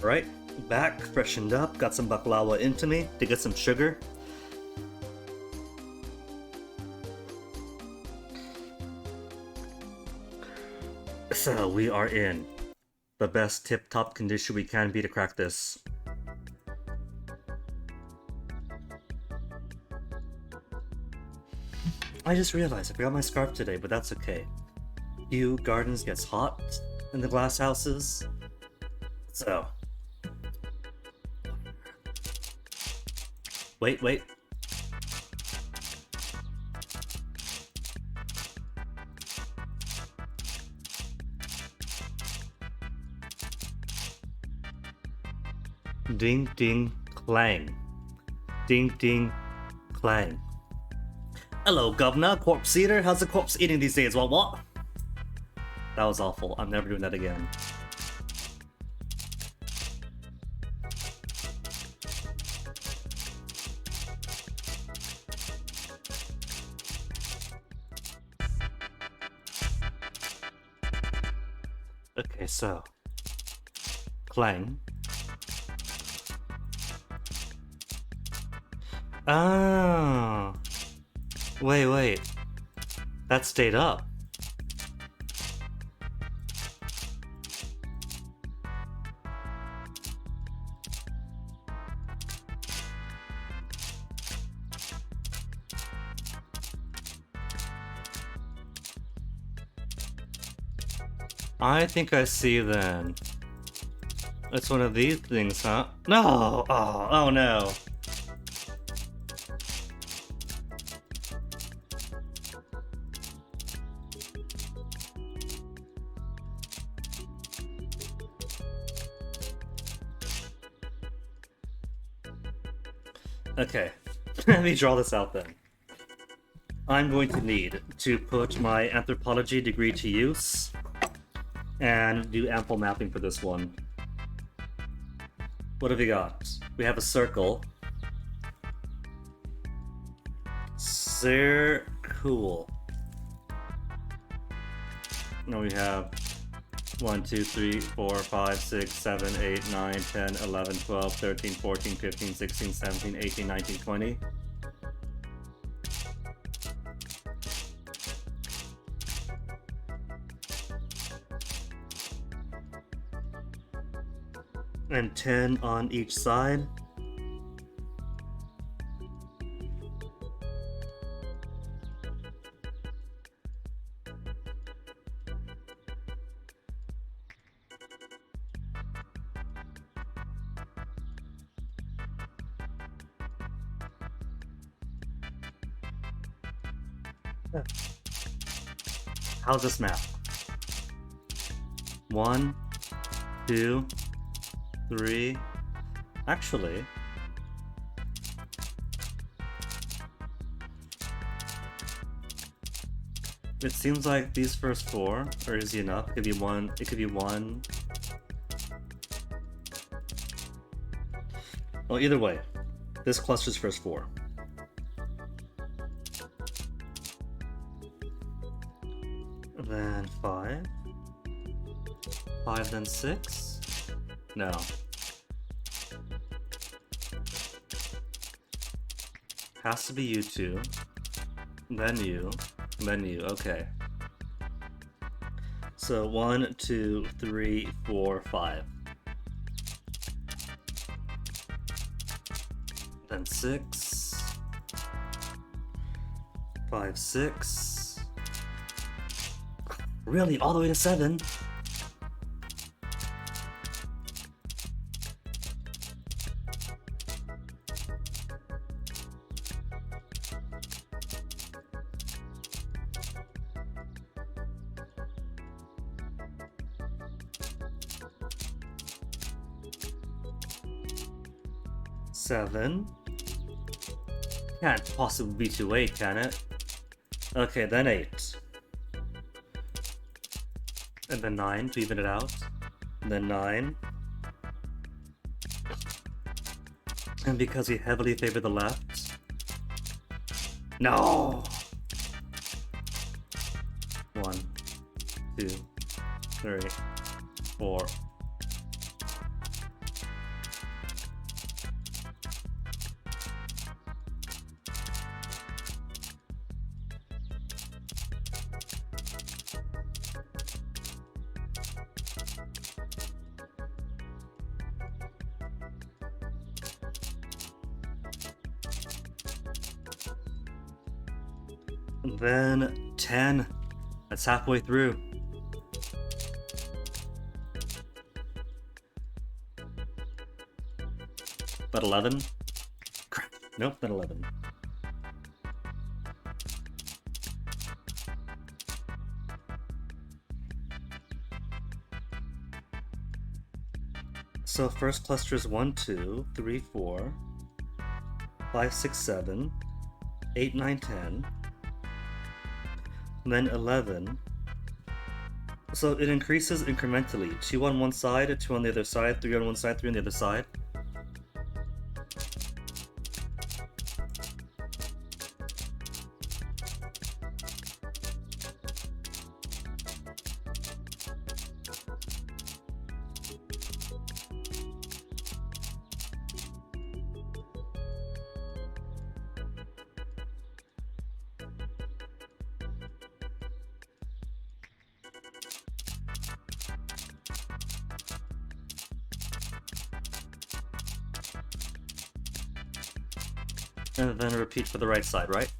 Right, back, freshened up, got some baklava into me to get some sugar. So we are in the best tip-top condition we can be to crack this. I just realized I forgot my scarf today, but that's okay. Kew Gardens gets hot in the glass houses, so... Wait. Ding ding clang. Ding ding clang. Hello, Governor. Corpse eater. How's the corpse eating these days? What? That was awful. I'm never doing that again. Okay, so clang. Oh. Wait. That stayed up. I think I see then. It's one of these things, huh? No! Oh no. Okay, let me draw this out then. I'm going to need to put my anthropology degree to use and do ample mapping for this one. What have we got? We have a circle. Cool. Now we have 1, 2, 3, 4, 5, 6, 7, 8, 9, 10, 11, 12, 13, 14, 15, 16, 17, 18, 19, 20. And 10 on each side. How's this map? 1, 2, 3. Actually, it seems like these first 4 are easy enough. It could be one. It could be 1. Well, either way, this cluster's first 4. Then 5. 5, then 6. No. Has to be you two. Then you. Then you. Okay. So 1, 2, 3, 4, 5. Then 6. 5, 6. Really? All the way to 7? Seven. Can't possibly be too 8, can it? Okay, then 8. And then 9 to even it out. And then 9. And because we heavily favor the left. No! 1, 2, 3, 4. Then 10. That's halfway through. But 11? Crap. Nope, then 11. So first cluster is 1, 2, 3, 4, 5, 6, 7, 8, 9, 10, and then 11. So it increases incrementally. 2 on one side, 2 on the other side, 3 on one side, 3 on the other side. And then repeat for the right side, right?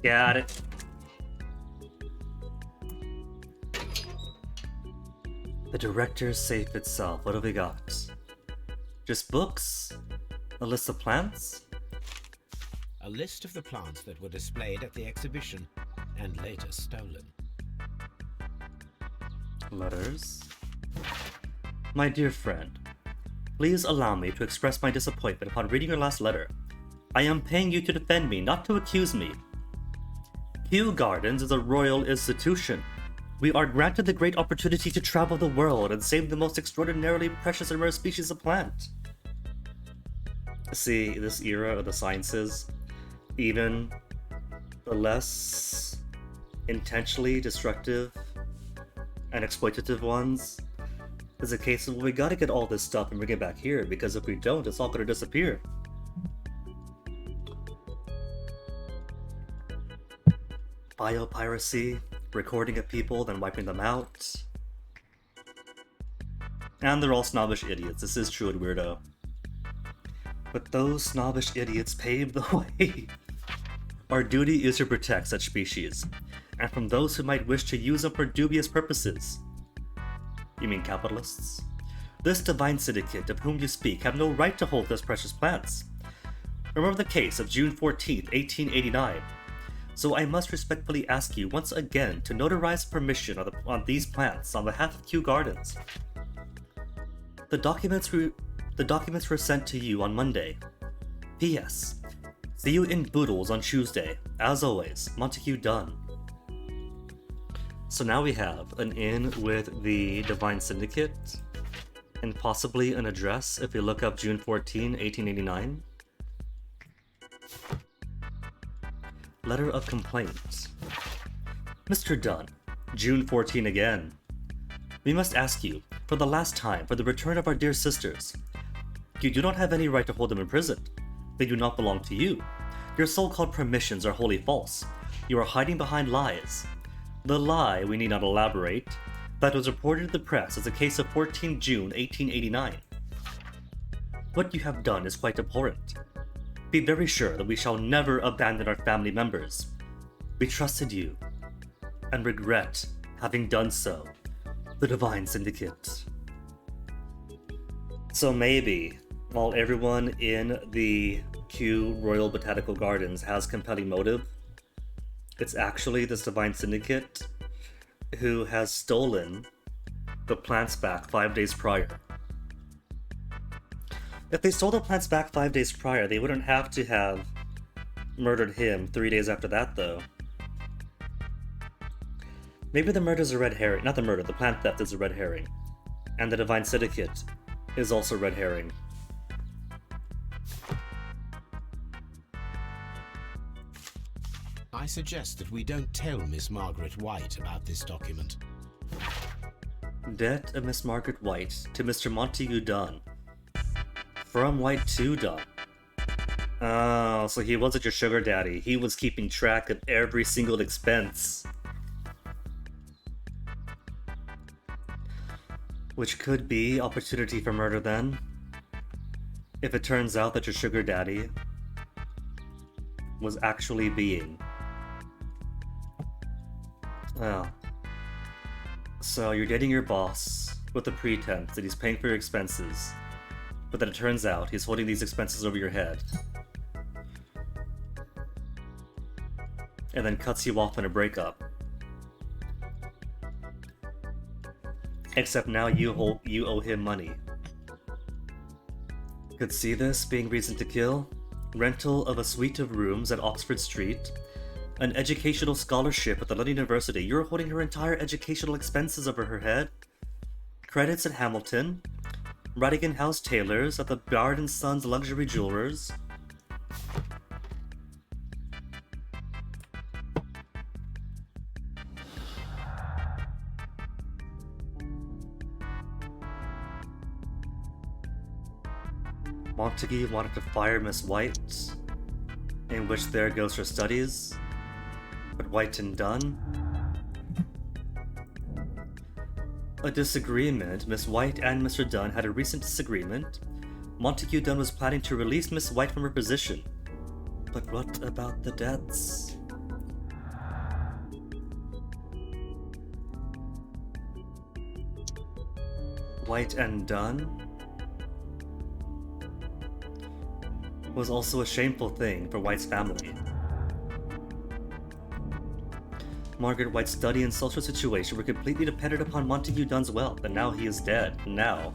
Got it. The director's safe itself. What have we got? Just books? A list of plants? A list of the plants that were displayed at the exhibition and later stolen. Letters. My dear friend, please allow me to express my disappointment upon reading your last letter. I am paying you to defend me, not to accuse me. Kew Gardens is a royal institution. We are granted the great opportunity to travel the world and save the most extraordinarily precious and rare species of plant. See, this era of the sciences, even the less intentionally destructive and exploitative ones, is a case of, well, we gotta get all this stuff and bring it back here, because if we don't, it's all gonna disappear. Biopiracy, recording of people, then wiping them out. And they're all snobbish idiots. This is true and weirdo. But those snobbish idiots paved the way. Our duty is to protect such species, and from those who might wish to use them for dubious purposes. You mean capitalists? This divine syndicate of whom you speak have no right to hold those precious plants. Remember the case of June 14th, 1889. So I must respectfully ask you once again to notarize permission on these plants on behalf of Kew Gardens. The documents were sent to you on Monday. P.S. See you in Boodles on Tuesday. As always, Montague Dunn. So now we have an in with the Divine Syndicate, and possibly an address if we look up June 14, 1889. Letter of complaint. Mr. Dunn, June 14 again. We must ask you, for the last time, for the return of our dear sisters. You do not have any right to hold them imprisoned. They do not belong to you. Your so-called permissions are wholly false. You are hiding behind lies. The lie, we need not elaborate, that was reported in the press as a case of 14 June 1889. What you have done is quite abhorrent. Be very sure that we shall never abandon our family members. We trusted you, and regret having done so. The Divine Syndicate. So maybe, while everyone in the Kew Royal Botanical Gardens has compelling motive, it's actually this Divine Syndicate who has stolen the plants back 5 days prior. If they stole the plants back 5 days prior, they wouldn't have to have murdered him 3 days after that, though. Maybe the murder's a red herring. Not the murder, the plant theft is a red herring. And the Divine Syndicate is also red herring. I suggest that we don't tell Miss Margaret White about this document. Debt of Miss Margaret White to Mr. Montague Dunn. From White to Dunn. Oh, so he wasn't your sugar daddy. He was keeping track of every single expense. Which could be opportunity for murder then. if it turns out that your sugar daddy was actually being. Well, so you're dating your boss with the pretense that he's paying for your expenses, but then it turns out he's holding these expenses over your head. And then cuts you off in a breakup. Except now you owe him money. Could see this being reason to kill? Rental of a suite of rooms at Oxford Street, an educational scholarship at the London University. You're holding her entire educational expenses over her head. Credits at Hamilton, Radigan House Tailors at the Bard & Sons Luxury Jewelers. Montague wanted to fire Miss White, in which there goes her studies, but White and Dunn. A disagreement. Miss White and Mr. Dunn had a recent disagreement. Montague Dunn was planning to release Miss White from her position. But what about the debts? White and Dunn was also a shameful thing for White's family. Margaret White's study and social situation were completely dependent upon Montague Dunn's wealth, and now he is dead. And now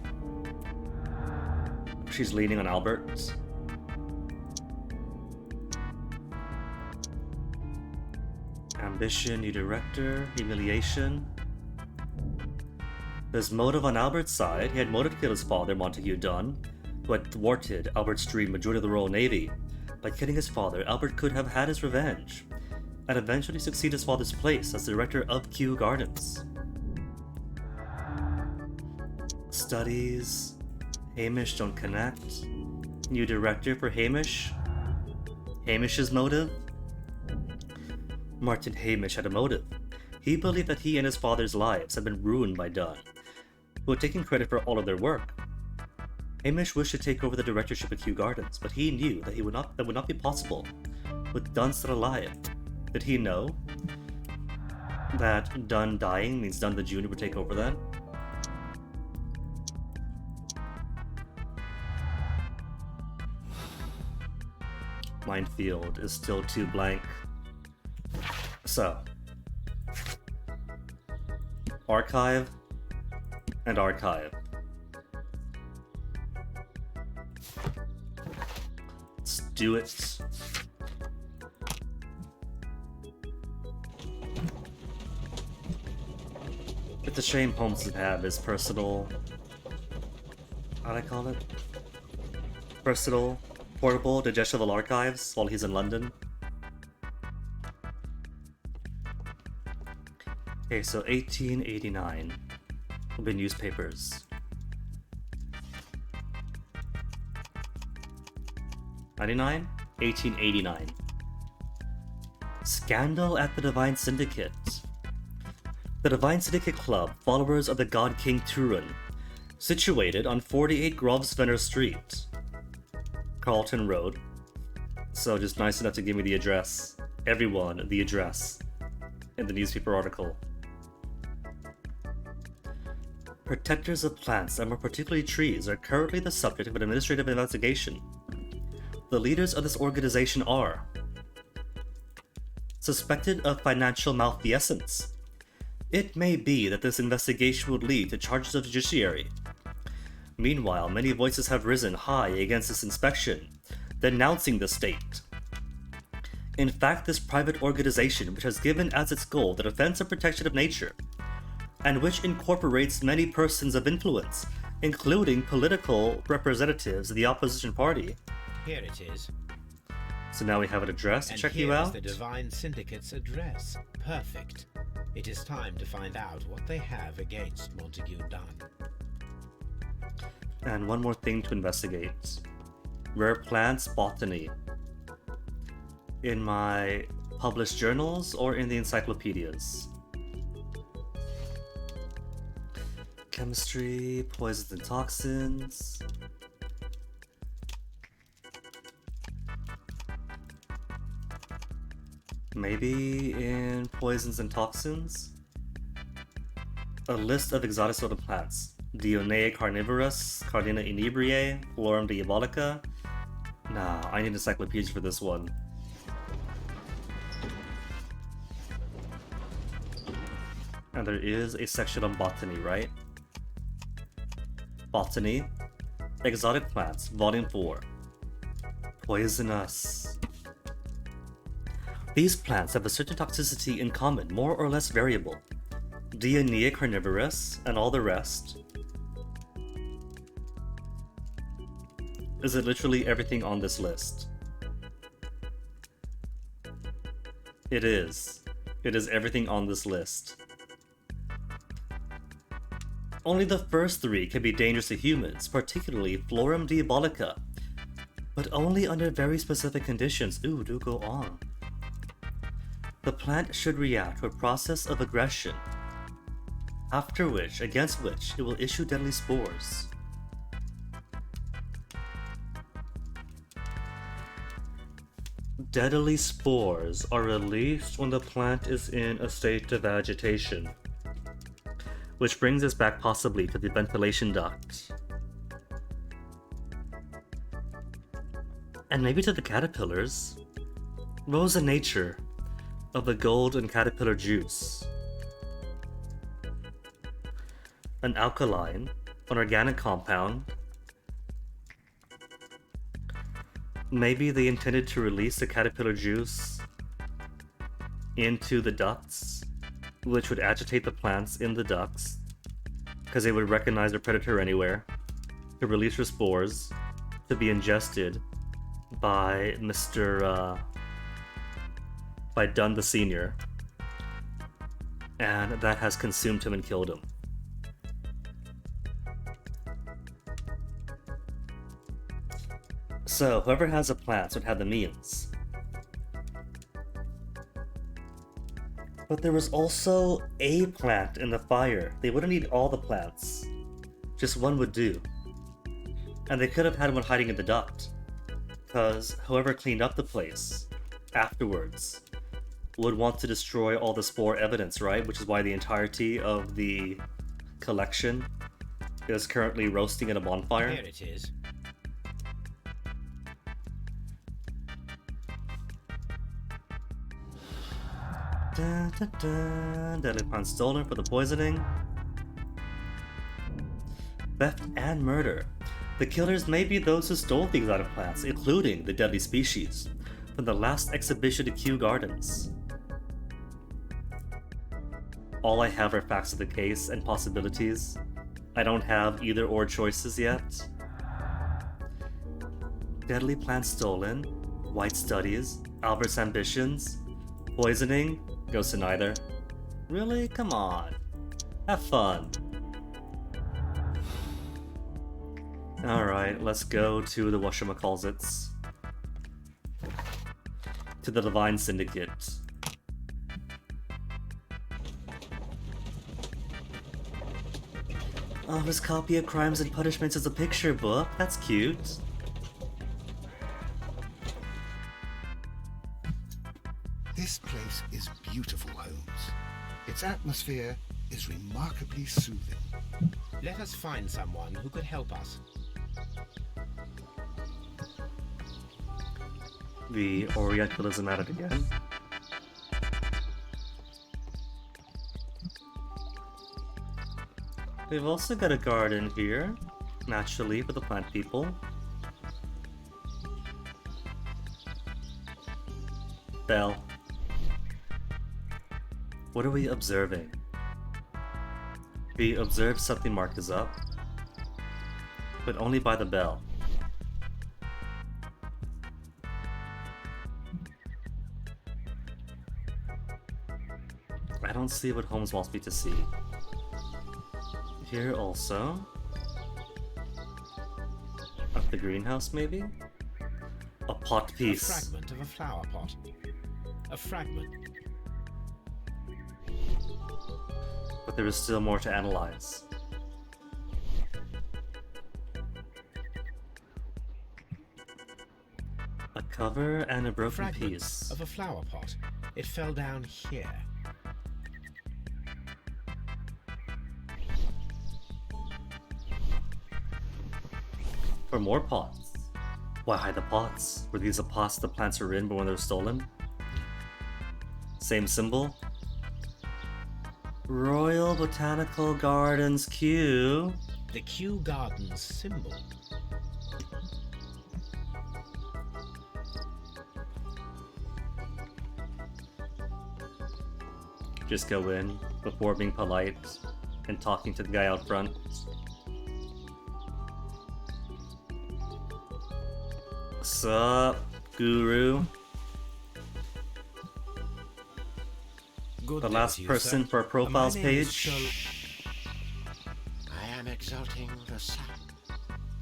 she's leaning on Albert. Ambition, new director, humiliation. There's motive on Albert's side. He had motive to kill his father, Montague Dunn, who had thwarted Albert's dream of joining the Royal Navy. By killing his father, Albert could have had his revenge, and eventually succeed his father's place as the director of Kew Gardens. Studies. Hamish don't connect. New director for Hamish. Hamish's motive? Martin Hamish had a motive. He believed that he and his father's lives had been ruined by Dunn, who had taken credit for all of their work. Hamish wished to take over the directorship of Kew Gardens, but he knew that that would not be possible with Dunn still alive. Did he know that Dunn dying means Dunn the Jr. would take over then? Minefield is still too blank. So, archive and archive. Let's do it. It's a shame Holmes doesn't have his personal... how do I call it? Personal, portable, digestible archives while he's in London. Okay, so 1889 will be newspapers. 99? 1889. Scandal at the Divine Syndicate. The Divine Syndicate Club, followers of the God King Turin, situated on 48 Grosvenor Street, Carlton Road. So just nice enough to give me the address. Everyone, the address in the newspaper article. Protectors of plants, and more particularly trees, are currently the subject of an administrative investigation. The leaders of this organization are suspected of financial malfeasance. It may be that this investigation would lead to charges of judiciary. Meanwhile, many voices have risen high against this inspection, denouncing the state. In fact, this private organization, which has given as its goal the defense and protection of nature, and which incorporates many persons of influence, including political representatives of the opposition party. Here it is. So now we have an address to And check here you is out. the Divine Syndicate's address. Perfect. It is time to find out what they have against Montague Dunn. And one more thing to investigate. Rare plants botany. In my published journals or in the encyclopedias? Chemistry, poisons and toxins. Maybe in poisons and toxins? A list of exotic soda plants. Dionea carnivorus, Cardina inebriae, Florum diabolica. Nah, I need encyclopedias for this one. And there is a section on botany, right? Botany. Exotic plants, Volume 4. Poisonous. These plants have a certain toxicity in common, more or less variable. Dionea carnivorus, and all the rest. Is it literally everything on this list? It is. It is everything on this list. Only the first 3 can be dangerous to humans, particularly Florum diabolica. But only under very specific conditions. Ooh, do go on. The plant should react to a process of aggression, against which it will issue deadly spores. Deadly spores are released when the plant is in a state of agitation. Which brings us back possibly to the ventilation duct. And maybe to the caterpillars. What was the nature of the golden caterpillar juice? An alkaline, an organic compound. Maybe they intended to release the caterpillar juice into the ducts, which would agitate the plants in the ducts, because they would recognize a predator anywhere, to release their spores, to be ingested by by Dunn the Senior, and that has consumed him and killed him. So, whoever has the plants would have the means. But there was also a plant in the fire. They wouldn't need all the plants. Just one would do. And they could have had one hiding in the duct. Because whoever cleaned up the place afterwards would want to destroy all the spore evidence, right? Which is why the entirety of the collection is currently roasting in a bonfire. Here it is. Dun, dun, dun. Deadly plant stolen for the poisoning. Theft and murder. The killers may be those who stole the exotic plants, including the deadly species, from the last exhibition at Kew Gardens. All I have are facts of the case and possibilities. I don't have either or choices yet. Deadly plant stolen. White studies. Albert's ambitions. Poisoning. Goes to neither. Really? Come on. Have fun. Alright, let's go to the whatchamacallits. To the Divine Syndicate. Oh, this copy of Crimes and Punishments is a picture book. That's cute. This place is beautiful, Holmes. Its atmosphere is remarkably soothing. Let us find someone who could help us. The Orientalism at it again. They've also got a garden here, naturally, for the plant people. Bell. What are we observing? We observe something marked as up, but only by the bell. I don't see what Holmes wants me to see. Here also. At the greenhouse, maybe? A pot piece. A fragment of a flower pot. A fragment. But there is still more to analyze. A cover and a broken Fragment piece. of a flower pot. It fell down here. For more pots. Why hide the pots? Were these the pots the plants were in but when they were stolen? Same symbol? Royal Botanical Gardens Kew. The Kew Gardens symbol. Just go in before being polite and talking to the guy out front. Sup, Guru? Good The day last to you, person sir. for a profiles My name is page. I am exalting the sun.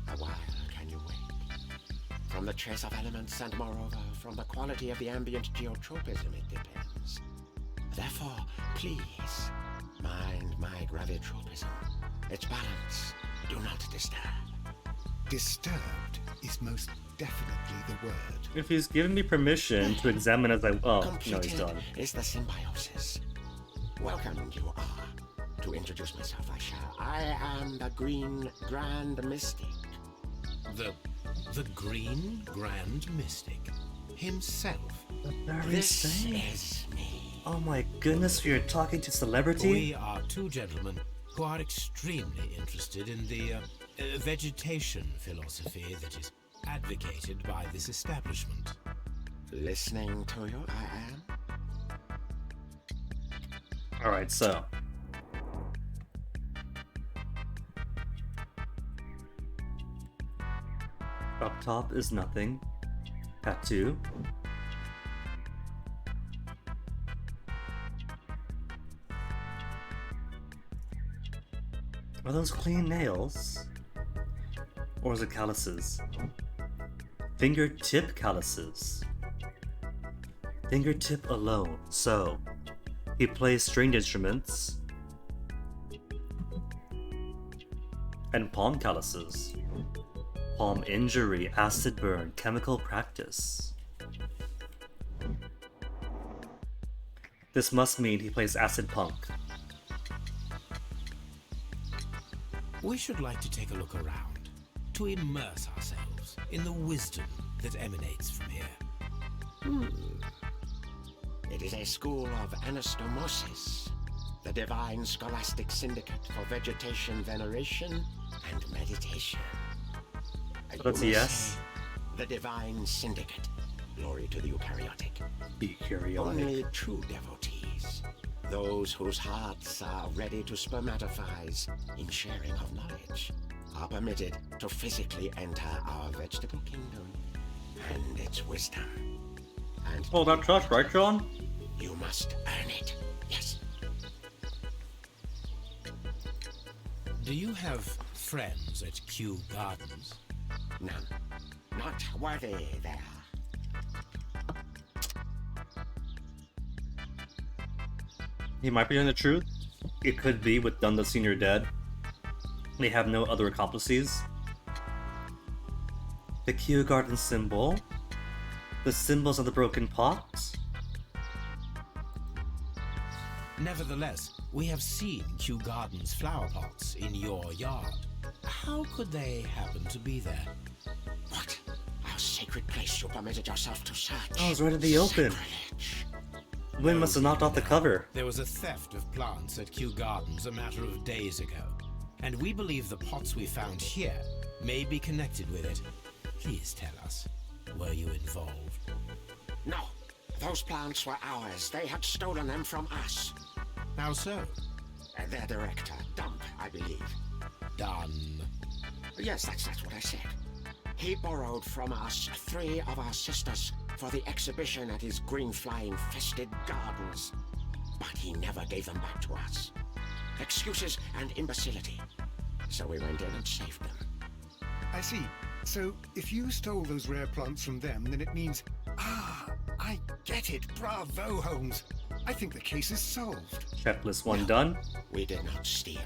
A while can you wait? From the trace of elements and moreover from the quality of the ambient geotropism it depends. Therefore, please, mind my gravitropism. Its balance, do not disturb. Disturbed is most definitely the word. If he's given me permission to examine as I... Oh, no, he's Completed done. is the symbiosis. Welcome you are. To introduce myself, I shall. I am the Green Grand Mystic. The Green Grand Mystic himself. The very This same. is me. Oh my goodness, you're talking to celebrity? We are two gentlemen who are extremely interested in the vegetation philosophy that is advocated by this establishment. Listening to you, I am. Alright, so. Up top is nothing. Tattoo. Are those clean nails? Or is it calluses? Fingertip calluses. Fingertip alone. So, he plays stringed instruments. And palm calluses. Palm injury, acid burn, chemical practice. This must mean he plays acid punk. We should like to take a look around, to immerse ourselves in the wisdom that emanates from here. It is a school of anastomosis, the divine scholastic syndicate for vegetation veneration and meditation. So that's a You may yes? say, the divine syndicate. Glory to the eukaryotic. Eukaryotic. Only true devotees, those whose hearts are ready to spermatophize in sharing of knowledge, are permitted to physically enter our vegetable kingdom and its wisdom. And Oh, that's us, right, John? you must earn it. Yes. Do you have friends at Kew Gardens? None. Not worthy there. He might be telling the truth. It could be with Dunda Senior dead. They have no other accomplices. The Kew Garden symbol. The symbols of the broken pot. Nevertheless, we have seen Kew Gardens flower pots in your yard. How could they happen to be there? What? Our sacred place you permitted yourself to search. Oh, it's right in the open. Sacrilege. Wind must have knocked off the cover. There was a theft of plants at Kew Gardens a matter of days ago, and we believe the pots we found here may be connected with it. Please tell us, were you involved? No. Those plants were ours. They had stolen them from us. How so? Their director, Dump, I believe. Done. Yes, that's what I said. He borrowed from us 3 of our sisters for the exhibition at his green-fly-infested gardens. But he never gave them back to us. Excuses and imbecility. So we went in and saved them. I see. So, if you stole those rare plants from them, then it means... Ah, I get it. Bravo, Holmes. I think the case is solved. Checklist 1 done. We did not steal.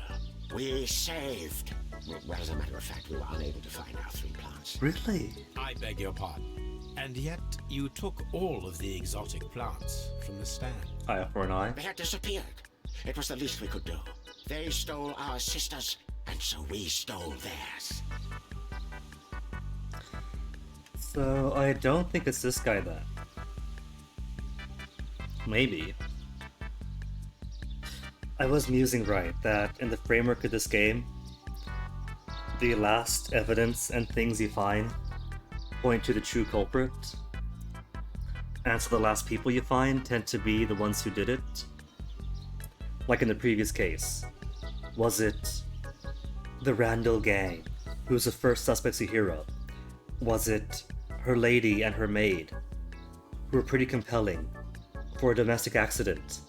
We saved. Well, as a matter of fact, we were unable to find our 3 plants. Really? I beg your pardon. And yet you took all of the exotic plants from the stand. Eye for an eye. They had disappeared. It was the least we could do. They stole our sisters, and so we stole theirs. So I don't think it's this guy then. Maybe. I was musing right that in the framework of this game, the last evidence and things you find point to the true culprit. And so the last people you find tend to be the ones who did it. Like in the previous case. Was it the Randall gang, who's the first suspects you hear of? Was it her lady and her maid, who were pretty compelling for a domestic accident?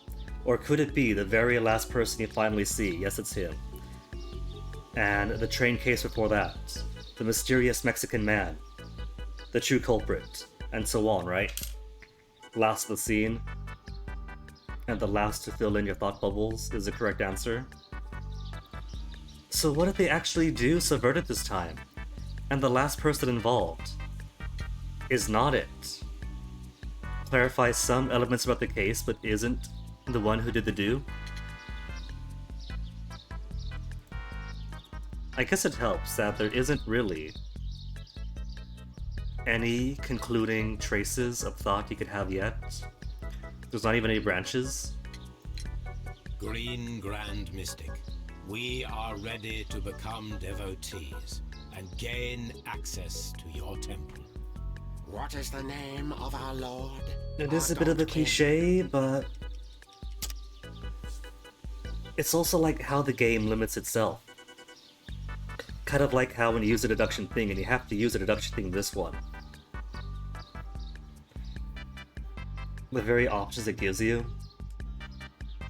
Or could it be the very last person you finally see? Yes, it's him. And the train case before that, the mysterious Mexican man, the true culprit, and so on, right? Last of the scene, and the last to fill in your thought bubbles is the correct answer. So what did they actually do subverted this time? And the last person involved is not it. Clarifies some elements about the case, but isn't the one who did the do? I guess it helps that there isn't really any concluding traces of thought you could have yet. There's not even any branches. Green Grand Mystic, we are ready to become devotees and gain access to your temple. What is the name of our Lord? It is a Our bit of a God King? cliche, but it's also like how the game limits itself. Kind of like how when you use a deduction thing, and you have to use a deduction thing this one. The very options it gives you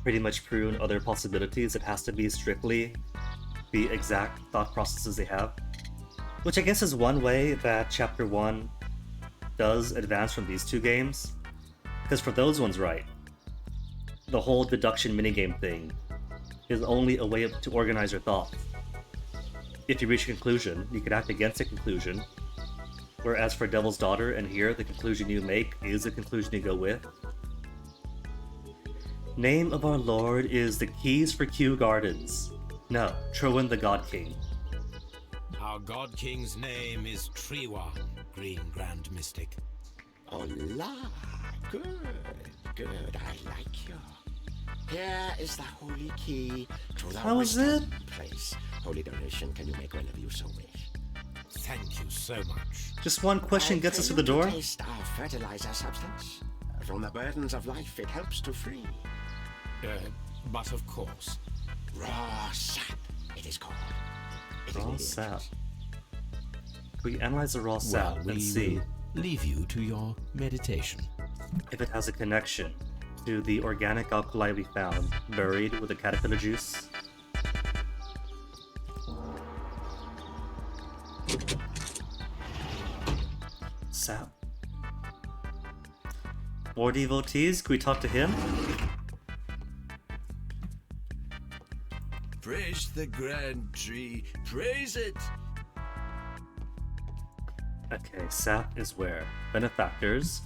pretty much prune other possibilities. It has to be strictly the exact thought processes they have. Which I guess is one way that Chapter 1 does advance from these two games. Because for those ones, right, the whole deduction minigame thing is only a way to organize your thoughts. If you reach a conclusion, you can act against a conclusion. Whereas for Devil's Daughter and here, the conclusion you make is the conclusion you go with. Name of our Lord is the Keys for Kew Gardens. No, Trowin the God King. Our God King's name is Trewan, Green Grand Mystic. Hola, good, I like you. Here is the holy key to the How is wisdom place. Holy donation can you make whenever you so wish. Thank you so much. Just one question I gets us to pray the you door. Taste our fertilizer substance. From the burdens of life, it helps to free. But of course. Raw sap, it is called. It is Raw really sap. interesting. We analyze the raw sap Well, we and see will leave you to your meditation. if it has a connection to the organic alkali we found buried with the caterpillar juice. Sap. More devotees? Can we talk to him? Praise the grand tree. Praise it. Okay, sap is where? Benefactors.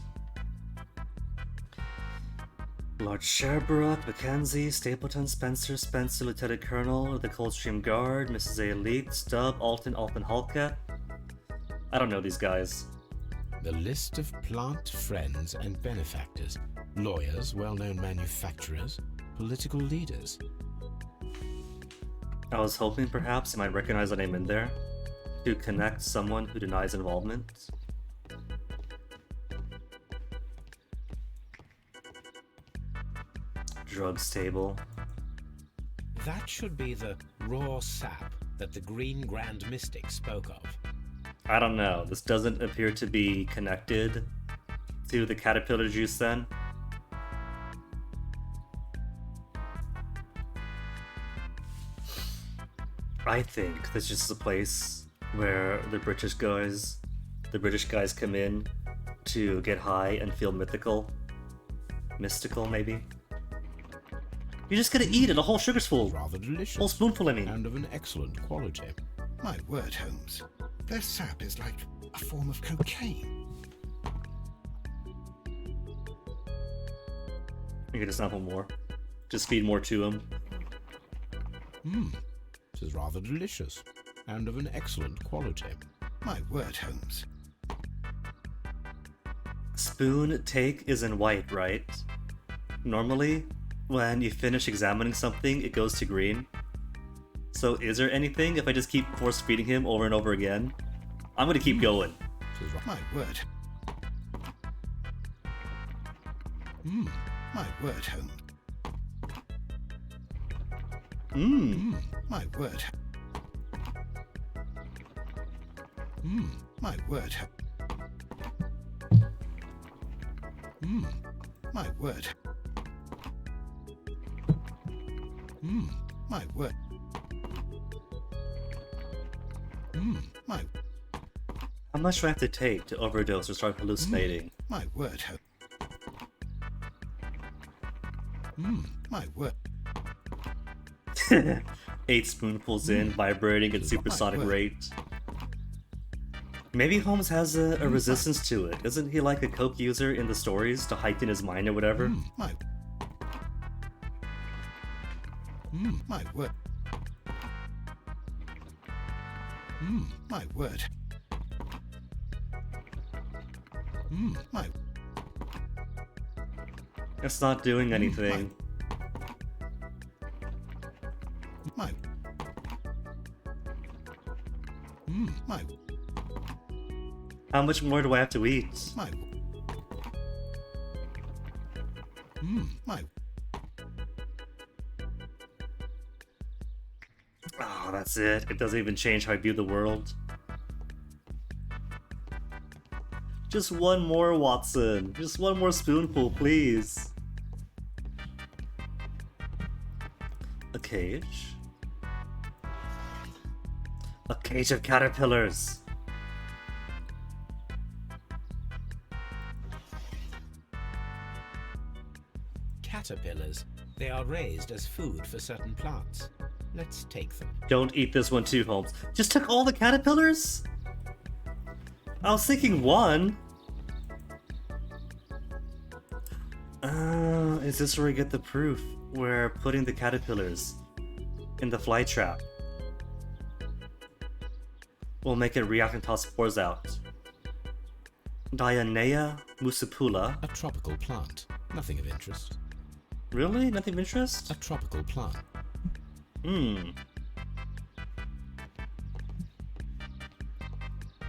Lord Sherbrooke, Mackenzie, Stapleton, Spencer, Lieutenant Colonel, the Coldstream Guard, Mrs. A. Elite, Stubb, Alton, Halkett. I don't know these guys. The list of plant friends and benefactors, lawyers, well-known manufacturers, political leaders. I was hoping perhaps I might recognize a name in there to connect someone who denies involvement. Drugs table. That should be the raw sap that the Green Grand Mystic spoke of. I don't know. This doesn't appear to be connected to the caterpillar juice then. I think this is just a place where the British guys come in to get high and feel mythical. Mystical, maybe? You're just gonna eat it, a whole sugarful. Rather delicious. Whole spoonful, I mean. And of an excellent quality. My word, Holmes. Their sap is like a form of cocaine. I get a sample more. Just feed more to him. This is rather delicious, and of an excellent quality. My word, Holmes. Spoon take is in white, right? Normally, when you finish examining something, it goes to green. So is there anything if I just keep force feeding him over and over again? I'm gonna keep going. My word. My word, Holmes. My word. My word. My word. My word. My How much do I have to take to overdose or start hallucinating? my word. My word. 8 spoonfuls in, vibrating at supersonic word. rate. Maybe Holmes has a resistance to it. Isn't he like a coke user in the stories to heighten his mind or whatever? My word. My word. My It's not doing anything. my my How much more do I have to eat? my my Oh, that's it. It doesn't even change how I view the world. Just one more, Watson. Just one more spoonful, please. A cage. A cage of caterpillars. Caterpillars. They are raised as food for certain plants. Let's take them. Don't eat this one too, Holmes. Just took all the caterpillars? I was thinking one. Is this where we get the proof? We're putting the caterpillars in the fly trap. We'll make it react and toss spores out. Dionea muscipula. A tropical plant. Nothing of interest. Really? Nothing of interest? A tropical plant.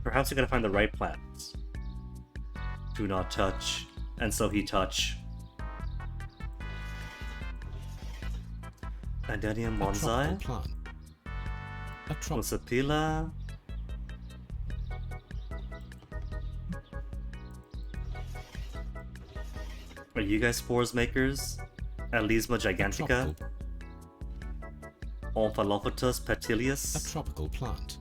Perhaps we gotta find the right plants. Do not touch. And so he touch. Adenium A tropical bonsai? plant. A tropical. Muscipula? Are you guys spores makers? Alisma gigantica? Omphalophotus A petilius? tropical plant.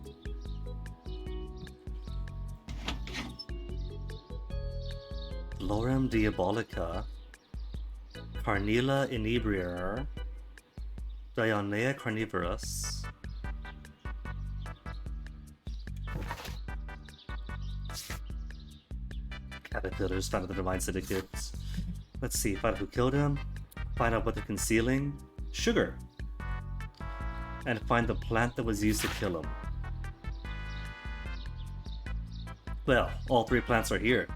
Lorem diabolica? Carnila inebriar? Dionea carnivorus? Caterpillars found at the Divine Syndicate. Let's see, find out who killed him, find out what they're concealing. Sugar! And find the plant that was used to kill him. Well, all 3 plants are here.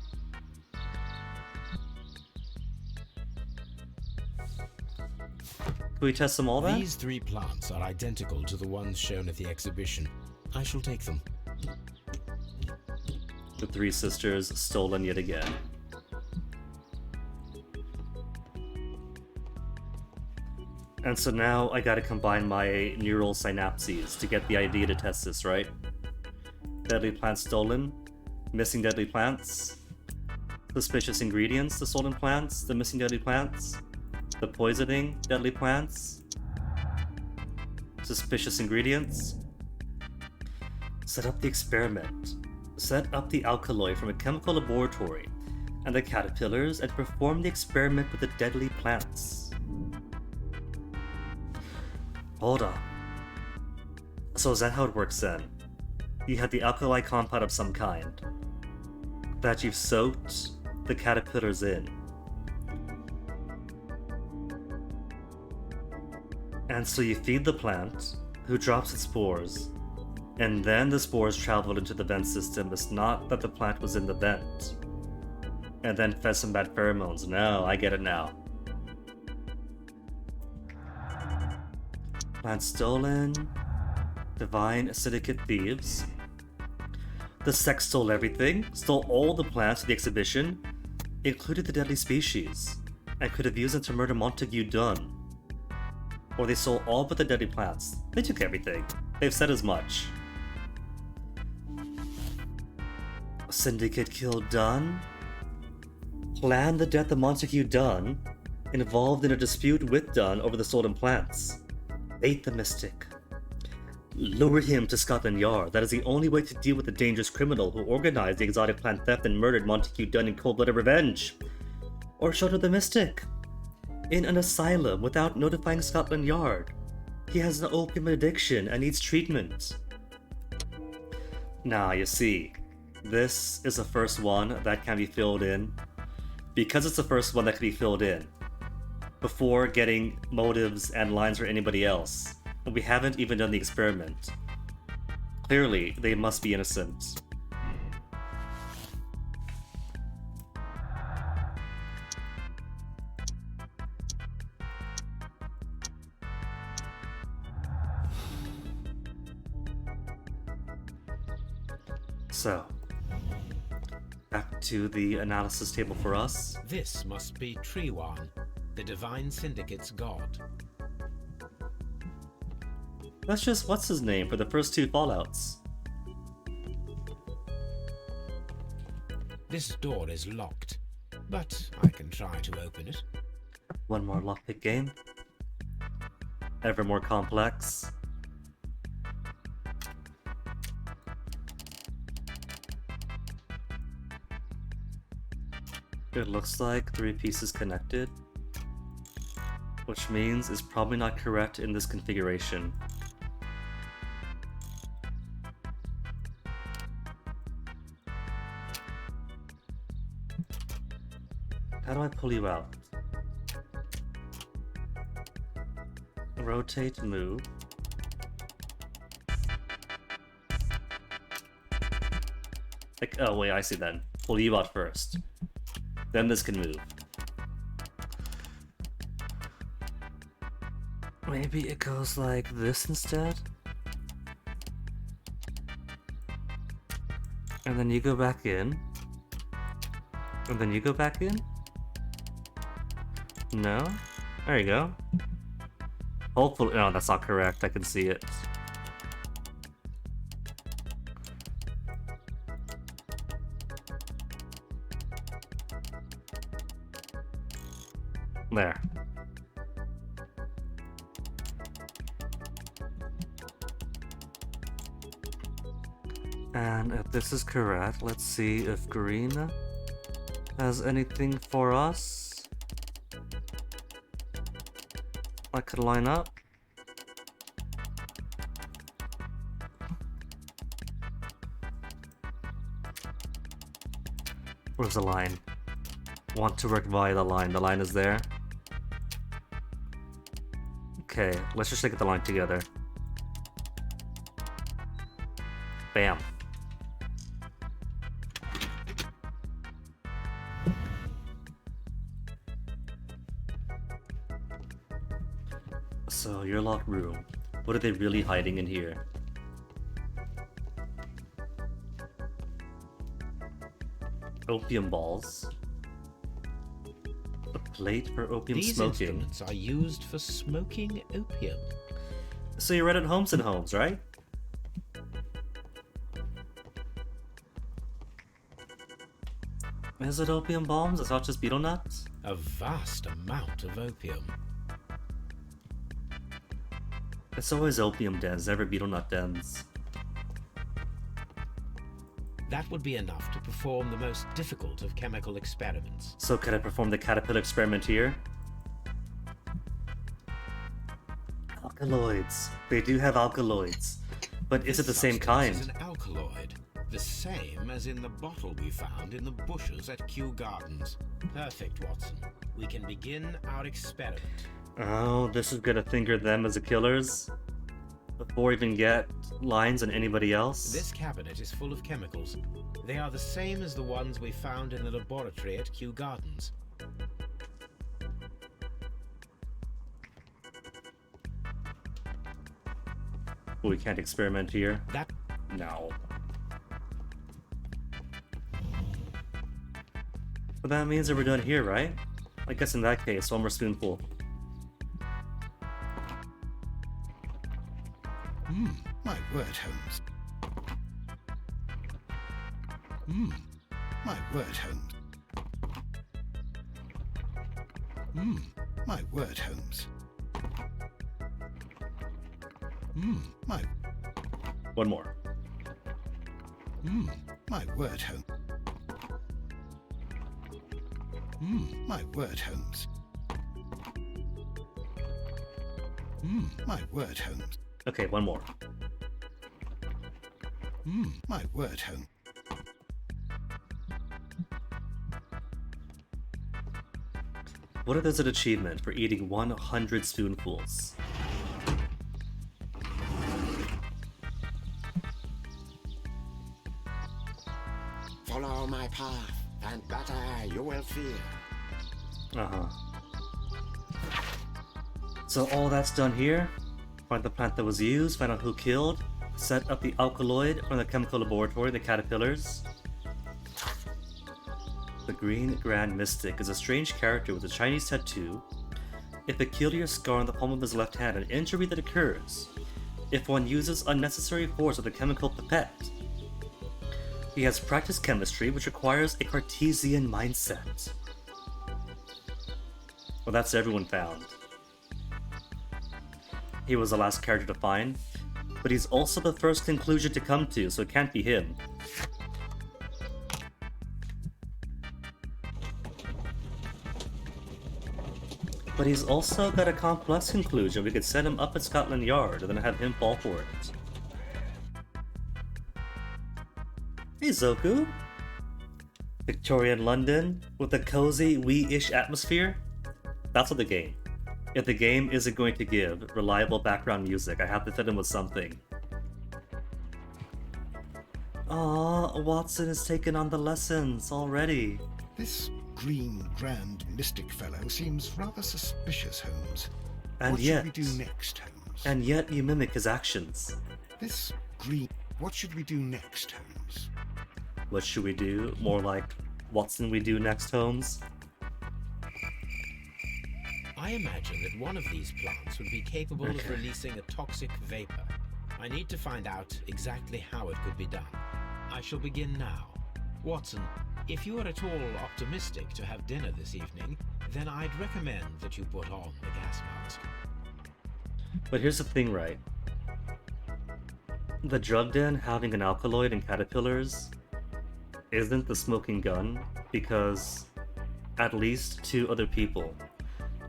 Can we test them all then? These 3 plants are identical to the ones shown at the exhibition. I shall take them. The 3 sisters stolen yet again. And so now I gotta combine my neural synapses to get the idea to test this, right? Deadly plants stolen, missing deadly plants, suspicious ingredients, the stolen plants, the missing deadly plants, the poisoning, deadly plants, suspicious ingredients. Set up the experiment. Set up the alkaloid from a chemical laboratory and the caterpillars and perform the experiment with the deadly plants. Hold on. So is that how it works then? You have the alkali compound of some kind that you've soaked the caterpillars in. And so you feed the plant, who drops its spores, and then the spores traveled into the vent system. It's not that the plant was in the vent, and then fed some bad pheromones. No, I get it now. Plant stolen. Divine syndicate thieves. The sect stole everything, stole all the plants of the exhibition, including the deadly species, and could have used them to murder Montague Dunn. Or they stole all but the deadly plants. They took everything. They've said as much. Syndicate killed Dunn. Planned the death of Montague Dunn. Involved in a dispute with Dunn over the stolen plants. Bait the mystic. Lure him to Scotland Yard. That is the only way to deal with the dangerous criminal who organized the exotic plant theft and murdered Montague Dunn in cold-blooded revenge. Or shelter the mystic in an asylum without notifying Scotland Yard. He has an opium addiction and needs treatment. Now, you see, this is the first one that can be filled in. Because it's the first one that can be filled in, before getting motives and lines for anybody else. And we haven't even done the experiment. Clearly, they must be innocent. So, back to the analysis table for us. This must be Trewan, the Divine Syndicate's god. That's just what's his name for the first two Fallouts. This door is locked, but I can try to open it. One more lockpick game. Ever more complex. It looks like 3 pieces connected, which means it's probably not correct in this configuration. How do I pull you out? Rotate, move. Like, oh wait, I see then. Pull you out first. Then this can move. Maybe it goes like this instead? And then you go back in. And then you go back in? No? There you go. Hopefully, no, that's not correct. I can see it. There. And if this is correct, let's see if green has anything for us. I could line up. Where's the line? Want to work via the line. The line is there. Okay, let's just get the line together. Bam. So, your locked room. What are they really hiding in here? Opium balls. A plate for opium These smoking. instruments are used for smoking opium. So you read at Holmes and Holmes, right? Is it opium bombs? It's not just beetle nuts? A vast amount of opium. It's always opium dens, never beetle nut dens. That would be enough to perform the most difficult of chemical experiments. So can I perform the caterpillar experiment here? Alkaloids. They do have alkaloids. But is it the same kind? This is an alkaloid, the same as in the bottle we found in the bushes at Kew Gardens. Perfect, Watson. We can begin our experiment. Oh, this is gonna finger them as the killers before we even get lines on anybody else? This cabinet is full of chemicals. They are the same as the ones we found in the laboratory at Kew Gardens. We can't experiment here. That No. But that means that we're done here, right? I guess in that case, one more spoonful. My word, Holmes. My word, Holmes. My word, Holmes. My One more. my word, Holmes. My word, Holmes. My word, Holmes. Okay, one more. My word, Holmes. What if there's an achievement for eating 100 spoonfuls? Follow my path, and better you will feel. Uh-huh. So all that's done here, find the plant that was used, find out who killed, set up the alkaloid from the chemical laboratory, the caterpillars. The Green Grand Mystic is a strange character with a Chinese tattoo, a peculiar scar on the palm of his left hand, an injury that occurs if one uses unnecessary force with a chemical pipette. He has practiced chemistry, which requires a Cartesian mindset. Well, that's everyone found. He was the last character to find, but he's also the first conclusion to come to, so it can't be him. But he's also got a complex conclusion. We could set him up at Scotland Yard and then have him fall for it. Hey Zoku! Victorian London with a cozy, wee-ish atmosphere? That's what the game. If the game isn't going to give reliable background music, I have to fit in with something. Aww, Watson is taking on the lessons already. This Green Grand Mystic fellow seems rather suspicious, Holmes. And what yet, should we do next, Holmes? And yet you mimic his actions. This Green... What should we do next, Holmes? What should we do? More like, Watson we do next, Holmes? I imagine that one of these plants would be capable of releasing a toxic vapor. I need to find out exactly how it could be done. I shall begin now. Watson, if you are at all optimistic to have dinner this evening, then I'd recommend that you put on the gas mask. But here's the thing, right? The drug den having an alkaloid and caterpillars isn't the smoking gun, because at least 2 other people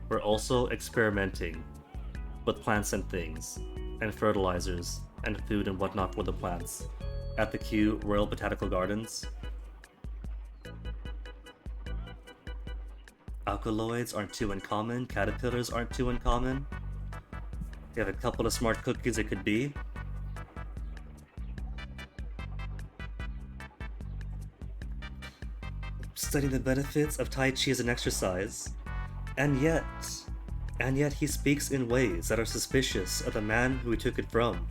were also experimenting with plants and things, and fertilizers, and food and whatnot for the plants at the Kew Royal Botanical Gardens. Alkaloids aren't too uncommon, caterpillars aren't too uncommon. You have a couple of smart cookies it could be. Studying the benefits of Tai Chi as an exercise. And yet he speaks in ways that are suspicious of the man who he took it from.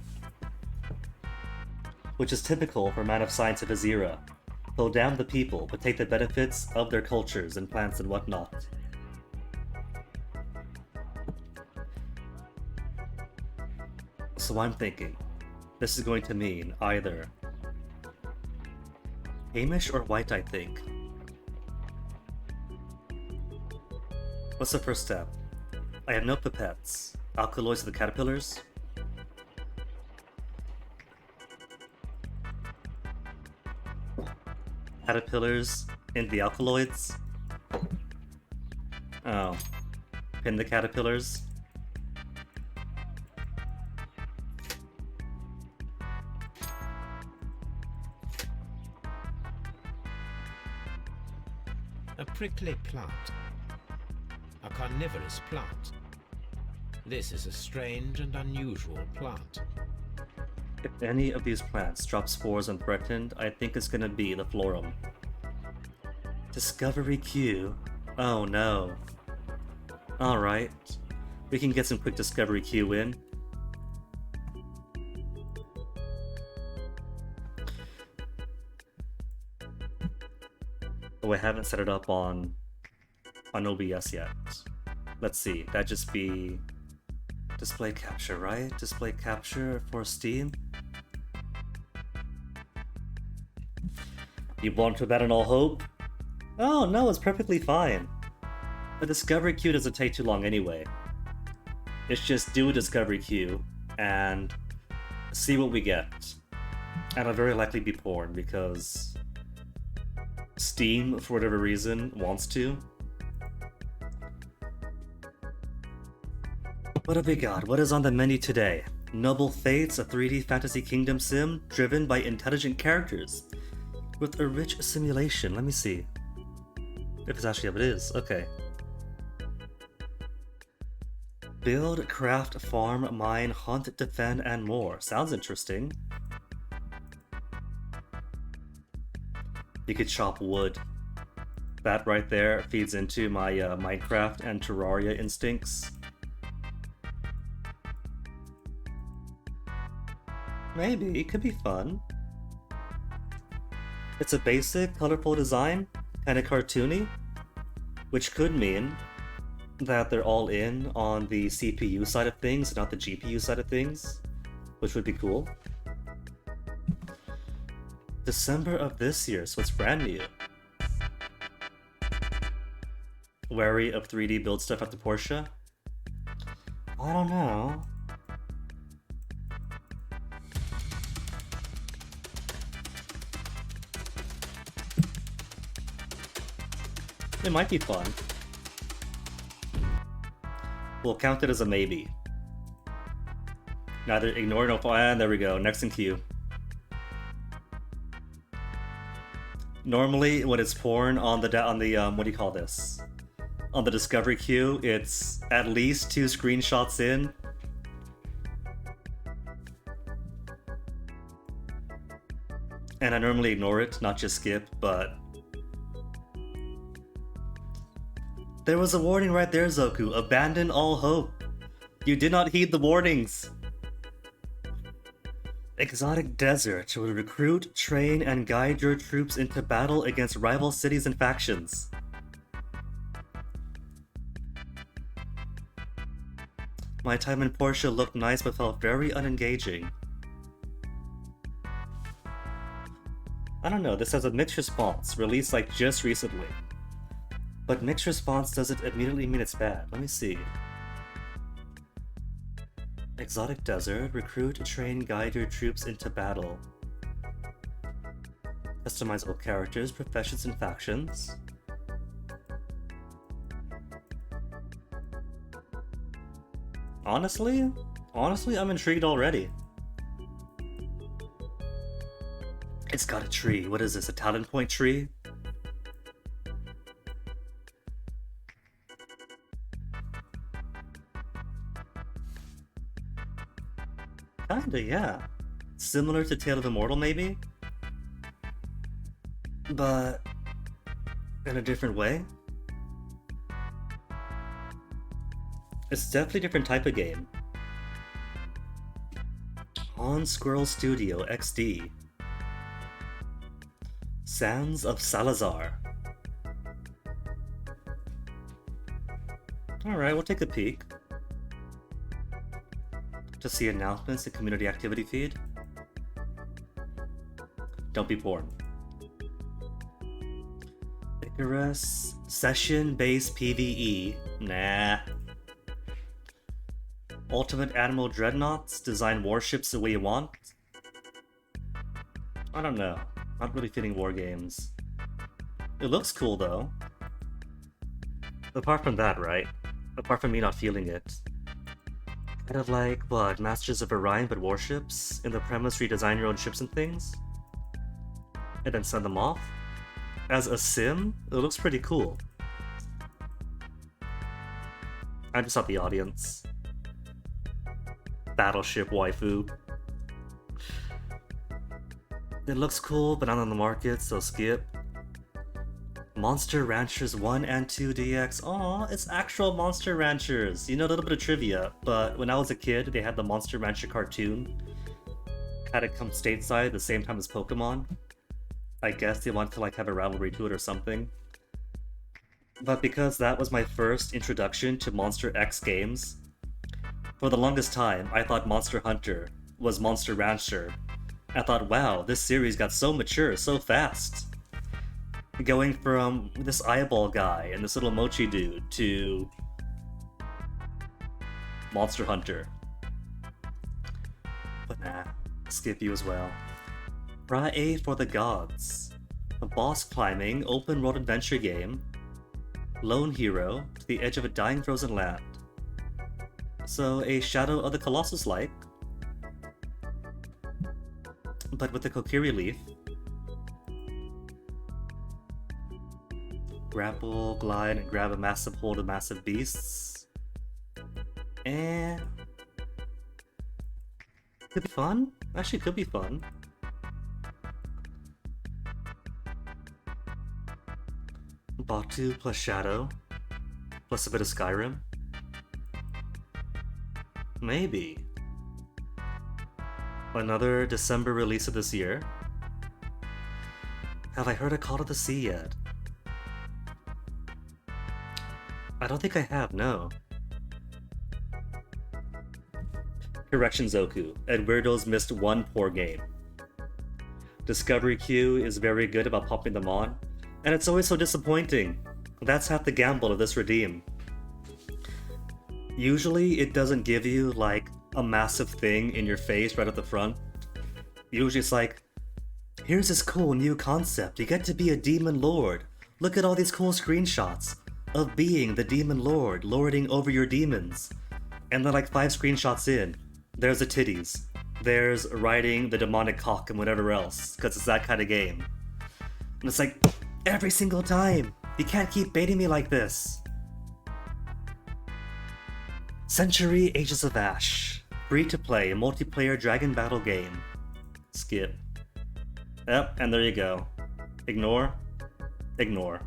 Which is typical for a man of science of his era. He'll damn the people, but take the benefits of their cultures and plants and whatnot. So I'm thinking, this is going to mean either Amish or white, I think. What's the first step? I have no pipettes. Alkaloids of the caterpillars? Caterpillars in the alkaloids? Oh. Pin the caterpillars? A prickly plant. A carnivorous plant. This is a strange and unusual plant. If any of these plants drop spores unthreatened, I think it's gonna be the florum. Discovery Q. Oh no. Alright. We can get some quick Discovery Q in. Oh, I haven't set it up on OBS yet. Let's see, that'd just be display capture, right? Display capture for Steam. You want to abandon all hope? Oh no, it's perfectly fine. The discovery queue doesn't take too long anyway. It's just do a discovery queue and see what we get. And it'll very likely be porn because Steam, for whatever reason, wants to. What have we got? What is on the menu today? Noble Fates, a 3D fantasy kingdom sim driven by intelligent characters with a rich simulation. Let me see if it's actually what it is. Okay. Build, craft, farm, mine, hunt, defend, and more. Sounds interesting. You could chop wood. That right there feeds into my Minecraft and Terraria instincts. Maybe, it could be fun. It's a basic, colorful design, kinda cartoony, which could mean that they're all in on the CPU side of things, not the GPU side of things, which would be cool. December of this year, so it's brand new. Wary of 3D build stuff at the Porsche? I don't know. It might be fun. We'll count it as a maybe. Neither ignore no and there we go. Next in queue. Normally, when it's porn on the what do you call this? On the discovery queue, it's at least 2 screenshots in. And I normally ignore it, not just skip, but there was a warning right there, Zoku. Abandon all hope. You did not heed the warnings. Exotic Desert will recruit, train, and guide your troops into battle against rival cities and factions. My time in Porsche looked nice but felt very unengaging. I don't know, this has a mixed response, released like just recently. But mixed response doesn't immediately mean it's bad. Let me see. Exotic Desert, recruit, train, guide your troops into battle. Customizable characters, professions, and factions. Honestly, I'm intrigued already. It's got a tree. What is this, a talent point tree? Kinda, yeah. Similar to Tale of Immortal, maybe? But in a different way? It's definitely a different type of game. On Squirrel Studio XD. Sands of Salazar. Alright, we'll take a peek. To see announcements and community activity feed. Don't be born. Icarus session-based PvE. Nah. Ultimate Animal Dreadnoughts, design warships the way you want. I don't know. Not really fitting war games. It looks cool though. Apart from that, right? Apart from me not feeling it. Kind of like, what, Masters of Orion but warships? In the premise, redesign your own ships and things? And then send them off? As a sim? It looks pretty cool. I'm just not the audience. Battleship waifu. It looks cool, but not on the market, so skip. Monster Ranchers 1 and 2 DX. Aw, it's actual Monster Ranchers. You know, a little bit of trivia, but when I was a kid, they had the Monster Rancher cartoon. Had it come stateside the same time as Pokemon. I guess they wanted to like have a rivalry to it or something. But because that was my first introduction to Monster X games, for the longest time, I thought Monster Hunter was Monster Rancher. I thought, wow, this series got so mature so fast. Going from this eyeball guy and this little mochi dude to Monster Hunter. But nah, skip you as well. Ra-A for the Gods. A boss climbing, open world adventure game. Lone hero to the edge of a dying frozen land. So a Shadow of the Colossus like, but with a Kokiri leaf. Grapple, glide, and grab a massive hold of massive beasts. And could be fun. Actually, could be fun. Batu plus Shadow, plus a bit of Skyrim. Maybe. Another December release of this year. Have I heard a Call to the Sea yet? I don't think I have, no. Correction Zoku, Eduardo's missed one poor game. Discovery Queue is very good about popping them on, and it's always so disappointing. That's half the gamble of this redeem. Usually it doesn't give you like a massive thing in your face right at the front. Usually it's like, here's this cool new concept, you get to be a demon lord. Look at all these cool screenshots of being the demon lord, lording over your demons. And then like 5 screenshots in, there's the titties. There's riding the demonic cock and whatever else, because it's that kind of game. And it's like, every single time! You can't keep baiting me like this! Century Ages of Ash. Free-to-play, multiplayer dragon battle game. Skip. Yep, and there you go. Ignore. Ignore.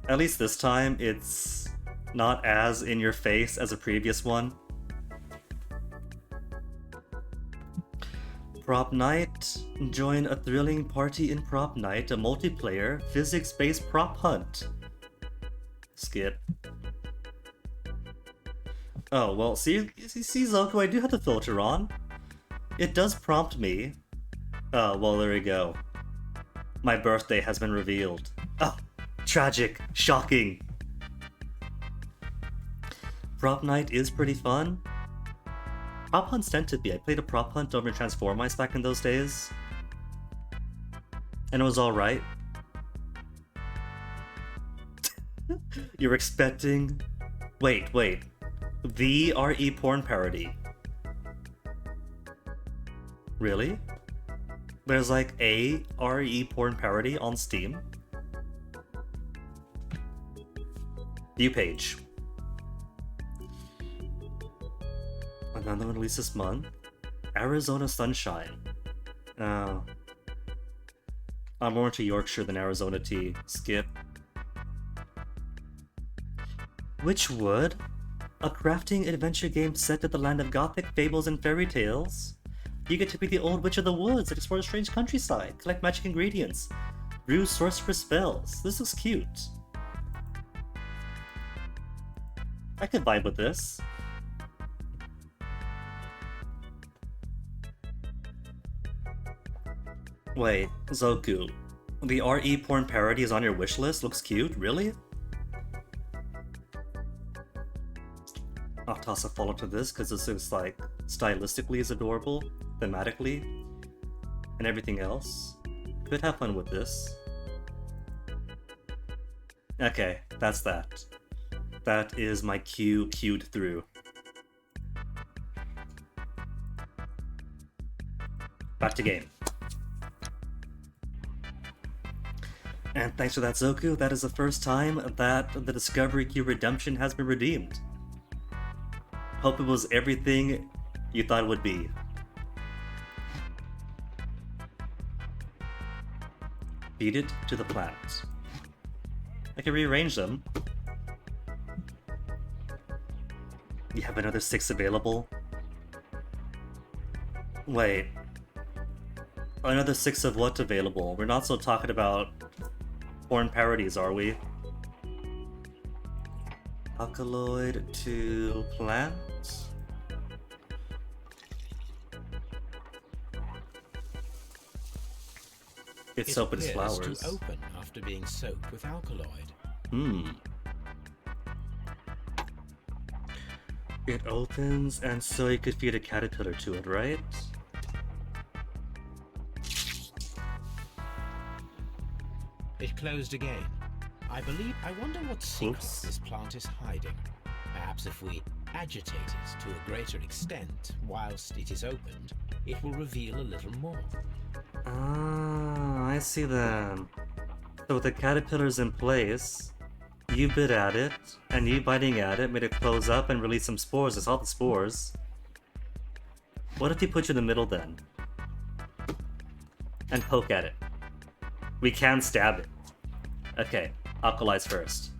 At least this time, it's not as in your face as a previous one. Prop Night. Join a thrilling party in Prop Night, a multiplayer, physics-based prop hunt. Skip. Oh, well, see Zoku, I do have the filter on. It does prompt me. Oh, well, there we go. My birthday has been revealed. Oh, tragic, shocking. Prop Night is pretty fun. Prop hunts tend to be. I played a prop hunt over in Transformice back in those days. And it was alright. You're expecting... Wait. The RE porn parody. Really? There's like a RE porn parody on Steam? View page. Another one released this month. Arizona Sunshine. Oh. I'm more into Yorkshire than Arizona tea. Skip. Witchwood? A crafting adventure game set at the land of gothic fables and fairy tales. You get to be the old witch of the woods and explore the strange countryside, collect magic ingredients, brew sorcerer's spells. This looks cute. I could vibe with this. Wait, Zoku. The RE porn parody is on your wishlist? Looks cute? Really? I'll toss a follow to this because this is like stylistically is adorable, thematically, and everything else. Could have fun with this. Okay, that's that. That is my queue queued through. Back to game. And thanks for that, Zoku. That is the first time that the Discovery Queue Redemption has been redeemed. Hope it was everything you thought it would be. Feed it to the plant. I can rearrange them. You have another 6 available? Wait. Another 6 of what available? We're not still talking about porn parodies, are we? Alkaloid to plant? It's soap and flowers. To open after being soaked with alkaloid. It opens, and so you could feed a caterpillar to it, right? It closed again. I wonder what secrets this plant is hiding. Perhaps if we agitate it to a greater extent whilst it is opened, it will reveal a little more. Ah, I see then. So with the caterpillars in place, you bit at it, and you biting at it made it close up and release some spores. I saw the spores. What if you put you in the middle then? And poke at it. We can stab it. Okay, alkalize first.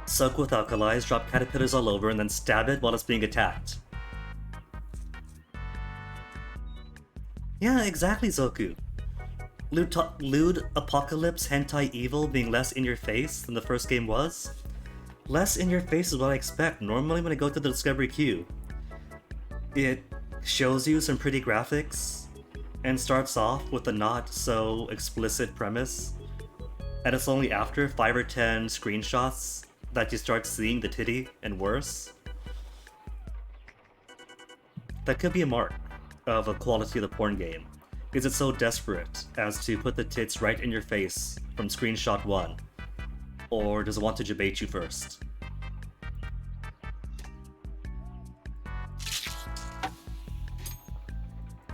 Soak with alkalize, drop caterpillars all over, and then stab it while it's being attacked. Yeah, exactly, Zoku. Lewd Apocalypse Hentai Evil being less in your face than the first game was? Less in your face is what I expect normally when I go to the Discovery queue. It shows you some pretty graphics, and starts off with a not so explicit premise, and it's only after 5 or 10 screenshots that you start seeing the titty and worse. That could be a mark of a quality of the porn game, because it's so desperate as to put the tits right in your face from screenshot 1. Or does it want to debate you first?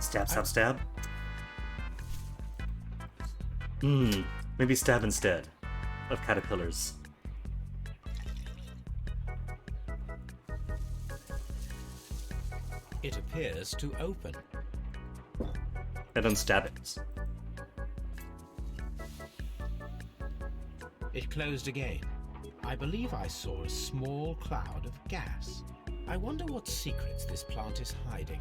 Stab, stab, stab? Maybe stab instead of caterpillars. It appears to open. And then stab it. It closed again. I believe I saw a small cloud of gas. I wonder what secrets this plant is hiding.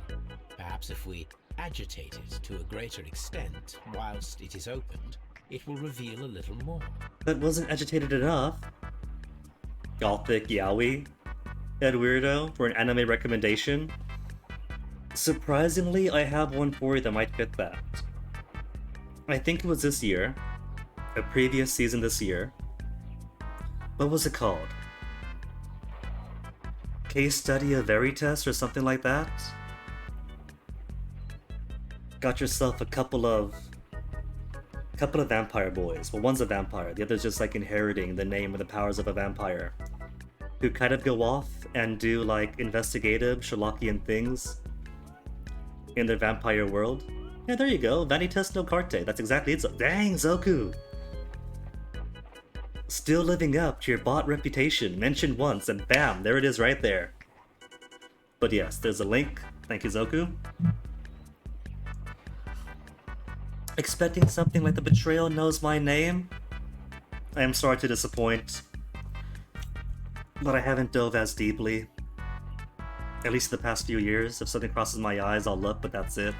Perhaps if we agitate it to a greater extent whilst it is opened, it will reveal a little more. That wasn't agitated enough. Gothic yaoi? Ed Weirdo for an anime recommendation? Surprisingly, I have one for you that might fit that. I think it was this year. A previous season this year. What was it called? Case Study of Veritas or something like that? Got yourself a couple of vampire boys. Well, one's a vampire, the other's just like inheriting the name and the powers of a vampire, who kind of go off and do like investigative Sherlockian things in their vampire world. Yeah, there you go. Vanitas no Carte. That's exactly it. Dang, Zoku! Still living up to your bot reputation. Mentioned once, and bam, there it is right there. But yes, there's a link. Thank you, Zoku. Expecting something like The Betrayal Knows My Name? I am sorry to disappoint, but I haven't dove as deeply. At least the past few years. If something crosses my eyes, I'll look, but that's it.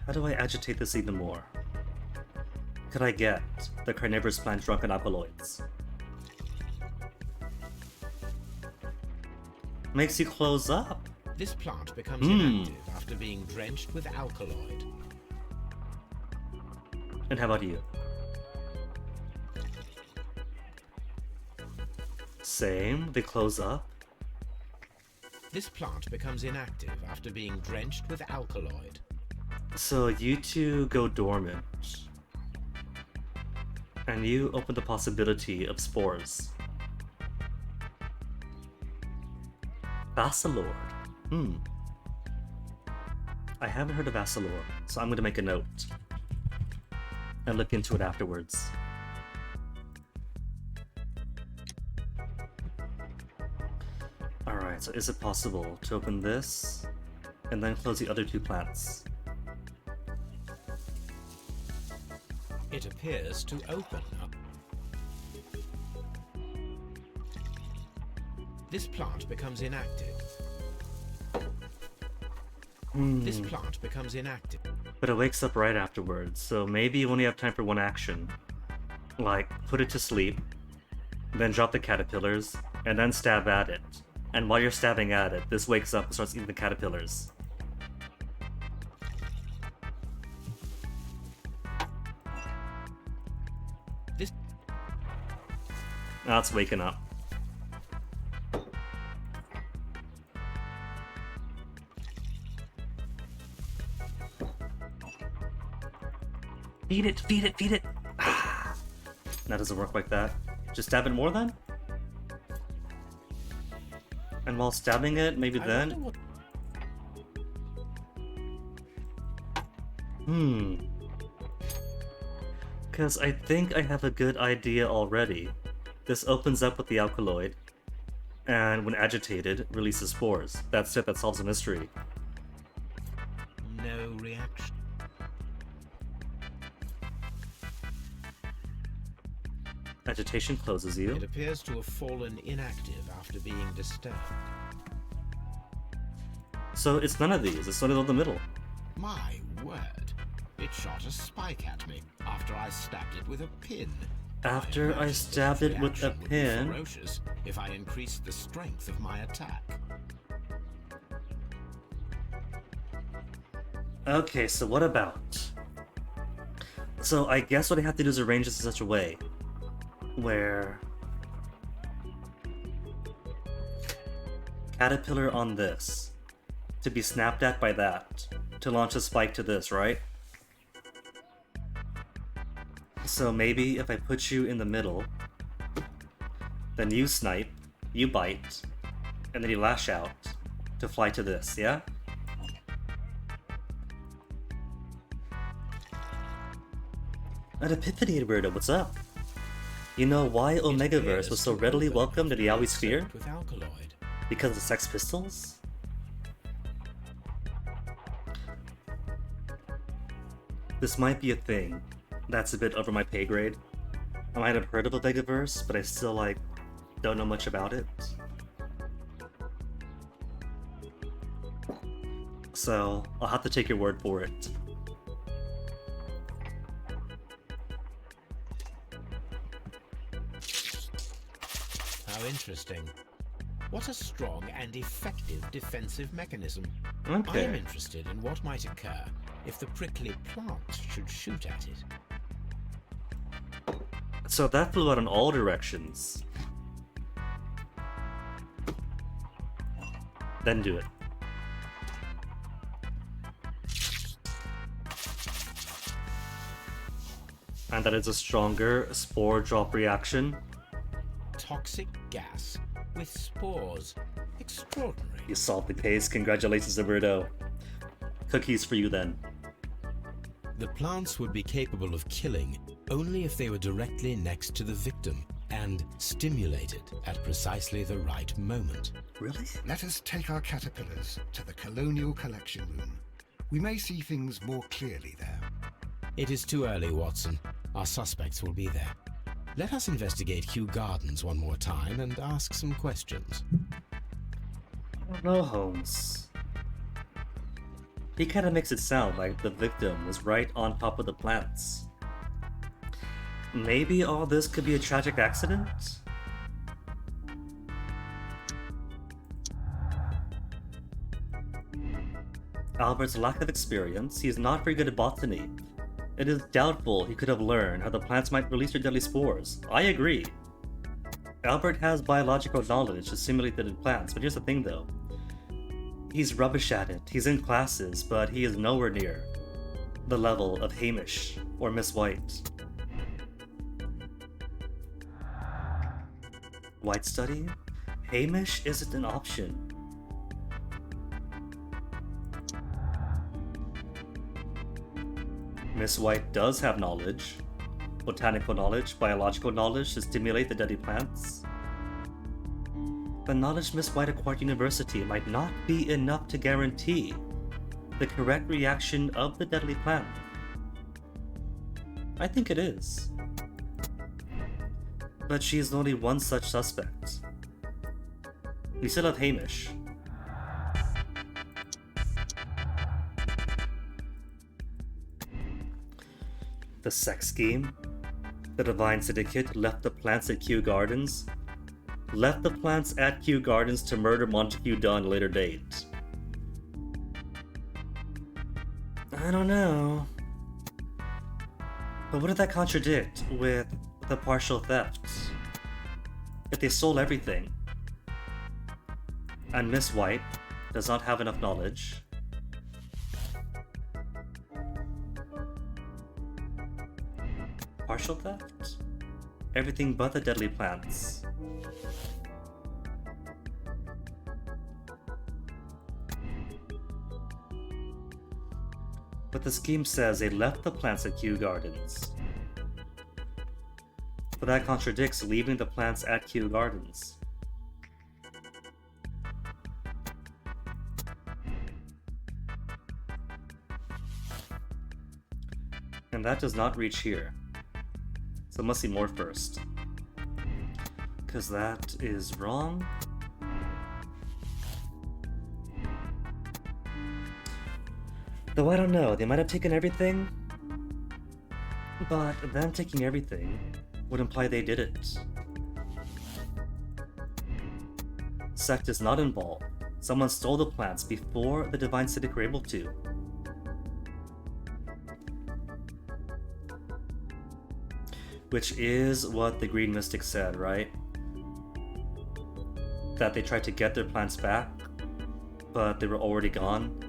How do I agitate this even more? Could I get the carnivorous plant drunk on alkaloids? Makes you close up. This plant becomes inactive after being drenched with alkaloid. And how about you? Same, they close up. This plant becomes inactive after being drenched with alkaloid. So you two go dormant. And you open the possibility of spores. Basilord. Hmm. I haven't heard of Asalor, so I'm going to make a note and look into it afterwards. Alright, so is it possible to open this and then close the other two plants? It appears to open. This plant becomes inactive. This plant becomes inactive. But it wakes up right afterwards, so maybe you only have time for one action. Like, put it to sleep, then drop the caterpillars, and then stab at it. And while you're stabbing at it, this wakes up and starts eating the caterpillars. This... Now it's waking up. Feed it, feed it, feed it! Ah. That doesn't work like that. Just stab it more then? And while stabbing it, maybe then? Because I think I have a good idea already. This opens up with the alkaloid, and when agitated, releases spores. That's it, that solves the mystery. No reaction. Agitation closes you. It appears to have fallen inactive after being disturbed. So it's none of these, it's only in the middle. My word. It shot a spike at me after I stabbed it with a pin. After I stabbed it with a pin... ferocious if I increased the strength of my attack. Okay, so what about... So I guess what I have to do is arrange this in such a way where... Caterpillar on this, to be snapped at by that, to launch a spike to this, right? So maybe if I put you in the middle, then you snipe, you bite, and then you lash out to fly to this, yeah? An epiphany, Roberto, what's up? You know why Omegaverse was so readily welcomed in the Yaoi sphere? With alkaloid. Because of the Sex Pistols? This might be a thing. That's a bit over my pay grade. I might have heard of Omegaverse, but I still, like, don't know much about it. So, I'll have to take your word for it. How interesting. What a strong and effective defensive mechanism. Okay. I am interested in what might occur if the prickly plant should shoot at it. So that flew out in all directions. Then do it. And that is a stronger spore drop reaction. Toxic gas with spores. Extraordinary. You solved the case. Congratulations, Roberto. Cookies for you then. The plants would be capable of killing only if they were directly next to the victim and stimulated at precisely the right moment. Really? Let us take our caterpillars to the Colonial Collection Room. We may see things more clearly there. It is too early, Watson. Our suspects will be there. Let us investigate Kew Gardens one more time and ask some questions. I don't know, Holmes. He kind of makes it sound like the victim was right on top of the plants. Maybe all this could be a tragic accident? Albert's lack of experience, he is not very good at botany. It is doubtful he could have learned how the plants might release their deadly spores. I agree. Albert has biological knowledge to simulate the plants, but here's the thing though. He's rubbish at it. He's in classes, but he is nowhere near the level of Hamish or Miss White. White study? Hamish isn't an option. Miss White does have knowledge, botanical knowledge, biological knowledge to stimulate the deadly plants. The knowledge Miss White acquired at university might not be enough to guarantee the correct reaction of the deadly plant. I think it is. But she is only one such suspect. We still have Hamish. The sex scheme. The Divine Syndicate left the plants at Kew Gardens. Left the plants at Kew Gardens to murder Montague Dunn at a later date. I don't know. But what did that contradict with the partial theft? If they stole everything, and Miss White does not have enough knowledge, partial theft? Everything but the deadly plants. But the scheme says they left the plants at Kew Gardens. But that contradicts leaving the plants at Kew Gardens. And that does not reach here. So it must be more first. Because that is wrong. Though I don't know, they might have taken everything. But them taking everything would imply they did it. Sect is not involved. Someone stole the plants before the Divine Syndicate were able to. Which is what the Green Mystic said, right? That they tried to get their plants back, but they were already gone,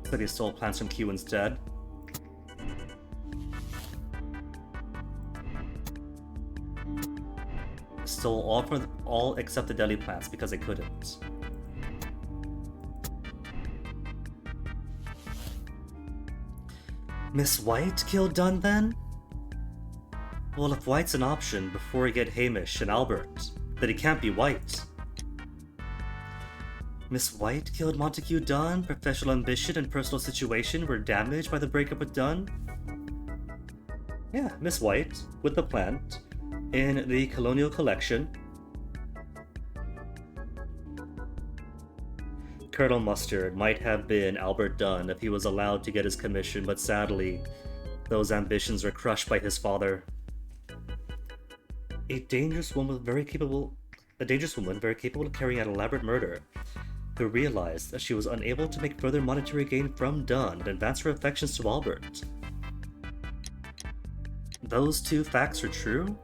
so they stole plants from Q instead. Stole all except the deadly plants because they couldn't. Miss White killed Dunn then? Well, if White's an option before we get Hamish and Albert, then he can't be White. Miss White killed Montague Dunn? Professional ambition and personal situation were damaged by the breakup with Dunn? Yeah, Miss White, with the plant, in the Colonial Collection. Colonel Mustard might have been Albert Dunn if he was allowed to get his commission, but sadly, those ambitions were crushed by his father. A dangerous woman very capable of carrying out elaborate murder, who realized that she was unable to make further monetary gain from Dunn and advance her affections to Albert. Those two facts are true,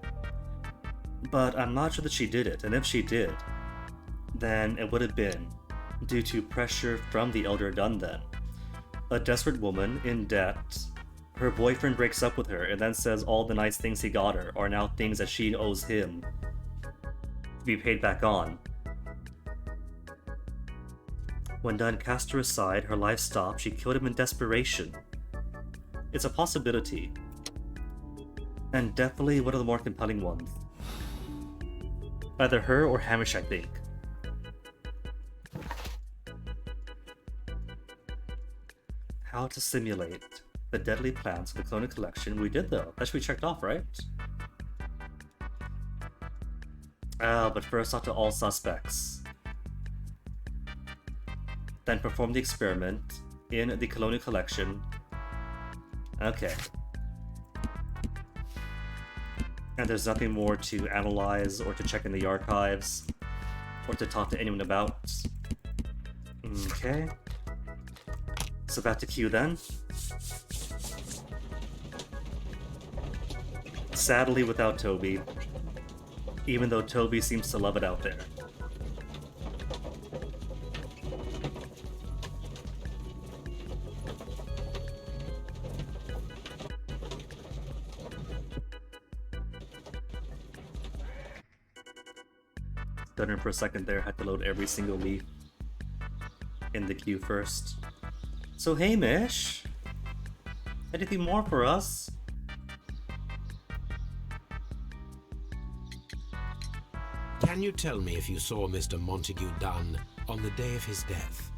but I'm not sure that she did it, and if she did, then it would have been due to pressure from the elder Dunn then. A desperate woman in debt. Her boyfriend breaks up with her and then says all the nice things he got her are now things that she owes him to be paid back on. When Dunn cast her aside, her life stopped, she killed him in desperation. It's a possibility. And definitely one of the more compelling ones. Either her or Hamish, I think. How to simulate the deadly plants of the Colonial Collection. We did though. That should be checked off, right? But first talk to all suspects. Then perform the experiment in the Colonial Collection. Okay. And there's nothing more to analyze or to check in the archives or to talk to anyone about. Okay. So back to Q then. Sadly without Toby, even though Toby seems to love it out there. Stuttering for a second there, had to load every single leaf in the queue first. So Hamish, Anything more for us? Can you tell me if you saw Mr. Montague Dunn on the day of his death?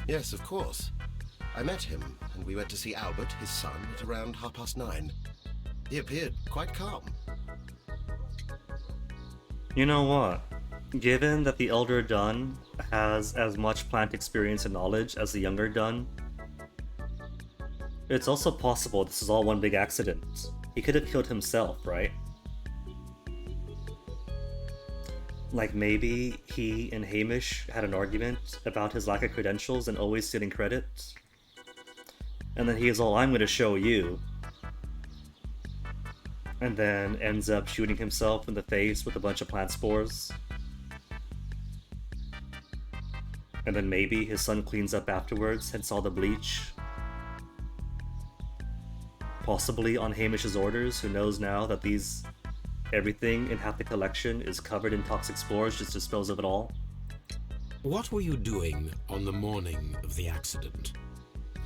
Yes, of course. I met him, and we went to see Albert, his son, at around 9:30. He appeared quite calm. You know what? Given that the elder Dunn has as much plant experience and knowledge as the younger Dunn, it's also possible this is all one big accident. He could have killed himself, right? Like maybe he and Hamish had an argument about his lack of credentials and always stealing credit. And then he is all, I'm gonna show you. And then ends up shooting himself in the face with a bunch of plant spores. And then maybe his son cleans up afterwards and saw the bleach. Possibly on Hamish's orders, who knows now that everything in half the collection is covered in toxic spores, just dispose of it all. What were you doing on the morning of the accident?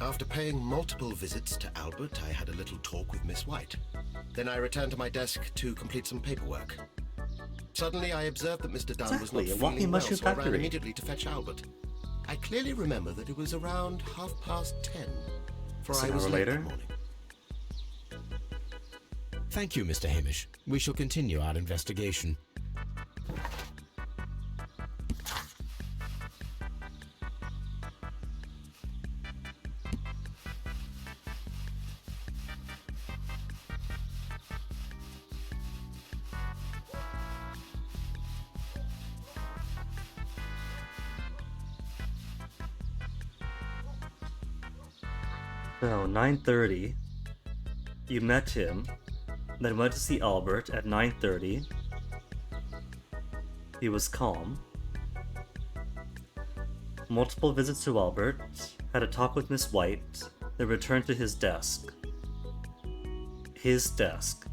After paying multiple visits to Albert, I had a little talk with Miss White. Then I returned to my desk to complete some paperwork. Suddenly I observed that Mr. Dunn was not Exactly, a feeling walking well, mushroom so I ran factory. immediately to fetch Albert. I clearly remember that it was around 10:30, for So I an was hour late later? that morning. Thank you, Mr. Hamish. We shall continue our investigation. So, 9:30. You met him, then went to see Albert at 9:30. He was calm. Multiple visits to Albert, had a talk with Miss White, then returned to his desk. His desk,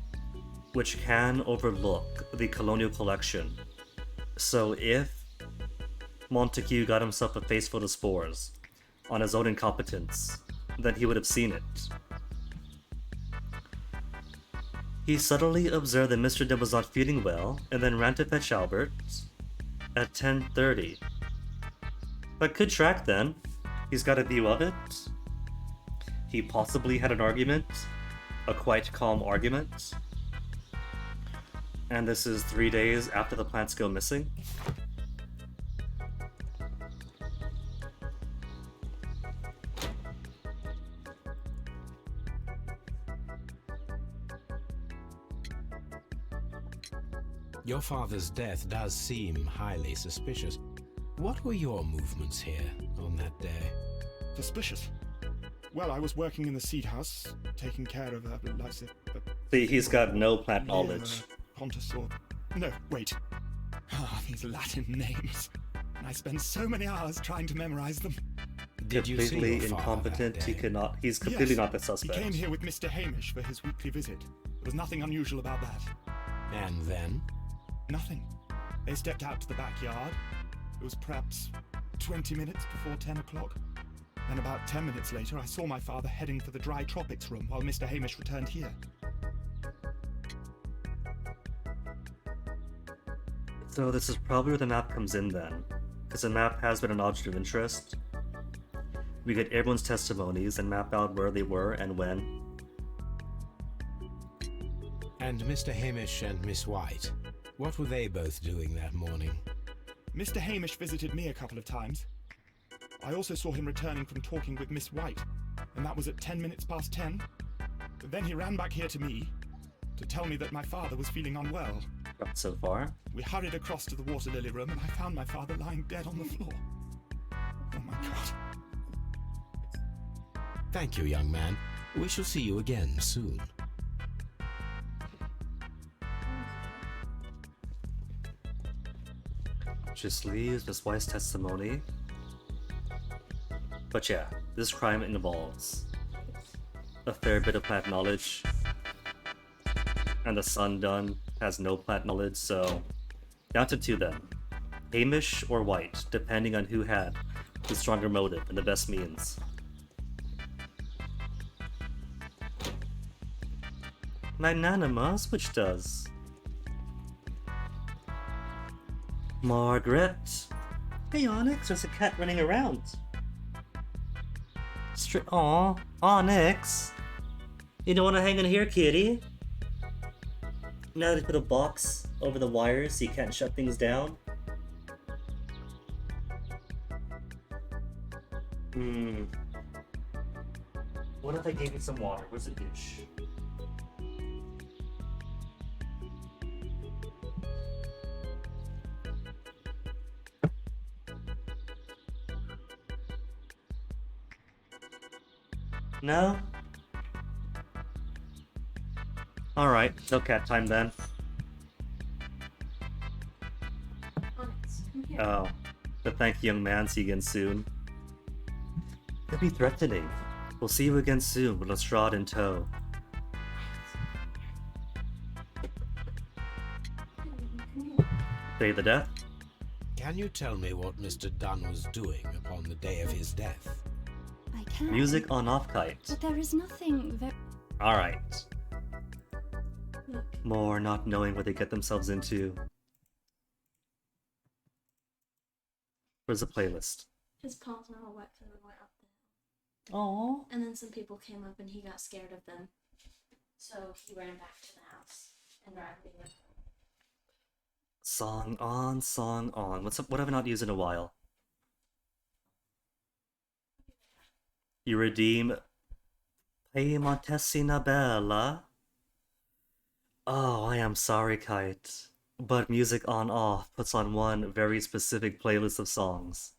which can overlook the colonial collection. So if Montague got himself a face full of spores on his own incompetence, then he would have seen it. He subtly observed that Mr. Dunn was not feeling well, and then ran to fetch Albert at 10:30. But good track then. He's got a view of it. He possibly had an argument, a quite calm argument. And this is 3 days after the plants go missing. Your father's death does seem highly suspicious. What were your movements here on that day? Suspicious. Well, I was working in the seed house, taking care of See, he's got no plant knowledge. Pontus or... No, wait. Ah, these Latin names. And I spend so many hours trying to memorize them. Did you see Completely your father incompetent. that He day? cannot. He's completely Yes, not the He suspect. came here with Mr. Hamish for his weekly visit. There was nothing unusual about that. And then? Nothing. They stepped out to the backyard. It was perhaps 20 minutes before 10 o'clock. Then about 10 minutes later, I saw my father heading for the dry tropics room while Mr. Hamish returned here. So this is probably where the map comes in then, because the map has been an object of interest. We get everyone's testimonies and map out where they were and when. And Mr. Hamish and Miss White, what were they both doing that morning? Mr. Hamish visited me a couple of times. I also saw him returning from talking with Miss White, and that was at 10 minutes past 10. But then he ran back here to me to tell me that my father was feeling unwell. Not so far. We hurried across to the water lily room, and I found my father lying dead on the floor. Oh my God. Thank you, young man. We shall see you again soon. Just leaves Miss White's testimony. But yeah, this crime involves a fair bit of plant knowledge. And the son Dunn has no plant knowledge, so down to two then. Hamish or White, depending on who had the stronger motive and the best means. Magnanimous, which does. Margaret. Hey Onyx, there's a cat running around. Aw, Onyx. You don't want to hang in here, kitty? Now they put a box over the wires so you can't shut things down. What if I gave you some water? Where's the dish? No? Alright, no cat time then. Onyx, come here. Oh, but thank you, young man. See you again soon. Could be threatening. We'll see you again soon with Lestrade in tow. Day the death? Can you tell me what Mr. Dunn was doing upon the day of his death? I can. Music on off kite. But there is nothing very. Alright. Look, More not knowing what they get themselves into. Where's the playlist? His partner worked in the right up there. Aww. And then some people came up and he got scared of them. So he ran back to the house and Riley went home. Song on, song on. What's up? What have I not used in a while? You redeem Piemontesina Bella. Oh, I am sorry, Kite. But music on off puts on one very specific playlist of songs.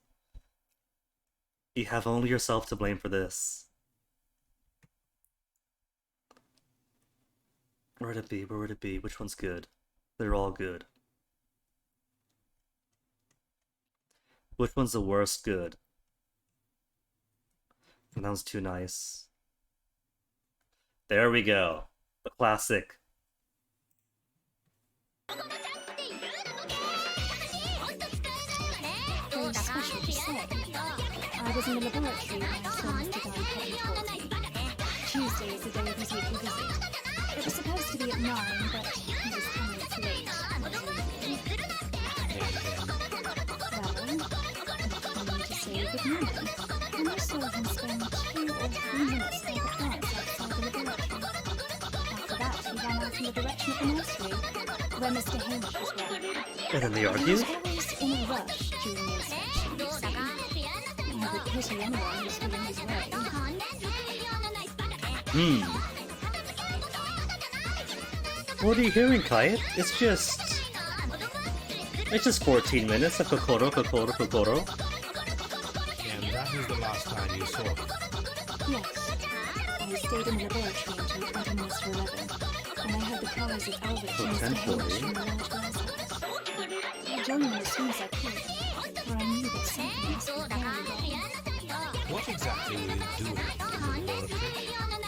You have only yourself to blame for this. Where would it be? Where would it be? Which one's good? They're all good. Which one's the worst good? That was too nice. There we go. The classic. very special to say. I was in the laboratory when I saw Mr. Dunn heading towards me. Tuesday is the day of his weekly visit. It was supposed to be at 9, but he was 10 minutes late. Well, he came to say good morning, and I saw him spend 2 or 3 minutes by the plants outside the laboratory. After that, he ran out in the direction of the nursery, where Mr. Hamish was working. And then they He argued? was always in a rush during the inspection, you see. I would pity anyone who's feeling his way. What are you hearing, Kite? It's just 14 minutes of Kokoro. And that was the last time you saw him? Yes. I stayed in the laboratory until 20 minutes to 11, and I heard the cries of Albert So and Mr. 10:40. Hamish from the large glass house. I joined them as soon as I could, for I knew that something must be very wrong. What exactly were you doing in the laboratory?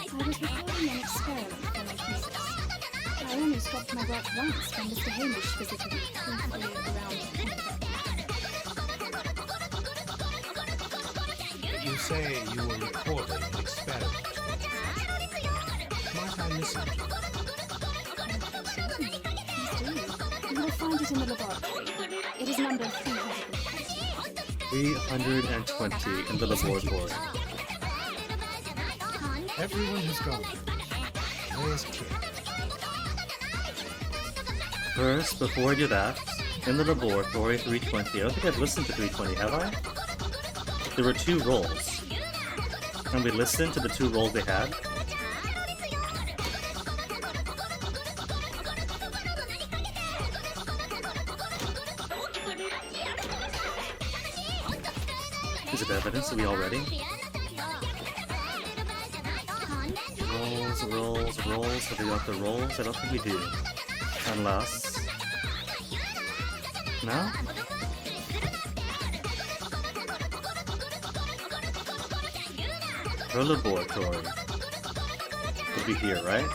I was recording an experiment for my thesis. I only stopped my work once when Mr. Hamish visited me briefly around 10 o'clock. You say you were recording an experiment. Might I listen to it? Certainly. Please do. You will find it in the laboratory. It is number 320. 320 in the laboratory. Everyone has gone. Where's Kit? First, before I do that, in the laboratory 320, I don't think I've listened to 320, have I? There were 2 rolls. And we listened to the 2 rolls they had. Is it evidence? Are we all ready? Rolls. Have we got the rolls? I don't think we do. Unless... No? Her laboratory. Would be here, right?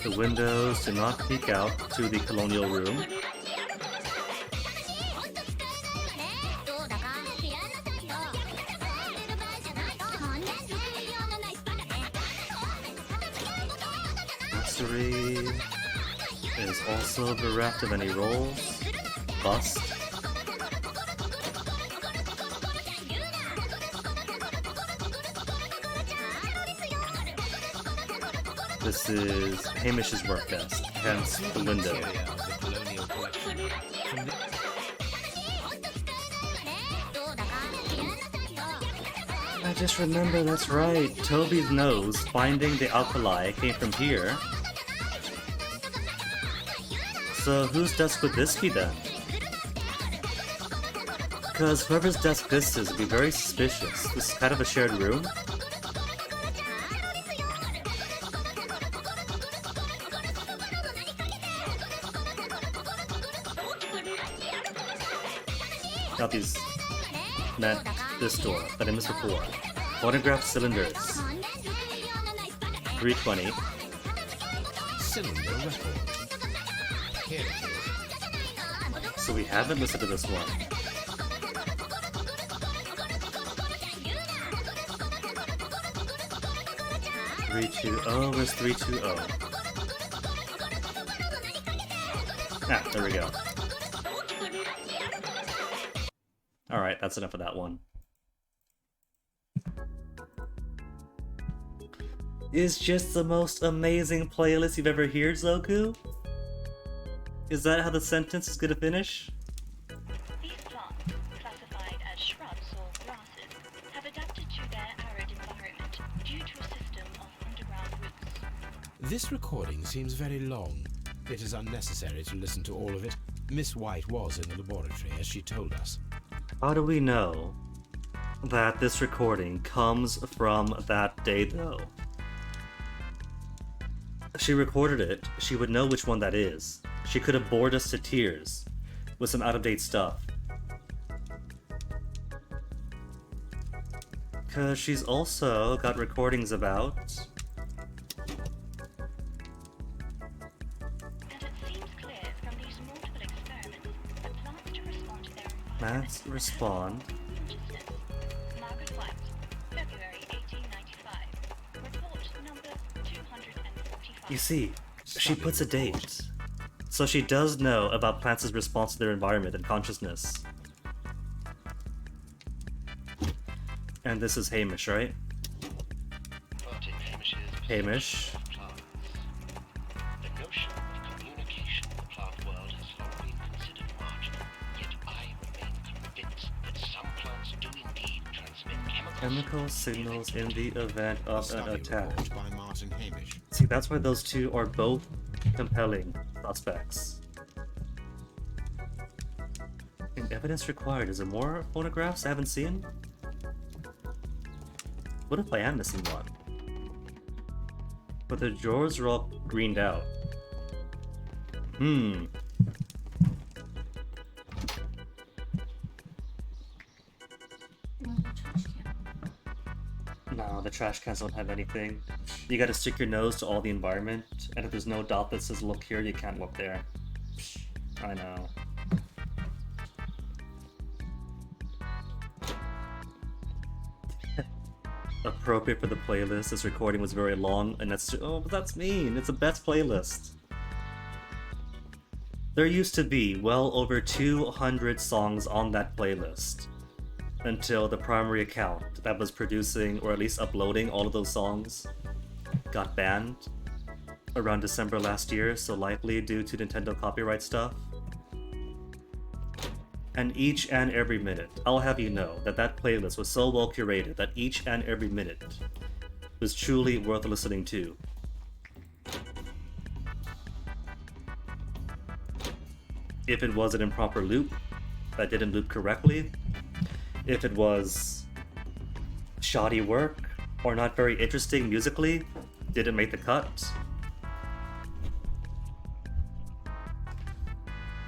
The windows do not peek out to the colonial room. History is also bereft of any roles. Bust. This is Hamish's work desk, hence the window. Interior of the colonial collection. From the I just remember, that's right. Toby's nose finding the alkali came from here. So whose desk would this be then? Because whoever's desk this is would be very suspicious. This is kind of a shared room. Got these meant this door that I missed before. Photograph cylinders. 320. cylinder record. Here it is. So we haven't listened to this one. Three two oh. Where's 320? Ah, there we go. Alright, that's enough of that one. Is just the most amazing playlist you've ever heard, Zoku? Is that how the sentence is gonna finish? These plants, classified as shrubs or grasses, have adapted to their arid environment due to a system of underground roots. This recording seems very long. It is unnecessary to listen to all of it. Miss White was in the laboratory, as she told us. How do we know that this recording comes from that day, though? She recorded it, she would know which one that is. She could have bored us to tears with some out-of-date stuff. Cause she's also got recordings about... And it seems clear from these multiple experiments that plants to respond to their Plants respond. consciousness. Margaret White, February 1895. Report number 245. You see, she puts a date. So she does know about plants' response to their environment and consciousness. And this is Hamish, right? Hamish. The notion of communication in the plant world has long been considered marginal, yet I remain convinced that some plants do indeed transmit Chemical signals in the event of an attack. Report by Martin Hamish. See, that's why those two are both compelling suspects. And evidence required. Is there more photographs I haven't seen? What if I am missing one? But the drawers are all greened out. Hmm. No, the trash cans don't have anything. You gotta stick your nose to all the environment, and if there's no dot that says look here, you can't look there. I know. Appropriate for the playlist. This recording was very long, and that's oh, but that's mean. It's the best playlist. There used to be well over 200 songs on that playlist until the primary account that was producing or at least uploading all of those songs got banned around December last year, so likely due to Nintendo copyright stuff. And each and every minute, I'll have you know that that playlist was so well curated that each and every minute was truly worth listening to. If it was an improper loop that didn't loop correctly, if it was shoddy work or not very interesting musically, didn't make the cut.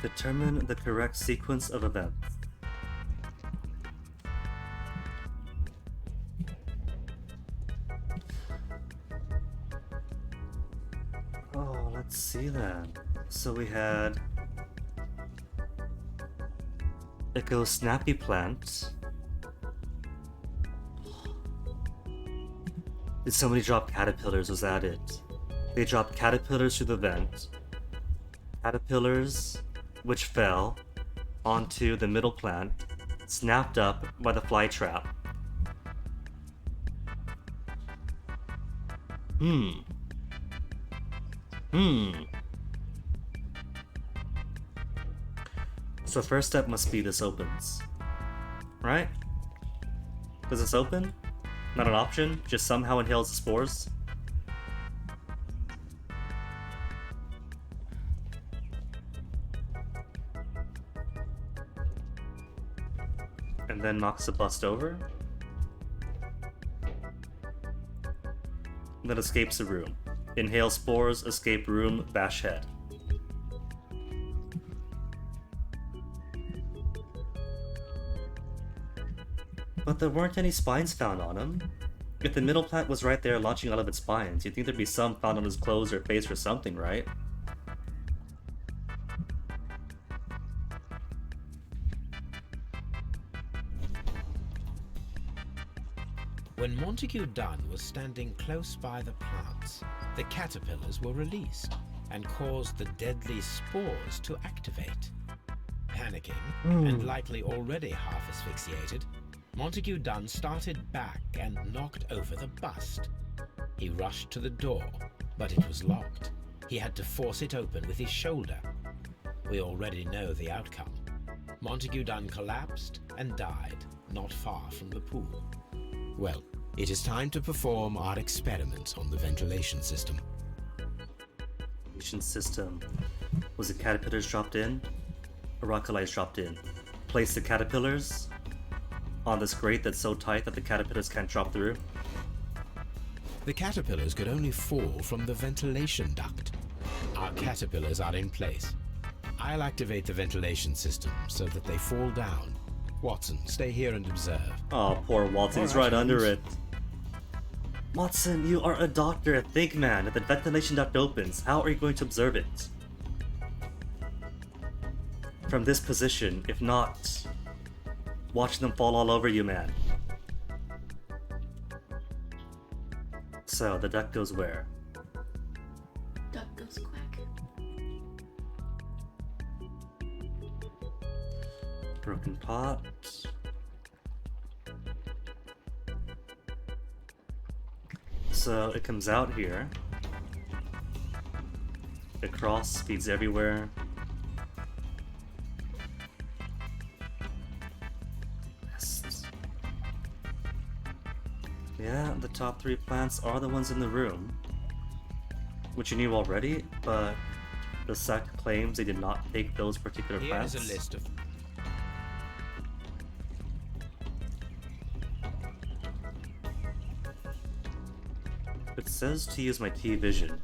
Determine the correct sequence of events. Oh, let's see then. So we had Echo Snappy Plant. Did somebody drop caterpillars? Was that it? They dropped caterpillars through the vent. Caterpillars, which fell onto the middle plant, snapped up by the fly trap. So first step must be this opens. Right? Does this open? Not an option? Just somehow inhales the spores? And then knocks the bust over? And then escapes the room. Inhale spores, escape room, bash head. But there weren't any spines found on him. If the middle plant was right there launching out of its spines, you'd think there'd be some found on his clothes or face or something, right? When Montague Dunn was standing close by the plants, the caterpillars were released and caused the deadly spores to activate. Panicking, and likely already half asphyxiated, Montague Dunn started back and knocked over the bust. He rushed to the door, but it was locked. He had to force it open with his shoulder. We already know the outcome. Montague Dunn collapsed and died not far from the pool. Well, it is time to perform our experiment on the ventilation system. Ventilation system. Was the caterpillars dropped in? Or Rockalites dropped in? Place the caterpillars on this grate that's so tight that the caterpillars can't drop through? The caterpillars could only fall from the ventilation duct. Our caterpillars are in place. I'll activate the ventilation system so that they fall down. Watson, stay here and observe. Oh, poor Watson, he's right under it. Watson, you are a doctor. Think, man. If the ventilation duct opens, how are you going to observe it? From this position, if not, watch them fall all over you, man. So, the duct goes where? Duck goes quack. Broken pot. So it comes out here. Across, feeds everywhere. Nests. Yeah, the top 3 plants are the ones in the room. Which you knew already, but the sect claims they did not take those particular Here plants. is a list of... It says to use my T-vision,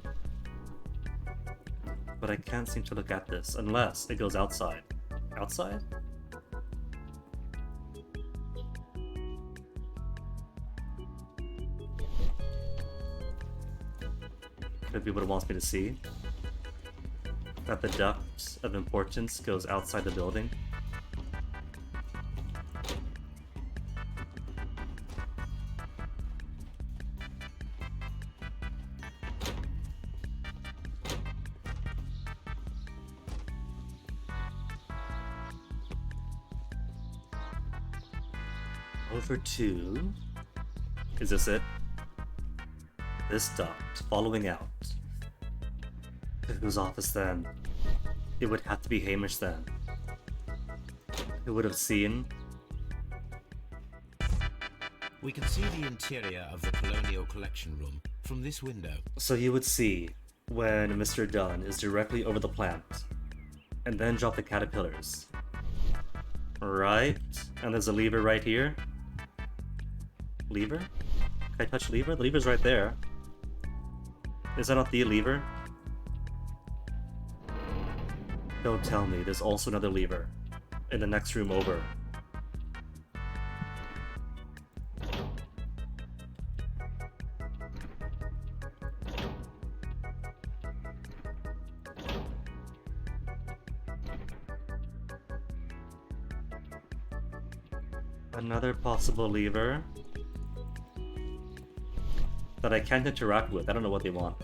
but I can't seem to look at this unless it goes outside. Outside? Could be what it wants me to see. That the duct of importance goes outside the building. Over to... Is this it? This duct, following out. Whose office then? It would have to be Hamish then. Who would have seen? We can see the interior of the Colonial Collection Room from this window. So you would see when Mr. Dunn is directly over the plant, and then drop the caterpillars. Right? And there's a lever right here. Lever? Can I touch lever? The lever's right there. Is that not the lever? Don't tell me there's also another lever in the next room over. Another possible lever that I can't interact with. I don't know what they want.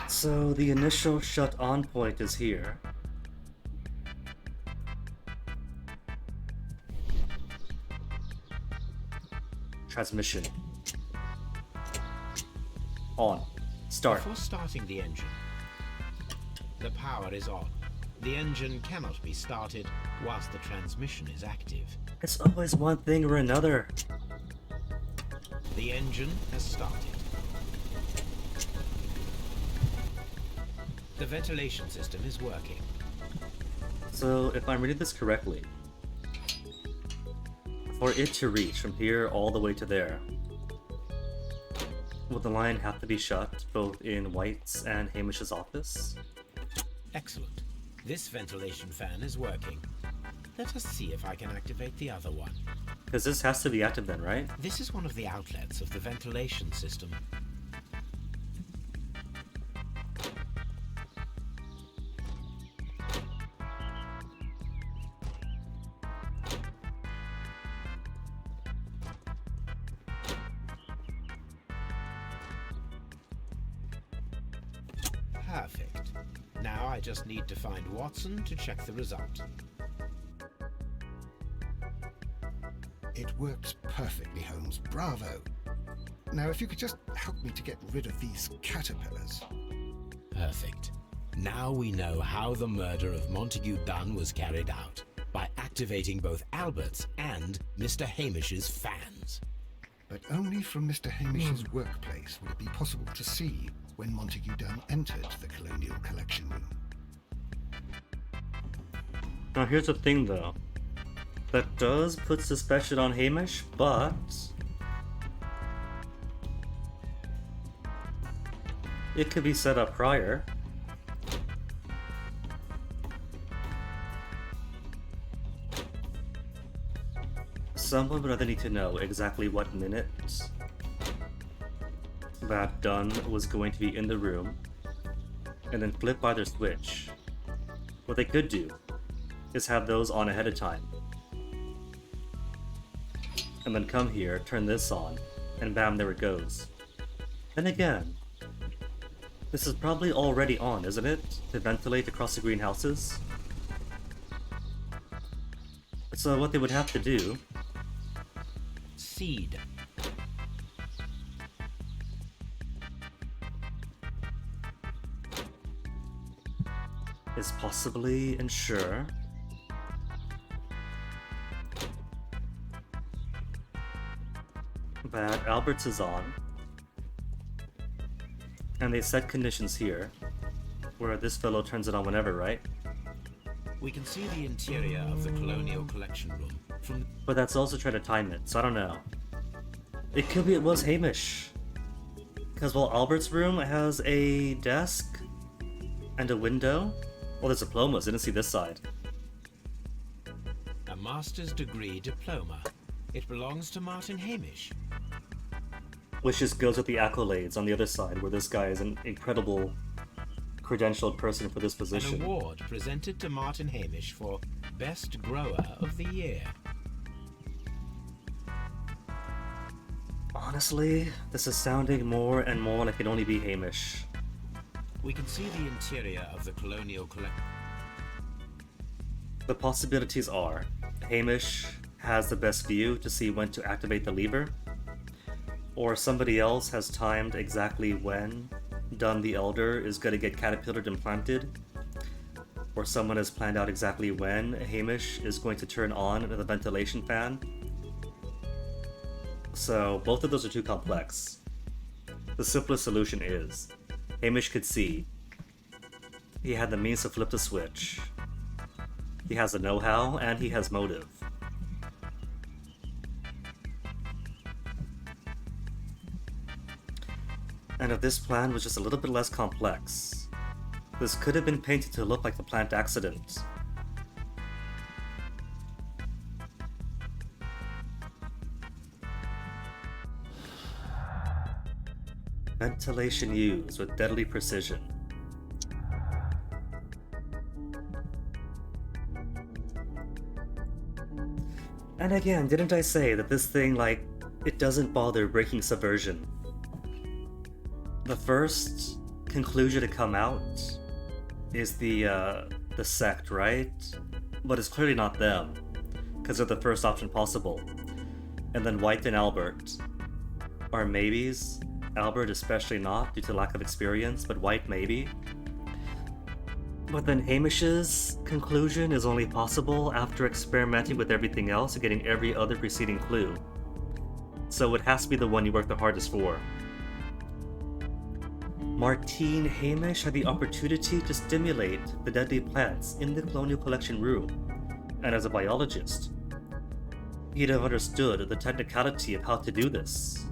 So the initial shut-on point is here. Transmission. On. Start. Before starting the engine, the power is on. The engine cannot be started whilst the transmission is active. It's always one thing or another. The engine has started. The ventilation system is working. So, if I'm reading this correctly, for it to reach from here all the way to there, will the line have to be shut both in White's and Hamish's office? Excellent. This ventilation fan is working. Let us see if I can activate the other one. Because this has to be active then, right? This is one of the outlets of the ventilation system. Perfect. Now I just need to find Watson to check the result. It works perfectly, Holmes. Bravo. Now, if you could just help me to get rid of these caterpillars. Perfect. Now we know how the murder of Montague Dunn was carried out, by activating both Albert's and Mr. Hamish's fans. But only from Mr. Hamish's workplace would it be possible to see when Montague Dunn entered the Colonial Collection Room. Now here's the thing though. That does put suspicion on Hamish, but it could be set up prior. Someone would either need to know exactly what minute that Dunn was going to be in the room, and then flip either switch. What they could do is have those on ahead of time, and then come here, turn this on, and bam, there it goes. Then again, this is probably already on, isn't it? To ventilate across the greenhouses. So what they would have to do... Seed. is possibly ensure that Albert's is on, and they set conditions here, where this fellow turns it on whenever, right? We can see the interior of the Colonial Collection Room from... But that's also trying to time it, so I don't know. It could be it was Hamish. Because while Albert's room has a desk and a window, well, there's diplomas, I didn't see this side. A master's degree diploma. It belongs to Martin Hamish. Which just goes with the accolades on the other side, where this guy is an incredible credentialed person for this position. An award presented to Martin Hamish for Best Grower of the Year. Honestly, this is sounding more and more like it can only be Hamish. We can see the interior of the Colonial Collection. The possibilities are, Hamish has the best view to see when to activate the lever, or somebody else has timed exactly when Dunn the Elder is going to get caterpillared and planted, or someone has planned out exactly when Hamish is going to turn on the ventilation fan. So both of those are too complex. The simplest solution is, Hamish could see. He had the means to flip the switch. He has the know-how, and he has motive. And if this plan was just a little bit less complex, this could have been painted to look like the plant accident. Ventilation used with deadly precision. And again, didn't I say that this thing, like, it doesn't bother breaking subversion? The first conclusion to come out is the sect, right? But it's clearly not them, because they're the first option possible. And then White and Albert are maybes. Albert especially not, due to lack of experience, but White maybe. But then Hamish's conclusion is only possible after experimenting with everything else and getting every other preceding clue. So it has to be the one you work the hardest for. Martine Hamish had the opportunity to stimulate the deadly plants in the Colonial Collection room, and as a biologist, he'd have understood the technicality of how to do this.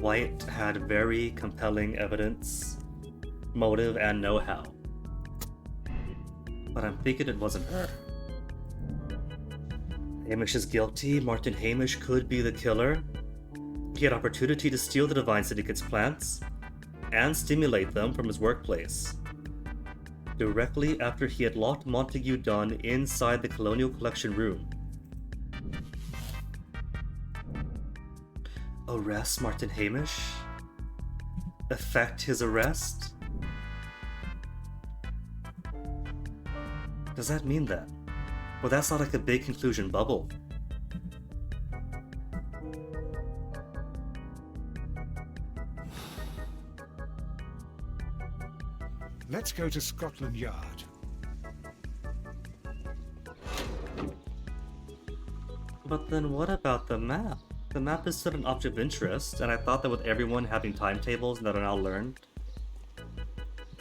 White had very compelling evidence, motive, and know-how. But I'm thinking it wasn't her. Hamish is guilty. Martin Hamish could be the killer. He had opportunity to steal the Divine Syndicate's plants and stimulate them from his workplace, directly after he had locked Montague Dunn inside the Colonial Collection room. Arrest Martin Hamish? Effect his arrest? Does that mean that? Well, that's not like a big conclusion bubble. Let's go to Scotland Yard. But then what about the map? The map is still an object of interest, and I thought that with everyone having timetables that are now learned,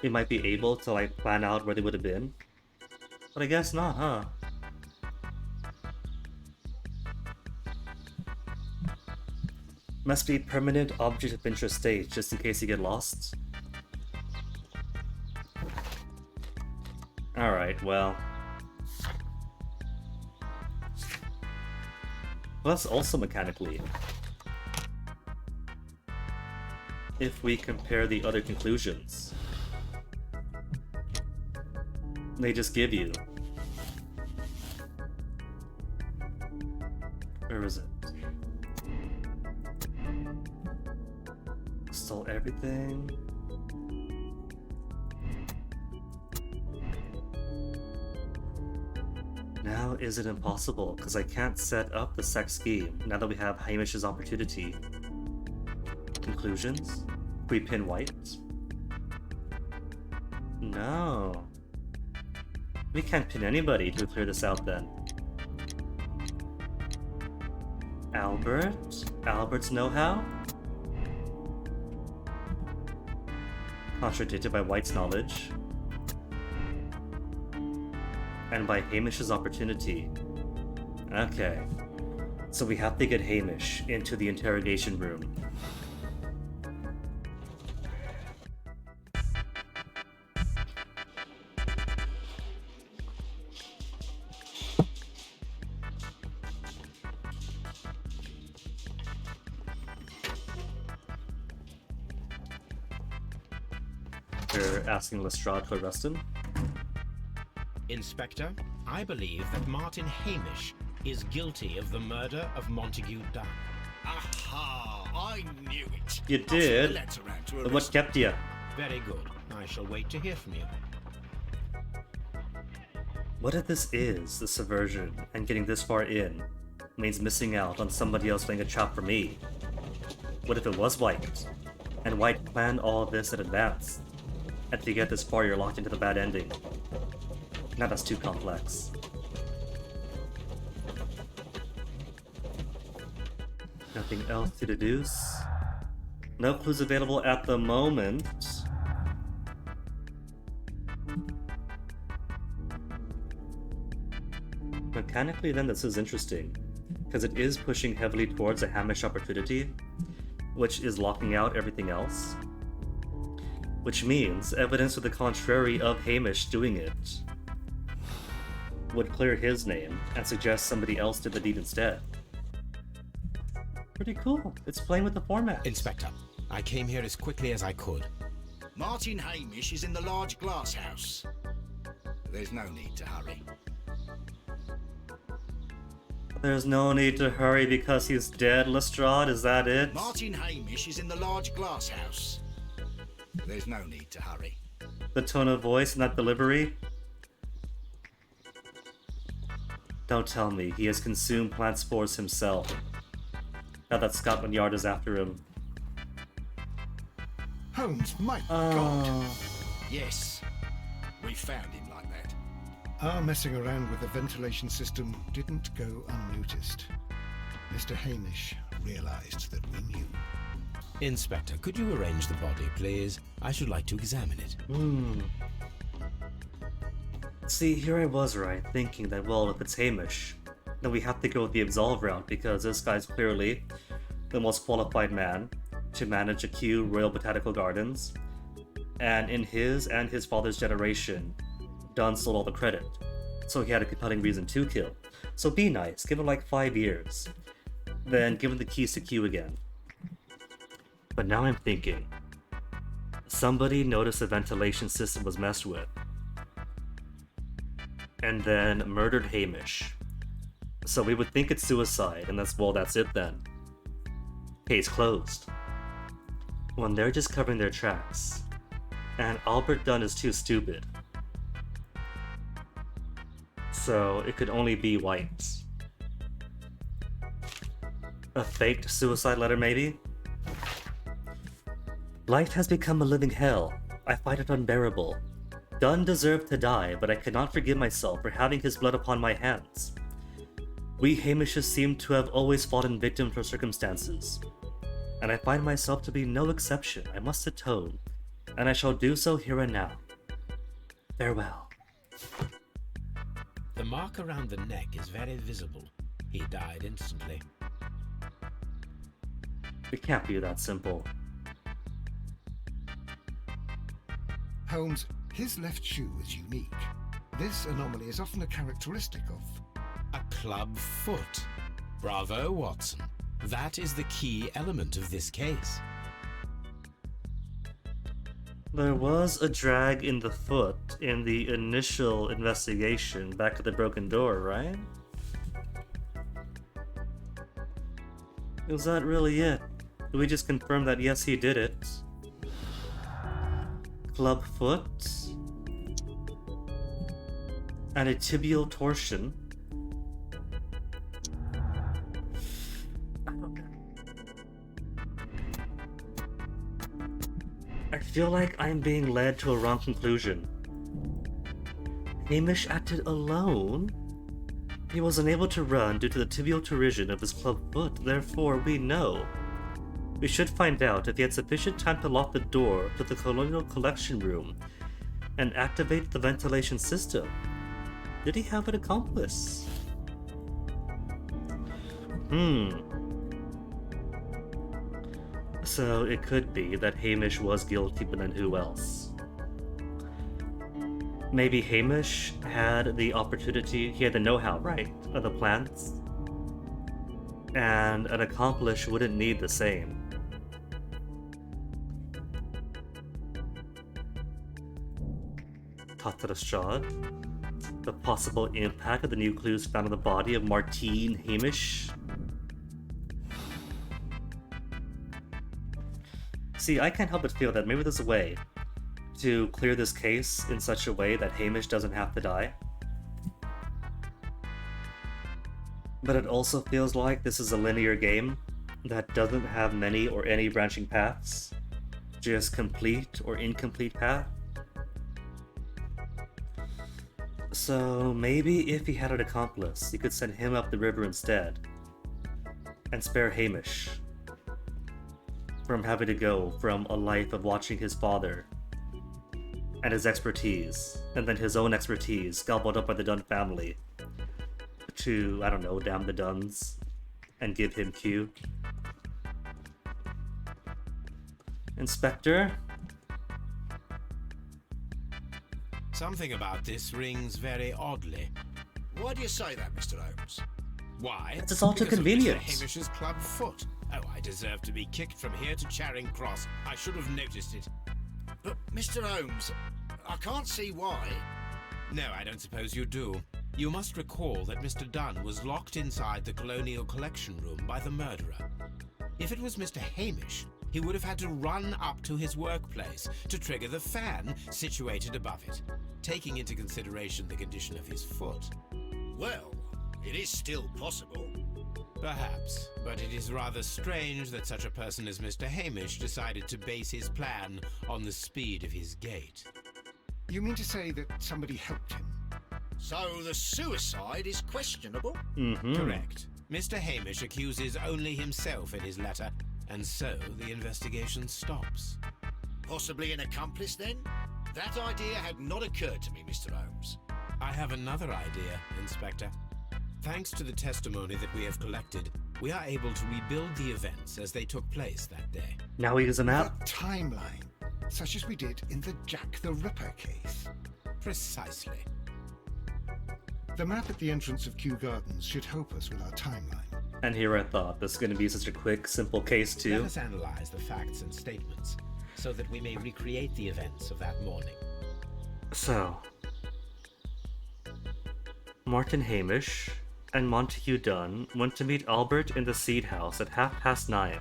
we might be able to like plan out where they would have been. But I guess not, huh? Must be permanent object of interest state, just in case you get lost. Alright, well. Plus also mechanically. If we compare the other conclusions, they just give you. Where is it? Stole everything. Now is it impossible? Because I can't set up the sex scheme now that we have Hamish's opportunity. Conclusions? We pin White? No. We can't pin anybody to clear this out then. Albert? Albert's know-how? Contradicted by White's knowledge. And by Hamish's opportunity. Okay. So we have to get Hamish into the interrogation room. They're asking Lestrade to arrest him. Inspector, I believe that Martin Hamish is guilty of the murder of Montague Dunn. Aha! I knew it. You I'll send a did? letter round to But what arrest kept you? Very good. I shall wait to hear from you. What if this is the subversion, and getting this far in means missing out on somebody else laying a trap for me? What if it was White, and White planned all of this in advance, and to get this far you're locked into the bad ending? Now that's too complex. Nothing else to deduce? No clues available at the moment. Mechanically then this is interesting, because it is pushing heavily towards a Hamish opportunity, which is locking out everything else. Which means evidence to the contrary of Hamish doing it would clear his name and suggest somebody else did the deed instead. Pretty cool. It's playing with the format. Inspector, I came here as quickly as I could. Martin Hamish is in the large glass house. There's no need to hurry. There's no need to hurry because he's dead, Lestrade, is that it? Martin Hamish is in the large glass house. There's no need to hurry. The tone of voice and that delivery? Don't tell me he has consumed plant spores himself. Now that Scotland Yard is after him. Holmes, my God! Yes, we found him like that. Our messing around with the ventilation system didn't go unnoticed. Mr. Hamish realized that we knew. Inspector, could you arrange the body, please? I should like to examine it. See, here I was right, thinking that, well, if it's Hamish, then we have to go with the absolve route, because this guy's clearly the most qualified man to manage a Kew Royal Botanical Gardens, and in his and his father's generation, Dunn stole all the credit, so he had a compelling reason to kill. So be nice, give him like 5 years, then give him the keys to Kew again. But now I'm thinking, somebody noticed the ventilation system was messed with, and then murdered Hamish. So we would think it's suicide, and that's it then. Case closed. When they're just covering their tracks, and Albert Dunn is too stupid. So it could only be White. A faked suicide letter, maybe? Life has become a living hell. I find it unbearable. Dunn deserved to die, but I cannot forgive myself for having his blood upon my hands. We Hamishes seem to have always fallen victim to circumstances, and I find myself to be no exception. I must atone, and I shall do so here and now. Farewell. The mark around the neck is very visible. He died instantly. It can't be that simple. Holmes, his left shoe is unique. This anomaly is often a characteristic of... A club foot. Bravo, Watson. That is the key element of this case. There was a drag in the foot in the initial investigation back at the broken door, right? Was that really it? Did we just confirm that yes, he did it? Club foot? And a tibial torsion? I feel like I'm being led to a wrong conclusion. Hamish acted alone? He was unable to run due to the tibial torsion of his club foot, therefore we know. We should find out if he had sufficient time to lock the door to the Colonial Collection Room and activate the ventilation system. Did he have an accomplice? So it could be that Hamish was guilty, but then who else? Maybe Hamish had the opportunity, he had the know-how, right, of the plants? And an accomplice wouldn't need the same. Dr. Lestrade? The possible impact of the new clues found on the body of Martine Hamish? See, I can't help but feel that maybe there's a way to clear this case in such a way that Hamish doesn't have to die. But it also feels like this is a linear game that doesn't have many or any branching paths, just complete or incomplete path. So maybe if he had an accomplice, he could send him up the river instead, and spare Hamish from having to go from a life of watching his father and his expertise, and then his own expertise gobbled up by the Dunn family, to, I don't know, damn the Dunns and give him Q. Inspector? Something about this rings very oddly. Why do you say that, Mr. Holmes? Why? It's all too Because convenient. Of Mr. Hamish's club foot. Oh, I deserve to be kicked from here to Charing Cross. I should have noticed it. But, Mr. Holmes, I can't see why. No, I don't suppose you do. You must recall that Mr. Dunn was locked inside the Colonial Collection Room by the murderer. If it was Mr. Hamish, he would have had to run up to his workplace to trigger the fan situated above it, taking into consideration the condition of his foot. Well, it is still possible. Perhaps, but it is rather strange that such a person as Mr. Hamish decided to base his plan on the speed of his gait. You mean to say that somebody helped him? So the suicide is questionable? Correct. Mr. Hamish accuses only himself in his letter, and so the investigation stops. Possibly an accomplice, then? That idea had not occurred to me, Mr. Holmes. I have another idea, Inspector. Thanks to the testimony that we have collected, we are able to rebuild the events as they took place that day. Now we use a map. A timeline, such as we did in the Jack the Ripper case. Precisely. The map at the entrance of Kew Gardens should help us with our timeline. And here I thought this is going to be such a quick, simple case too. Let us analyze the facts and statements, so that we may recreate the events of that morning. So, Martin Hamish and Montague Dunn went to meet Albert in the Seed House at 9:30.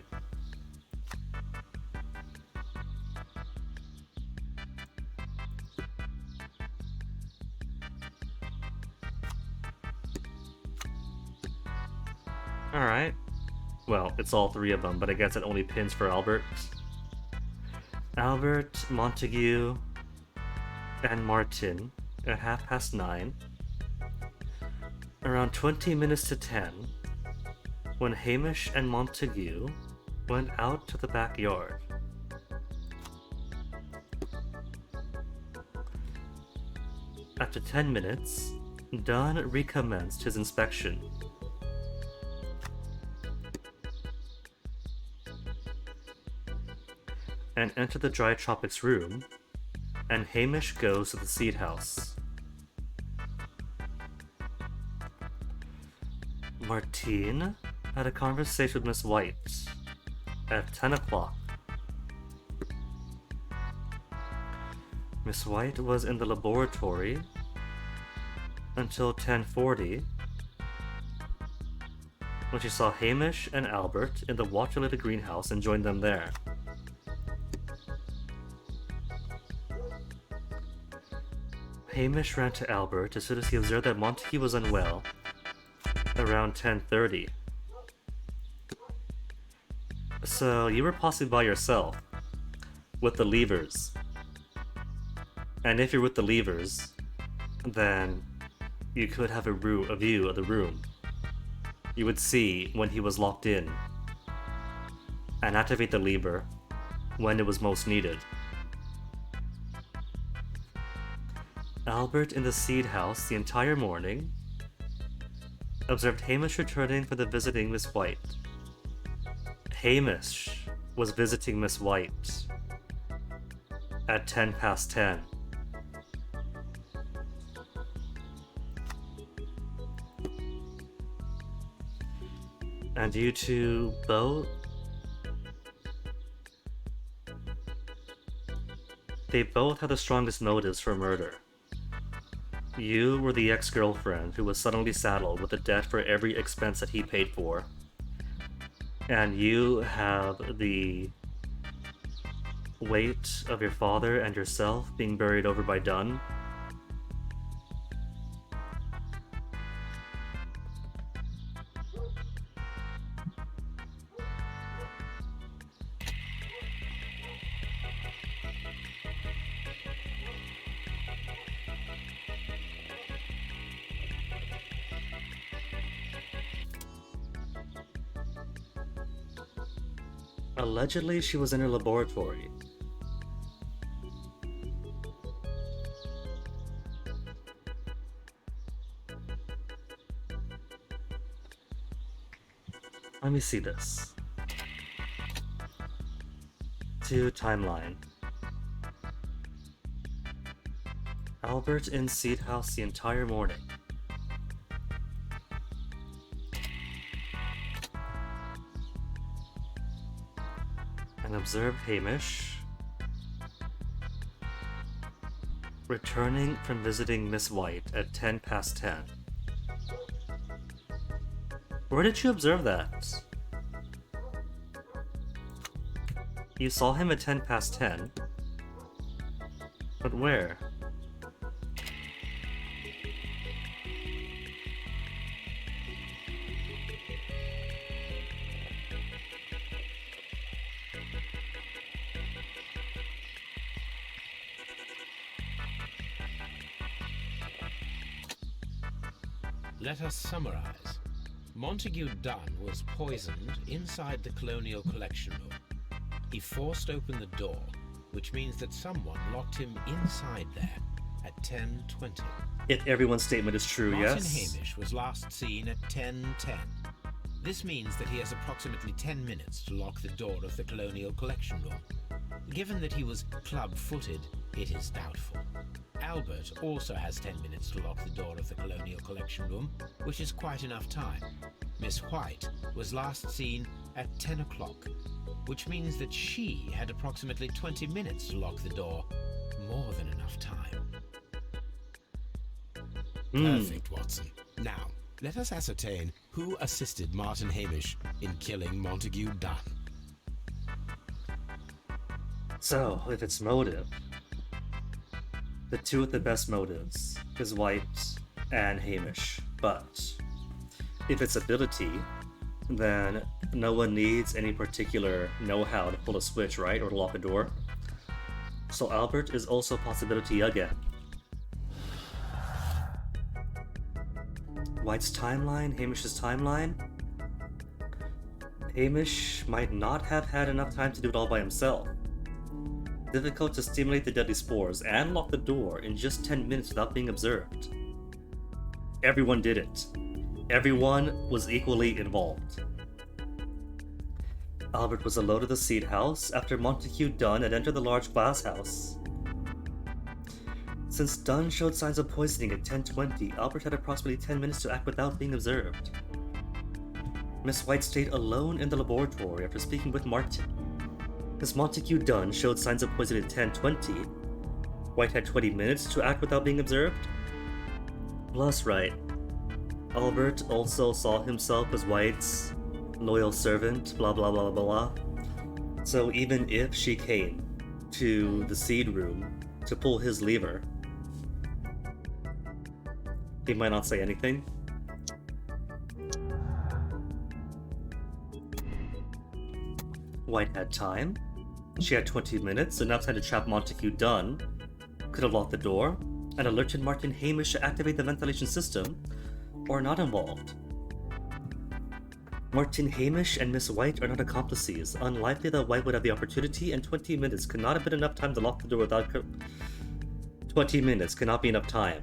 Alright. Well, it's all three of them, but I guess it only pins for Albert. Albert, Montague, and Martin at 9:30. Around 20 minutes to 10, when Hamish and Montague went out to the backyard. After 10 minutes, Dunn recommenced his inspection. And entered the Dry Tropics room, and Hamish goes to the Seed House. Martine had a conversation with Miss White at 10 o'clock. Miss White was in the laboratory until 10:40, when she saw Hamish and Albert in the water-lit greenhouse and joined them there. Hamish ran to Albert as soon as he observed that Montague was unwell, around 10:30. So you were possibly by yourself, with the levers. And if you're with the levers, then you could have a view of the room. You would see when he was locked in, and activate the lever when it was most needed. Albert in the Seed House the entire morning observed Hamish returning for the visiting Miss White. Hamish was visiting Miss White at 10:10. And you two both? They both had the strongest motives for murder. You were the ex-girlfriend who was suddenly saddled with a debt for every expense that he paid for. And you have the weight of your father and yourself being buried over by Dunn. Allegedly, she was in her laboratory. Let me see this. To timeline. Albert in Seed House the entire morning. And observed Hamish returning from visiting Miss White at 10:10. Where did you observe that? You saw him at 10 past 10. But where? Let us summarize. Montague Dunn was poisoned inside the Colonial Collection Room. He forced open the door, which means that someone locked him inside there at 10:20. If everyone's statement is true, Martin yes? Hamish was last seen at 10:10. This means that he has approximately 10 minutes to lock the door of the Colonial Collection Room. Given that he was club-footed, it is doubtful. Albert also has 10 minutes to lock the door of the Colonial Collection Room, which is quite enough time. Miss White was last seen at 10 o'clock, which means that she had approximately 20 minutes to lock the door. More than enough time. Perfect, Watson. Now, let us ascertain who assisted Martin Hamish in killing Montague Dunn. So, if it's motive, the two with the best motives is White and Hamish. But if it's ability, then no one needs any particular know-how to pull a switch, right? Or to lock a door. So Albert is also a possibility again. White's timeline, Hamish's timeline. Hamish might not have had enough time to do it all by himself. Difficult to stimulate the deadly spores and lock the door in just 10 minutes without being observed. Everyone did it. Everyone was equally involved. Albert was alone at the seed house after Montague Dunn had entered the large glass house. Since Dunn showed signs of poisoning at 10:20, Albert had approximately 10 minutes to act without being observed. Miss White stayed alone in the laboratory after speaking with Martin. As Montague Dunn showed signs of poisoning at 10:20, White had 20 minutes to act without being observed. Plus, right, Albert also saw himself as White's loyal servant, blah blah blah blah blah. So even if she came to the seed room to pull his lever, he might not say anything. White had time. She had 20 minutes, enough time to trap Montague Dunn, could have locked the door, and alerted Martin Hamish to activate the ventilation system, or not involved. Martin Hamish and Miss White are not accomplices. Unlikely that White would have the opportunity, and 20 minutes could not have been enough time to lock the door without... 20 minutes could not be enough time,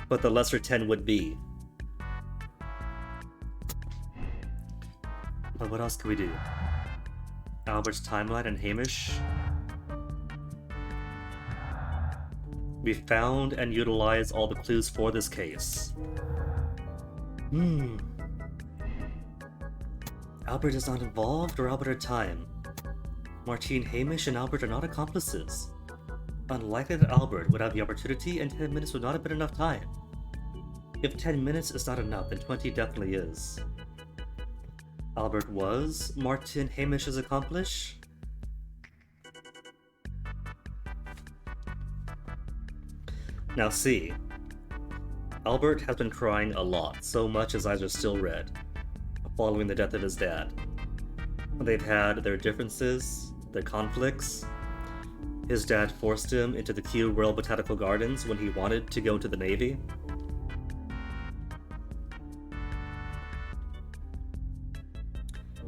but the lesser 10 would be. But what else can we do? Albert's timeline and Hamish. We found and utilized all the clues for this case. Albert is not involved, or Albert had time. Martine Hamish and Albert are not accomplices. Unlikely that Albert would have the opportunity, and 10 minutes would not have been enough time. If 10 minutes is not enough, then 20 definitely is. Albert was Martin Hamish's accomplice? Now see, Albert has been crying a lot, so much his eyes are still red, following the death of his dad. They've had their differences, their conflicts. His dad forced him into the Kew Royal Botanical Gardens when he wanted to go into the Navy.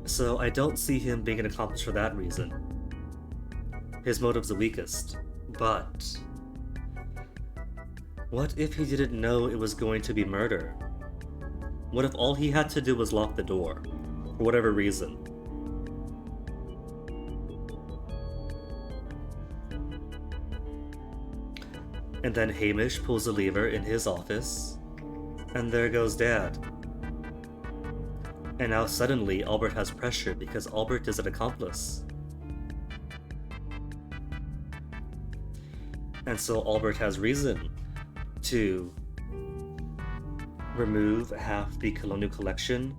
So I don't see him being an accomplice for that reason. His motive's the weakest, but... what if he didn't know it was going to be murder? What if all he had to do was lock the door, for whatever reason? And then Hamish pulls a lever in his office, and there goes Dad. And now suddenly Albert has pressure because Albert is an accomplice. And so Albert has reason to remove half the Colonial Collection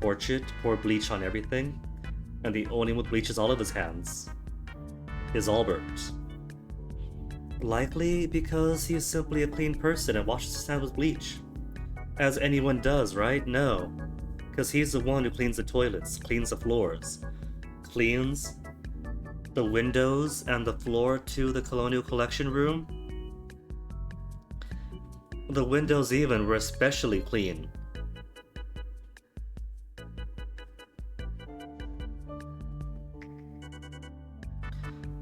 torch it, pour bleach on everything, and the only one with bleach is all of his hands is Albert. Likely because he's simply a clean person and washes his hands with bleach. As anyone does, right? No. Because he's the one who cleans the toilets, cleans the floors, cleans the windows and the floor to the Colonial Collection room. The windows even were especially clean.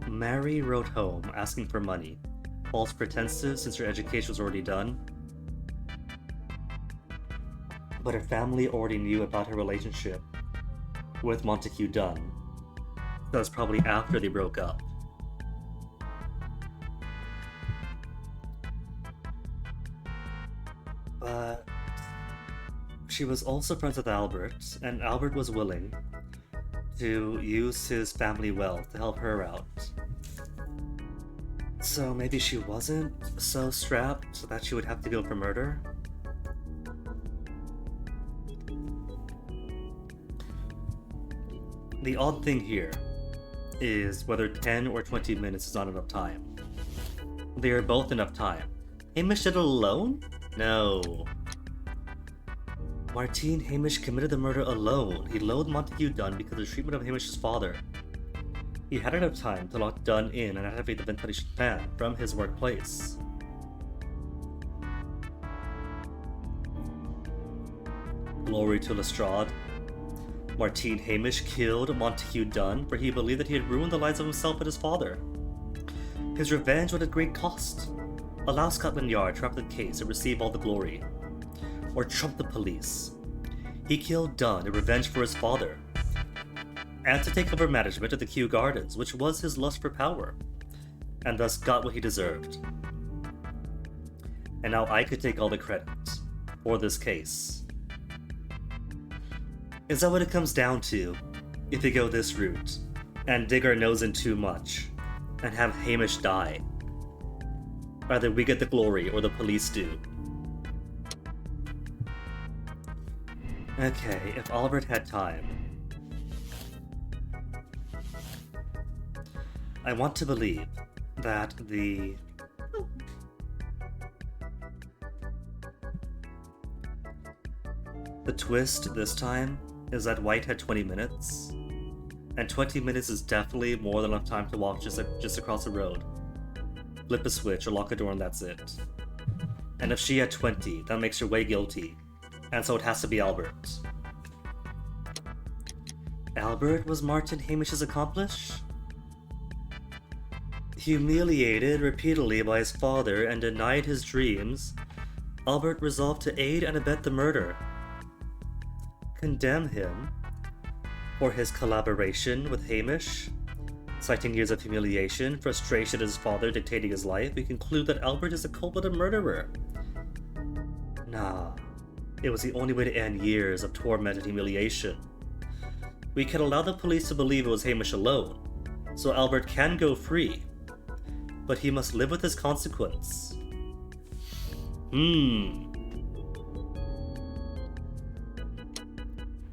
Mary wrote home asking for money. False pretenses since her education was already done. But her family already knew about her relationship with Montague Dunn. That was probably after they broke up. But she was also friends with Albert, and Albert was willing to use his family wealth to help her out. So maybe she wasn't so strapped that she would have to go for murder? The odd thing here is whether 10 or 20 minutes is not enough time. They are both enough time. Hamish did it alone? No. Martine Hamish committed the murder alone. He loathed Montague Dunn because of the treatment of Hamish's father. He had enough time to lock Dunn in and activate the ventilation fan from his workplace. Glory to Lestrade. Martine Hamish killed Montague Dunn for he believed that he had ruined the lives of himself and his father. His revenge was at great cost. Allow Scotland Yard to wrap the case and receive all the glory. Or trump the police. He killed Dunn in revenge for his father. And to take over management of the Kew Gardens, which was his lust for power. And thus got what he deserved. And now I could take all the credit for this case. Is that what it comes down to, if we go this route, and dig our nose in too much, and have Hamish die? Either we get the glory, or the police do. Okay, if Albert had time. I want to believe that the twist this time is that White had 20 minutes, and 20 minutes is definitely more than enough time to walk just across the road. Flip a switch or lock a door and that's it. And if she had 20, that makes her way guilty, and so it has to be Albert. Albert was Martin Hamish's accomplice? Humiliated repeatedly by his father and denied his dreams, Albert resolved to aid and abet the murder. Condemn him for his collaboration with Hamish. Citing years of humiliation, frustration at his father dictating his life, we conclude that Albert is a cold-blooded murderer. Nah, it was the only way to end years of torment and humiliation. We can allow the police to believe it was Hamish alone, so Albert can go free, but he must live with his consequence.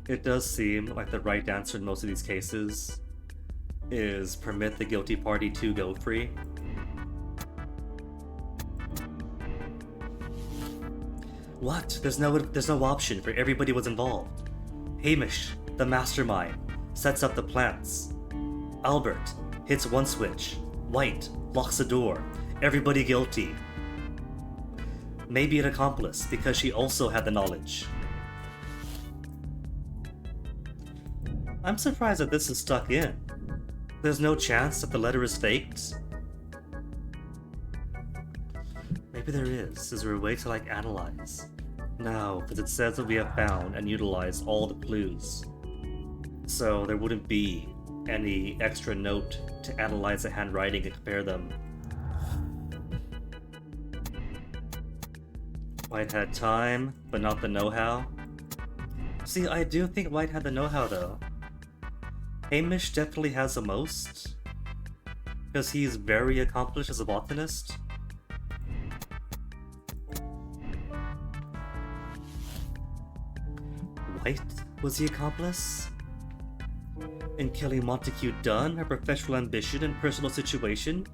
It does seem like the right answer in most of these cases is permit the guilty party to go free. What? There's no option for everybody was involved. Hamish, the mastermind, sets up the plans. Albert hits one switch. White locks the door. Everybody guilty. Maybe an accomplice because she also had the knowledge. I'm surprised that this is stuck in. There's no chance that the letter is faked? Maybe there is. Is there a way to, analyze? No, because it says that we have found and utilized all the clues. So there wouldn't be any extra note to analyze the handwriting and compare them. White had time, but not the know-how. See, I do think White had the know-how, though. Hamish definitely has the most, because he's very accomplished as a botanist. White Was he accomplice? In killing Montague Dunn, her professional ambition and personal situation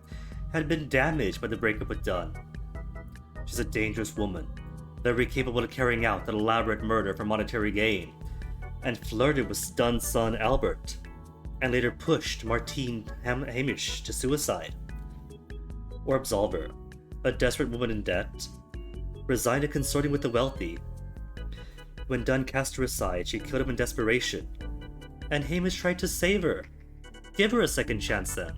had been damaged by the breakup with Dunn. She's a dangerous woman, very capable of carrying out an elaborate murder for monetary gain, and flirted with Dunn's son Albert, and later pushed Martine Hamish to suicide. Or absolve her, a desperate woman in debt, resigned to consorting with the wealthy. When Dunn cast her aside, she killed him in desperation, and Hamish tried to save her. Give her a second chance then.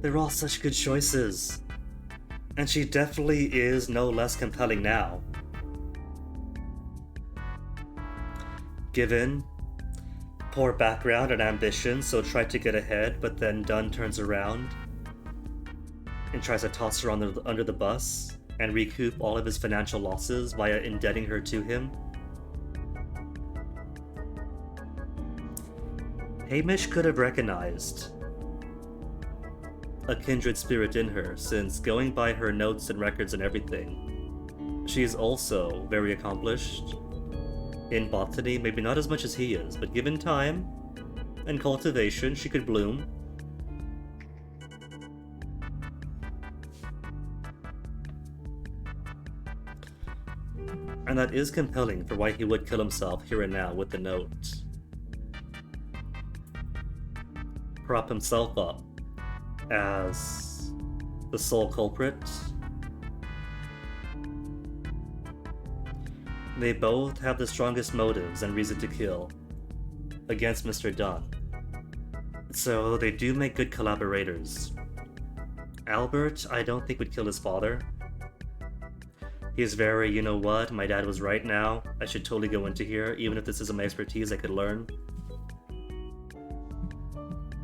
They're all such good choices. And she definitely is no less compelling now. Given poor background and ambition, so tried to get ahead, but then Dunn turns around and tries to toss her under the bus and recoup all of his financial losses via indebting her to him. Hamish could have recognized a kindred spirit in her, since going by her notes and records and everything, she's also very accomplished in botany, maybe not as much as he is, but given time and cultivation, she could bloom. And that is compelling for why he would kill himself here and now with the note. Prop himself up as the sole culprit. They both have the strongest motives and reason to kill against Mr. Dunn. So they do make good collaborators. Albert, I don't think would kill his father. He's very, you know what, my dad was right now. I should totally go into here, even if this isn't my expertise, I could learn.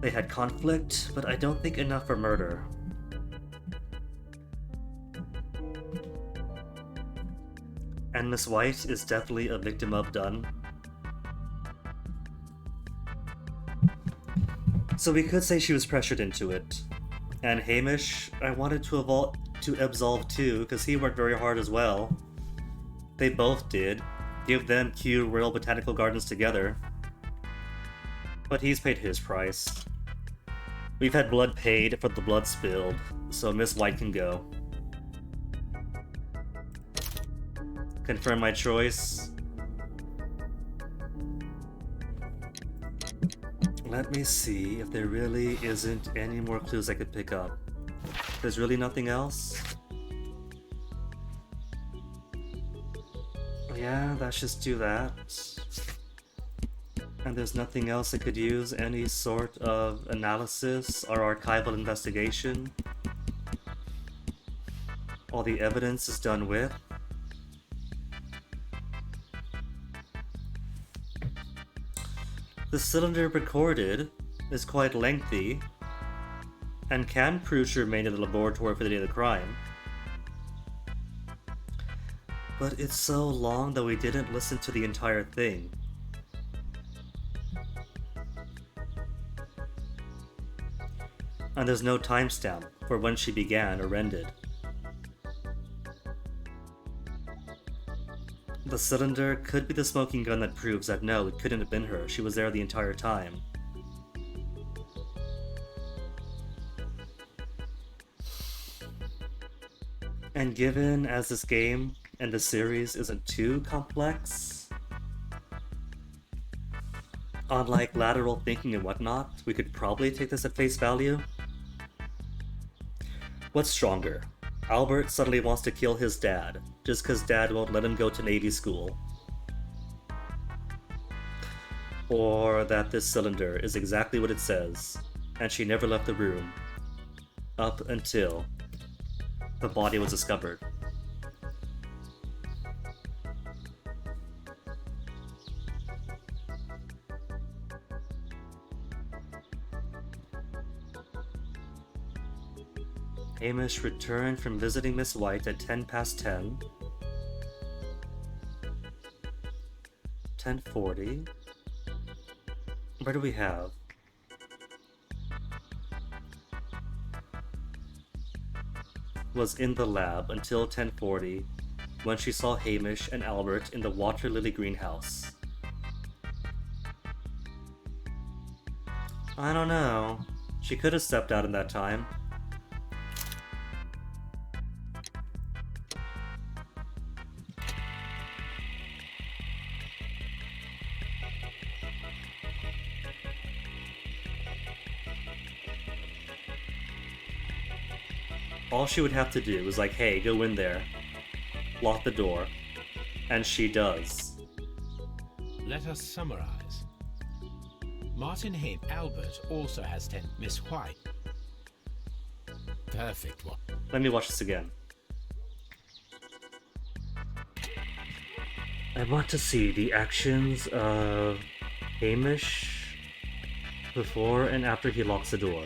They had conflict, but I don't think enough for murder. And Miss White is definitely a victim of Dunn. So we could say she was pressured into it. And Hamish, I wanted to absolve too, because he worked very hard as well. They both did. Give them Kew Royal Botanical Gardens together. But he's paid his price. We've had blood paid for the blood spilled, so Miss White can go. Confirm my choice. Let me see if there really isn't any more clues I could pick up. There's really nothing else? Yeah, let's just do that. And there's nothing else I could use any sort of analysis or archival investigation. All the evidence is done with. The cylinder recorded is quite lengthy and can prove she remained in the laboratory for the day of the crime. But it's so long that we didn't listen to the entire thing. And there's no timestamp for when she began or ended. The cylinder could be the smoking gun that proves that no, it couldn't have been her. She was there the entire time. And given as this game and the series isn't too complex, unlike lateral thinking and whatnot, we could probably take this at face value. What's stronger? Albert suddenly wants to kill his dad, just because dad won't let him go to Navy school. Or that this cylinder is exactly what it says, and she never left the room, up until the body was discovered. Hamish returned from visiting Miss White at 10:10. 10:40. Where do we have? Was in the lab until 10:40. when she saw Hamish and Albert in the water lily greenhouse. I don't know. She could have stepped out in that time. All she would have to do is like, hey, go in there, lock the door, and she does. Let us summarize. Martin Albert also has 10. Miss White. Perfect one. Let me watch this again. I want to see the actions of Hamish before and after he locks the door.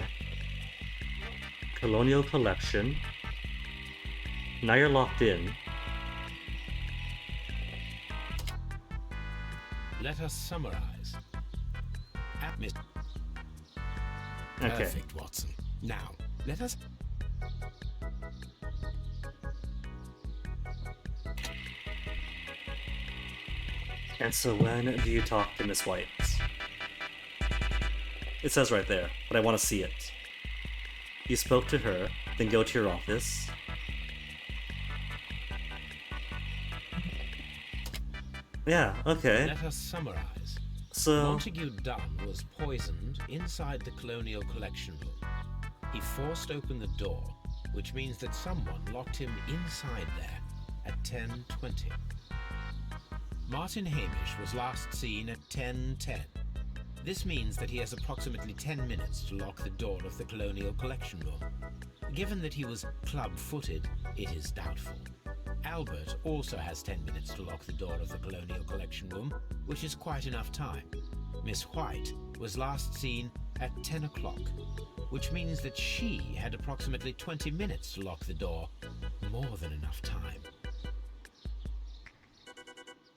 Colonial Collection. Now you're locked in. Let us summarize. At Miss. Okay. Perfect, Watson. Now, let us. And so when do you talk to Miss White? It says right there, but I want to see it. You spoke to her, then go to your office. Yeah, okay. Let us summarize. So Montague Dunn was poisoned inside the Colonial Collection room. He forced open the door, which means that someone locked him inside there at 10:20. Martin Hamish was last seen at 10:10. This means that he has approximately 10 minutes to lock the door of the Colonial Collection room. Given that he was club-footed, it is doubtful. Albert also has 10 minutes to lock the door of the Colonial Collection room, which is quite enough time. Miss White was last seen at 10 o'clock, which means that she had approximately 20 minutes to lock the door. More than enough time.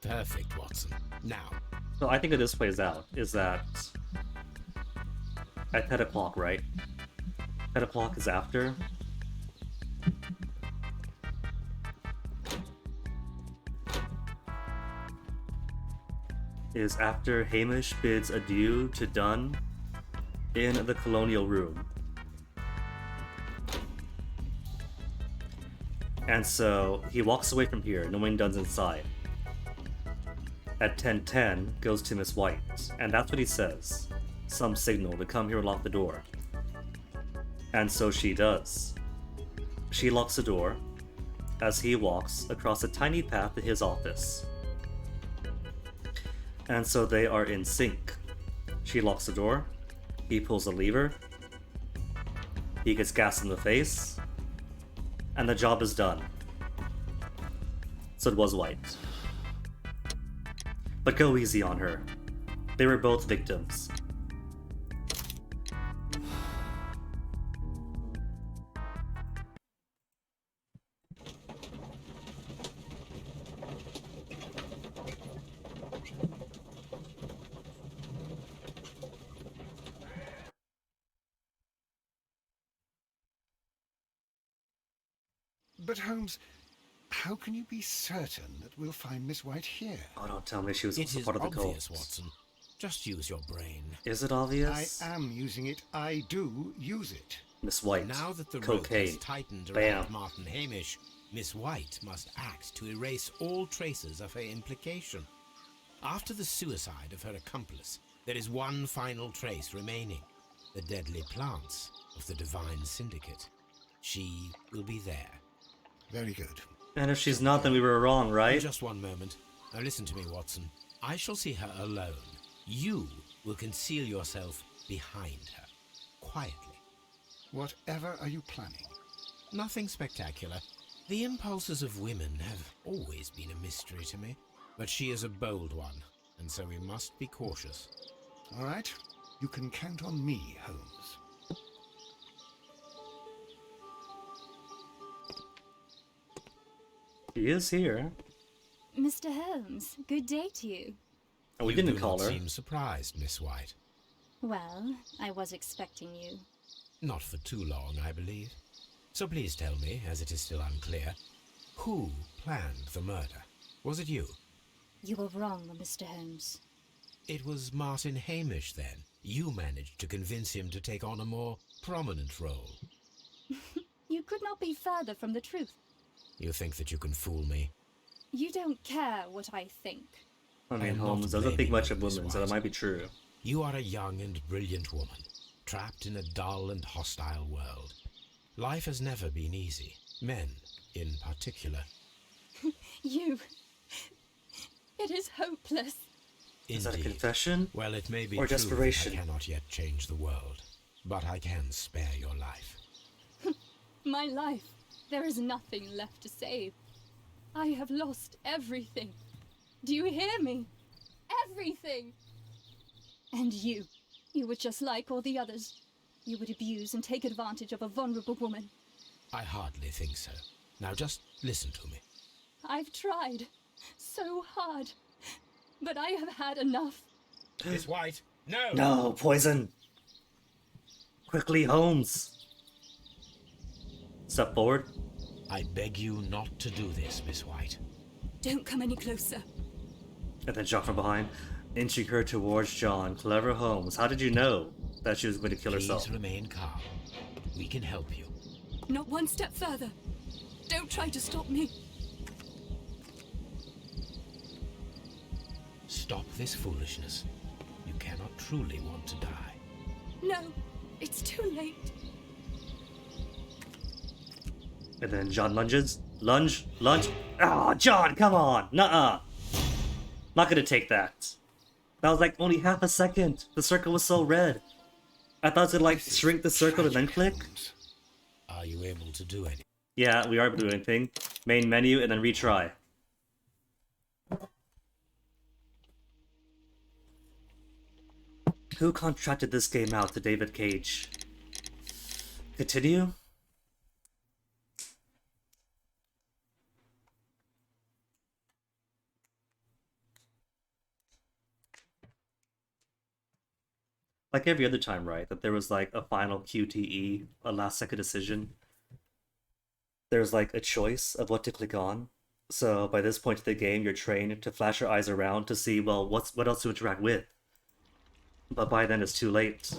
Perfect, Watson. Now. So I think how this plays out is that at 10 o'clock, right? 10 o'clock is after. Is after Hamish bids adieu to Dunn in the Colonial room. And so he walks away from here knowing Dunn's inside. At 10:10 goes to Miss White, and that's what he says. Some signal to come here and lock the door. And so she does. She locks the door as he walks across a tiny path to his office. And so they are in sync. She locks the door, he pulls the lever, he gets gas in the face, and the job is done. So it was White. But go easy on her. They were both victims. But Holmes, how can you be certain that we'll find Miss White here? Oh, don't tell me she was It also is part of the obvious, cult. Watson. Just use your brain. Is it obvious? I am using it. I do use it. Miss White. Now that the rope cocaine. has tightened Bam. around Martin Hamish, Miss White must act to erase all traces of her implication. After the suicide of her accomplice, there is one final trace remaining: the deadly plants of the Divine Syndicate. She will be there. Very good. And if she's not, then we were wrong, right? Just one moment. Now listen to me, Watson. I shall see her alone. You will conceal yourself behind her, quietly. Whatever are you planning? Nothing spectacular. The impulses of women have always been a mystery to me, but she is a bold one, and so we must be cautious. All right. You can count on me, Holmes. He is here. Mr. Holmes, good day to you. And we You didn't do call not her. seem surprised, Miss White. Well, I was expecting you. Not for too long, I believe. So please tell me, as it is still unclear, Who planned the murder? Was it you? You were wrong, Mr. Holmes. It was Martin Hamish, then. You managed to convince him to take on a more prominent role. You could not be further from the truth. You think that you can fool me? You don't care what I think. I mean, am not Holmes doesn't think blaming much you, of Miss women, so White. that might be true. You are a young and brilliant woman, trapped in a dull and hostile world. Life has never been easy. Men, in particular. You... It is hopeless. Is that a Indeed. confession? Well, it may be or true desperation? that I cannot yet change the world, but I can spare your life. My life. There is nothing left to save. I have lost everything. Do you hear me? Everything! And you. You were just like all the others. You would abuse and take advantage of a vulnerable woman. I hardly think so. Now just listen to me. I've tried so hard, but I have had enough. Miss White, no! No, poison! Quickly, Holmes! Step forward. I beg you not to do this, Miss White. Don't come any closer. And then John from behind, inching her towards John. Clever Holmes, how did you know that she was going to kill herself? Please remain calm. We can help you. Not one step further. Don't try to stop me. Stop this foolishness. You cannot truly want to die. No, it's too late. And then John lunges. Lunge. Oh, John, come on! Nuh-uh! Not gonna take that. That was like only half a second. The circle was so red. I thought it'd like shrink the circle and then click. Are you able to do anything? Yeah, we are able to do anything. Main menu and then retry. Who contracted this game out to David Cage? Continue? Like every other time, right? That there was like a final QTE, a last second decision. There's like a choice of what to click on. So by this point in the game, you're trained to flash your eyes around to see, well, what else to interact with. But by then it's too late.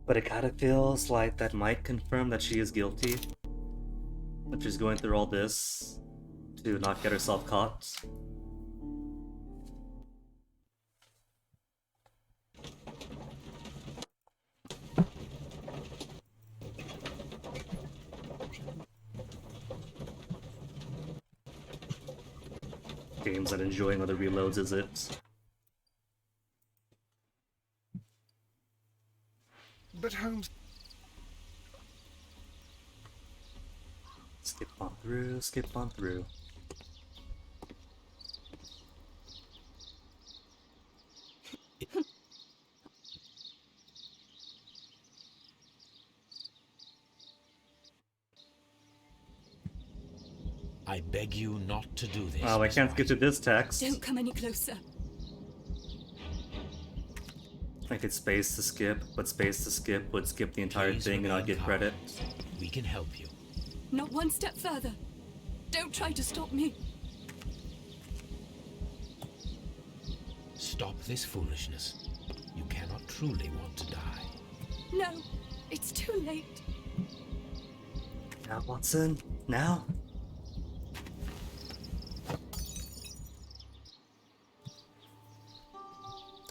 But it kind of feels like that might confirm that she is guilty. That she's going through all this to not get herself caught. Game's not enjoying all the reloads, is it? But Holmes... Skip on through, skip on through. I beg you not to do this. Oh, I Miss can't White. skip to this text. Don't come any closer. I could space to skip, but space to skip would skip the entire Please thing and I'd remain get calm. credit. We can help you. Not one step further. Don't try to stop me. Stop this foolishness. You cannot truly want to die. No, it's too late. Now, Watson? Now?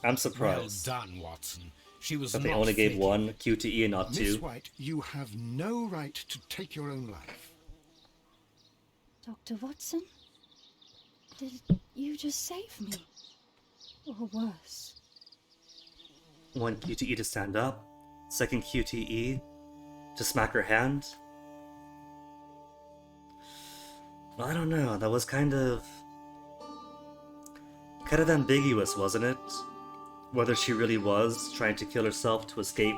I'm surprised Well done, Watson. She was that they not only gave faking. one QTE and not Miss two. White, you have no right to take your own life. Dr. Watson? Did you just save me? Or worse? One QTE to stand up, second QTE to smack her hand. I don't know, that was kind of ambiguous, wasn't it? Whether she really was trying to kill herself to escape,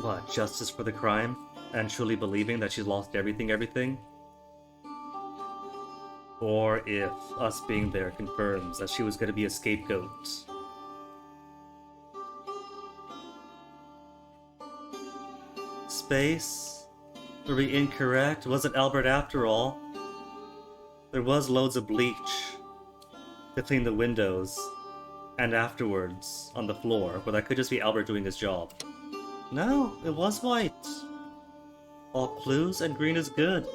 what, justice for the crime? And truly believing that she's lost everything? or if us being there confirms that she was going to be a scapegoat. Space? Were we incorrect? Was it Albert after all? There was loads of bleach to clean the windows, and afterwards on the floor, but that could just be Albert doing his job. No, it was white. All clues, and green is good.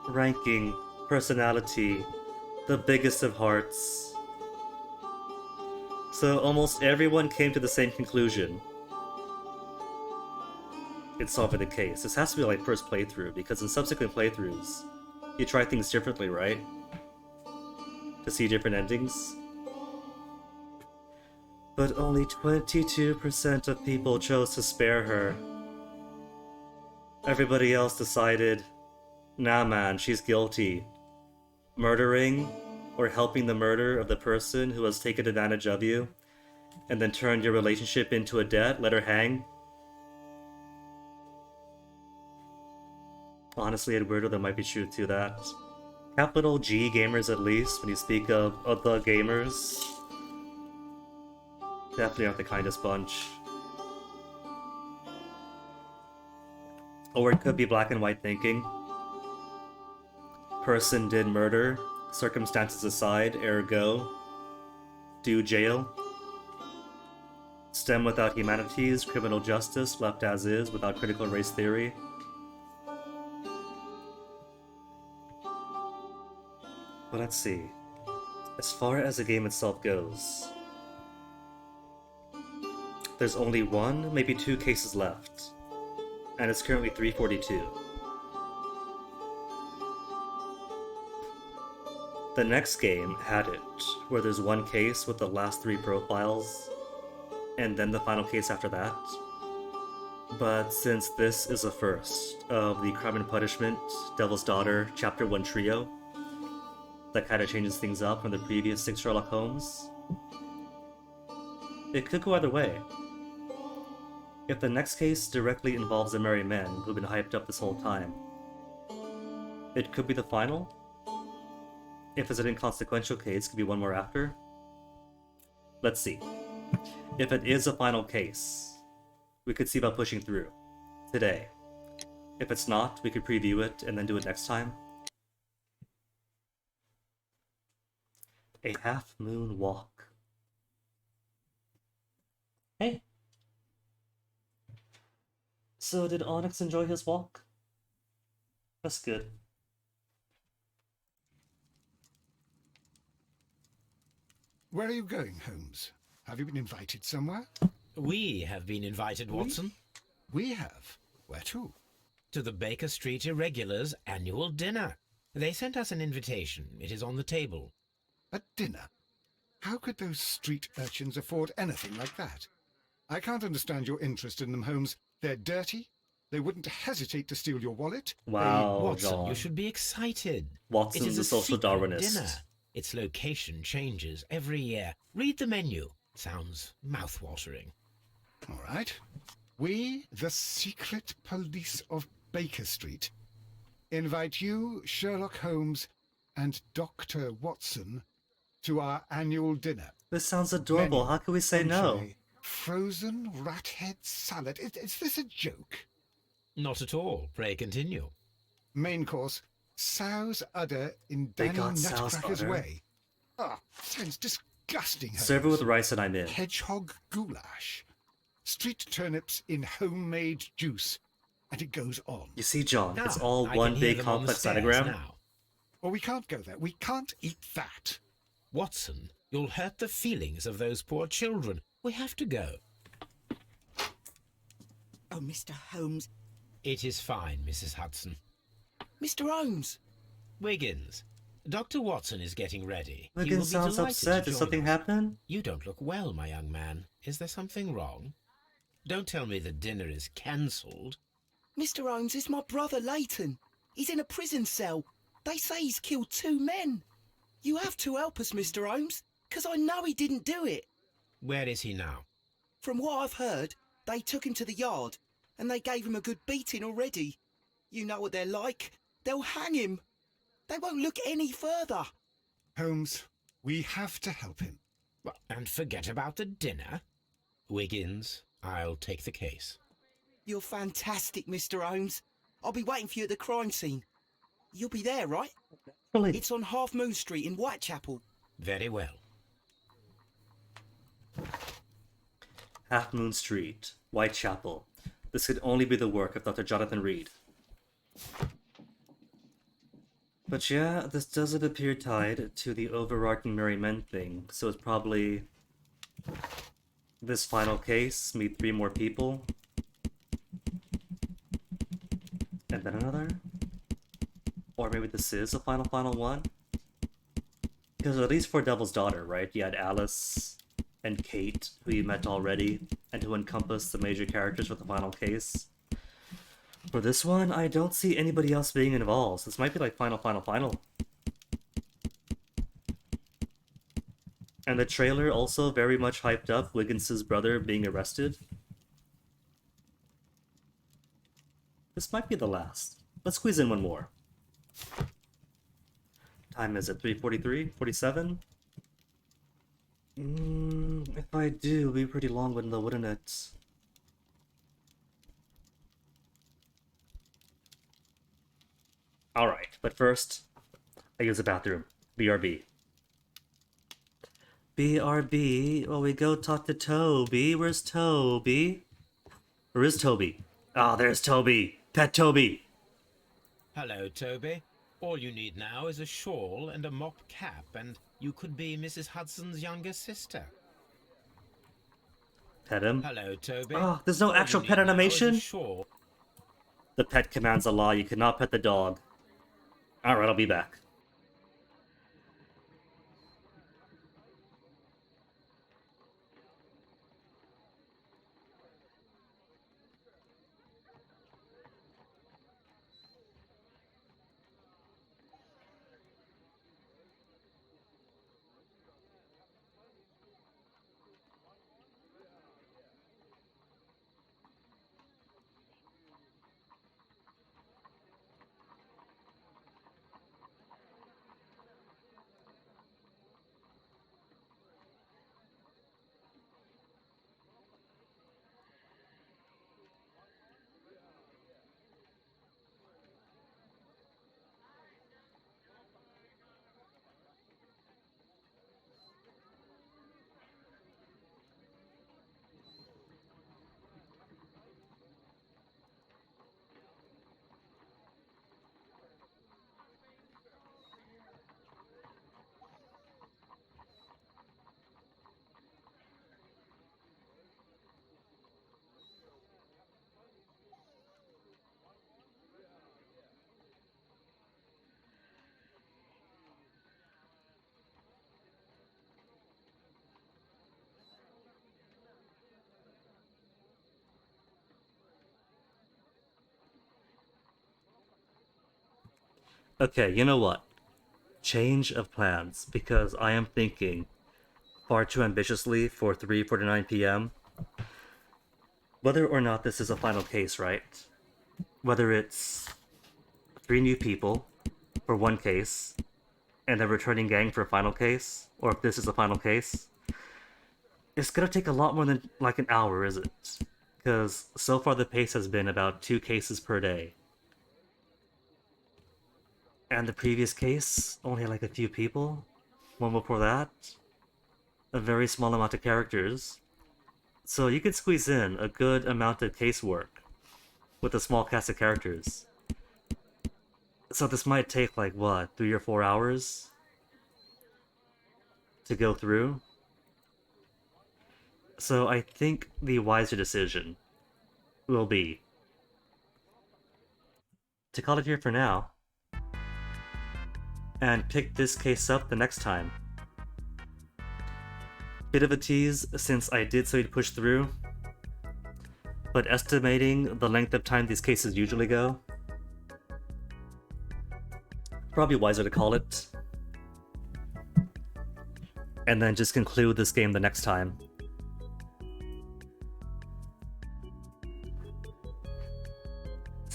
Ranking, personality, the biggest of hearts. So almost everyone came to the same conclusion. It's solving the case. This has to be like first playthrough, because in subsequent playthroughs, you try things differently, right? To see different endings. But only 22% of people chose to spare her. Everybody else decided, nah man, she's guilty. Murdering, or helping the murder of the person who has taken advantage of you, and then turned your relationship into a debt, let her hang. Honestly, Eduardo, there might be truth to that. Capital G gamers, at least, when you speak of the gamers, definitely aren't the kindest bunch. Or it could be black and white thinking. Person did murder, circumstances aside, ergo, do jail. STEM without humanities, criminal justice left as is without critical race theory. But let's see. As far as the game itself goes, there's only one, maybe two cases left, and it's currently 342. The next game had it, where there's one case with the last 3 profiles, and then the final case after that. But since this is a first of the Crime and Punishment, Devil's Daughter, Chapter 1 trio, that kind of changes things up from the previous 6 Sherlock Holmes, it could go either way. If the next case directly involves the merry men who've been hyped up this whole time, it could be the final. If it's an inconsequential case, it could be one more after. Let's see. If it is a final case, we could see about pushing through today. If it's not, we could preview it and then do it next time. A half-moon walk. Hey. So did Onyx enjoy his walk? That's good. Where are you going, Holmes? Have you been invited somewhere? We have been invited, Watson. We have? Where to? To the Baker Street Irregulars' annual dinner. They sent us an invitation. It is on the table. A dinner? How could those street urchins afford anything like that? I can't understand your interest in them, Holmes. They're dirty. They wouldn't hesitate to steal your wallet. Wow, Watson, John. you should be excited. Watson's it is a social secret Darwinist. dinner. Its location changes every year. Read the menu. Sounds mouth-watering. All right. We, the secret police of Baker Street, invite you, Sherlock Holmes, and Dr. Watson to our annual dinner. This sounds adorable. Menu, How can we say no? entree, frozen rat head salad. Is this a joke? Not at all. Pray continue. Main course, sow's udder in They Danny got sow's Nutcracker's udder? way. Ah, sounds disgusting. Serve it Holmes. with rice and I'm in. Hedgehog goulash. Street turnips in homemade juice. And it goes on. You see, John, it's Ah, all I can one hear big them on the complex stairs diagram. now. Well, we can't go there. We can't eat that. Watson, you'll hurt the feelings of those poor children. We have to go. Oh, Mr. Holmes. It is fine, Mrs. Hudson. Mr. Holmes. Wiggins, Dr. Watson is getting ready. He will Wiggins be sounds delighted upset. to Did join something us. happen? You don't look well, my young man. Is there something wrong? Don't tell me the dinner is cancelled. Mr. Holmes is my brother, Leighton. He's in a prison cell. They say he's killed 2 men. You have to help us, Mr. Holmes, because I know he didn't do it. Where is he now? From what I've heard, they took him to the yard. And they gave him a good beating already. You know what they're like. They'll hang him. They won't look any further. Holmes, we have to help him. And forget about the dinner. Wiggins, I'll take the case. You're fantastic, Mr. Holmes. I'll be waiting for you at the crime scene. You'll be there, right? Really? It's on Half Moon Street in Whitechapel. Very well. Half Moon Street, Whitechapel. This could only be the work of Dr. Jonathan Reed. But yeah, this doesn't appear tied to the overarching Merry Men thing, so it's probably this final case, meet 3 more people, and then another? Or maybe this is a final one? Because at least for Devil's Daughter, right? You had Alice and Kate, who you met already, and who encompass the major characters for the final case. For this one, I don't see anybody else being involved. So this might be like final. And the trailer also very much hyped up Wiggins' brother being arrested. This might be the last. Let's squeeze in one more. Time is it 3:43? 47? If I do, it'll be a pretty long one though, wouldn't it? Alright, but first, I use the bathroom. BRB. BRB, well, we go talk to Toby. Where's Toby? Where is Toby? Ah, there's Toby! Pet Toby! Hello, Toby. All you need now is a shawl and a mop cap, and you could be Mrs. Hudson's younger sister. Pet him. Hello, Toby. Oh, there's no actual pet animation? Shawl. The pet commands a law. You cannot pet the dog. Alright, I'll be back. Okay, you know what? Change of plans, because I am thinking far too ambitiously for 3:49 p.m. Whether or not this is a final case, right? Whether it's 3 new people for one case, and a returning gang for a final case, or if this is a final case, it's gonna take a lot more than like an hour, is it? Because so far the pace has been about 2 cases per day. And the previous case only had like a few people. One before that, a very small amount of characters. So you could squeeze in a good amount of casework with a small cast of characters. So this might take like, what, 3 or 4 hours to go through? So I think the wiser decision will be to call it here for now, and pick this case up the next time. Bit of a tease, since I did say to push through, but estimating the length of time these cases usually go, probably wiser to call it, and then just conclude this game the next time.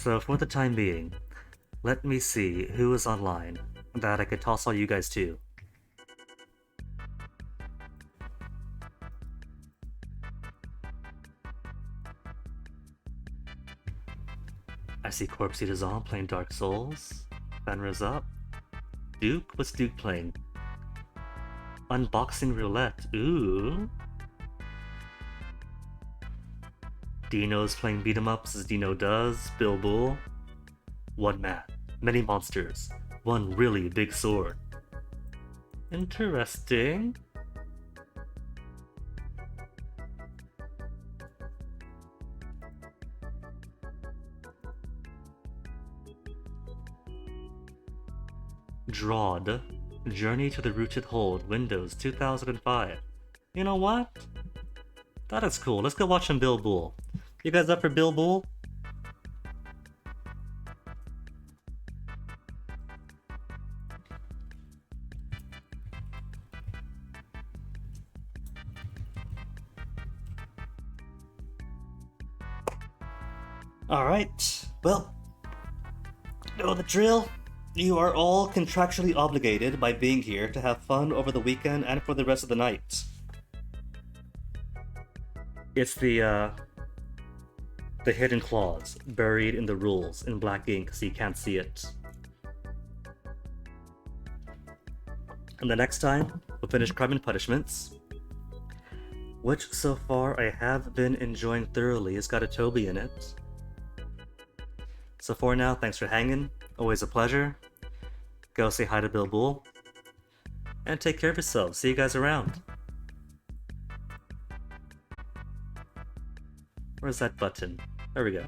So for the time being, let me see who is online that I could toss all you guys to. I see Corpse Eaters on playing Dark Souls. Fenrir's up. Duke? What's Duke playing? Unboxing Roulette. Ooh. Dino's playing beat 'em ups as Dino does. Bill Bull. One man, many monsters, one really big sword. Interesting. Drawed. Journey to the Rooted Hold, Windows 2005. You know what? That is cool. Let's go watch some Bill Bull. You guys up for Bill Bull? Alright, well, you know the drill. You are all contractually obligated by being here to have fun over the weekend and for the rest of the night. It's the hidden clause buried in the rules in black ink so you can't see it. And the next time, we'll finish Crime and Punishments, which so far I have been enjoying thoroughly. It's got a Toby in it. So for now, thanks for hanging. Always a pleasure. Go say hi to Bill Bull. And take care of yourselves. See you guys around. Where's that button? There we go.